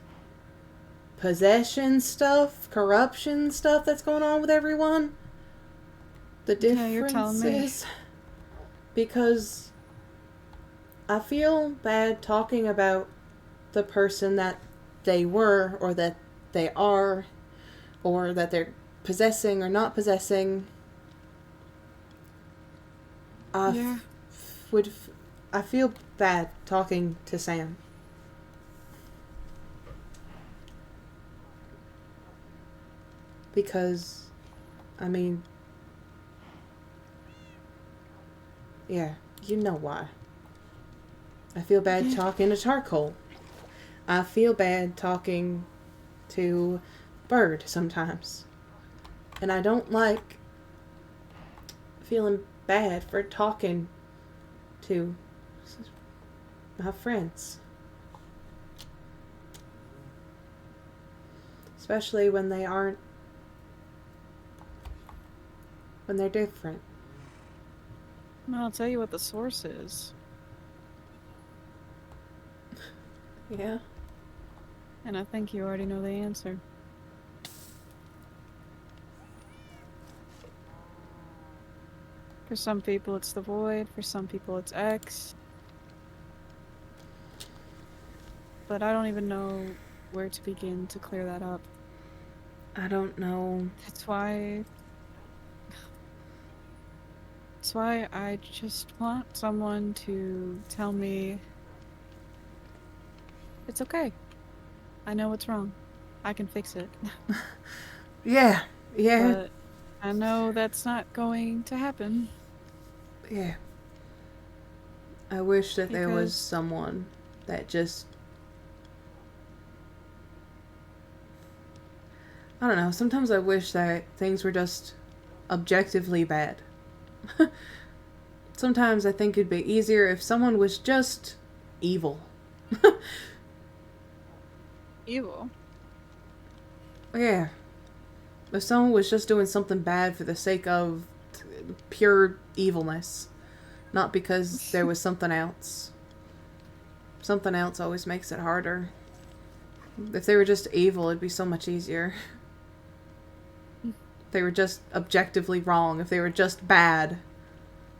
possession stuff, corruption stuff that's going on with everyone. The differences. Yeah, you're telling me. Because I feel bad talking about the person that they were, or that they are, or that they're possessing or not possessing. I feel bad talking to Sam. Because, I mean, yeah, you know why. I feel bad talking to Charcoal. I feel bad talking to Bird sometimes. And I don't like feeling bad for talking to my friends. Especially when they aren't, when they're different. Well, I'll tell you what the source is. Yeah. And I think you already know the answer. For some people it's the Void, for some people it's X. But I don't even know where to begin to clear that up. I don't know. That's why I just want someone to tell me it's okay. I know what's wrong. I can fix it. Yeah. But I know that's not going to happen. Yeah. I wish that there was someone that just... I don't know. Sometimes I wish that things were just objectively bad. Sometimes I think it'd be easier if someone was just evil. Evil? Yeah. If someone was just doing something bad for the sake of pure evilness. Not because there was something else. Something else always makes it harder. If they were just evil, it'd be so much easier. If they were just objectively wrong. If they were just bad.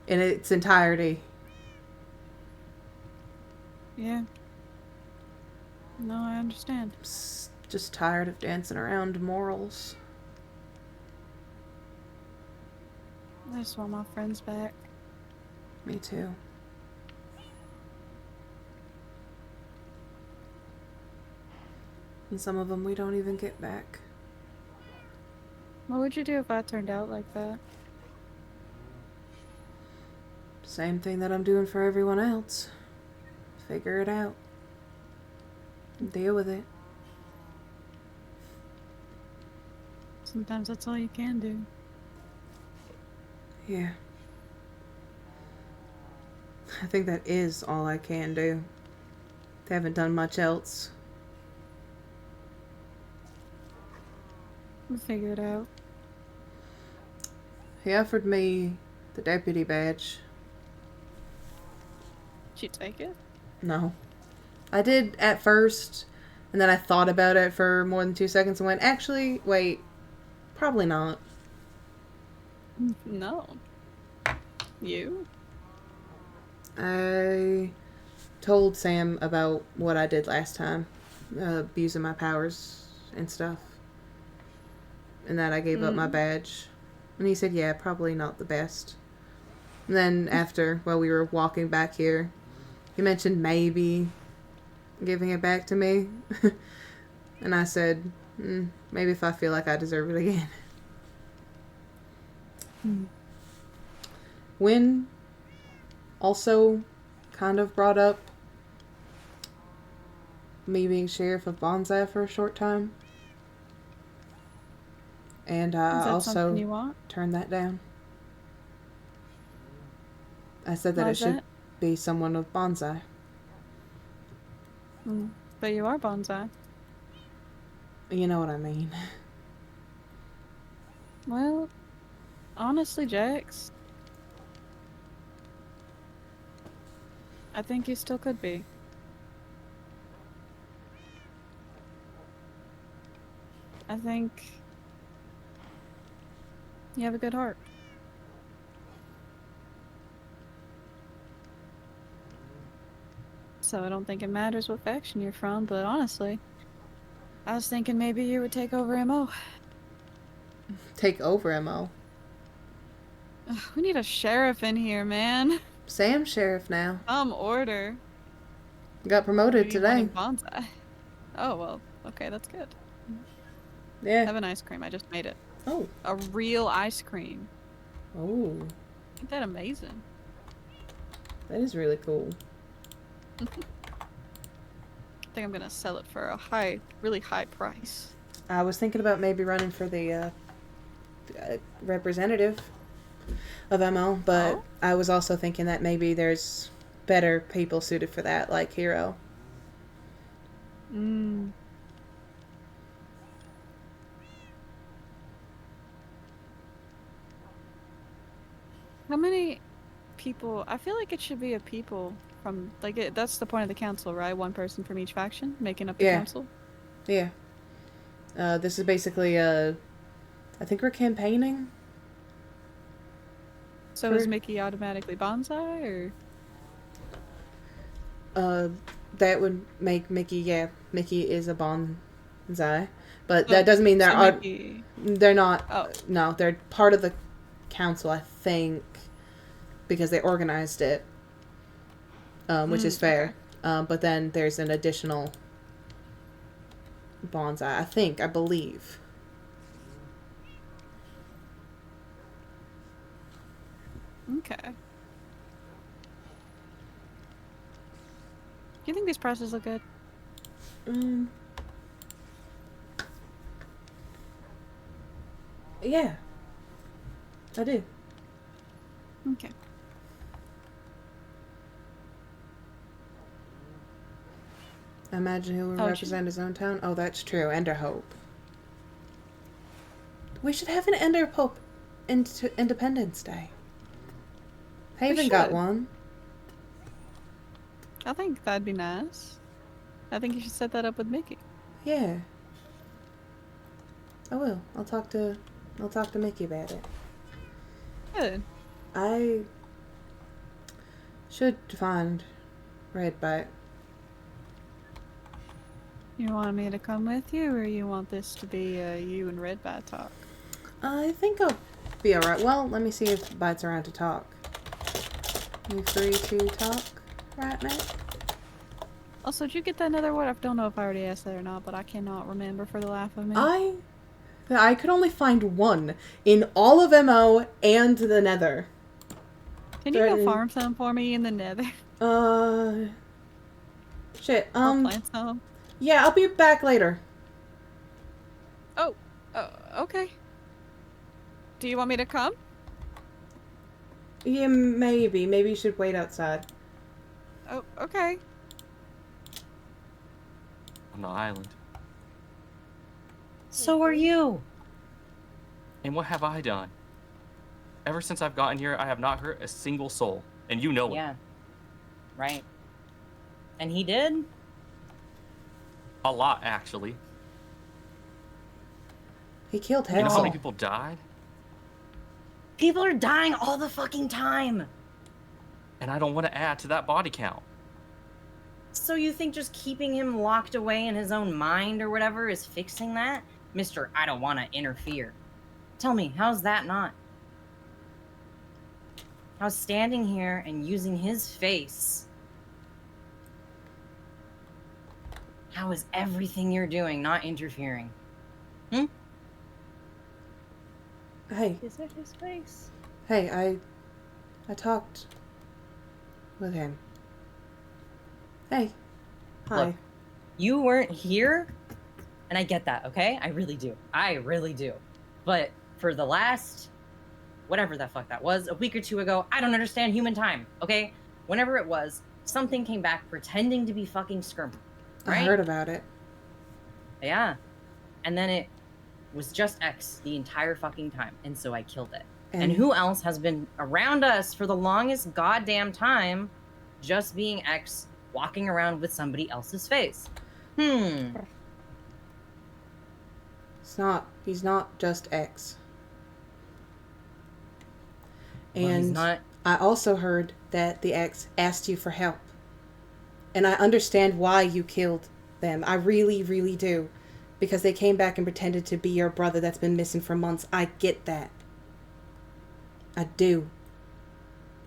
in its entirety. Yeah. No, I understand. Just tired of dancing around morals. I just want my friends back. Me too. And some of them we don't even get back. What would you do if I turned out like that? Same thing that I'm doing for everyone else. Figure it out. Deal with it. Sometimes that's all you can do. Yeah. I think that is all I can do. They haven't done much else. We'll figure it out. He offered me the deputy badge. Did you take it? No. I did at first, and then I thought about it for more than 2 seconds and went, actually, wait, probably not. No. You? I told Sam about what I did last time, abusing my powers and stuff, and that I gave up my badge. And he said, yeah, probably not the best. And then after, while we were walking back here, he mentioned maybe giving it back to me. And I said, maybe if I feel like I deserve it again. Wynn also kind of brought up me being sheriff of Bonsai for a short time. And I also turned that down. I said that it should be someone with Bonsai. But you are Bonsai. You know what I mean. Well, honestly, Jax, I think you still could be. I think you have a good heart. So I don't think it matters what faction you're from, but honestly, I was thinking maybe you would take over MO. Take over MO? Ugh, we need a sheriff in here, man. Sam's sheriff now. Order. Got promoted today. Bonsai. Oh, well, okay, that's good. Yeah. Have an ice cream. I just made it. Oh. A real ice cream. Oh. Isn't that amazing? That is really cool. I think I'm gonna sell it for a really high price. I was thinking about maybe running for the representative of MO, but I was also thinking that maybe there's better people suited for that, like Hero. How many people? I feel like it should be a people from, like, that's the point of the council, right? One person from each faction making up the council? Yeah. This is basically, I think we're campaigning. So is Mickey automatically Bonsai, or? That would make Mickey, Mickey is a Bonsai. But that doesn't mean they're not, no, they're part of the council, I think, because they organized it, which is fair. Okay. But then there's an additional Bonsai, I believe. Okay. Do you think these prices look good? Yeah. I do. Okay. I imagine who would represent his own town. Oh, that's true. Enderhope. We should have an Enderhope Independence Day. Haven got one. I think that'd be nice. I think you should set that up with Mickey. Yeah. I will. I'll talk to Mickey about it. Good. I Should find Redbite. You want me to come with you, or you want this to be you and Redbite talk? I think I'll be alright. Well, let me see if Bite's around to talk. You free to talk right now? Also, did you get that nether wart? I don't know if I already asked that or not, but I cannot remember for the life of me. I could only find one in all of MO and the Nether. Can you go farm some for me in the nether? Shit, I'll plant some. Yeah, I'll be back later. Oh, okay. Do you want me to come? Yeah, maybe. Maybe you should wait outside. Oh, okay. On the island. So are you. And what have I done? Ever since I've gotten here, I have not hurt a single soul. And you know it. Yeah. Right. And he did? A lot, actually. He killed Hazel. You know how many people died? People are dying all the fucking time. And I don't want to add to that body count. So you think just keeping him locked away in his own mind or whatever is fixing that? Mr. I don't want to interfere. Tell me, how's that not? How's standing here and using his face? How is everything you're doing not interfering? Hmm? Hey. Is that his face? Hey, I talked with him. Hey. Hi. Look, you weren't here, and I get that, okay? I really do. I really do. But for the last, whatever the fuck that was, a week or two ago, I don't understand human time, okay? Whenever it was, something came back pretending to be fucking Skirm, right? I heard about it. Yeah. And then it was just X the entire fucking time, and so I killed it. And who else has been around us for the longest goddamn time just being X, walking around with somebody else's face? He's not just X. Well, he's And not. I also heard that the X asked you for help. And I understand why you killed them. I really, really do. Because they came back and pretended to be your brother that's been missing for months. I get that. I do.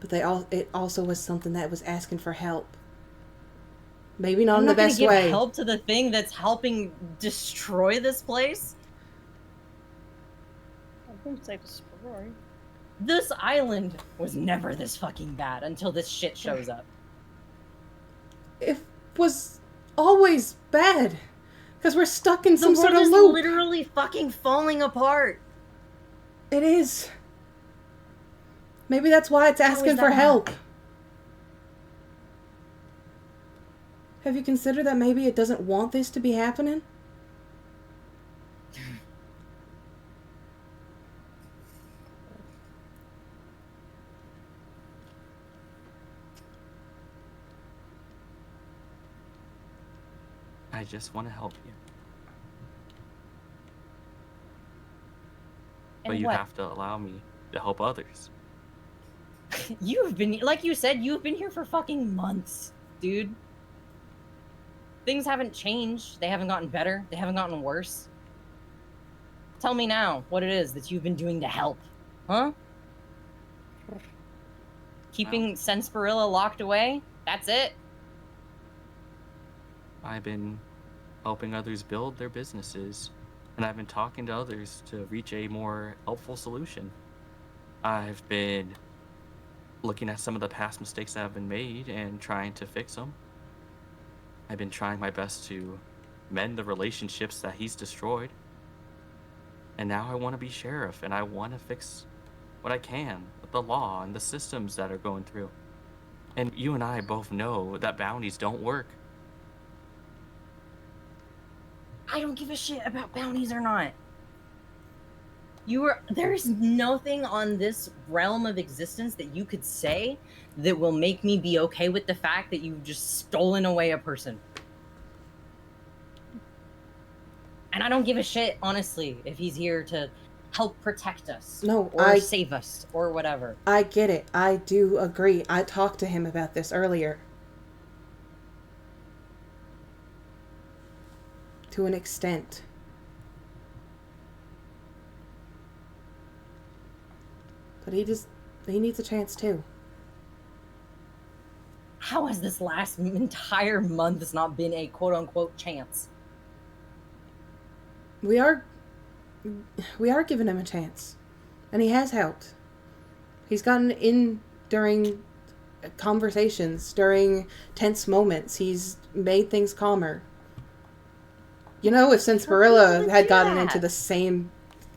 But it also was something that was asking for help. Maybe not in the best way. I'm not gonna give help to the thing that's helping destroy this place. I wouldn't say destroy. This island was never this fucking bad until this shit shows up. It was always bad. Because we're stuck in some sort of loop. The world is literally fucking falling apart. It is. Maybe that's why it's asking for help. Have you considered that maybe it doesn't want this to be happening? I just want to help you. But And you what? have to allow me to help others. You've been, like you said, you've been here for fucking months, dude. Things haven't changed. They haven't gotten better. They haven't gotten worse. Tell me now what it is that you've been doing to help. Huh? Keeping Sensparilla locked away? That's it? I've been helping others build their businesses, and I've been talking to others to reach a more helpful solution. I've been looking at some of the past mistakes that have been made and trying to fix them. I've been trying my best to mend the relationships that he's destroyed. And now I want to be sheriff, and I want to fix what I can with the law and the systems that are going through. And you and I both know that bounties don't work. I don't give a shit about bounties or not. There's nothing on this realm of existence that you could say that will make me be okay with the fact that you've just stolen away a person. And I don't give a shit, honestly, if he's here to help protect us. No, or save us or whatever. I get it. I do agree. I talked to him about this earlier. To an extent. But he needs a chance too. How has this last entire month not been a quote-unquote chance? We are giving him a chance. And he has helped. He's gotten in during conversations, during tense moments. He's made things calmer. You know, if Sarsaparilla had gotten into the same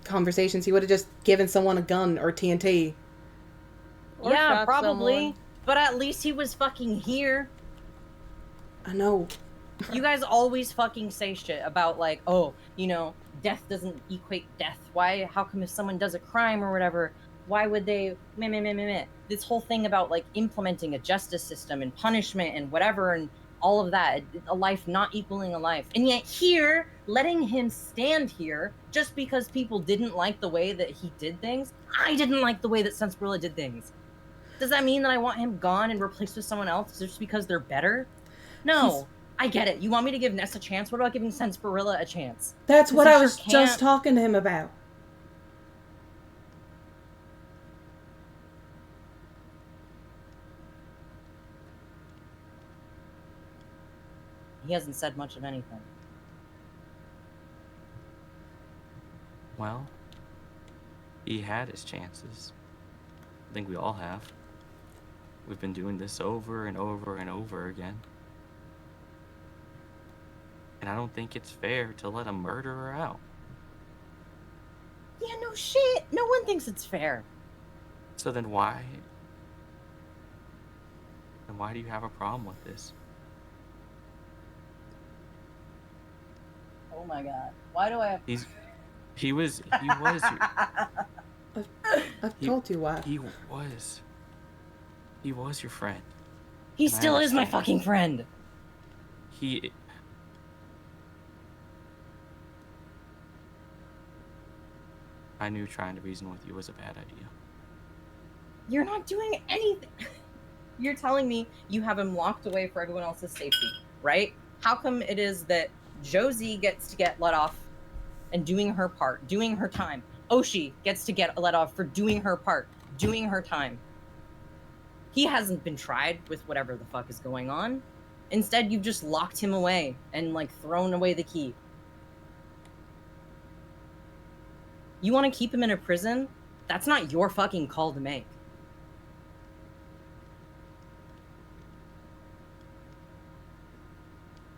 conversations, he would have just given someone a gun or TNT. Or yeah, shot probably. someone. But at least he was fucking here. I know. You guys always fucking say shit about, like, oh, you know, death doesn't equate death. Why? How come if someone does a crime or whatever, why would they... meh. This whole thing about, like, implementing a justice system and punishment and whatever and all of that. A life not equaling a life. And yet here, letting him stand here just because people didn't like the way that he did things. I didn't like the way that Sarsaparilla did things. Does that mean that I want him gone and replaced with someone else just because they're better? No. I get it. You want me to give Ness a chance? What about giving Sarsaparilla a chance? That's what I was just talking to him about. He hasn't said much of anything. Well, he had his chances. I think we all have. We've been doing this over and over and over again. And I don't think it's fair to let a murderer out. Yeah, no shit. No one thinks it's fair. So then why? Then why do you have a problem with this? Oh my god. Why do I have... He was I've told you why. He was your friend. He And I still is my understand. fucking friend. I knew trying to reason with you was a bad idea. You're not doing anything. You're telling me you have him locked away for everyone else's safety, right? How come it is that Josie gets to get let off and doing her part, doing her time? Oshi gets to get let off for doing her part, doing her time. He hasn't been tried with whatever the fuck is going on. Instead, you've just locked him away and, like, thrown away the key. You want to keep him in a prison? That's not your fucking call to make.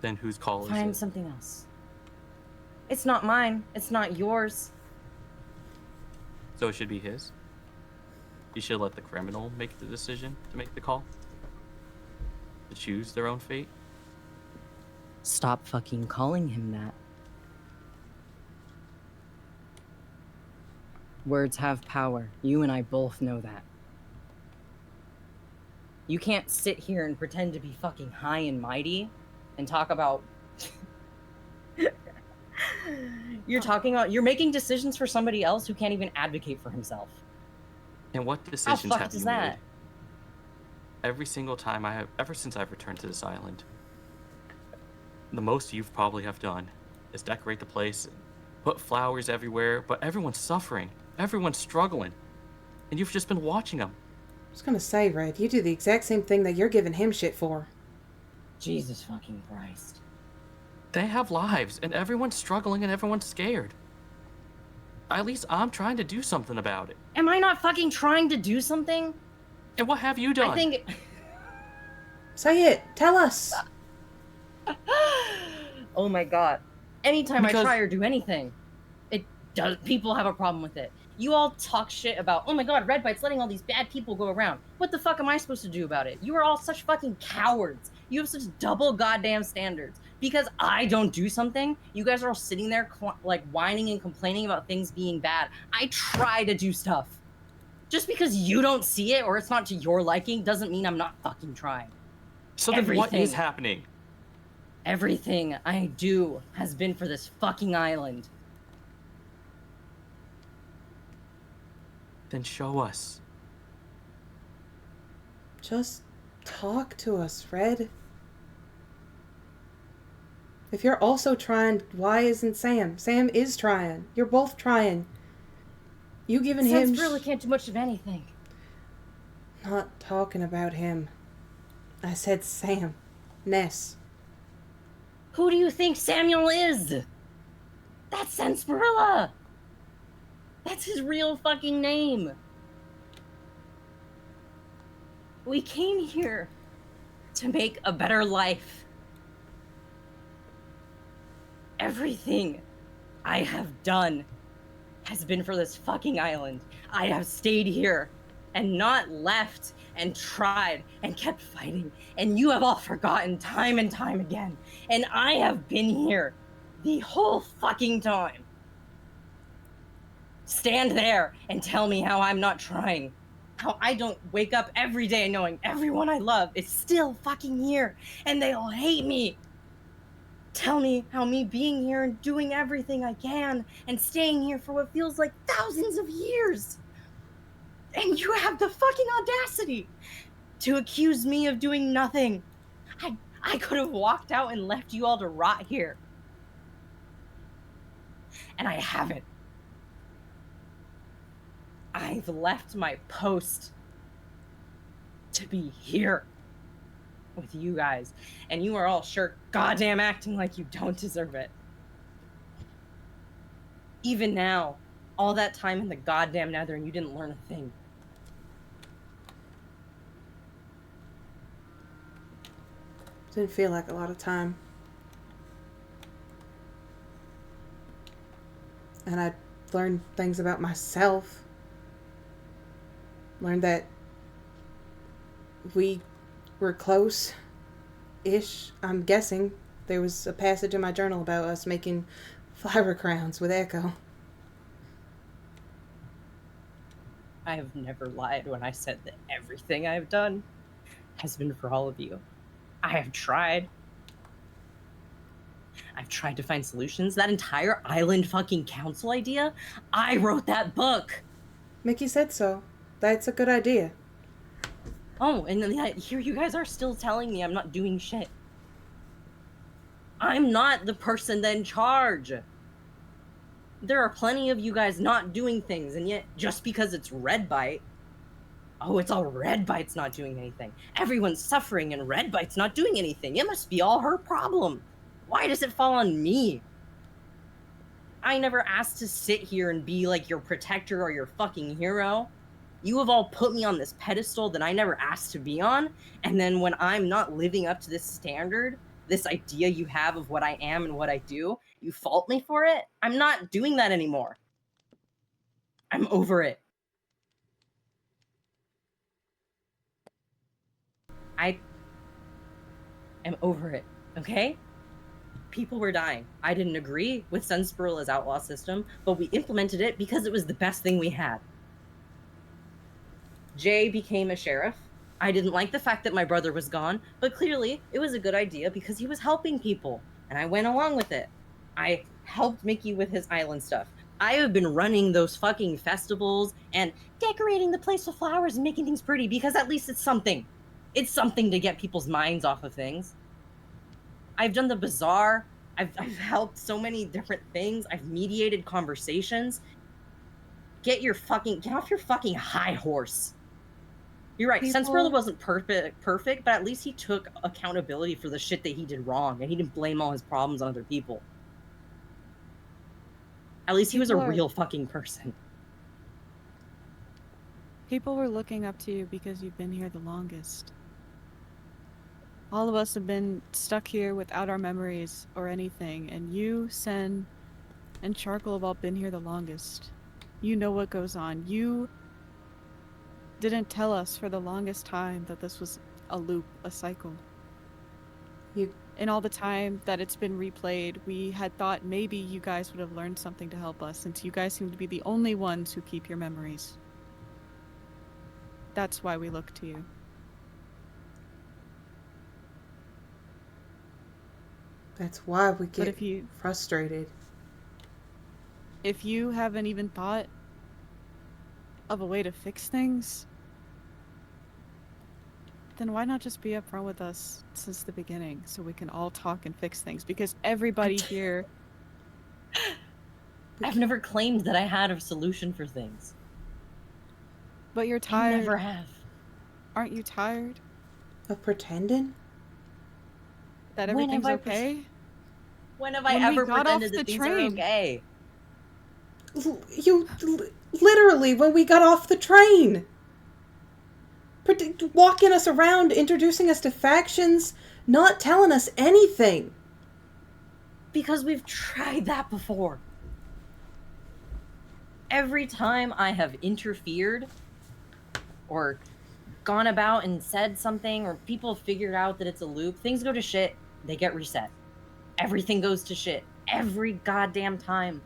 Then whose call is Find it? something else. It's not mine. It's not yours. So it should be his? You should let the criminal make the decision to make the call? To choose their own fate? Stop fucking calling him that. Words have power. You and I both know that. You can't sit here and pretend to be fucking high and mighty and talk about... You're making decisions for somebody else who can't even advocate for himself. And what decisions How have fucked is you that? made? Every single time ever since I've returned to this island, the most you've probably have done is decorate the place, put flowers everywhere, but everyone's suffering. Everyone's struggling. And you've just been watching them. I was gonna say, Red, you do the exact same thing that you're giving him shit for. Jesus fucking Christ. They have lives, and everyone's struggling and everyone's scared. At least I'm trying to do something about it. Am I not fucking trying to do something? And what have you done? I think... Say it. Tell us. Oh my god. Anytime Because- I try or do anything, people have a problem with it. You all talk shit about, oh my god, Red Bite's letting all these bad people go around. What the fuck am I supposed to do about it? You are all such fucking cowards. You have such double goddamn standards. Because I don't do something, you guys are all sitting there like whining and complaining about things being bad. I try to do stuff. Just because you don't see it or it's not to your liking doesn't mean I'm not fucking trying. So then what is happening? Everything I do has been for this fucking island. Then show us. Just talk to us, Fred. If you're also trying, why isn't Sam? Sam is trying. You're both trying. You giving him... really can't do much of anything. Not talking about him. I said Sam. Ness. Who do you think Samuel is? That's Sarsaparilla! That's his real fucking name. We came here to make a better life. Everything I have done has been for this fucking island. I have stayed here and not left and tried and kept fighting. And you have all forgotten time and time again. And I have been here the whole fucking time. Stand there and tell me how I'm not trying. How I don't wake up every day knowing everyone I love is still fucking here and they all hate me. Tell me how me being here and doing everything I can and staying here for what feels like thousands of years. And you have the fucking audacity to accuse me of doing nothing. I could have walked out and left you all to rot here. And I haven't. I've left my post to be here with you guys, and you are all sure goddamn acting like you don't deserve it. Even now, all that time in the goddamn nether and you didn't learn a thing. Didn't feel like a lot of time. And I learned things about myself. Learned that we were close-ish. I'm guessing there was a passage in my journal about us making flower crowns with Echo. I have never lied when I said that everything I've done has been for all of you. I have tried. I've tried to find solutions. That entire island fucking council idea, I wrote that book. Mickey said so. That's a good idea. Oh, and then here you guys are still telling me I'm not doing shit. I'm not the person in charge. There are plenty of you guys not doing things, and yet just because it's Red Bite, oh, it's all Red Bite's not doing anything. Everyone's suffering and Red Bite's not doing anything. It must be all her problem. Why does it fall on me? I never asked to sit here and be like your protector or your fucking hero. You have all put me on this pedestal that I never asked to be on, and then when I'm not living up to this standard, this idea you have of what I am and what I do, you fault me for it? I'm not doing that anymore. I'm over it. I am over it, okay? People were dying. I didn't agree with Sarsaparillas outlaw system, but we implemented it because it was the best thing we had. Jay became a sheriff. I didn't like the fact that my brother was gone, but clearly it was a good idea because he was helping people, and I went along with it. I helped Mickey with his island stuff. I have been running those fucking festivals and decorating the place with flowers and making things pretty because at least it's something. It's something to get people's minds off of things. I've done the bazaar. I've helped so many different things. I've mediated conversations. Get off your fucking high horse. You're right. Sarsaparilla wasn't perfect, but at least he took accountability for the shit that he did wrong, and he didn't blame all his problems on other people. At least he was a real fucking person. People were looking up to you because you've been here the longest. All of us have been stuck here without our memories or anything, and you, Sen, and Charcoal have all been here the longest. You know what goes on. You didn't tell us for the longest time that this was a loop, a cycle. In all the time that it's been replayed, we had thought maybe you guys would have learned something to help us, since you guys seem to be the only ones who keep your memories. That's why we look to you. That's why we get frustrated. If you haven't even thought of a way to fix things, then why not just be upfront with us since the beginning so we can all talk and fix things? Because everybody here... I've never claimed that I had a solution for things. But you're tired. I never have. Aren't you tired? Of pretending? That When have everything's I okay? When have I When we ever got off pretended the that things are train. okay? You literally, when we got off the train, walking us around, introducing us to factions, not telling us anything. Because we've tried that before. Every time I have interfered or gone about and said something, or people figured out that it's a loop, things go to shit, they get reset. Everything goes to shit every goddamn time.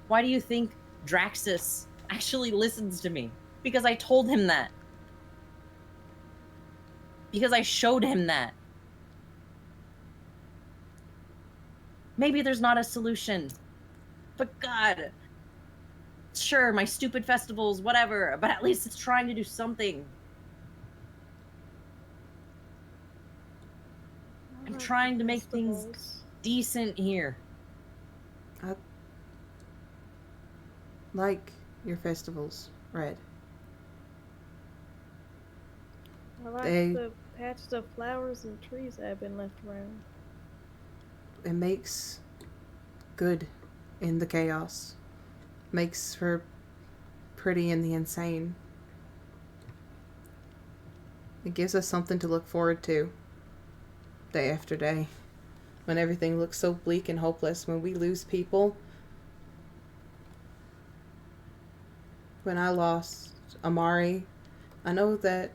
Why do you think Draxus actually listens to me? Because I told him that. Because I showed him that. Maybe there's not a solution. But God, sure, my stupid festivals, whatever, but at least it's trying to do something. I'm trying to make things decent here. I like your festivals, Red. I like the patches of flowers and trees that have been left around. It makes good in the chaos. Makes for pretty in the insane. It gives us something to look forward to day after day. When everything looks so bleak and hopeless, when we lose people. When I lost Amari, I know that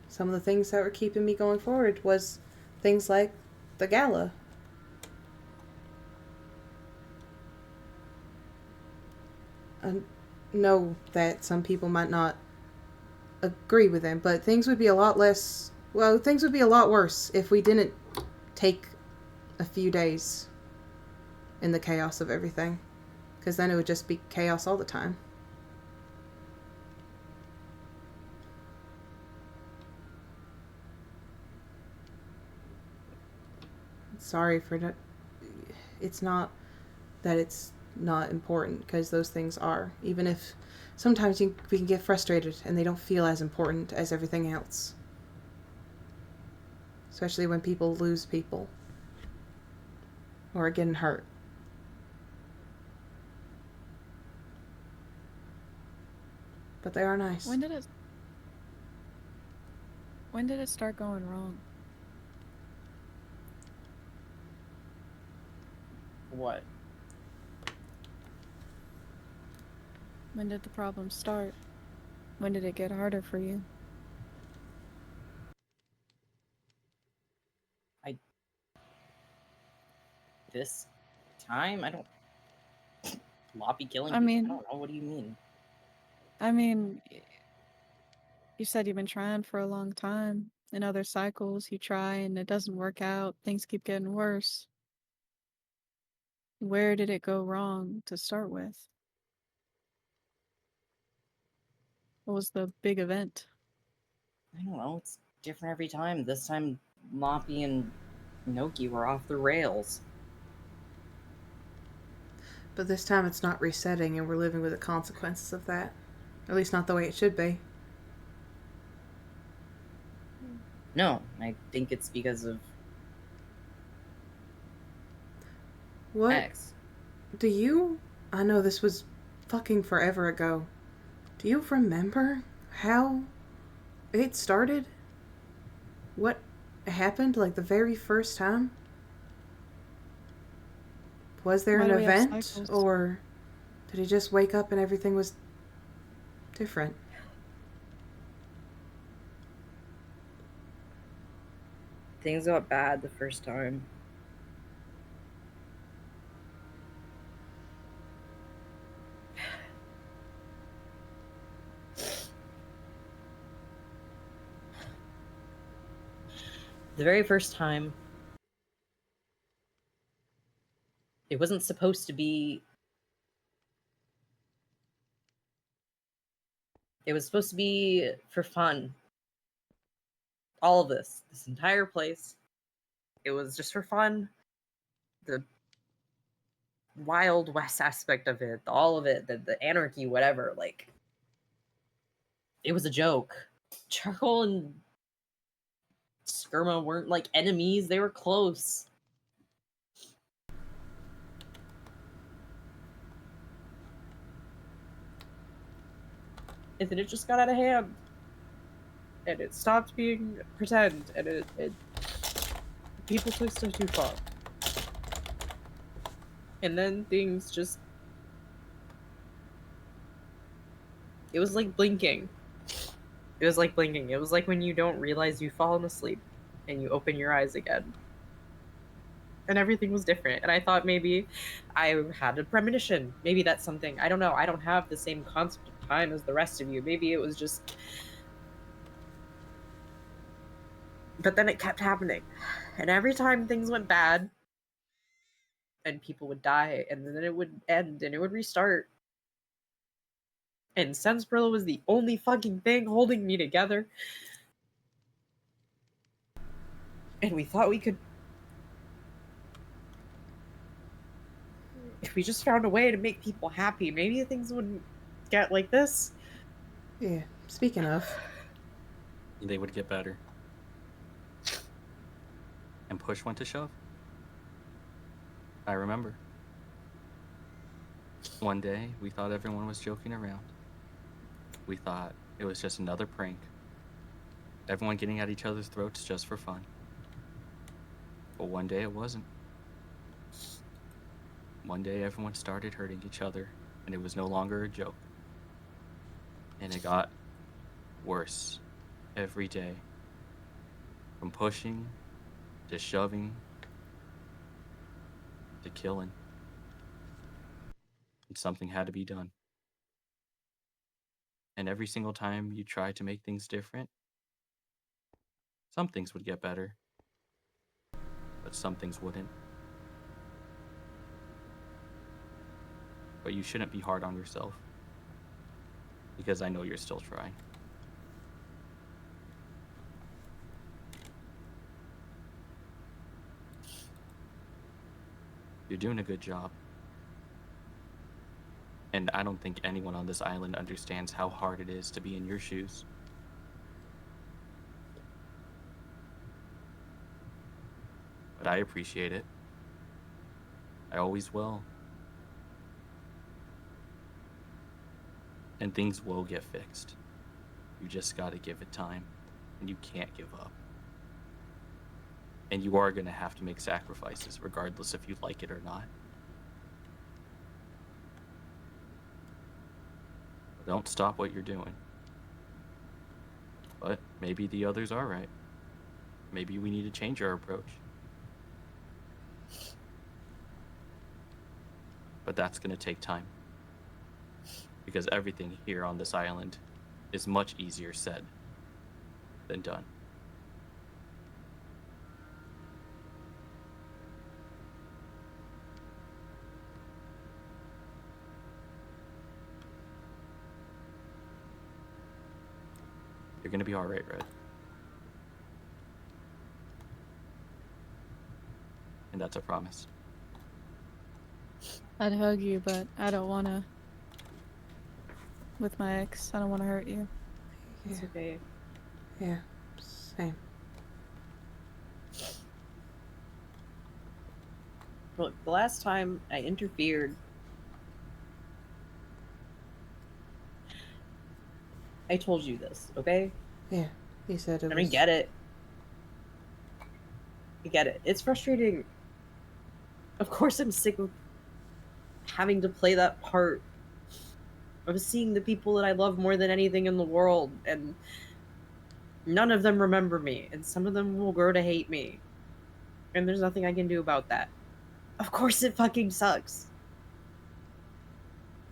some of the things that were keeping me going forward was things like the gala. I know that some people might not agree with them, but things would be a lot less... Well, things would be a lot worse if we didn't take a few days in the chaos of everything. Because then it would just be chaos all the time. Sorry for that. It's not that it's not important, because those things are. Even if sometimes we can get frustrated and they don't feel as important as everything else. Especially when people lose people. Or are getting hurt. But they are nice. When did it start going wrong? What? When did the problem start? When did it get harder for you? This time? I don't... Floppy killing I people? mean... I don't know, what do you mean? I mean... You said you've been trying for a long time. In other cycles, you try and it doesn't work out. Things keep getting worse. Where did it go wrong to start with? What was the big event? I don't know, it's different every time. This time, Moppy and Noki were off the rails. But this time it's not resetting and we're living with the consequences of that. At least not the way it should be. No, I think it's because of... What? X. Do you... I know this was fucking forever ago. Do you remember how it started? What happened, like, the very first time? Was there an event? Or did he just wake up and everything was different? Things got bad the first time. The very first time, it wasn't supposed to be It was supposed to be for fun. All of this entire place, it was just for fun. The Wild West aspect of it, all of it, the anarchy, whatever, like, it was a joke. Charcoal and Skirma weren't like enemies, they were close. And then it just got out of hand. And it stopped being pretend, and it people took stuff too far. And then things just, it was like blinking. It was like blinking. It was like when you don't realize you've fallen asleep and you open your eyes again. And everything was different. And I thought maybe I had a premonition. Maybe that's something. I don't know. I don't have the same concept of time as the rest of you. Maybe it was just. But then it kept happening. And every time things went bad, and people would die, and then it would end, and it would restart. And Sensprilla was the only fucking thing holding me together. And we thought we could. If we just found a way to make people happy, maybe things wouldn't get like this. Yeah, speaking of. They would get better. And push went to shove. I remember. One day, we thought everyone was joking around. We thought it was just another prank. Everyone getting at each other's throats just for fun. But one day it wasn't. One day everyone started hurting each other, and it was no longer a joke. And it got worse every day. From pushing, to shoving, to killing. And something had to be done. And every single time you tried to make things different, some things would get better, but some things wouldn't. But you shouldn't be hard on yourself, because I know you're still trying. You're doing a good job. And I don't think anyone on this island understands how hard it is to be in your shoes. But I appreciate it. I always will. And things will get fixed. You just gotta give it time, and you can't give up. And you are gonna have to make sacrifices, regardless if you like it or not. Don't stop what you're doing. But maybe the others are right. Maybe we need to change our approach. But that's gonna take time. Because everything here on this island is much easier said than done. You're gonna be alright, Red. And that's a promise. I'd hug you, but I don't wanna. With my ex, I don't wanna hurt you. It's okay. Yeah, same. Look, the last time I interfered, I told you this, okay? Yeah, he said it was. I mean, get it. I get it. It's frustrating. Of course I'm sick of having to play that part of seeing the people that I love more than anything in the world, and none of them remember me, and some of them will grow to hate me. And there's nothing I can do about that. Of course it fucking sucks.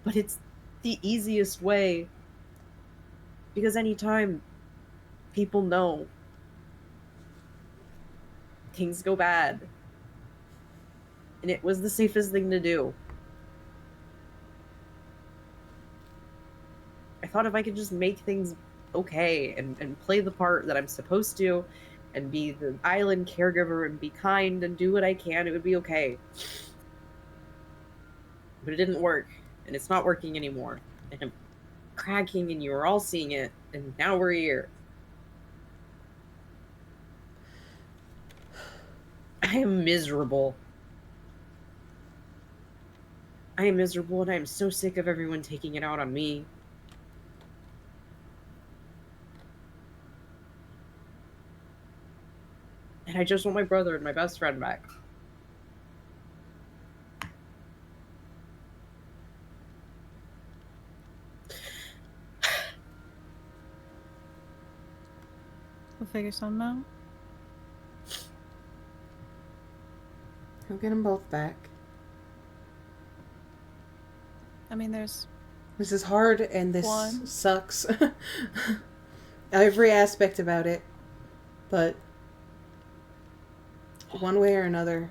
But it's the easiest way. Because anytime people know things go bad, and it was the safest thing to do. I thought if I could just make things okay and play the part that I'm supposed to and be the island caregiver and be kind and do what I can, it would be okay. But it didn't work, and it's not working anymore. And I'm cracking, and you were all seeing it, and now we're here. I am miserable. I am miserable, and I am so sick of everyone taking it out on me. And I just want my brother and my best friend back. We'll figure something out. We'll get them both back. I mean, there's... This is hard and this One. sucks. Every aspect about it. But one way or another,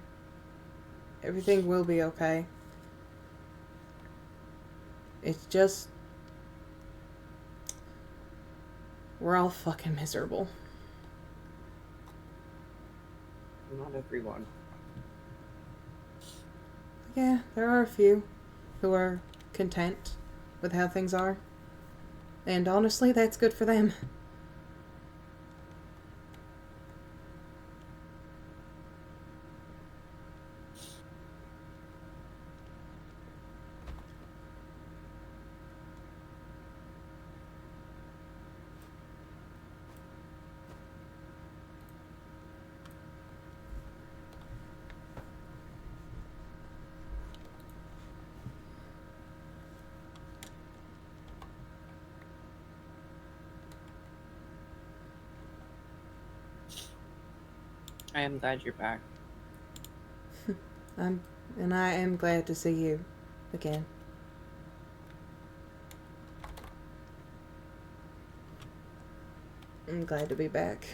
everything will be okay. It's just... we're all fucking miserable. Not everyone. Yeah, there are a few who are content with how things are. And honestly, that's good for them. I am glad you're back. And I am glad to see you again. I'm glad to be back.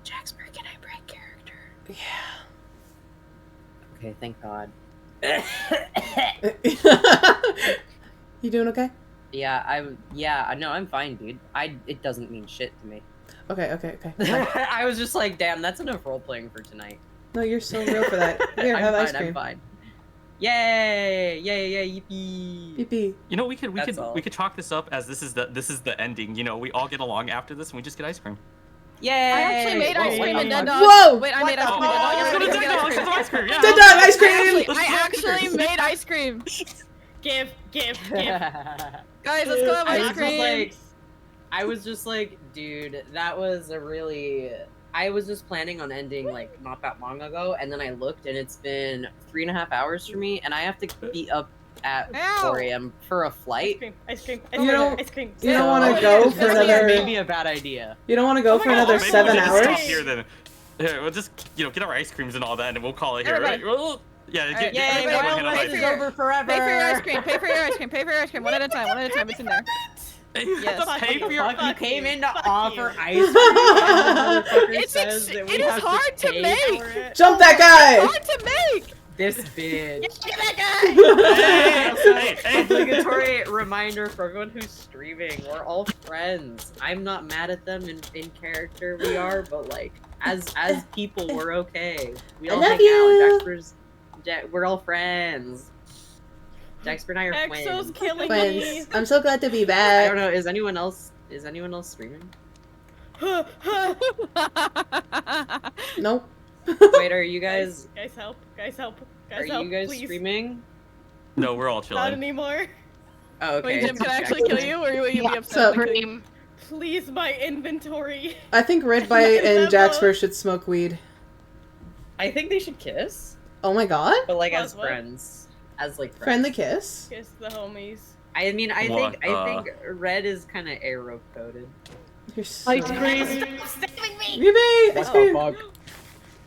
Jaxper, can I break character? Yeah. Okay, thank God. You doing okay? Yeah, no, I'm fine, dude. It doesn't mean shit to me. Okay. I was just like, damn, that's enough role playing for tonight. No, you're so real for that. Here, have ice cream. I'm fine. Yay! Yippee! Yippee! You know, we could That's all. chalk this up as this is the ending. You know, we all get along after this and we just get ice cream. Yay! I actually made ice cream and Dead Dog. Whoa! Wait, I made ice cream. Ice cream. Yeah. Dead Dog ice cream! I actually made ice cream. Give. Guys, let's go have ice cream. I was just like, dude, that was a really... I was just planning on ending, like, not that long ago, and then I looked, and it's been 3.5 hours for me, and I have to be up at 4 a.m. for a flight. Ice cream. You don't So, want to go for another... maybe a bad idea. You don't want to go for another Maybe 7 we'll just hours? stop here then. Yeah, we'll just get our ice creams and all that, and we'll call it here. Everybody. Right? Well, yeah. Alright, Get everyone pay handle for ice your- over forever. Pay for your ice cream. Pay for your ice cream. Pay for your ice cream. One at a time. It's in there. Yes. Pay for your... You came in to offer ice cream. It is hard to make. Jump that guy! Hard to make. This bitch. Get that guy! Hey. Obligatory reminder for everyone who's streaming. We're all friends. I'm not mad at them in character. We are, but like as people, we're okay. We all love hang you. out. We're all friends. Jaxper and I are Exo's twins. killing Twins. me. I'm so glad to be I back. don't know. Is anyone else streaming? Nope. Wait, are you guys? Guys help! Are help, you guys please. streaming? No, we're all Not chilling. anymore. Oh, okay. Wait, Jim, can I actually kill you, or will you be So- upset? Please, my inventory. I think Red Bite and Jaxper should smoke weed. I think they should kiss, Oh my god. but like as What? friends, as like friends. Friendly kiss. Kiss the homies. I mean, I What think Red is kind of aero coded. You're so... Ice cream. Stop saving me. Yippee! Ice cream!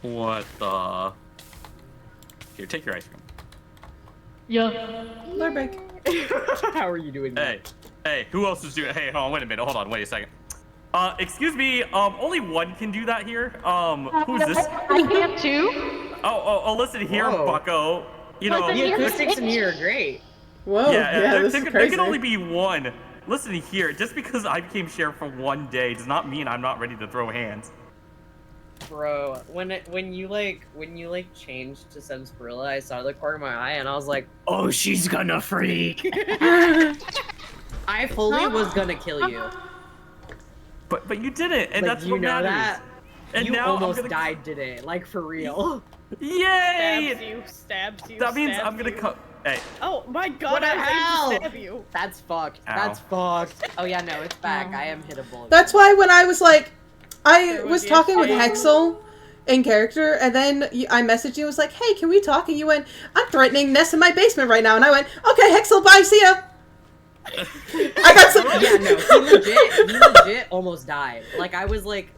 What the? Here, take your ice cream. Yeah. Lord Bake. How are you doing? Hey, Hey, who else is doing? Hey, hold on, wait a minute. Hold on, wait a second. Excuse me. Only one can do that here. Who's this? I can too. Oh, listen here, Whoa. Bucko. You know, The acoustics in here are great. Whoa, yeah, this is there crazy. can only be one. Listen here, just because I became sheriff for one day does not mean I'm not ready to throw hands. Bro, when you changed to Sarsaparilla, I saw the corner of my eye and I was like, oh, she's gonna freak. I fully was gonna kill you. But you didn't, and Like, that's you what know matters. that? And you now almost died today, like for real. Yay! Stabs you. That means stabs I'm gonna you. come. Hey. Oh my god, What the I was hell? able to stab you. That's fucked. Ow. That's fucked. Oh yeah, no, it's back. I am hittable. That's why when I was like, I There was was talking with yesterday. Hexel in character, and then I messaged you and was like, hey, can we talk? And you went, I'm threatening Ness in my basement right now. And I went, okay, Hexel, bye, see ya. I got some. Yeah, no, he legit almost died. Like I was like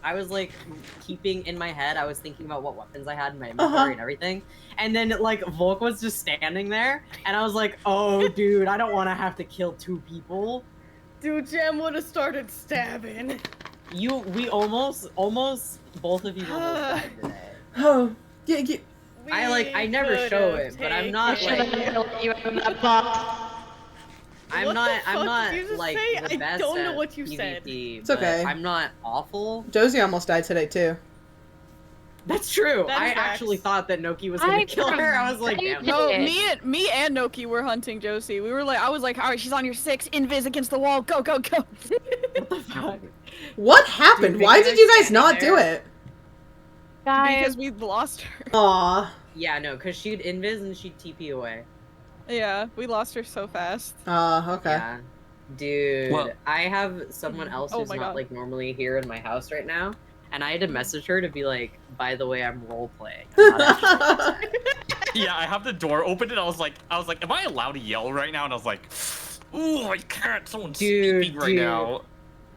keeping in my head. I was thinking about what weapons I had in my inventory and everything. And then like Volk was just standing there, and I was like, oh, dude, I don't want to have to kill 2 people. Dude, Jam would have started stabbing. We almost both of you almost died today. Oh, yeah. I never show it, but I'm not like. You in that box. I'm What not. the fuck I'm not did you just like say? the I best don't know at what you PvP, said. It's but okay. I'm not awful. Josie almost died today, too. That's true. That I is actually facts. thought that Noki was gonna kill her. I was like, damn. No, me and Noki were hunting Josie. We were like, I was like, all right, she's on your 6, invis against the wall, go, go, go. What the fuck? What happened? Dude, Why Vicky did you was guys standing not do there. it? Because we lost her. Aw. Yeah, no, because she'd invis and she'd TP away. Yeah, we lost her so fast. Okay. Yeah. Dude, Well- I have someone else Oh who's my not God. like normally here in my house right now, and I had to message her to be like, by the way, I'm role playing. Yeah, I have the door open and I was like, am I allowed to yell right now? And I was like, ooh, I can't. Someone's speaking right now.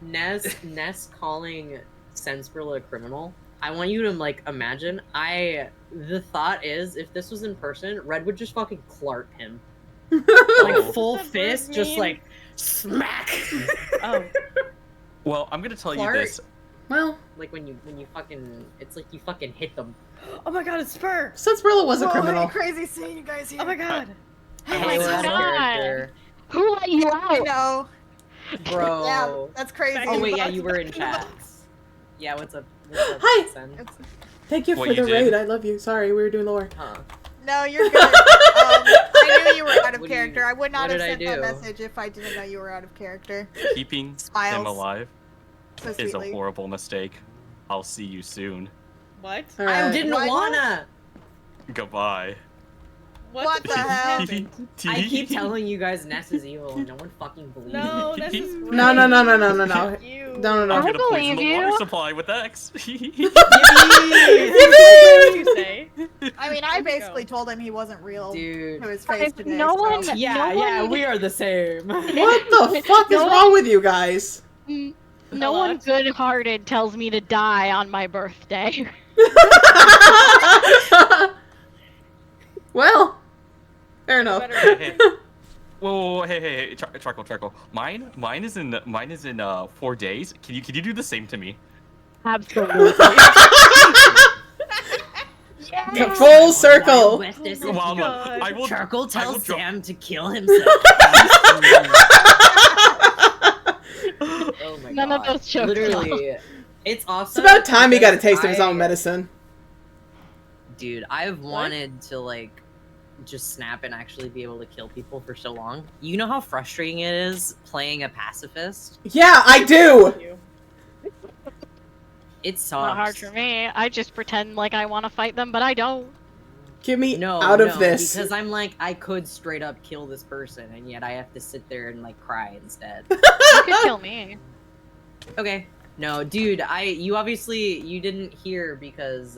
Ness calling Sensible a criminal. I want you to like imagine. The thought is, if this was in person, Red would just fucking Clark him, like full fist, just like smack. Oh. Well, I'm gonna tell Clark- you this. Well, like when you fucking, it's like you fucking hit them. Oh my god, it's Spur. Sensiparilla was a Whoa, criminal. hey, crazy seeing you guys here. Oh my god. Oh my Taylor out of God. character. Who let you I out? know. Bro. Yeah, that's crazy. Oh wait, yeah, Box, you were in back in the chat. box. Yeah, what's up? Hi. Sen? Thank you What for you the did? raid. I love you. Sorry, we were doing lore. Huh. No, you're good. I knew you were out of What do you- character. I would not what have did I sent that do? message if I didn't know you were out of character. Keeping him Smiles. alive So is a sweetly. horrible mistake. I'll see you soon. What? All I right. didn't What? wanna. Goodbye. What the hell? I keep telling you guys Ness is evil and no one fucking believes No, me. this is No, no, no, no, no, no, no. You. No, no, I'm no. gonna poison the believe water you. supply with X. What you say? I mean, I basically told him he wasn't real Dude. to his face today. No so- one. Yeah, no yeah, one, we are the same. What the fuck is No one- wrong with you guys? No Hello? one good-hearted tells me to die on my birthday. Well, fair enough. Hey, hey. Whoa, hey, Charcoal. Mine is in 4 days. Can you do the same to me? Absolutely. Full circle. With this Well, I will. Charcoal I will tells drop- Sam to kill himself. Oh my None of God. those jokes. Literally, it's awesome. It's about time he got a taste of his I- own medicine. Dude, I've wanted to like just snap and actually be able to kill people for so long. You know how frustrating it is playing a pacifist? Yeah, I do. It sucks. Not hard for me. I just pretend like I want to fight them, but I don't. Get me No, out of no, this. because I'm like, I could straight up kill this person, and yet I have to sit there and like cry instead. You could kill me. Okay. No, dude, you obviously you didn't hear because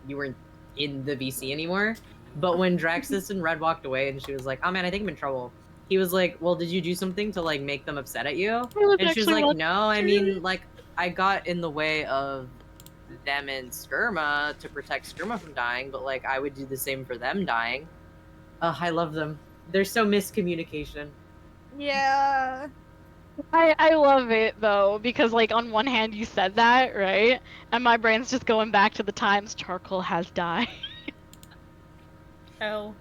you weren't in the VC anymore. But when Draxus and Red walked away and she was like, "Oh man, I think I'm in trouble," he was like, "Well, did you do something to like make them upset at you?" was And she was actually like, like- "No, I mean like I got in the way of them and Skirma to protect Skirma from dying, but like I would do the same for them dying." I love them. There's so miscommunication. Yeah. I love it though, because like on one hand you said that, right? And my brain's just going back to the times charcoal has died. Hell.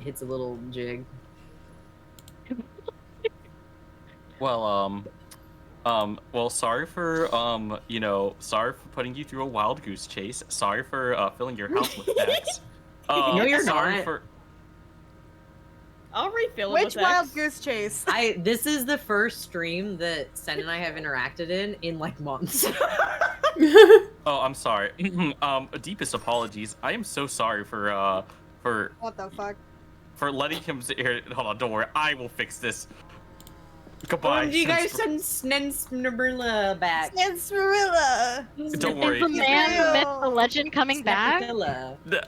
Hits a little jig. Well, well, sorry for, sorry for putting you through a wild goose chase. Sorry for, filling your house with X. No, you're sorry not. for. I'll refill it Which with wild X. goose chase? This is the first stream that Sen and I have interacted in like months. Oh, I'm sorry. Deepest apologies. I am so sorry for What the fuck? for letting him sit here. Hold on, don't worry. I will fix this. Goodbye. Do you guys send Snensmarilla back? Snensmarilla! Don't worry. Is the man, myth, the legend coming back?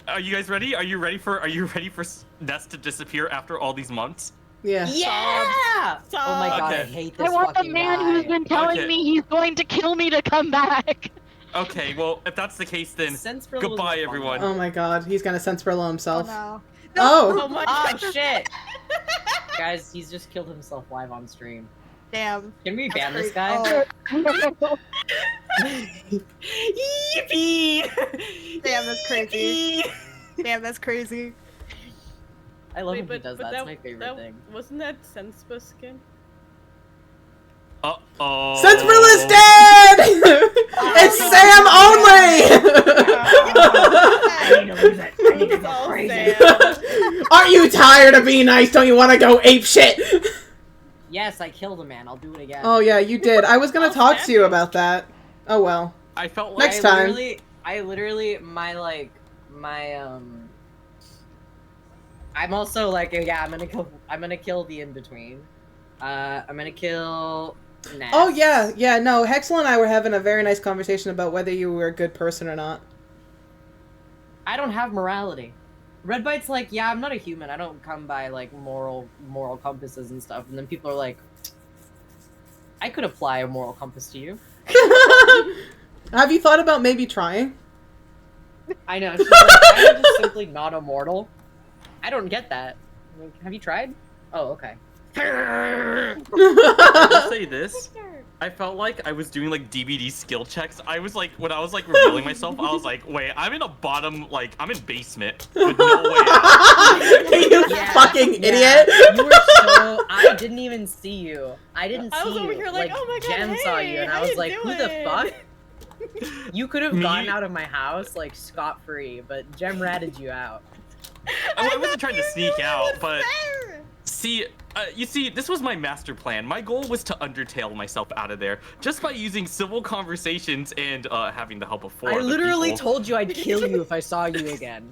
Are you guys ready? Are you ready for Ness to disappear after all these months? Yeah. Yeah! Oh my god, I Okay. hate this I want the fucking man guy. who's been telling Okay. me he's going to kill me to come back. Okay, well, if that's the case, then Senspirilla goodbye, was everyone. Oh my god, he's gonna Senspirilla himself. no. Oh! my Oh god. shit! Guys, he's just killed himself live on stream. Damn. Can we ban That's this guy? Oh. Yippee! Damn, that's crazy. Damn, that's crazy. I love Wait, when he does that. It's my favorite thing. Wasn't that Senspa skin? Uh-oh. Sensorilla's dead! It's Sam only! Aren't you tired of being nice? Don't you want to go ape shit? Yes, I killed a man. I'll do it again. Oh yeah, you did. I was gonna talk to you about that. Oh well. I felt like next time. I literally, I'm also like, yeah, I'm gonna kill the in between. I'm gonna kill. Ness. Oh yeah. No, Hexel and I were having a very nice conversation about whether you were a good person or not. I don't have morality. Red Bite's like, yeah, I'm not a human. I don't come by like moral compasses and stuff. And then people are like, I could apply a moral compass to you. Have you thought about maybe trying? I know. She's like, I'm just simply not immortal. I don't get that. Like, have you tried? Oh, okay. I'll say this. I felt like I was doing like DVD skill checks. I was like, when I was like revealing myself, I was like, wait, I'm in a bottom, like, I'm in basement with no way out. You fucking idiot. You were so. I didn't even see you. I didn't see I was you. over here like, oh my god, Jen hey, saw you, and how I was you like, who the doing? fuck? You could have gotten out of my house like scot free, but Jem ratted you out. I wasn't trying to sneak out, but see, you see, this was my master plan. My goal was to Undertale myself out of there just by using civil conversations and having the help of four I other literally people. told you I'd kill you if I saw you again.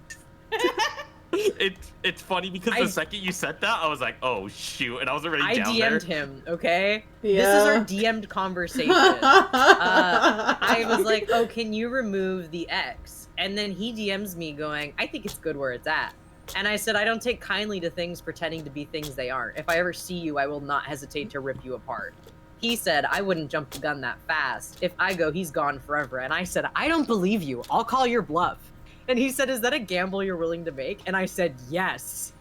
It's funny because the second you said that, I was like, oh shoot, and I was already I down DM'd there. him, okay? Yeah. This is our DM'd conversation. I was like, oh, can you remove the X? And then he DMs me going, I think it's good where it's at. And I said, I don't take kindly to things pretending to be things they aren't. If I ever see you, I will not hesitate to rip you apart. He said, I wouldn't jump the gun that fast. If I go, he's gone forever. And I said, I don't believe you. I'll call your bluff. And he said, is that a gamble you're willing to make? And I said, yes.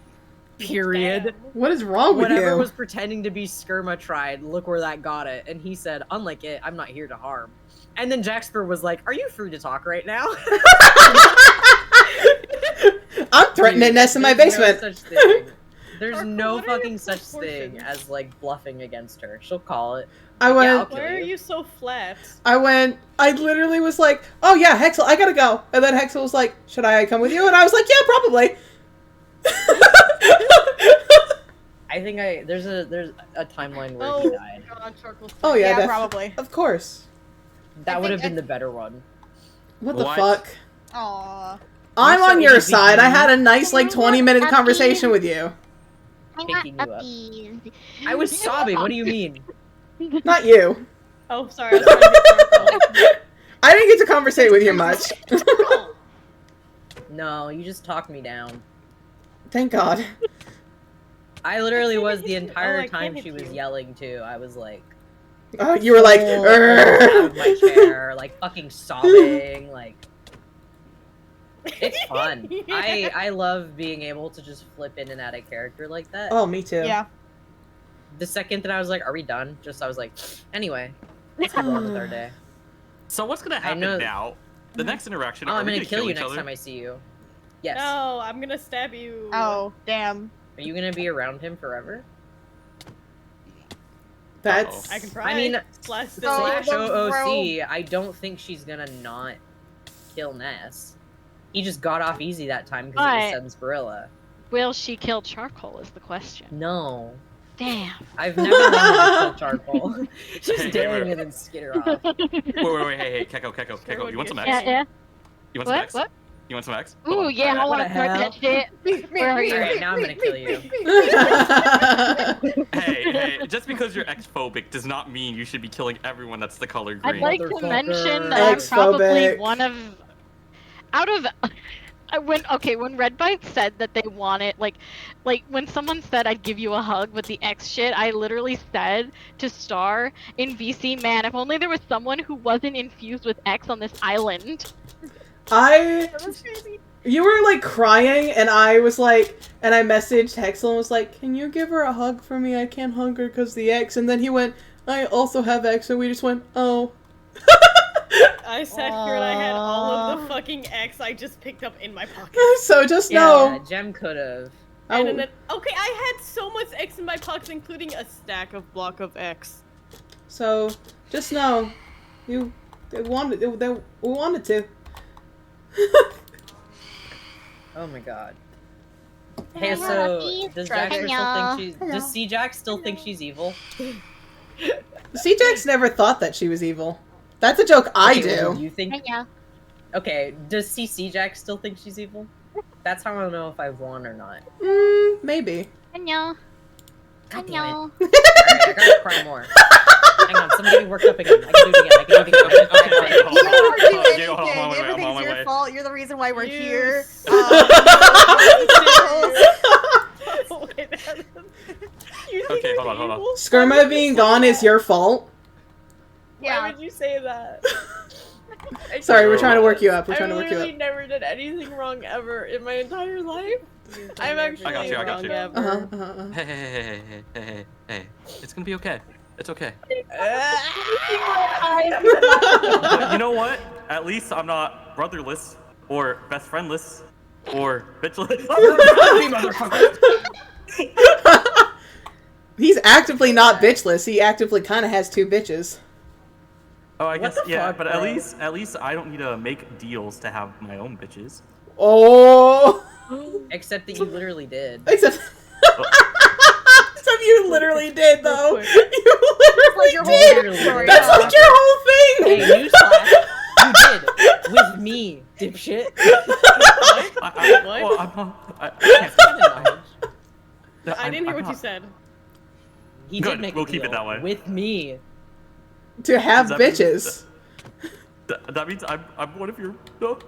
Period. What is wrong with Whatever you? was pretending to be Skirma tried, look where that got it. And he said, unlike it, I'm not here to harm. And then Jaxper was like, are you free to talk right now? I'm threatening Ness in my There's no basement. such thing. There's no fucking such thing as like bluffing against her. She'll call it. I went. Yeah, I'll kill Why are you. you so flat? I literally was like, oh yeah, Hexel, I gotta go. And then Hexel was like, should I come with you? And I was like, yeah, probably. I think there's a timeline where he died. Oh yeah, Yeah, probably. Of course. That would have think been the better one. What the What? fuck? Aww. I'm so on your easy side. to I had a use. nice like 20-minute conversation with you. Picking you up. I was sobbing. What do you mean? Not you. Oh, sorry. I was trying to get I didn't get to conversate with you much. No, you just talked me down. Thank God. I literally was the entire I time can't she hit was you. yelling too. I was like, You were like, out of my chair, like fucking sobbing, like. It's fun. I love being able to just flip in and out of character like that. Oh, me too. Yeah. The second that I was like, "Are we done?" I was like, "Anyway, let's go on with our day." So what's gonna happen now? The next interaction. Oh, are I'm we gonna kill you each next other? time I see you. Yes. No, I'm gonna stab you. Oh, damn. Are you gonna be around him forever? That's. I can try. I mean, slash OOC, I don't think she's gonna not kill Ness. He just got off easy that time because it was But- Sen's gorilla. Will she kill Charcoal is the question. No. Damn. I've never wanted to kill Charcoal. Just Hey, daring wait. and then skitter off. Wait, hey, Keko, you want some X? Yeah. You want some What? X? What? You want some X? Ooh, yeah, I want to start that shit. Where are you? Alright, now I'm gonna kill you. Hey, just because you're X-phobic does not mean you should be killing everyone that's the color green. I'd like to mention that I'm probably one of, out of, when Red Bite said that they wanted, like when someone said I'd give you a hug with the X shit, I literally said to Star in VC, man, if only there was someone who wasn't infused with X on this island. You were like crying, and I was like, and I messaged Hexel and was like, "Can you give her a hug for me? I can't hug her because the X." And then he went, "I also have X," and we just went, "Oh." I sat here and I had all of the fucking X I just picked up in my pocket. So just know. Yeah, Jem could've. And then, okay, I had so much X in my pockets, including a stack of block of X. So just know, they wanted to. Oh my god. Hey, so does Jax still think she's? Does C-Jack still think she's evil? C-Jax never thought that she was evil. That's a joke I Okay, well, do. you think? Okay, does C-Jack still think she's evil? That's how I know if I've won or not. Maybe. Annyeong. God damn it. Alright, I gotta cry more. Hang on, somebody get me worked up again. I can do it again. You don't do anything. hold on, wait, Everything's your fault. You're the reason why we're here. Okay, hold on. Skirma being gone is your fault. Why would you say that? Sorry, we're trying to work you up. We're I trying to work you literally up. never did anything wrong ever in my entire life. I'm actually I got wrong you. ever. Hey. It's gonna be okay. It's okay. Uh, But you know what? At least I'm not brotherless or best friendless or bitchless. He's actively not bitchless. He actively kind of has two bitches. Oh, I guess yeah, fuck, but bro? at least I don't need to make deals to have my own bitches. Oh. Except that you literally did. Except you literally did, though. You literally your did. whole story. That's like your whole thing. Hey, newsflash. You did. With me, dipshit. I didn't hear what you said. He Good, did make we'll a keep it deal that way. With me. To have Does that mean- bitches. That means I'm one of your. No.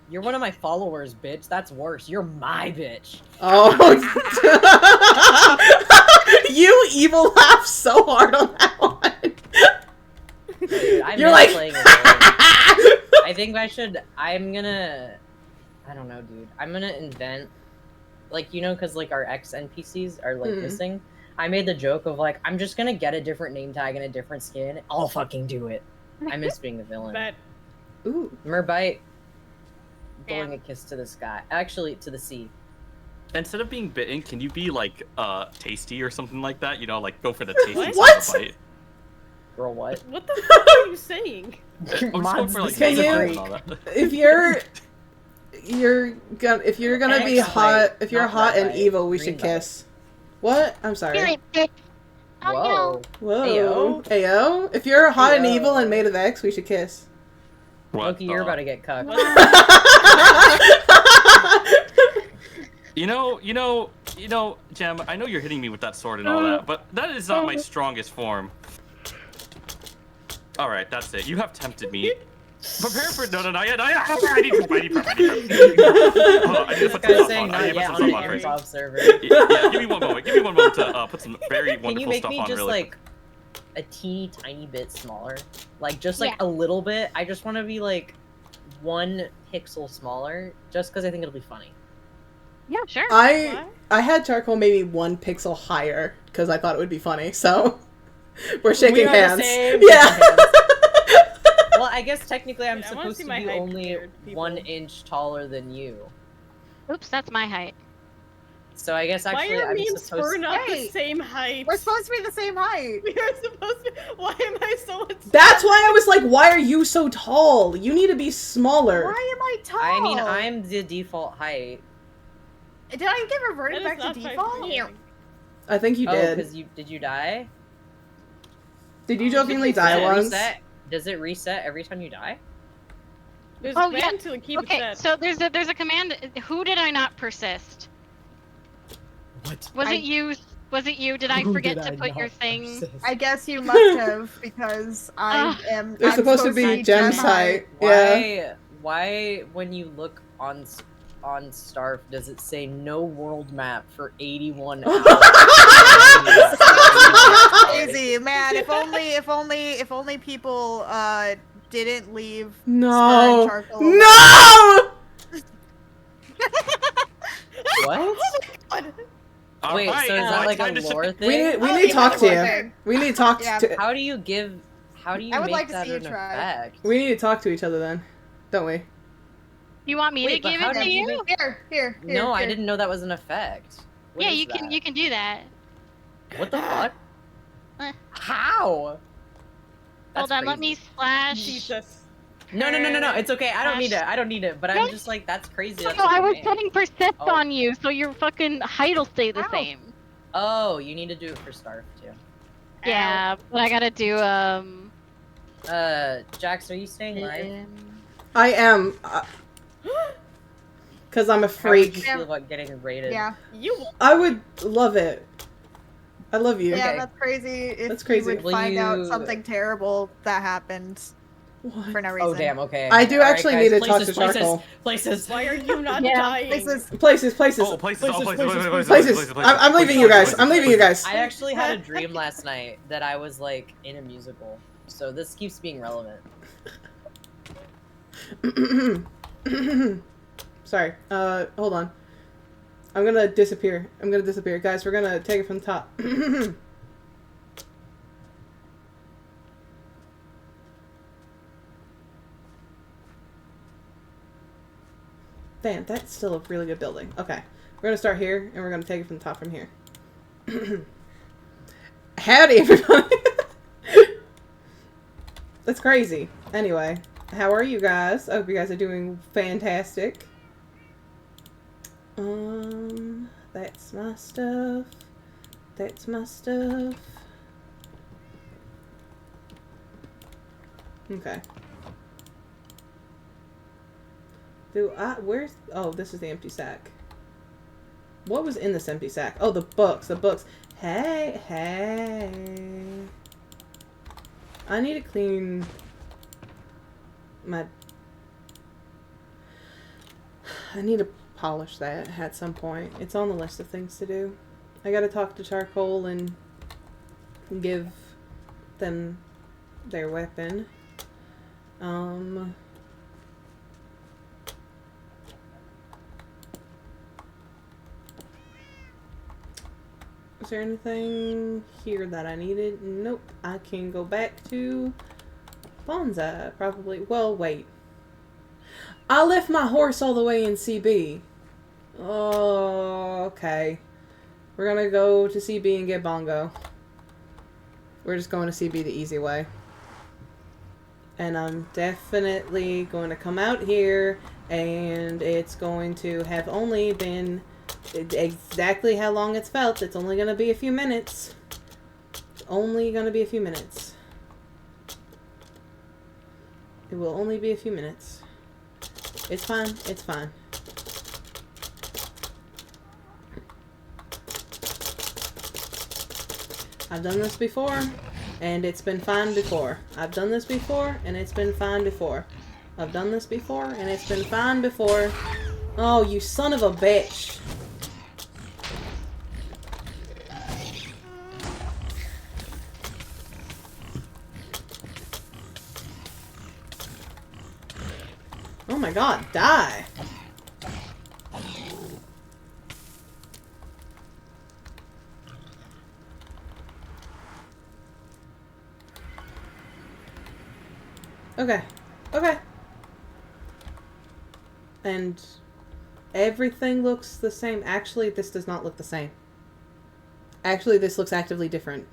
You're one of my followers, bitch. That's worse. You're my bitch. Oh. You evil laugh so hard on that one. Dude, I'm You're like. playing I think I'm gonna. I don't know, dude. I'm gonna invent. Like, you know, because, like, our ex NPCs are, like, missing. I made the joke of, like, I'm just gonna get a different name tag and a different skin. I'll fucking do it. I miss being the villain. Bet. Ooh. Merbite. Blowing a kiss to the sky. Actually, to the sea. Instead of being bitten, can you be like tasty or something like that? You know, like go for the tasty What? side of the bite. Girl, what? What the fuck are you saying? I'm just going for like Can tasty you- and all that. If you're gonna be hot, if you're Not hot red and light, evil, we green should light. kiss. What? I'm sorry. Whoa. Whoa. Ayo. If you're hot and evil and made of X, we should kiss. Loki, you're about to get cucked. You know, Jem, I know you're hitting me with that sword and all that, but that is not my strongest form. Alright, that's it. You have tempted me. Prepare for not yet. I need proof. Hold on, I need to put some stuff on. I need to put some stuff on first. server. Yeah, give me one moment. Give me one moment to put some very Can you wonderful make stuff me on just really like a teeny tiny bit smaller? Like just like a little bit. I just want to be like 1 pixel smaller, just because I think it'll be funny. Yeah, sure. I had charcoal maybe 1 pixel higher because I thought it would be funny. So we're shaking We are the hands. same, Yeah. shaking hands. Well, I guess technically I'm I wanna supposed see to my be height only compared, people. 1 inch taller than you. Oops, that's my height. So I guess actually Why are I'm me and supposed Spur not the Hey, same height? We're supposed to be the same height. We are supposed to. Why am I so much? That's why I was like, why are you so tall? You need to be smaller. Why am I tall? I mean, I'm the default height. Did I get reverted That is back to not default? I think you Oh, did. because did you die? Did you jokingly die Does it once? reset? Does it reset every time you die? There's Oh a yeah. command to keep it Okay, set. so there's a command. Who did I not persist? What? Was it you? Was it you? Did I Who forget did to I put your not thing? I guess you must have, because I am. They're I'm supposed to be gem height. Yeah. Why when you look on Starf does it say no world map for 81 hours? Crazy, man. If only people didn't leave No. charcoal away. No. What? Wait, Alright, so is that like time a to lore submit- thing? We need to talk to you. We need to talk to. How do you give? How do you I would make like to that see you an try. effect? We need to talk to each other then, don't we? You want me to Wait, but give how it did to you you? make- Here. No, I didn't know that was an effect. What Yeah, is you can. that? You can do that. What the fuck? Eh. How? Hold on, let me slash. Jesus. No. It's okay. I don't need Slash- it. I don't need it. But I'm just like, that's crazy. No, That's I was insane. putting persist Oh. on you, so your fucking height will stay the same. Oh, you need to do it for Starf too. Yeah, but I gotta do Jax, are you staying live? I am. Because I'm a How would freak. you feel about getting raided? Yeah. I would love it. I love you. Yeah, that's crazy. If That's crazy. you would Will find out you- something terrible that happened for no reason. Oh damn. Okay. I do All right, actually guys, need to talk places, to Charcoal. Places. Why are you not Yeah, dying? places. Places. Oh, places. Places. I'm leaving you guys. I'm leaving you guys. I actually had a dream last night that I was like in a musical, so this keeps being relevant. Sorry. Hold on. I'm gonna disappear. Guys, we're gonna take it from the top. Damn, that's still a really good building. Okay. We're gonna start here, and we're gonna take it from the top from here. Howdy, everybody! That's crazy. Anyway, how are you guys? I hope you guys are doing fantastic. That's my stuff. That's my stuff. Okay. Where's, oh, this is the empty sack. What was in this empty sack? Oh, the books, Hey. I need to clean I need to polish that at some point. It's on the list of things to do. I gotta talk to Charcoal and give them their weapon. Is there anything here that I needed? Nope. I can go back to Bonsai, probably. Well, wait. I left my horse all the way in CB. Oh, okay. We're gonna go to CB and get Bongo. We're just going to CB the easy way. And I'm definitely going to come out here, and it's going to have only been exactly how long it's felt. It's only going to be a few minutes. It's only going to be a few minutes. It will only be a few minutes. It's fine. It's fine. I've done this before, and it's been fine before. I've done this before, and it's been fine before. I've done this before, and it's been fine before. Oh, you son of a bitch. Oh my god, die! Okay. Okay. And everything looks the same. Actually, this does not look the same. Actually, this looks actively different.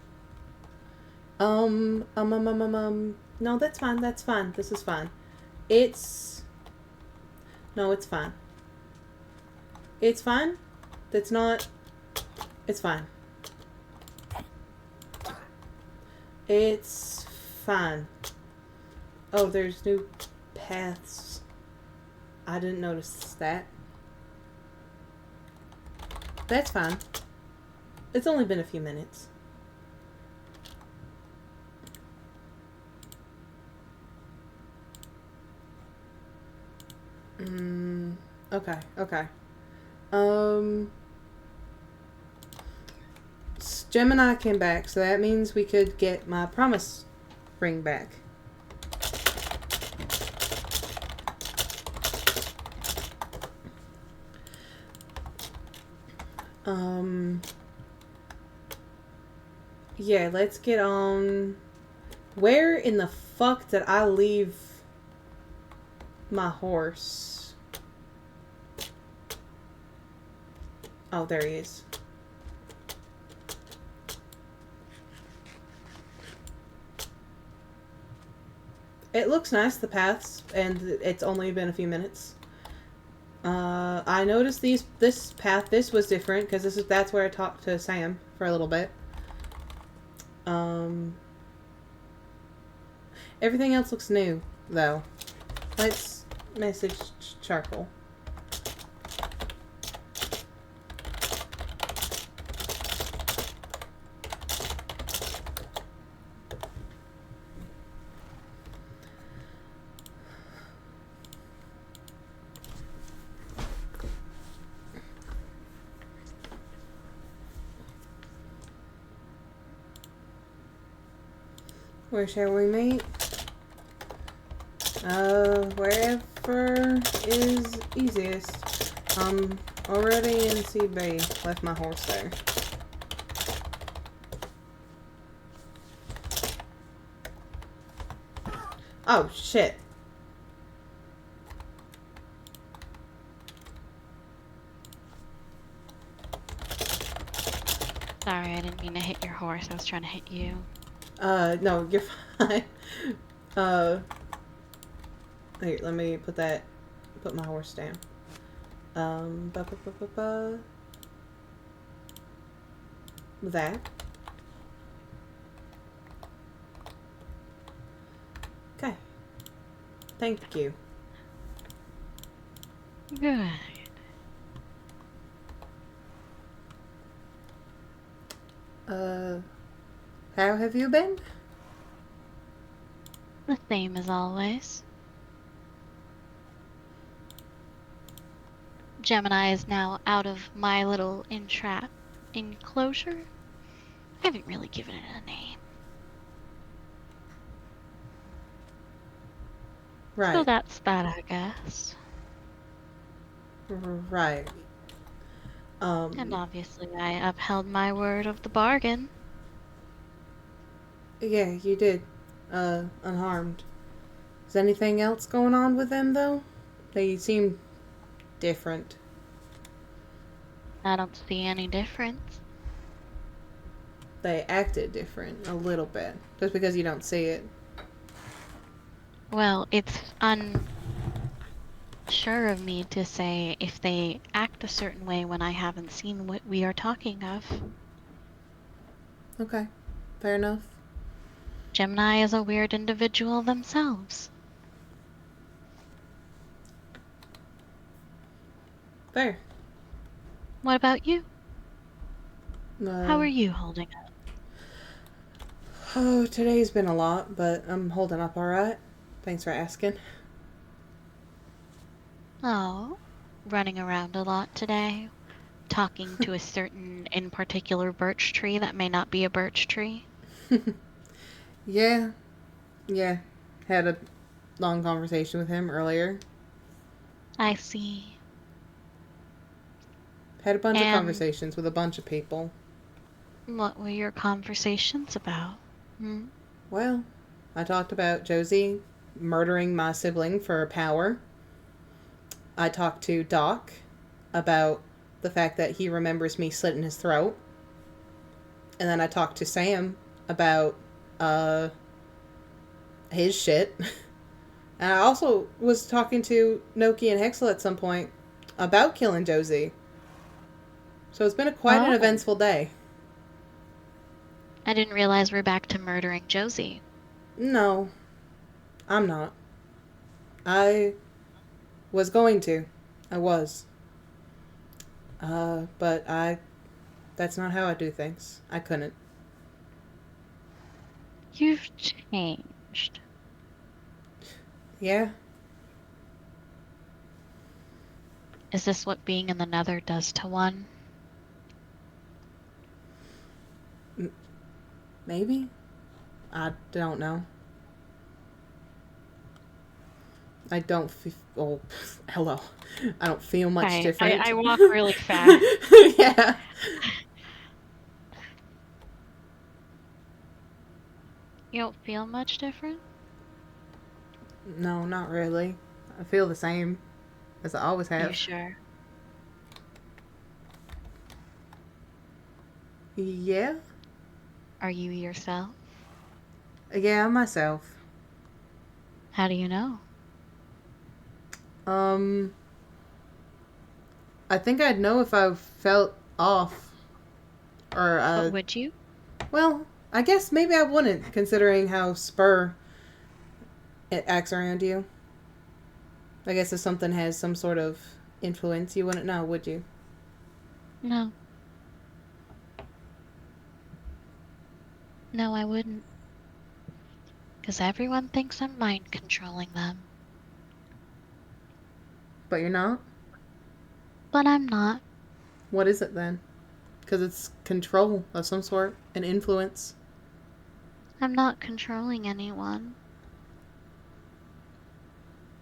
No, that's fine. That's fine. This is fine. No, it's fine. It's fine. That's not... It's fine. It's fine. Oh, there's new paths. I didn't notice that. That's fine. It's only been a few minutes. Okay, okay. Gemini came back, so that means we could get my promise ring back. Yeah, let's get on. Where in the fuck did I leave my horse? Oh, there he is. It looks nice, the paths, and it's only been a few minutes. I noticed this path, this was different, because that's where I talked to Sam for a little bit. Everything else looks new, though. Let's message Charcoal. Where shall we meet? Wherever is easiest. I'm already in CB. Left my horse there. Oh, shit. Sorry, I didn't mean to hit your horse. I was trying to hit you. No, you're fine. Here, let me put my horse down. That. Okay. Thank you. Good. How have you been? The same as always. Gemini is now out of my little enclosure. I haven't really given it a name. Right. So that's that, I guess. Right. And obviously I upheld my word of the bargain. Yeah, you did. Unharmed. Is anything else going on with them, though? They seem different. I don't see any difference. They acted different, a little bit. Just because you don't see it. Well, it's unsure of me to say if they act a certain way when I haven't seen what we are talking of. Okay. Fair enough. Gemini is a weird individual themselves. Fair. What about you? How are you holding up? Oh, today's been a lot, but I'm holding up alright. Thanks for asking. Oh, running around a lot today. Talking to a certain in particular birch tree that may not be a birch tree. Yeah. Had a long conversation with him earlier. I see. Had a bunch of And conversations with a bunch of people. what were your conversations about? Well, I talked about Josie murdering my sibling for power. I talked to Doc about the fact that he remembers me slitting his throat. And then I talked to Sam about his shit. And I also was talking to Noki and Hexel at some point about killing Josie. So it's been quite an eventful day. I didn't realize we're back to murdering Josie. No, I'm not. I was going to. I was. But that's not how I do things. I couldn't. You've changed. Yeah? Is this what being in the Nether does to one? Maybe? I don't know. I don't feel. Oh, hello. I don't feel much different. I walk really fast. Yeah. You don't feel much different? No, not really. I feel the same as I always have. You sure? Yeah? Are you yourself? Yeah, myself. How do you know? I think I'd know if I felt off. Or, But would you? Well, I guess maybe I wouldn't, considering how Spur it acts around you. I guess if something has some sort of influence, you wouldn't know, would you? No. No, I wouldn't. Because everyone thinks I'm mind controlling them. But you're not? But I'm not. What is it then? Because it's control of some sort, an influence. I'm not controlling anyone.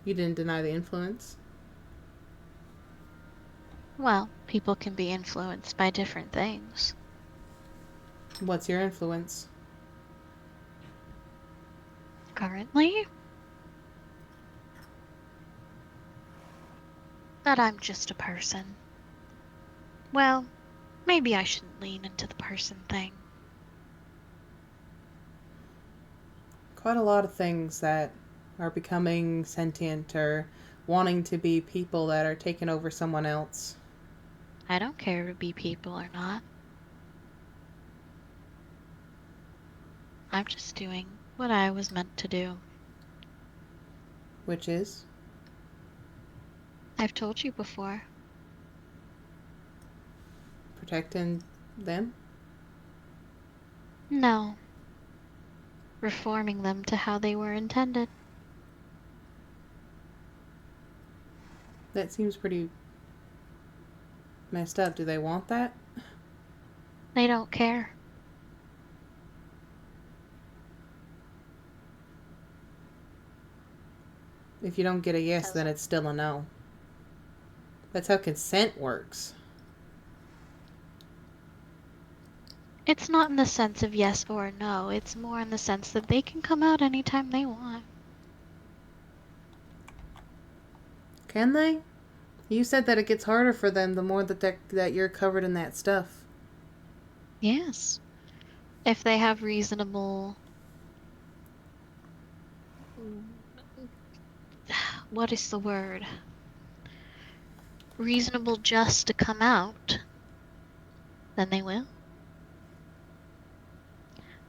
You didn't deny the influence. Well, people can be influenced by different things. What's your influence? Currently? That I'm just a person. Well, maybe I shouldn't lean into the person thing. Quite a lot of things that are becoming sentient or wanting to be people that are taking over someone else. I don't care to be people or not. I'm just doing what I was meant to do. Which is? I've told you before. Protecting them? No. Reforming them to how they were intended. That seems pretty messed up. Do they want that? They don't care. If you don't get a yes, then it's still a no. That's how consent works. It's not in the sense of yes or no. It's more in the sense that they can come out anytime they want. Can they? You said that it gets harder for them the more that you're covered in that stuff. Yes. If they have reasonable... What is the word? Reasonable just to come out, then they will.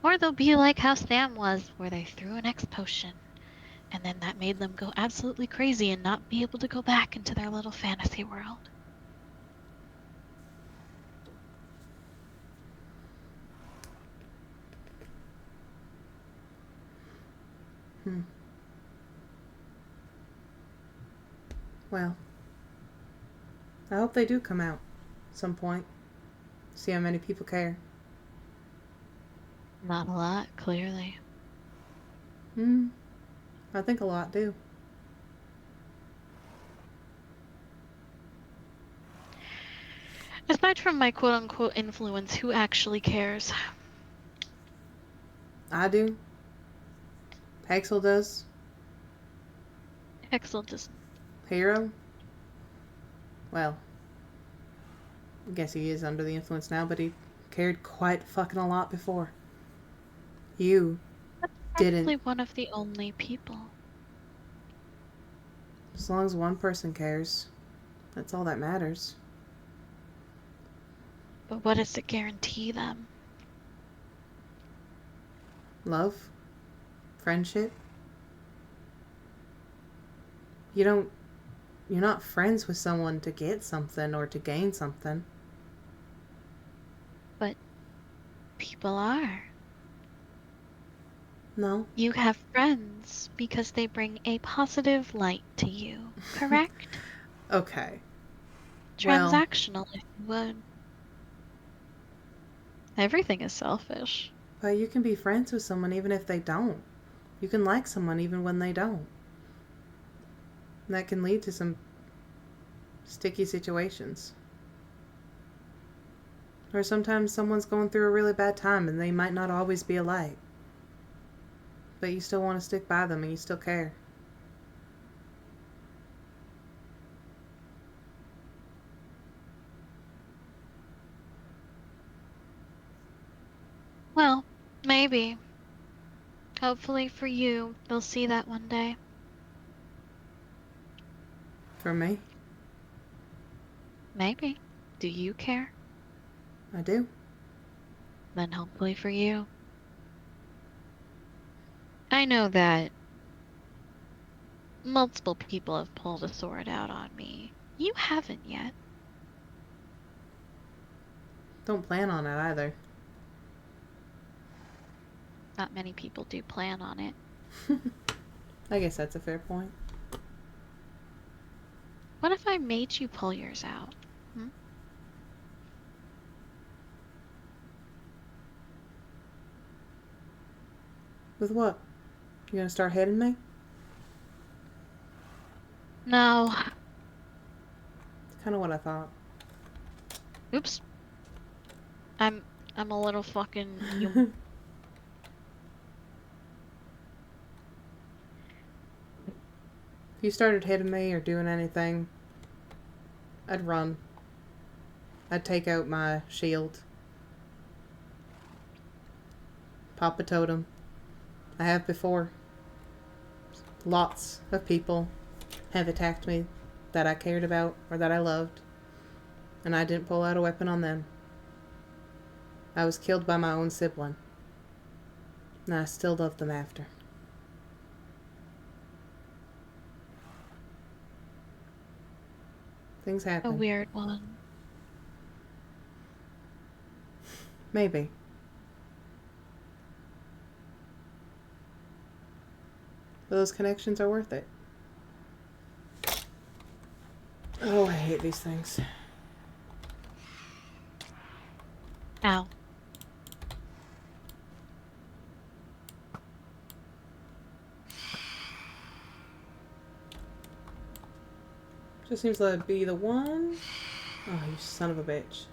Or they'll be like how Sam was, where they threw an X potion, and then that made them go absolutely crazy and not be able to go back into their little fantasy world. Well, I hope they do come out some point. See how many people care. Not a lot, clearly. I think a lot do. Aside from my quote-unquote influence, who actually cares? I do. Haxel does. Hexel doesn't. Hero? Well, I guess he is under the influence now, but he cared quite fucking a lot before. You Probably didn't. one of the only people. As long as one person cares, that's all that matters. But what does it guarantee them? Love? Friendship? You're not friends with someone to get something or to gain something. But people are. No. You have friends because they bring a positive light to you, correct? Okay. Well, Transactional, if you would. Everything is selfish. but you can be friends with someone even if they don't. You can like someone even when they don't. And that can lead to some sticky situations. Or sometimes someone's going through a really bad time and they might not always be a light. But you still want to stick by them and you still care. Well, maybe. Hopefully for you, they'll see that one day. For me, Maybe. Do you care? I do. Then hopefully for you. I know that multiple people have pulled a sword out on me. You haven't yet. Don't plan on it either. Not many people do plan on it. I guess that's a fair point. What if I made you pull yours out? With what? You gonna start hitting me? No. It's kind of what I thought. Oops. I'm a little fucking you. If you started hitting me or doing anything, I'd run. I'd take out my shield. Pop a totem. I have before. Lots of people have attacked me that I cared about or that I loved, and I didn't pull out a weapon on them. I was killed by my own sibling, and I still love them after. Things happen. A weird one. Maybe. But those connections are worth it. Oh, I hate these things. Ow. Just seems to be the one. Oh, you son of a bitch.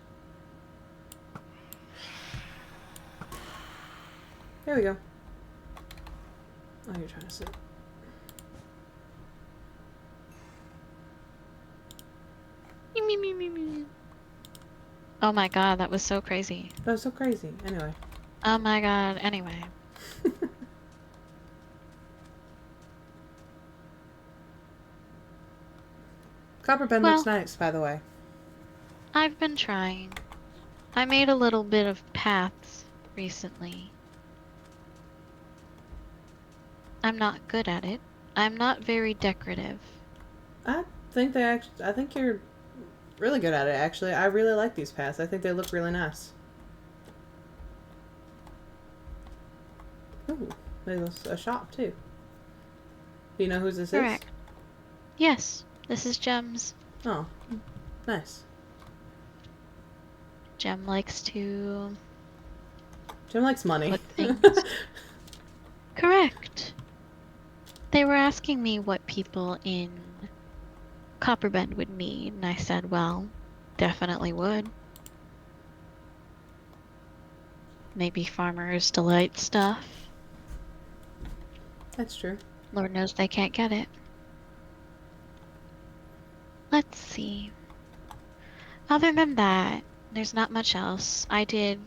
There we go. Oh, you're trying to sit. Oh my god, that was so crazy. That was so crazy. Anyway. Oh my god, anyway. Copperbend looks nice, by the way. I've been trying. I made a little bit of paths recently. I'm not good at it. I'm not very decorative. I think you're really good at it, actually. I really like these paths. I think they look really nice. Ooh, there's a shop, too. Do you know whose this Correct. Yes, this is Gem's. Oh, nice. Gem likes to... Gem likes money. put things... Correct. They were asking me what people in Copperbend would need, and I said, well, definitely wood. maybe Farmer's Delight stuff. That's true. Lord knows they can't get it. Let's see. Other than that, there's not much else. I did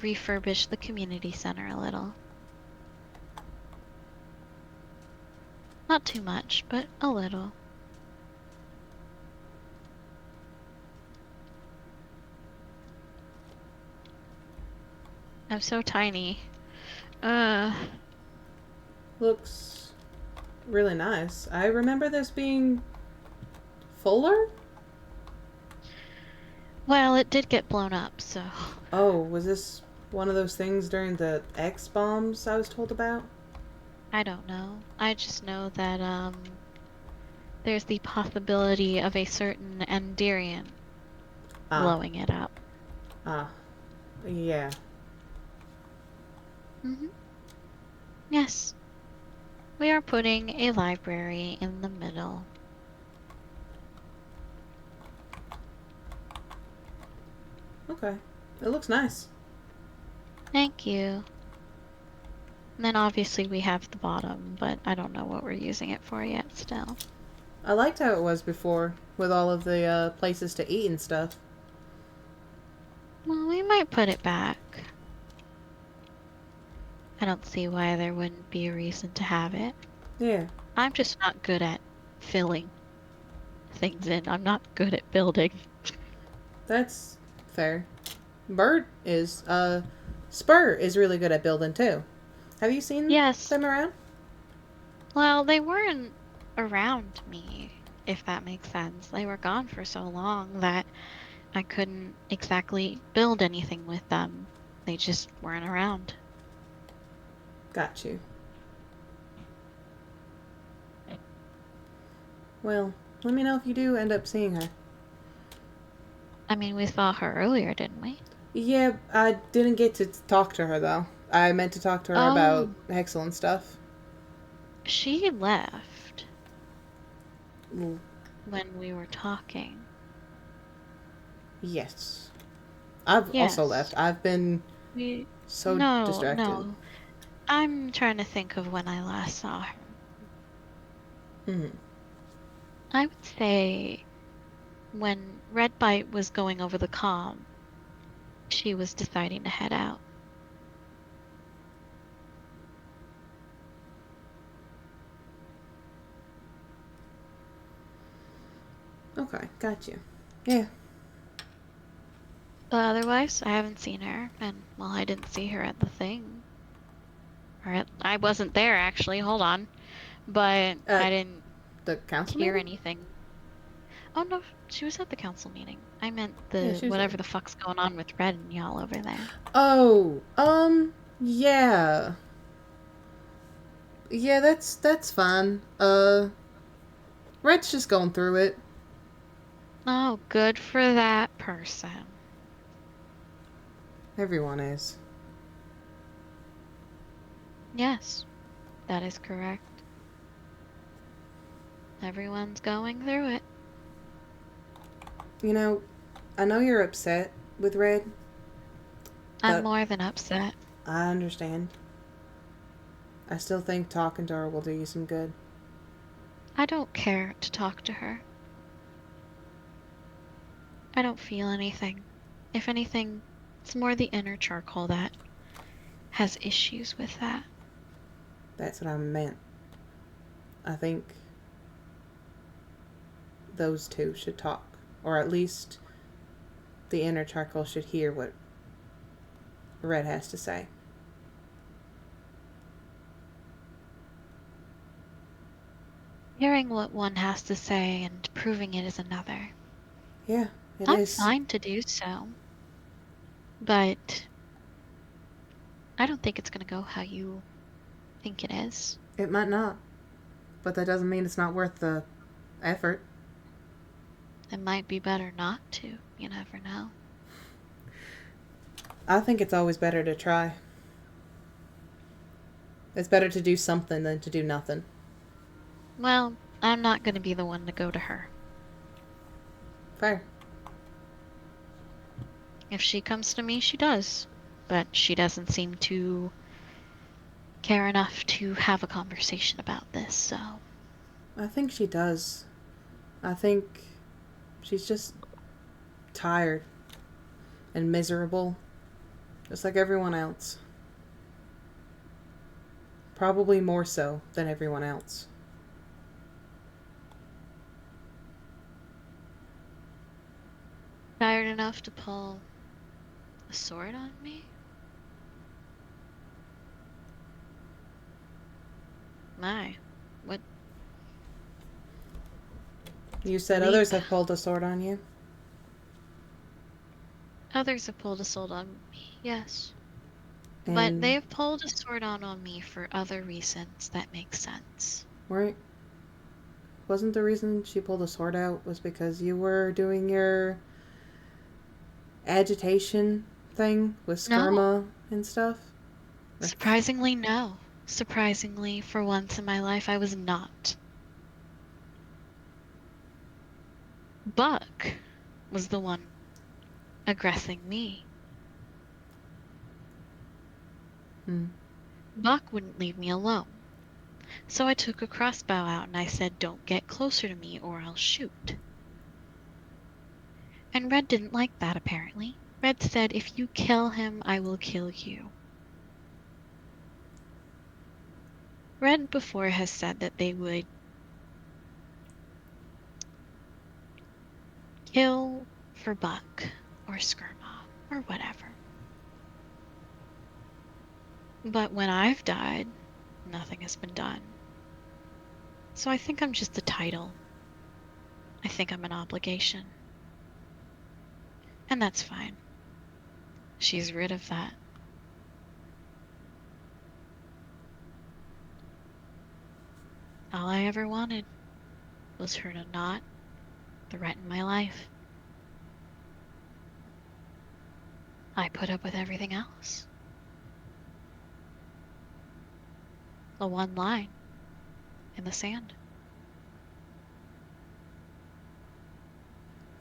refurbish the community center a little. Not too much, but a little. I'm so tiny. Looks really nice. I remember this being fuller? Well, it did get blown up, so. Oh, was this one of those things during the X bombs I was told about? I don't know. I just know that, there's the possibility of a certain Enderian blowing it up. Ah. Yeah. Mm-hmm. Yes. We are putting a library in the middle. Okay. It looks nice. Thank you. And then obviously we have the bottom, but I don't know what we're using it for yet still. I liked how it was before, with all of the places to eat and stuff. Well, we might put it back. I don't see why there wouldn't be a reason to have it. Yeah. I'm just not good at filling things in. I'm not good at building. That's fair. Bird is, Spur is really good at building too. Have you seen them around? Well, they weren't around me, if that makes sense. They were gone for so long that I couldn't exactly build anything with them. They just weren't around. Got you. Well, let me know if you do end up seeing her. I mean, we saw her earlier, didn't we? Yeah, I didn't get to talk to her though. I meant to talk to her about Hexel and stuff. She left Ooh. when we were talking. Yes. I've also left. I've been so distracted. No. I'm trying to think of when I last saw her. Mm-hmm. I would say when Red Bite was going over the comm, she was deciding to head out. Okay, got you. Yeah. But otherwise, I haven't seen her, and well, I didn't see her at the thing. I wasn't there actually. Hold on, but I didn't the council hear meeting? anything. Oh no, she was at the council meeting. I meant Yeah, she was whatever there. the fuck's going on with Red and y'all over there. Oh, yeah. Yeah, that's fine. Red's just going through it. Oh, good for that person. Everyone is. Yes, that is correct. Everyone's going through it. You know, I know you're upset with Red. I'm more than upset. I understand. I still think talking to her will do you some good. I don't care to talk to her. I don't feel anything. If anything, it's more the inner charcoal that has issues with that. That's what I meant. I think those two should talk. Or at least the inner charcoal should hear what Red has to say. Hearing what one has to say and proving it is another. Yeah, it I'm is. fine to do so. But I don't think it's gonna go how you think it is. It might not. But that doesn't mean it's not worth the effort. It might be better not to. You never know. I think it's always better to try. It's better to do something than to do nothing. Well, I'm not gonna be the one to go to her. Fair. If she comes to me, she does. but she doesn't seem to care enough to have a conversation about this, so. I think she does. I think she's just tired and miserable, just like everyone else. Probably more so than everyone else. Tired enough to pull a sword on me? My, what? You said Leap. others have pulled a sword on you. Others have pulled a sword on me, yes. But And they've pulled a sword on me for other reasons that make sense. right? Wasn't the reason she pulled a sword out was because you were doing your agitation thing with Skirma and stuff? Surprisingly, no. Surprisingly, for once in my life, I was not. Buck was the one aggressing me. Buck wouldn't leave me alone. So I took a crossbow out and I said, "Don't get closer to me or I'll shoot." And Red didn't like that, apparently. Red said, "If you kill him, I will kill you." Red before has said that they would kill for Buck or Skirma or whatever. But when I've died, nothing has been done. So I think I'm just a title. I think I'm an obligation. And that's fine. She's rid of that. All I ever wanted was her to not threaten my life. I put up with everything else. The one line in the sand.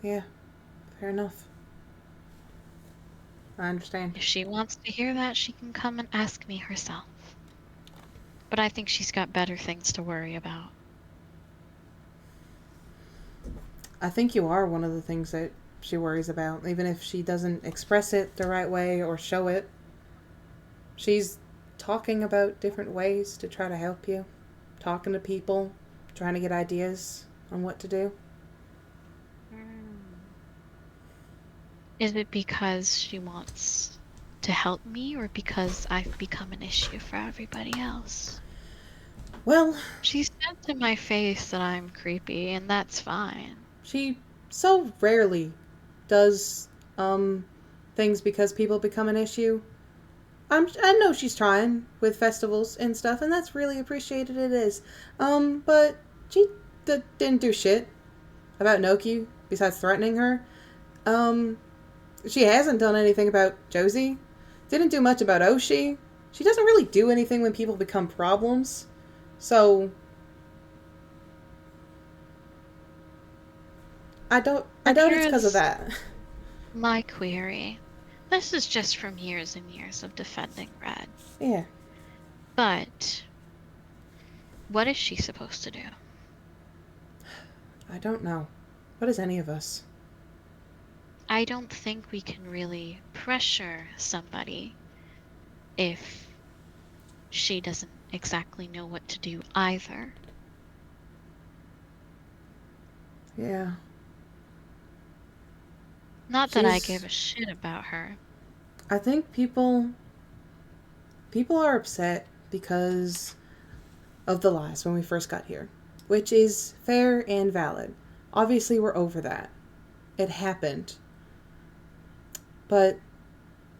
Yeah, fair enough. I understand. If she wants to hear that, she can come and ask me herself. But I think she's got better things to worry about. I think you are one of the things that she worries about, even if she doesn't express it the right way or show it. She's talking about different ways to try to help you, talking to people, trying to get ideas on what to do. Is it because she wants to help me or because I've become an issue for everybody else? Well, she said to my face that I'm creepy, and that's fine. She so rarely does things because people become an issue. I know she's trying with festivals and stuff, and that's really appreciated. It is, but she didn't do shit about Noki besides threatening her. She hasn't done anything about Josie. Didn't do much about Oshi. She doesn't really do anything when people become problems. So I doubt it's because of that. My query. This is just from years and years of defending Red. Yeah. But what is she supposed to do? I don't know. What is any of us? I don't think we can really pressure somebody if she doesn't exactly know what to do either. Yeah. Not that I give a shit about her. I think people are upset because of the lies when we first got here, which is fair and valid. Obviously, we're over that. It happened. But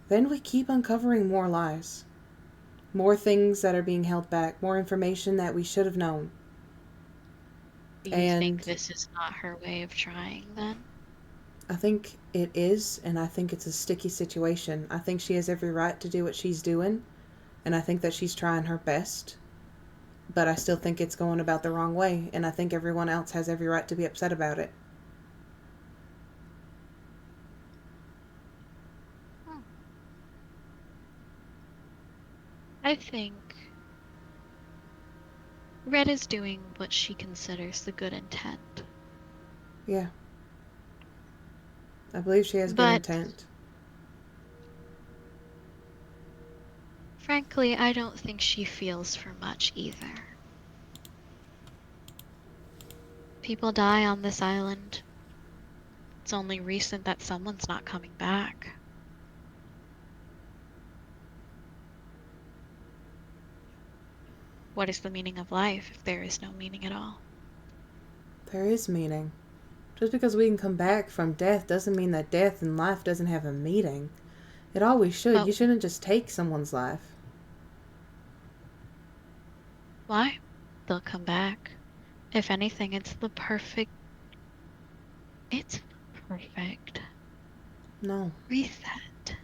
then we keep uncovering more lies. More things that are being held back, more information that we should have known. Do you think this is not her way of trying then? I think it is, and I think it's a sticky situation. I think she has every right to do what she's doing, and I think that she's trying her best. But I still think it's going about the wrong way, and I think everyone else has every right to be upset about it. I think Red is doing what she considers the good intent. Yeah. I believe she has good But intent. frankly, I don't think she feels for much either. People die on this island. It's only recent that someone's not coming back. What is the meaning of life if there is no meaning at all? There is meaning. Just because we can come back from death doesn't mean that death and life doesn't have a meaning. It always should. But You shouldn't just take someone's life. why? They'll come back. If anything, it's the perfect No, reset.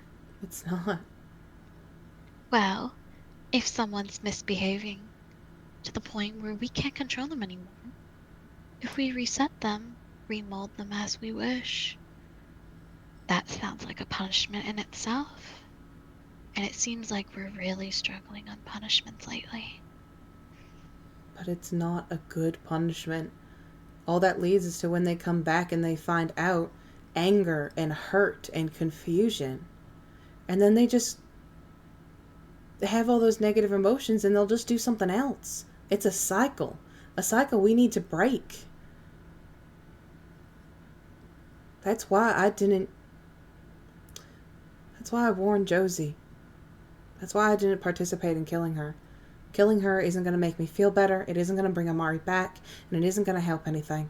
it's not. Well, if someone's misbehaving to the point where we can't control them anymore, if we reset them, remold them as we wish, that sounds like a punishment in itself. And it seems like we're really struggling on punishments lately. But it's not a good punishment. All that leads is to when they come back and they find out anger and hurt and confusion. And then they just have all those negative emotions and they'll just do something else. It's a cycle. A cycle we need to break. That's why I warned Josie. That's why I didn't participate in killing her. Killing her isn't going to make me feel better. It isn't going to bring Amari back. And it isn't going to help anything.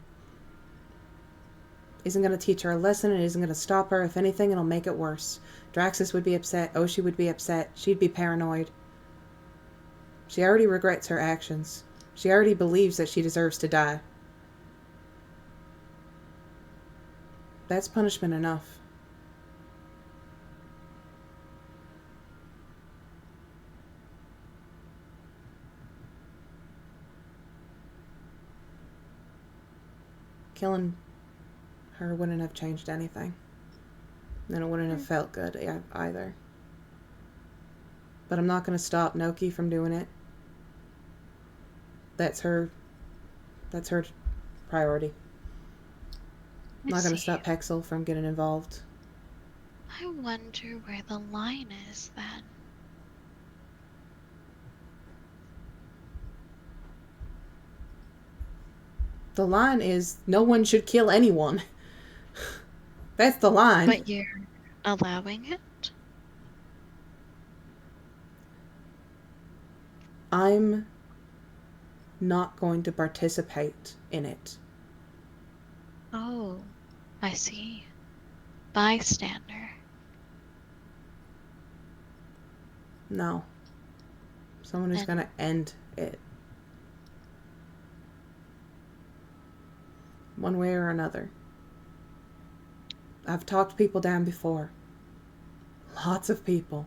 It isn't going to teach her a lesson. It isn't going to stop her. If anything, it'll make it worse. Draxus would be upset. Oshi would be upset. She'd be paranoid. She already regrets her actions. She already believes that she deserves to die. That's punishment enough. Killing her wouldn't have changed anything. And it wouldn't have felt good either. But I'm not going to stop Noki from doing it. That's her priority. I'm not going to stop Hexel from getting involved. I wonder where the line is then. The line is no one should kill anyone. That's the line. But you're allowing it? I'm not going to participate in it. Oh, I see. Bystander. No. Someone is going to end it. One way or another. I've talked people down before. Lots of people.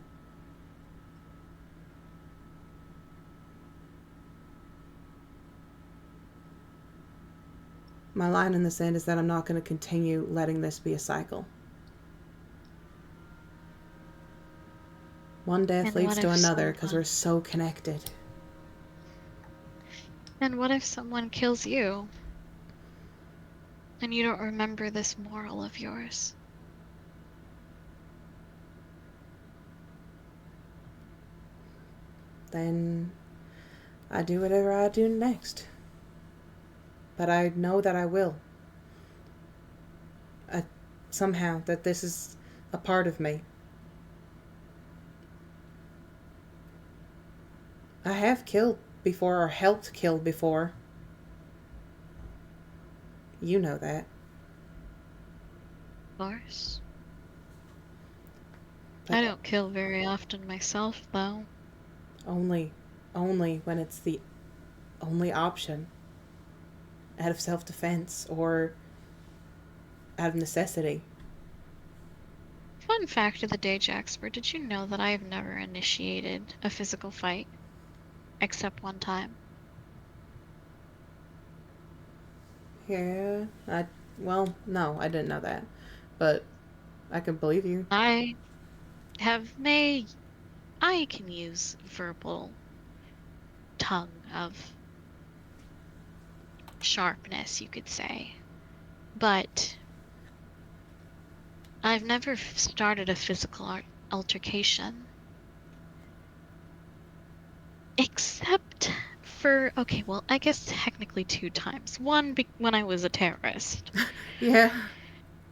My line in the sand is that I'm not going to continue letting this be a cycle. One death leads to another because we're so connected. And what if someone kills you? And you don't remember this moral of yours? Then I do whatever I do next. But I know that I will. Somehow, that this is a part of me. I have killed before or helped kill before. You know that. Of course. I don't kill very often myself, though. Only when it's the only option. Out of self-defense or out of necessity. Fun fact of the day, Jaxper, did you know that I have never initiated a physical fight? Except one time. Yeah, well, no, I didn't know that. But I can believe you. I I can use verbal tongue of sharpness, you could say. But I've never started a physical altercation. Except for, okay, well, I guess technically 2 times. One, when I was a terrorist. Yeah.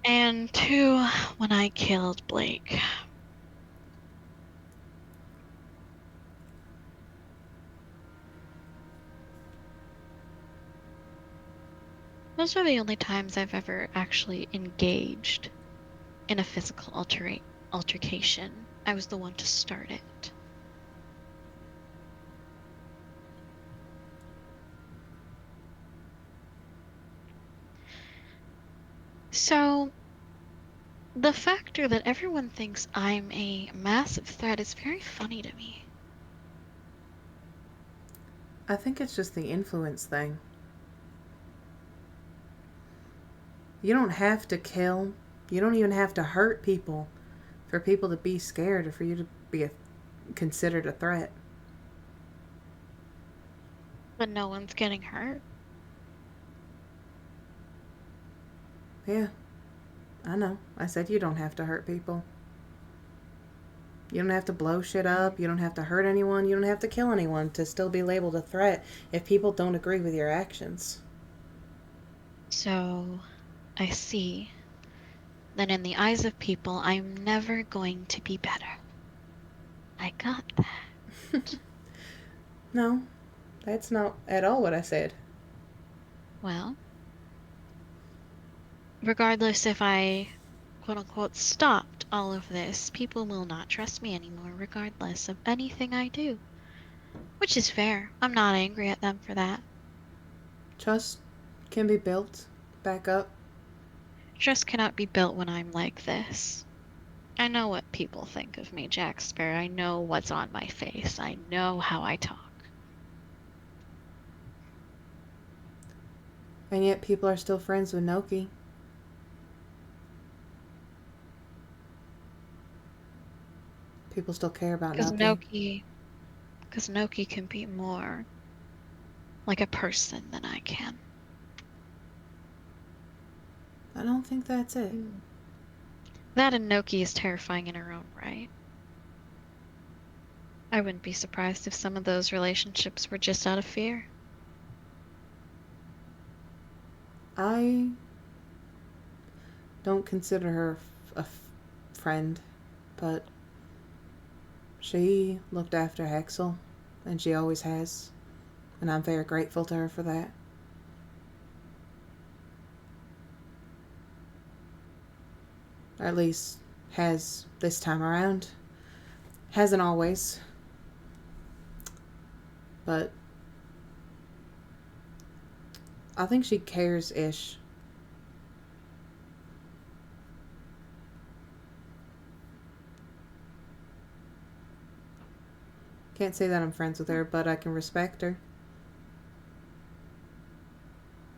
And 2, when I killed Blake. Those are the only times I've ever actually engaged in a physical altercation. I was the one to start it. So, the factor that everyone thinks I'm a massive threat is very funny to me. I think it's just the influence thing. You don't have to kill. You don't even have to hurt people for people to be scared or for you to be considered a threat. But no one's getting hurt. Yeah, I know. I said you don't have to hurt people. You don't have to blow shit up. You don't have to hurt anyone. You don't have to kill anyone to still be labeled a threat if people don't agree with your actions. So, I see. Then in the eyes of people, I'm never going to be better. I got that. No, that's not at all what I said. Well, regardless if I quote-unquote stopped all of this, people will not trust me anymore regardless of anything I do. Which is fair. I'm not angry at them for that. Trust can be built back up. Trust cannot be built when I'm like this. I know what people think of me, Jack Sparrow. I know what's on my face. I know how I talk. And yet people are still friends with Noki. People still care about Noki. Because Noki can be more like a person than I can. I don't think that's it. That and Noki is terrifying in her own right. I wouldn't be surprised if some of those relationships were just out of fear. I don't consider her a friend, but she looked after Hexel, and she always has, and I'm very grateful to her for that. Or at least has this time around. Hasn't always. But I think she cares-ish. Can't say that I'm friends with her, but I can respect her.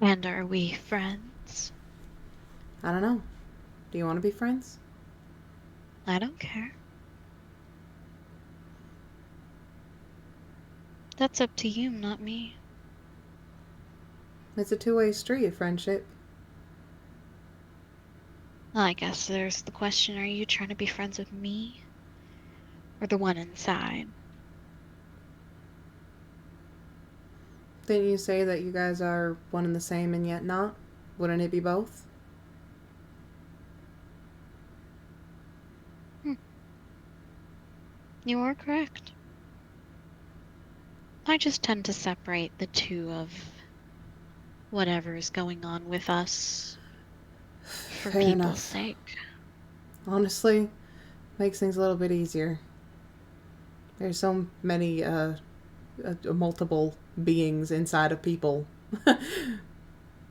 And are we friends? I don't know. Do you want to be friends? I don't care. That's up to you, not me. It's a two-way street, friendship. I guess there's the question, are you trying to be friends with me? Or the one inside? Didn't you say that you guys are one and the same and yet not? Wouldn't it be both? You are correct. I just tend to separate the two of whatever is going on with us for Fair people's enough. sake. Honestly, makes things a little bit easier. There's so many multiple beings inside of people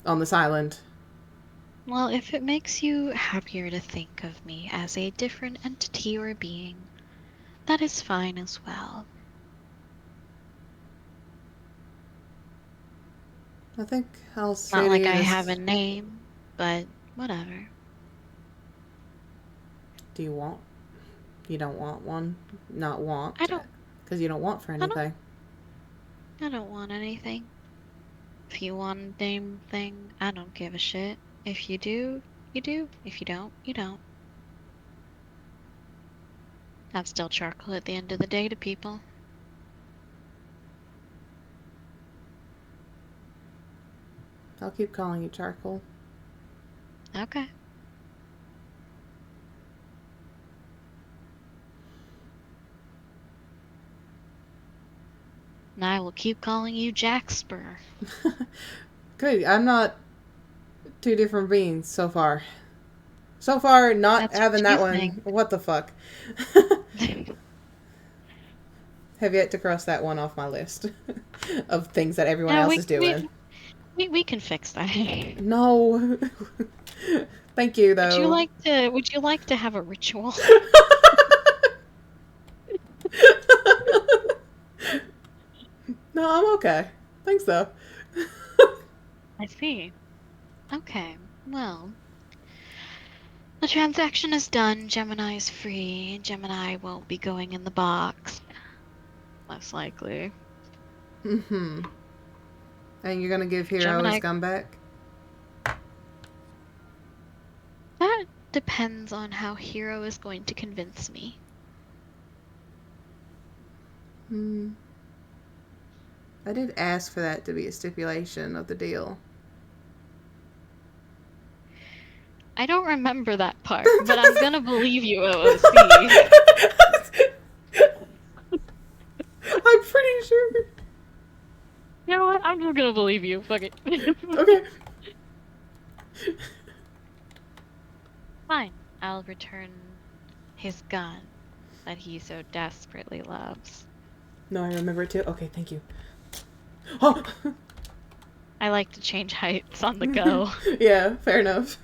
on this island. Well, if it makes you happier to think of me as a different entity or being, that is fine as well. I think I'll It's say not to like you I this. have a name, but whatever. Do you want You don't want one? Not want? I don't. Because you don't want for anything. I don't want anything. If you want a damn thing, I don't give a shit. If you do, you do. If you don't, you don't. I'm still charcoal at the end of the day to people. I'll keep calling you charcoal. Okay. And I will keep calling you Jackspur. Good. I'm not two different beings so far. So far, not That's having what that you one. think. What the fuck? Have yet to cross that one off my list of things that everyone No, else is doing. we can fix that. No. Thank you, though. Would you like to have a ritual? No, I'm okay. Thanks, though. I see. Okay, well. The transaction is done. Gemini is free. Gemini won't be going in the box. Most likely. Mm-hmm. And you're gonna give Hero his Gemini. gun back? That depends on how Hero is going to convince me. I did ask for that to be a stipulation of the deal. I don't remember that part, but I'm gonna believe you, OOC. I'm pretty sure. You know what? I'm just gonna believe you. Fuck it. Okay. Fine. I'll return his gun that he so desperately loves. No, I remember it too. Okay, thank you. Oh! I like to change heights on the go. Yeah, fair enough.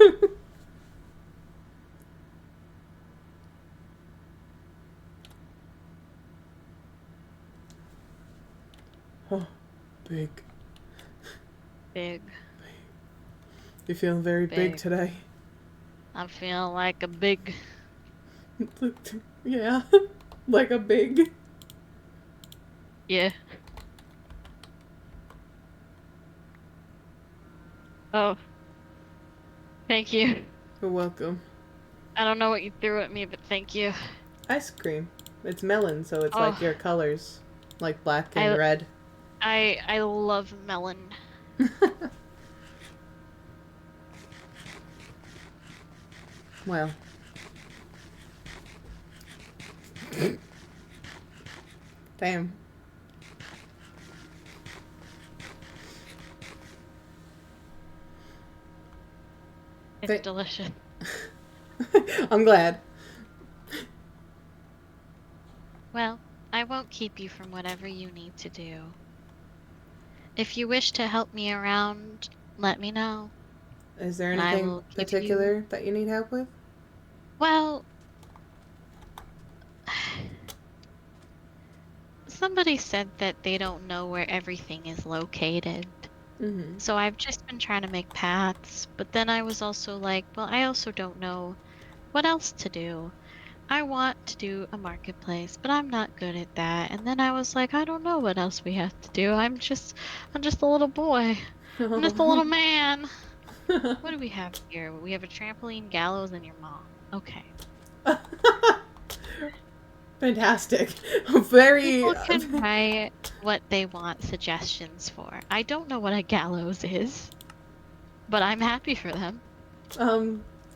Oh, big. Big. You're feeling very big today. I'm feeling like a big. Yeah, like a big. Yeah. Oh. Thank you. You're welcome. I don't know what you threw at me, but thank you. Ice cream. It's melon, so it's Oh. like your colors. Like black and red. I love melon. Well. Damn. It's delicious. I'm glad. Well, I won't keep you from whatever you need to do. If you wish to help me around, let me know. Is there And I anything will give particular that you need help with? Well, somebody said that they don't know where everything is located. Mm-hmm. So I've just been trying to make paths, but then I was also like, well, I also don't know what else to do. I want to do a marketplace, but I'm not good at that. And then I was like, I don't know what else we have to do. I'm just a little boy. I'm just a little man. What do we have here? We have a trampoline, gallows, and your mom. Okay. Fantastic. Very. People can write what they want suggestions for. I don't know what a gallows is, but I'm happy for them.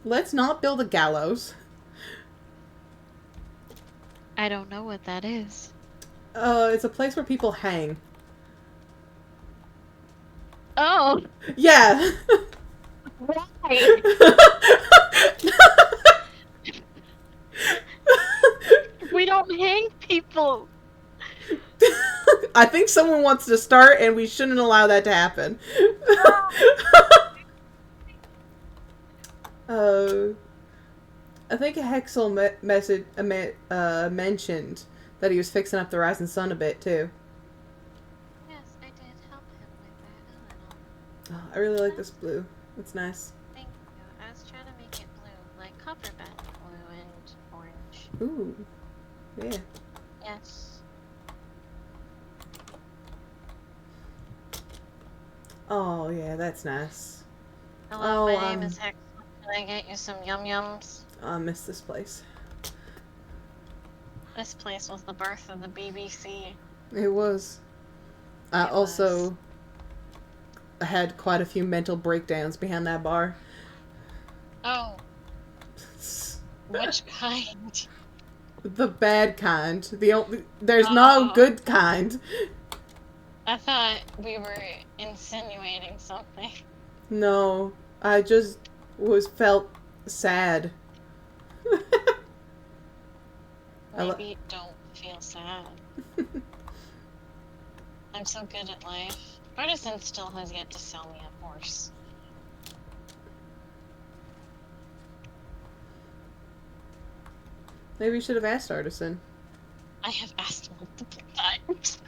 Let's not build a gallows. I don't know what that is. It's a place where people hang. Oh! Yeah! Why? We don't hang people! I think someone wants to start, and we shouldn't allow that to happen. I think Hexel mentioned that he was fixing up the Rising Sun a bit, too. Yes, I did help him with that a little. Oh, I really like this blue. It's nice. Thank you. I was trying to make it blue, like copper bed, blue and orange. Ooh. Yeah. Yes. Oh, yeah, that's nice. Hello, my name is Hex. Can I get you some yum-yums? I miss this place. This place was the birth of the BBC. It was. I also had quite a few mental breakdowns behind that bar. Oh. Which kind? The bad kind. There's no good kind. I thought we were insinuating something. No, I just felt sad. Maybe don't feel sad. I'm so good at life. Artisan still has yet to sell me a horse. Maybe you should have asked Artisan. I have asked multiple times.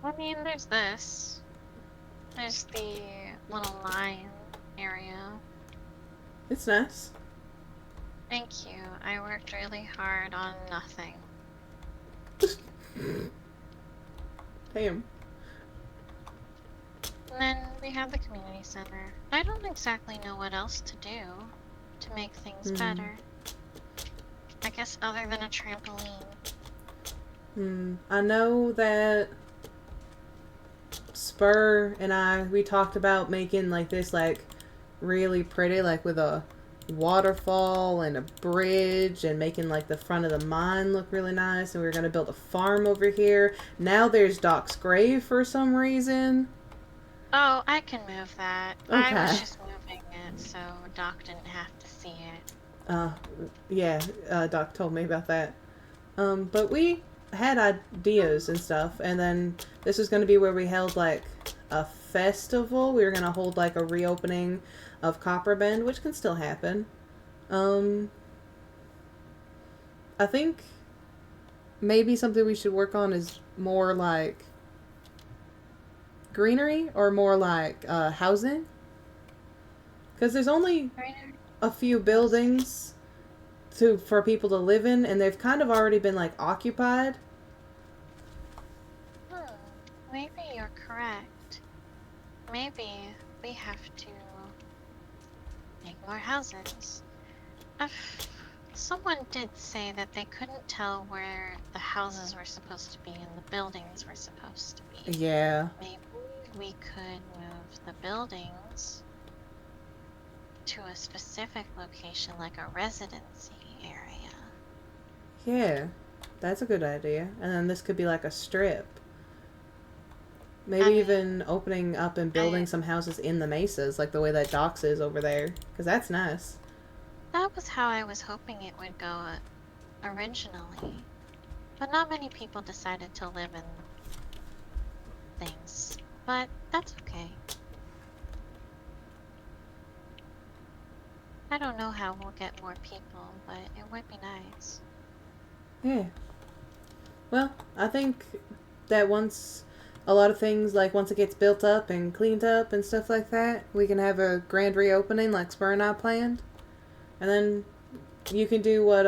I mean, there's this. There's the little lion area. It's nice. Thank you. I worked really hard on nothing. Damn. And then we have the community center. I don't exactly know what else to do to make things better. I guess other than a trampoline. I know that Spur and we talked about making like this like really pretty, like with a waterfall and a bridge, and making like the front of the mine look really nice, and we were going to build a farm over here. Now there's Doc's grave for some reason. Oh, I can move that. Okay. I was just moving it so Doc didn't have to see it. Yeah, Doc told me about that. But we had ideas and stuff, and then this was going to be where we held like a festival. We were going to hold like a reopening of Copperbend, which can still happen. I think maybe something we should work on is more like greenery or more like housing, because there's only a few buildings for people to live in, and they've kind of already been like occupied. Maybe you're correct. Maybe we have to make more houses. Someone did say that they couldn't tell where the houses were supposed to be and the buildings were supposed to be. Yeah. Maybe we could move the buildings to a specific location, like a residency area. Yeah, that's a good idea. And then this could be like a strip. Maybe even opening up and building some houses in the mesas, like the way that Doc's is over there, because that's nice. That was how I was hoping it would go originally. But not many people decided to live in things. But that's okay. I don't know how we'll get more people, but it would be nice. Yeah. Well, I think that once a lot of things, like once it gets built up and cleaned up and stuff like that, we can have a grand reopening like Spur and I planned. And then you can do what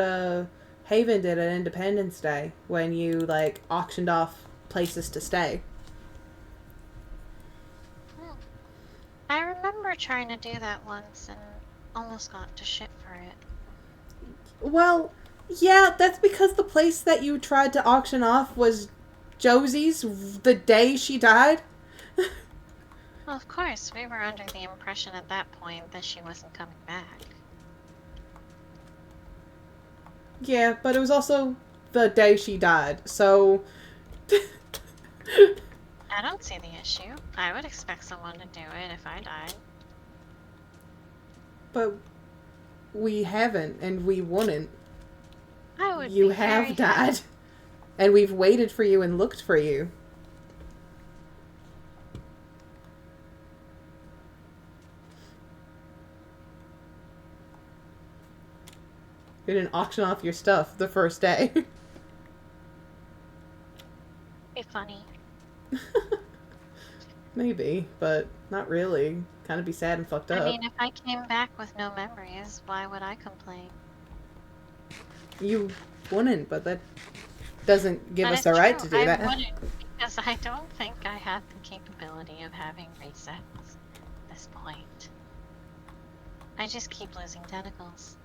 Haven did at Independence Day, when you like auctioned off places to stay. I remember trying to do that once and almost got to shit for it. Well, yeah, that's because the place that you tried to auction off was Josie's the day she died. Well, of course, we were under the impression at that point that she wasn't coming back. Yeah, but it was also the day she died, so... I don't see the issue. I would expect someone to do it if I died. But we haven't, and we wouldn't. I would You be have very died. And we've waited for you and looked for you. You didn't auction off your stuff the first day. Be funny. Maybe, but not really. Kind of be sad and fucked up. I mean, if I came back with no memories, why would I complain? You wouldn't, but that doesn't give That us is the right true. to do I that. wouldn't, because I don't think I have the capability of having resets at this point. I just keep losing tentacles.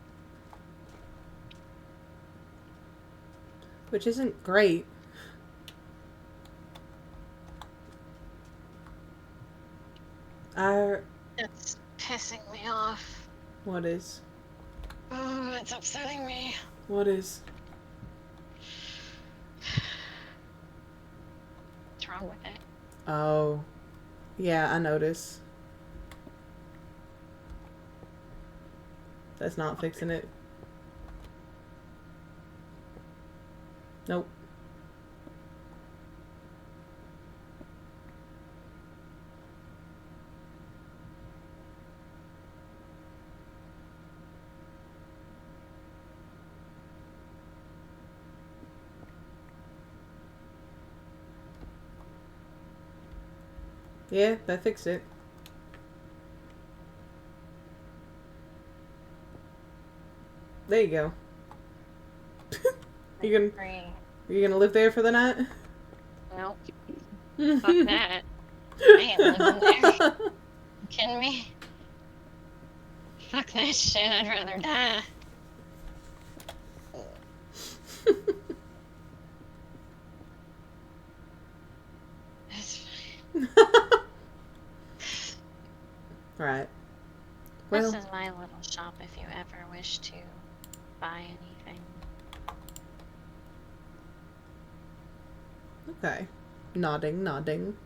Which isn't great. It's pissing me off. What is? Oh, it's upsetting me. What is? What's wrong with it? Oh. Yeah, I notice. That's not fixing it. Nope. Yeah, that fixed it. There you go. you gonna live there for the night? Nope. Fuck that. I ain't living there. You kidding me? Fuck that shit, I'd rather die. It's fine. Right. This Well, is my little shop if you ever wish to buy anything. okay. Nodding, nodding.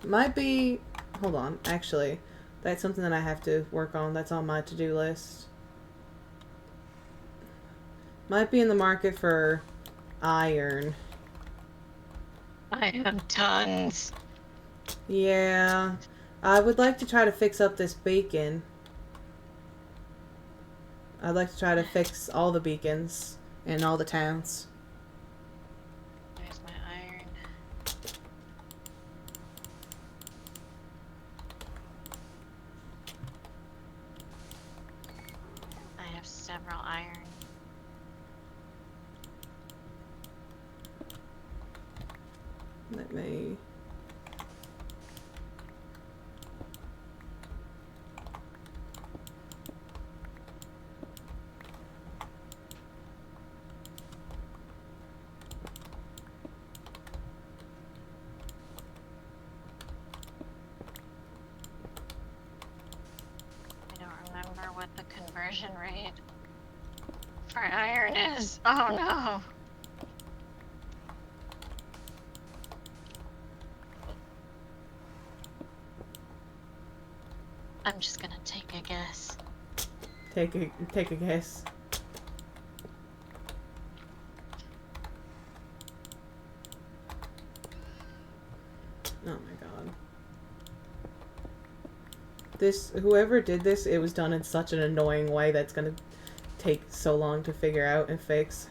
Might be... Hold on. Actually, that's something that I have to work on. That's on my to-do list. Might be in the market for iron. I have tons. Yeah. I would like to try to fix up this beacon. I'd like to try to fix all the beacons in all the towns. There's my iron. I have several iron. Let me... I don't remember what the conversion rate for iron is. Oh no. I'm just gonna take a guess. Take a guess. Oh my god. Whoever did this, it was done in such an annoying way that's gonna take so long to figure out and fix.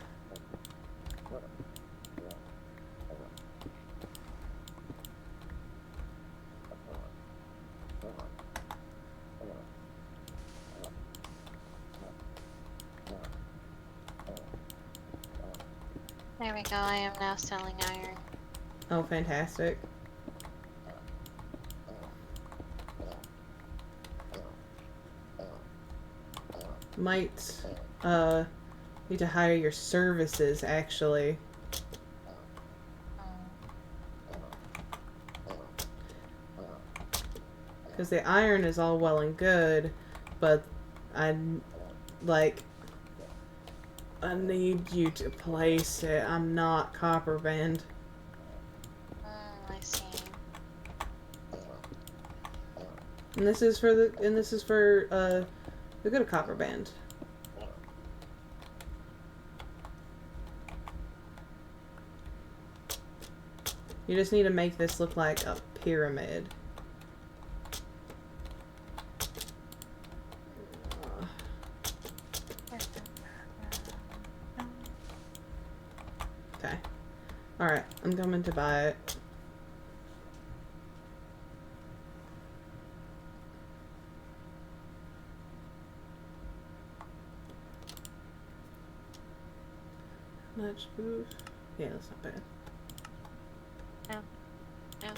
There we go, I am now selling iron. Oh, fantastic. Might, need to hire your services, actually. Because the iron is all well and good, but I need you to place it. I'm not Copperband. I see. And this is for the good of Copperband. You just need to make this look like a pyramid. Okay. Alright, I'm coming to buy it. Much food. Yeah, that's not bad. No. No.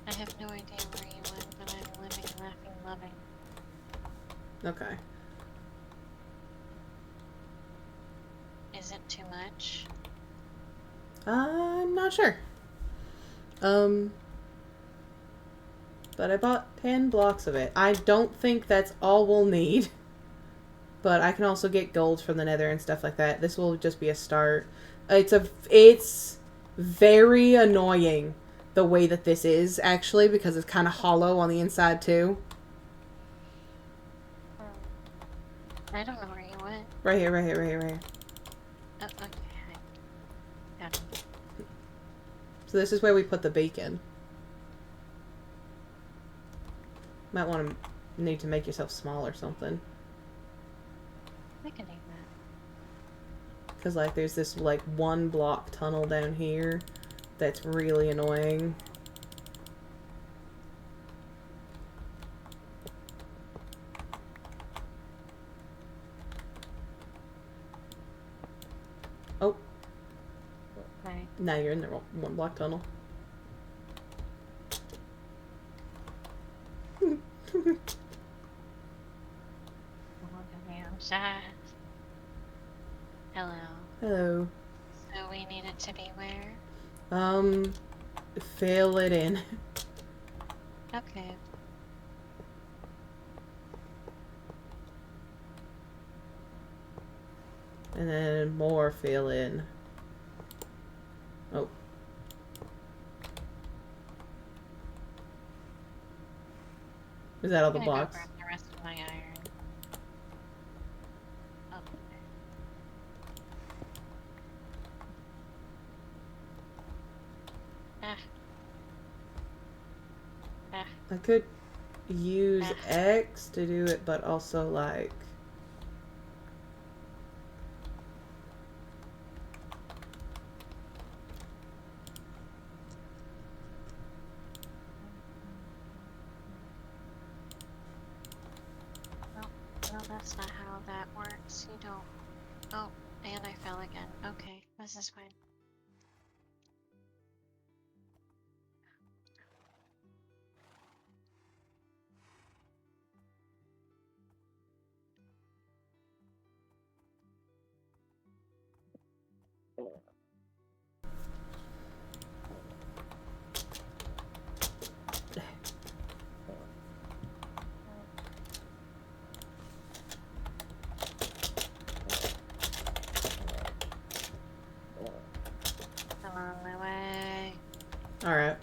I have no idea where you went, but I'm living, laughing, loving. Okay. Is it too much? I'm not sure. But I bought 10 blocks of it. I don't think that's all we'll need. But I can also get gold from the nether and stuff like that. This will just be a start. It's very annoying the way that this is, actually, because it's kind of hollow on the inside, too. I don't know where you went. Right here, right here, right here, right here. Oh, okay. Got it. So this is where we put the bacon. Might want to need to make yourself small or something. I can do that. Because, like, there's this, like, 1 block tunnel down here that's really annoying. Oh. Right. Now you're in the 1 block tunnel. Hello. Hello. So we need it to be where? Fill it in. Okay. And then more fill in. Oh. Is that all the I'm gonna blocks? go grab the rest of my iron. Oh. Ah. Ah. I could use X to do it, but also like... No, that's not how that works. You don't. Oh, and I fell again. Okay, this is fine. I'm on my way. Alright.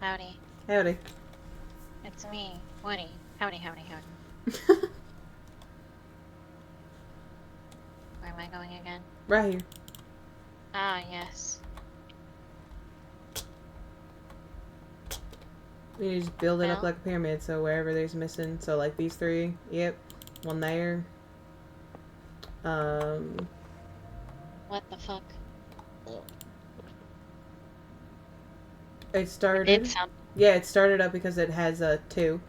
Howdy. Howdy. It's me, Woody. Howdy, howdy, howdy. Where am I going again? Right here. Ah, yes. You just build it up like a pyramid, so wherever there's missing, so like these 3, yep, 1 there. What the fuck? It started. It did sound. Yeah, it started up because it has 2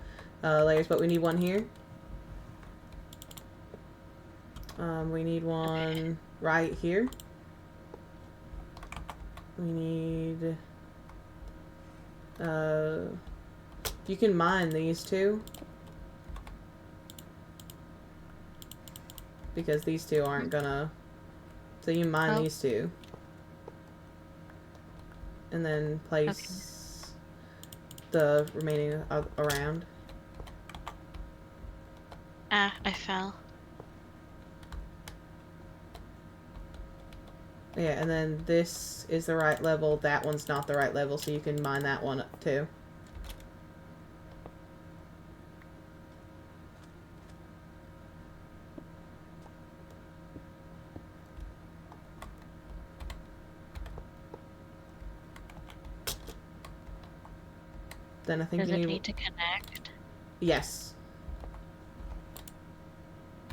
layers, but we need 1 here. We need 1 right here. We need. You can mine these 2. Because these 2 aren't gonna. So you mine these 2. And then place the remaining around. Ah, I fell. Yeah, and then this is the right level. That one's not the right level, so you can mine that one up too. Then I think Does you it need to connect? Yes.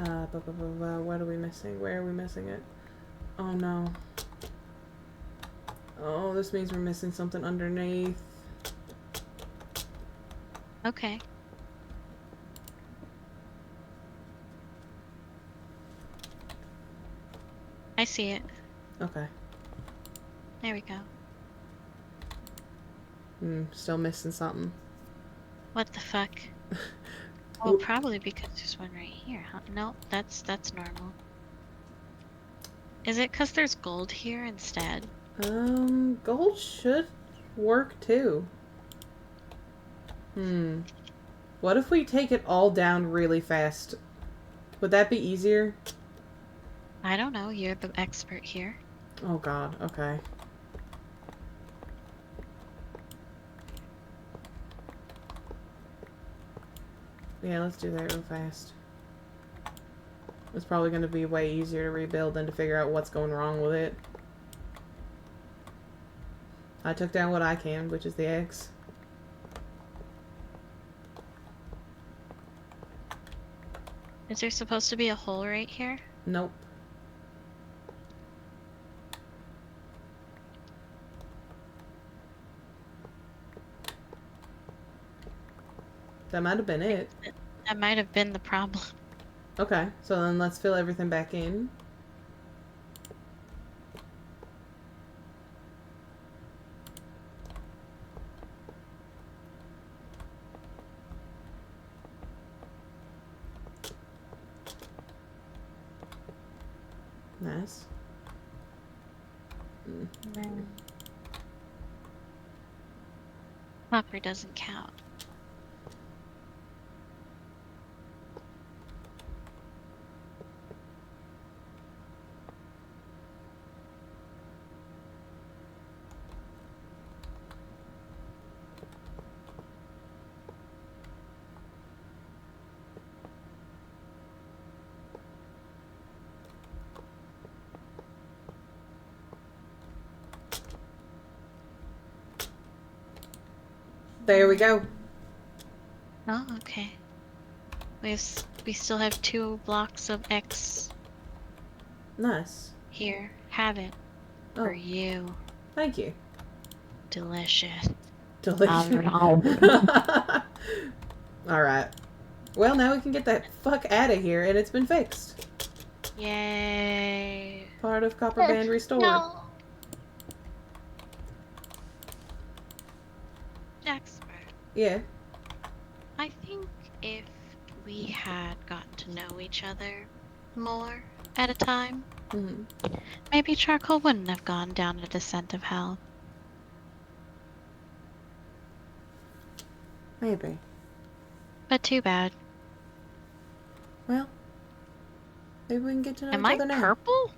What are we missing? Where are we missing it? Oh no. Oh, this means we're missing something underneath. Okay. I see it. Okay. There we go. Still missing something. What the fuck? Oh, probably because there's one right here, huh? No, that's normal. Is it because there's gold here instead? Gold should work too. What if we take it all down really fast? Would that be easier? I don't know, you're the expert here. Oh god, okay. Yeah, let's do that real fast. It's probably going to be way easier to rebuild than to figure out what's going wrong with it. I took down what I can, which is the eggs. Is there supposed to be a hole right here? Nope. That might have been it. That might have been the problem. Okay, so then let's fill everything back in. Nice. Copper doesn't count. There we go. Oh, okay. We still have 2 blocks of X. Nice. Here, have it. Oh. For you. Thank you. Delicious. Delicious. Alright. Well, now we can get that fuck out of here, and it's been fixed. Yay. Part of Copper Band restored. No. Expert. Yeah. I think if we had gotten to know each other more at a time, maybe charcoal wouldn't have gone down a descent of hell. Maybe. But too bad. Well, maybe we can get to know Am each I other now. purple?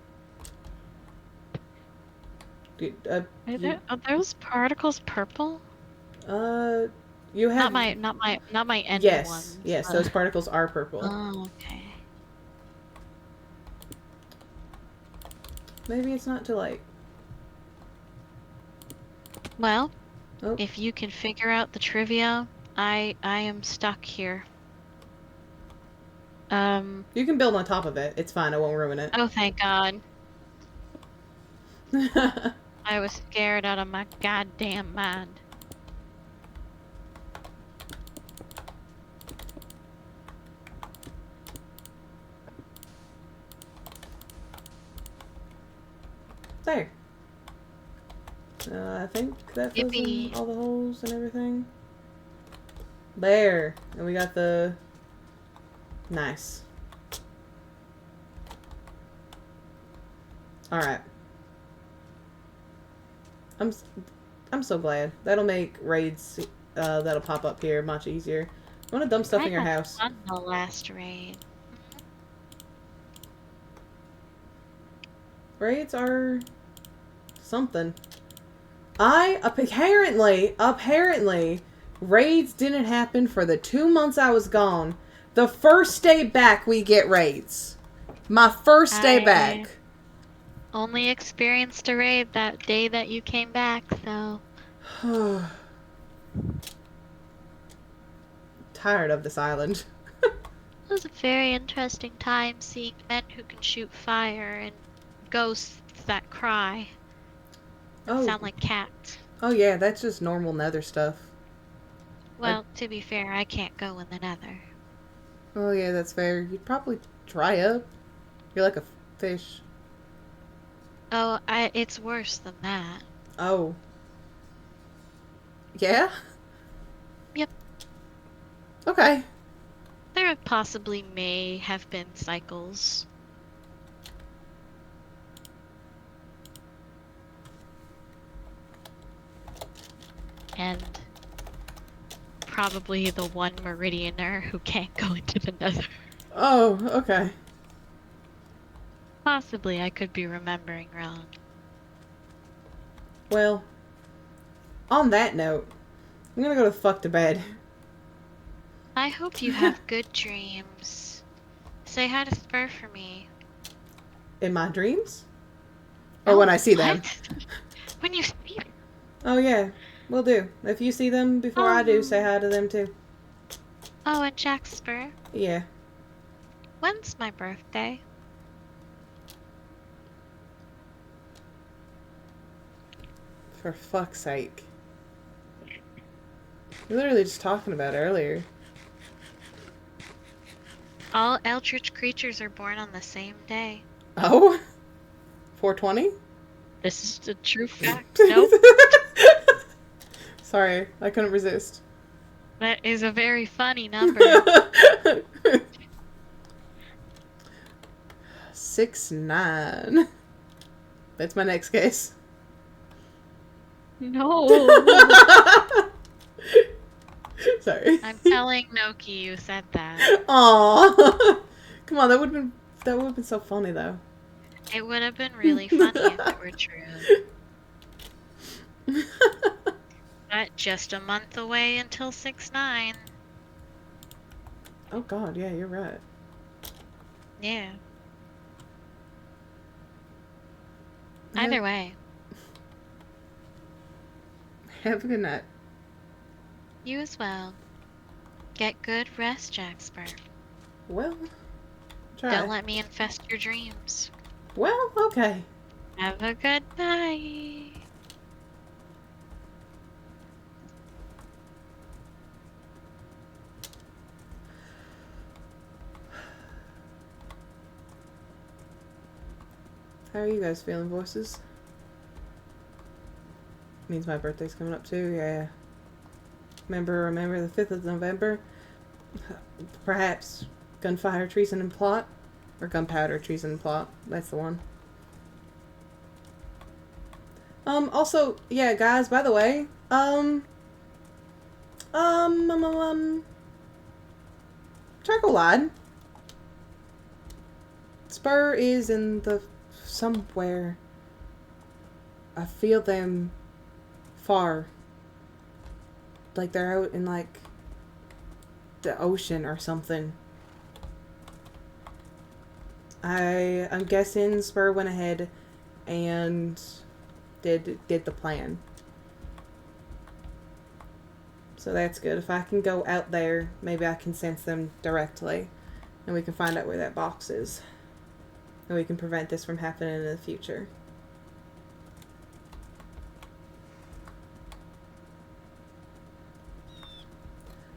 You, Are those particles purple? you have Not my end yes, ones. yes, those particles are purple. Oh, okay. Maybe it's not too late. Well, if you can figure out the trivia, I am stuck here. You can build on top of it. It's fine. I won't ruin it. Oh, thank God. I was scared out of my goddamn mind. There. I think that fills in all the holes and everything. There. And we got the... Nice. Alright. I'm so glad. That'll make raids that'll pop up here much easier. I want to dump stuff in your house. On the last raid. Raids are something. Apparently, raids didn't happen for the 2 months I was gone. The first day back, we get raids. My first day back. Only experienced a raid that day that you came back, so. Tired of this island. was a very interesting time seeing men who can shoot fire and ghosts that cry and Oh. sound like cats. Oh yeah, that's just normal nether stuff. Well, to be fair, I can't go in the nether. Oh yeah, that's fair. You'd probably dry up. You're like a fish. Oh, it's worse than that. Oh. Yeah? Yep. Okay. There possibly may have been cycles. And probably the one Meridianer who can't go into the nether. Oh, okay. Possibly, I could be remembering wrong. Well, on that note, I'm gonna go to fuck to bed. I hope you have good dreams. Say hi to Spur for me. In my dreams? Or when I see them? When you see them. Oh yeah, will do. If you see them before I do, say hi to them too. Oh, and Jack Spur. Yeah. When's my birthday? For fuck's sake. We were literally just talking about it earlier. All eldritch creatures are born on the same day. Oh? 420? This is a true fact. Nope. Sorry, I couldn't resist. That is a very funny number. 6'9". That's my next guess. No. Sorry. I'm telling Noki you said that. Aw. Come on, that would have been so funny though. It would have been really funny if it were true. But just a month away until 6'9". Oh god, yeah, you're right. Yeah. Either way. Have a good night. You as well. Get good rest, Jackspur. Well, try. Don't let me infest your dreams. Well, okay. Have a good night. How are you guys feeling, voices? Means my birthday's coming up too, yeah. Remember the 5th of November? Perhaps gunfire, treason, and plot? Or gunpowder, treason, and plot. That's the one. Also, yeah, guys, by the way, Charcoal lied. Spur is in the somewhere. I feel them far. Like they're out in like the ocean or something. I'm guessing Spur went ahead and did the plan. So that's good. If I can go out there, maybe I can sense them directly. And we can find out where that box is. And we can prevent this from happening in the future.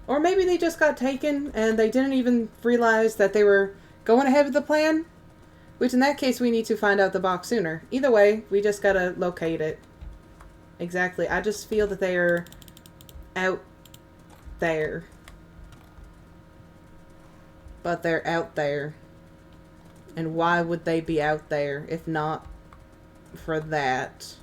Or maybe they just got taken and they didn't even realize that they were going ahead with the plan. Which in that case we need to find out the box sooner. Either way, we just gotta locate it. Exactly. I just feel that they are out there. But they're out there. And why would they be out there if not for that?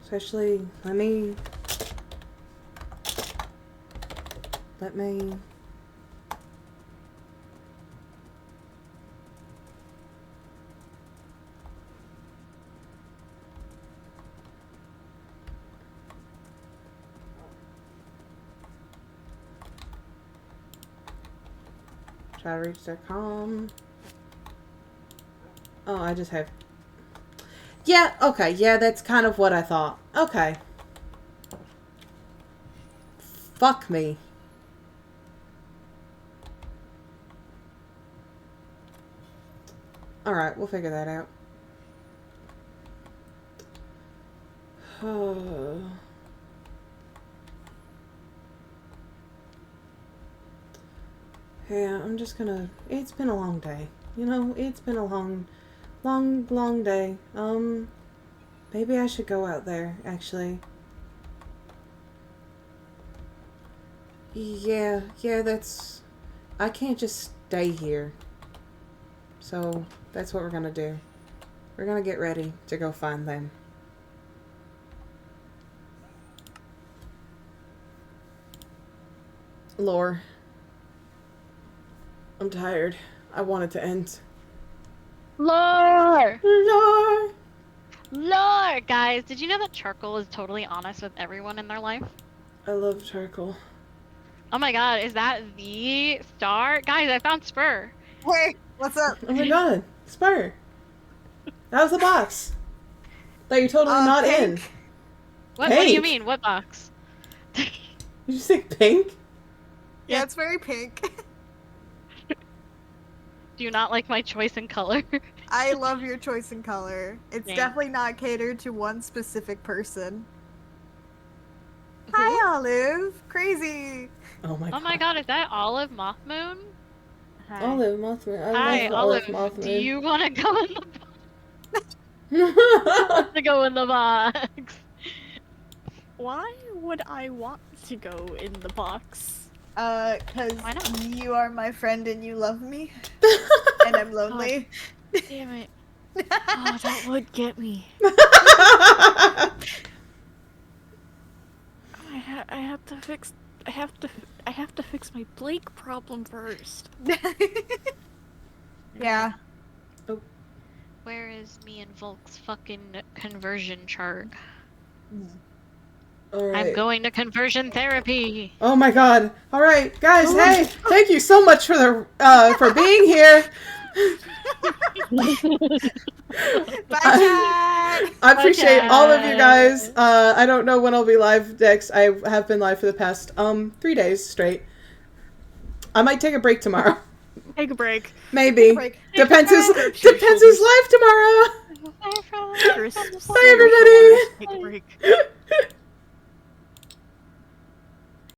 Especially, let me try to reach their comm. Oh, I just have... Yeah, okay. Yeah, that's kind of what I thought. Okay. Fuck me. Alright, we'll figure that out. Yeah, I'm just gonna... It's been a long day. You know, it's been a long day. Maybe I should go out there, actually. Yeah, that's... I can't just stay here. So, that's what we're gonna do. We're gonna get ready to go find them. Lore. I'm tired. I want it to end. Lore! Lore! Lore! Guys, did you know that Charcoal is totally honest with everyone in their life? I love Charcoal. Oh my god, is that the star? Guys, I found Spur. Wait, what's up? Oh my god, Spur. That was the box that you're totally not Pink. in. What do you mean? What box? Did you say pink? Yeah, it's very pink. Do you not like my choice in color? I love your choice in color. It's Thanks. definitely not catered to one specific person. Hi, Olive. Crazy. Oh my god. Oh my god, is that Olive Mothmoon? Olive Mothman. I Hi, love Olive Olive. Mothman. Do you want to go in the box? to go in the box? Why would I want to go in the box? Cause you are my friend and you love me. And I'm lonely. Damn it. Oh, that would get me. I have to fix my Blake problem first. Yeah. Where is me and Volk's fucking conversion chart? Alright. I'm going to conversion therapy. Oh my god. Alright, guys, hey, thank you so much for the for being here. I appreciate all of you guys. I don't know when I'll be live next. I have been live for the past 3 days straight. I might take a break tomorrow. Take a break. Maybe. Take a break. Depends who's live tomorrow. Bye everybody. Take a break.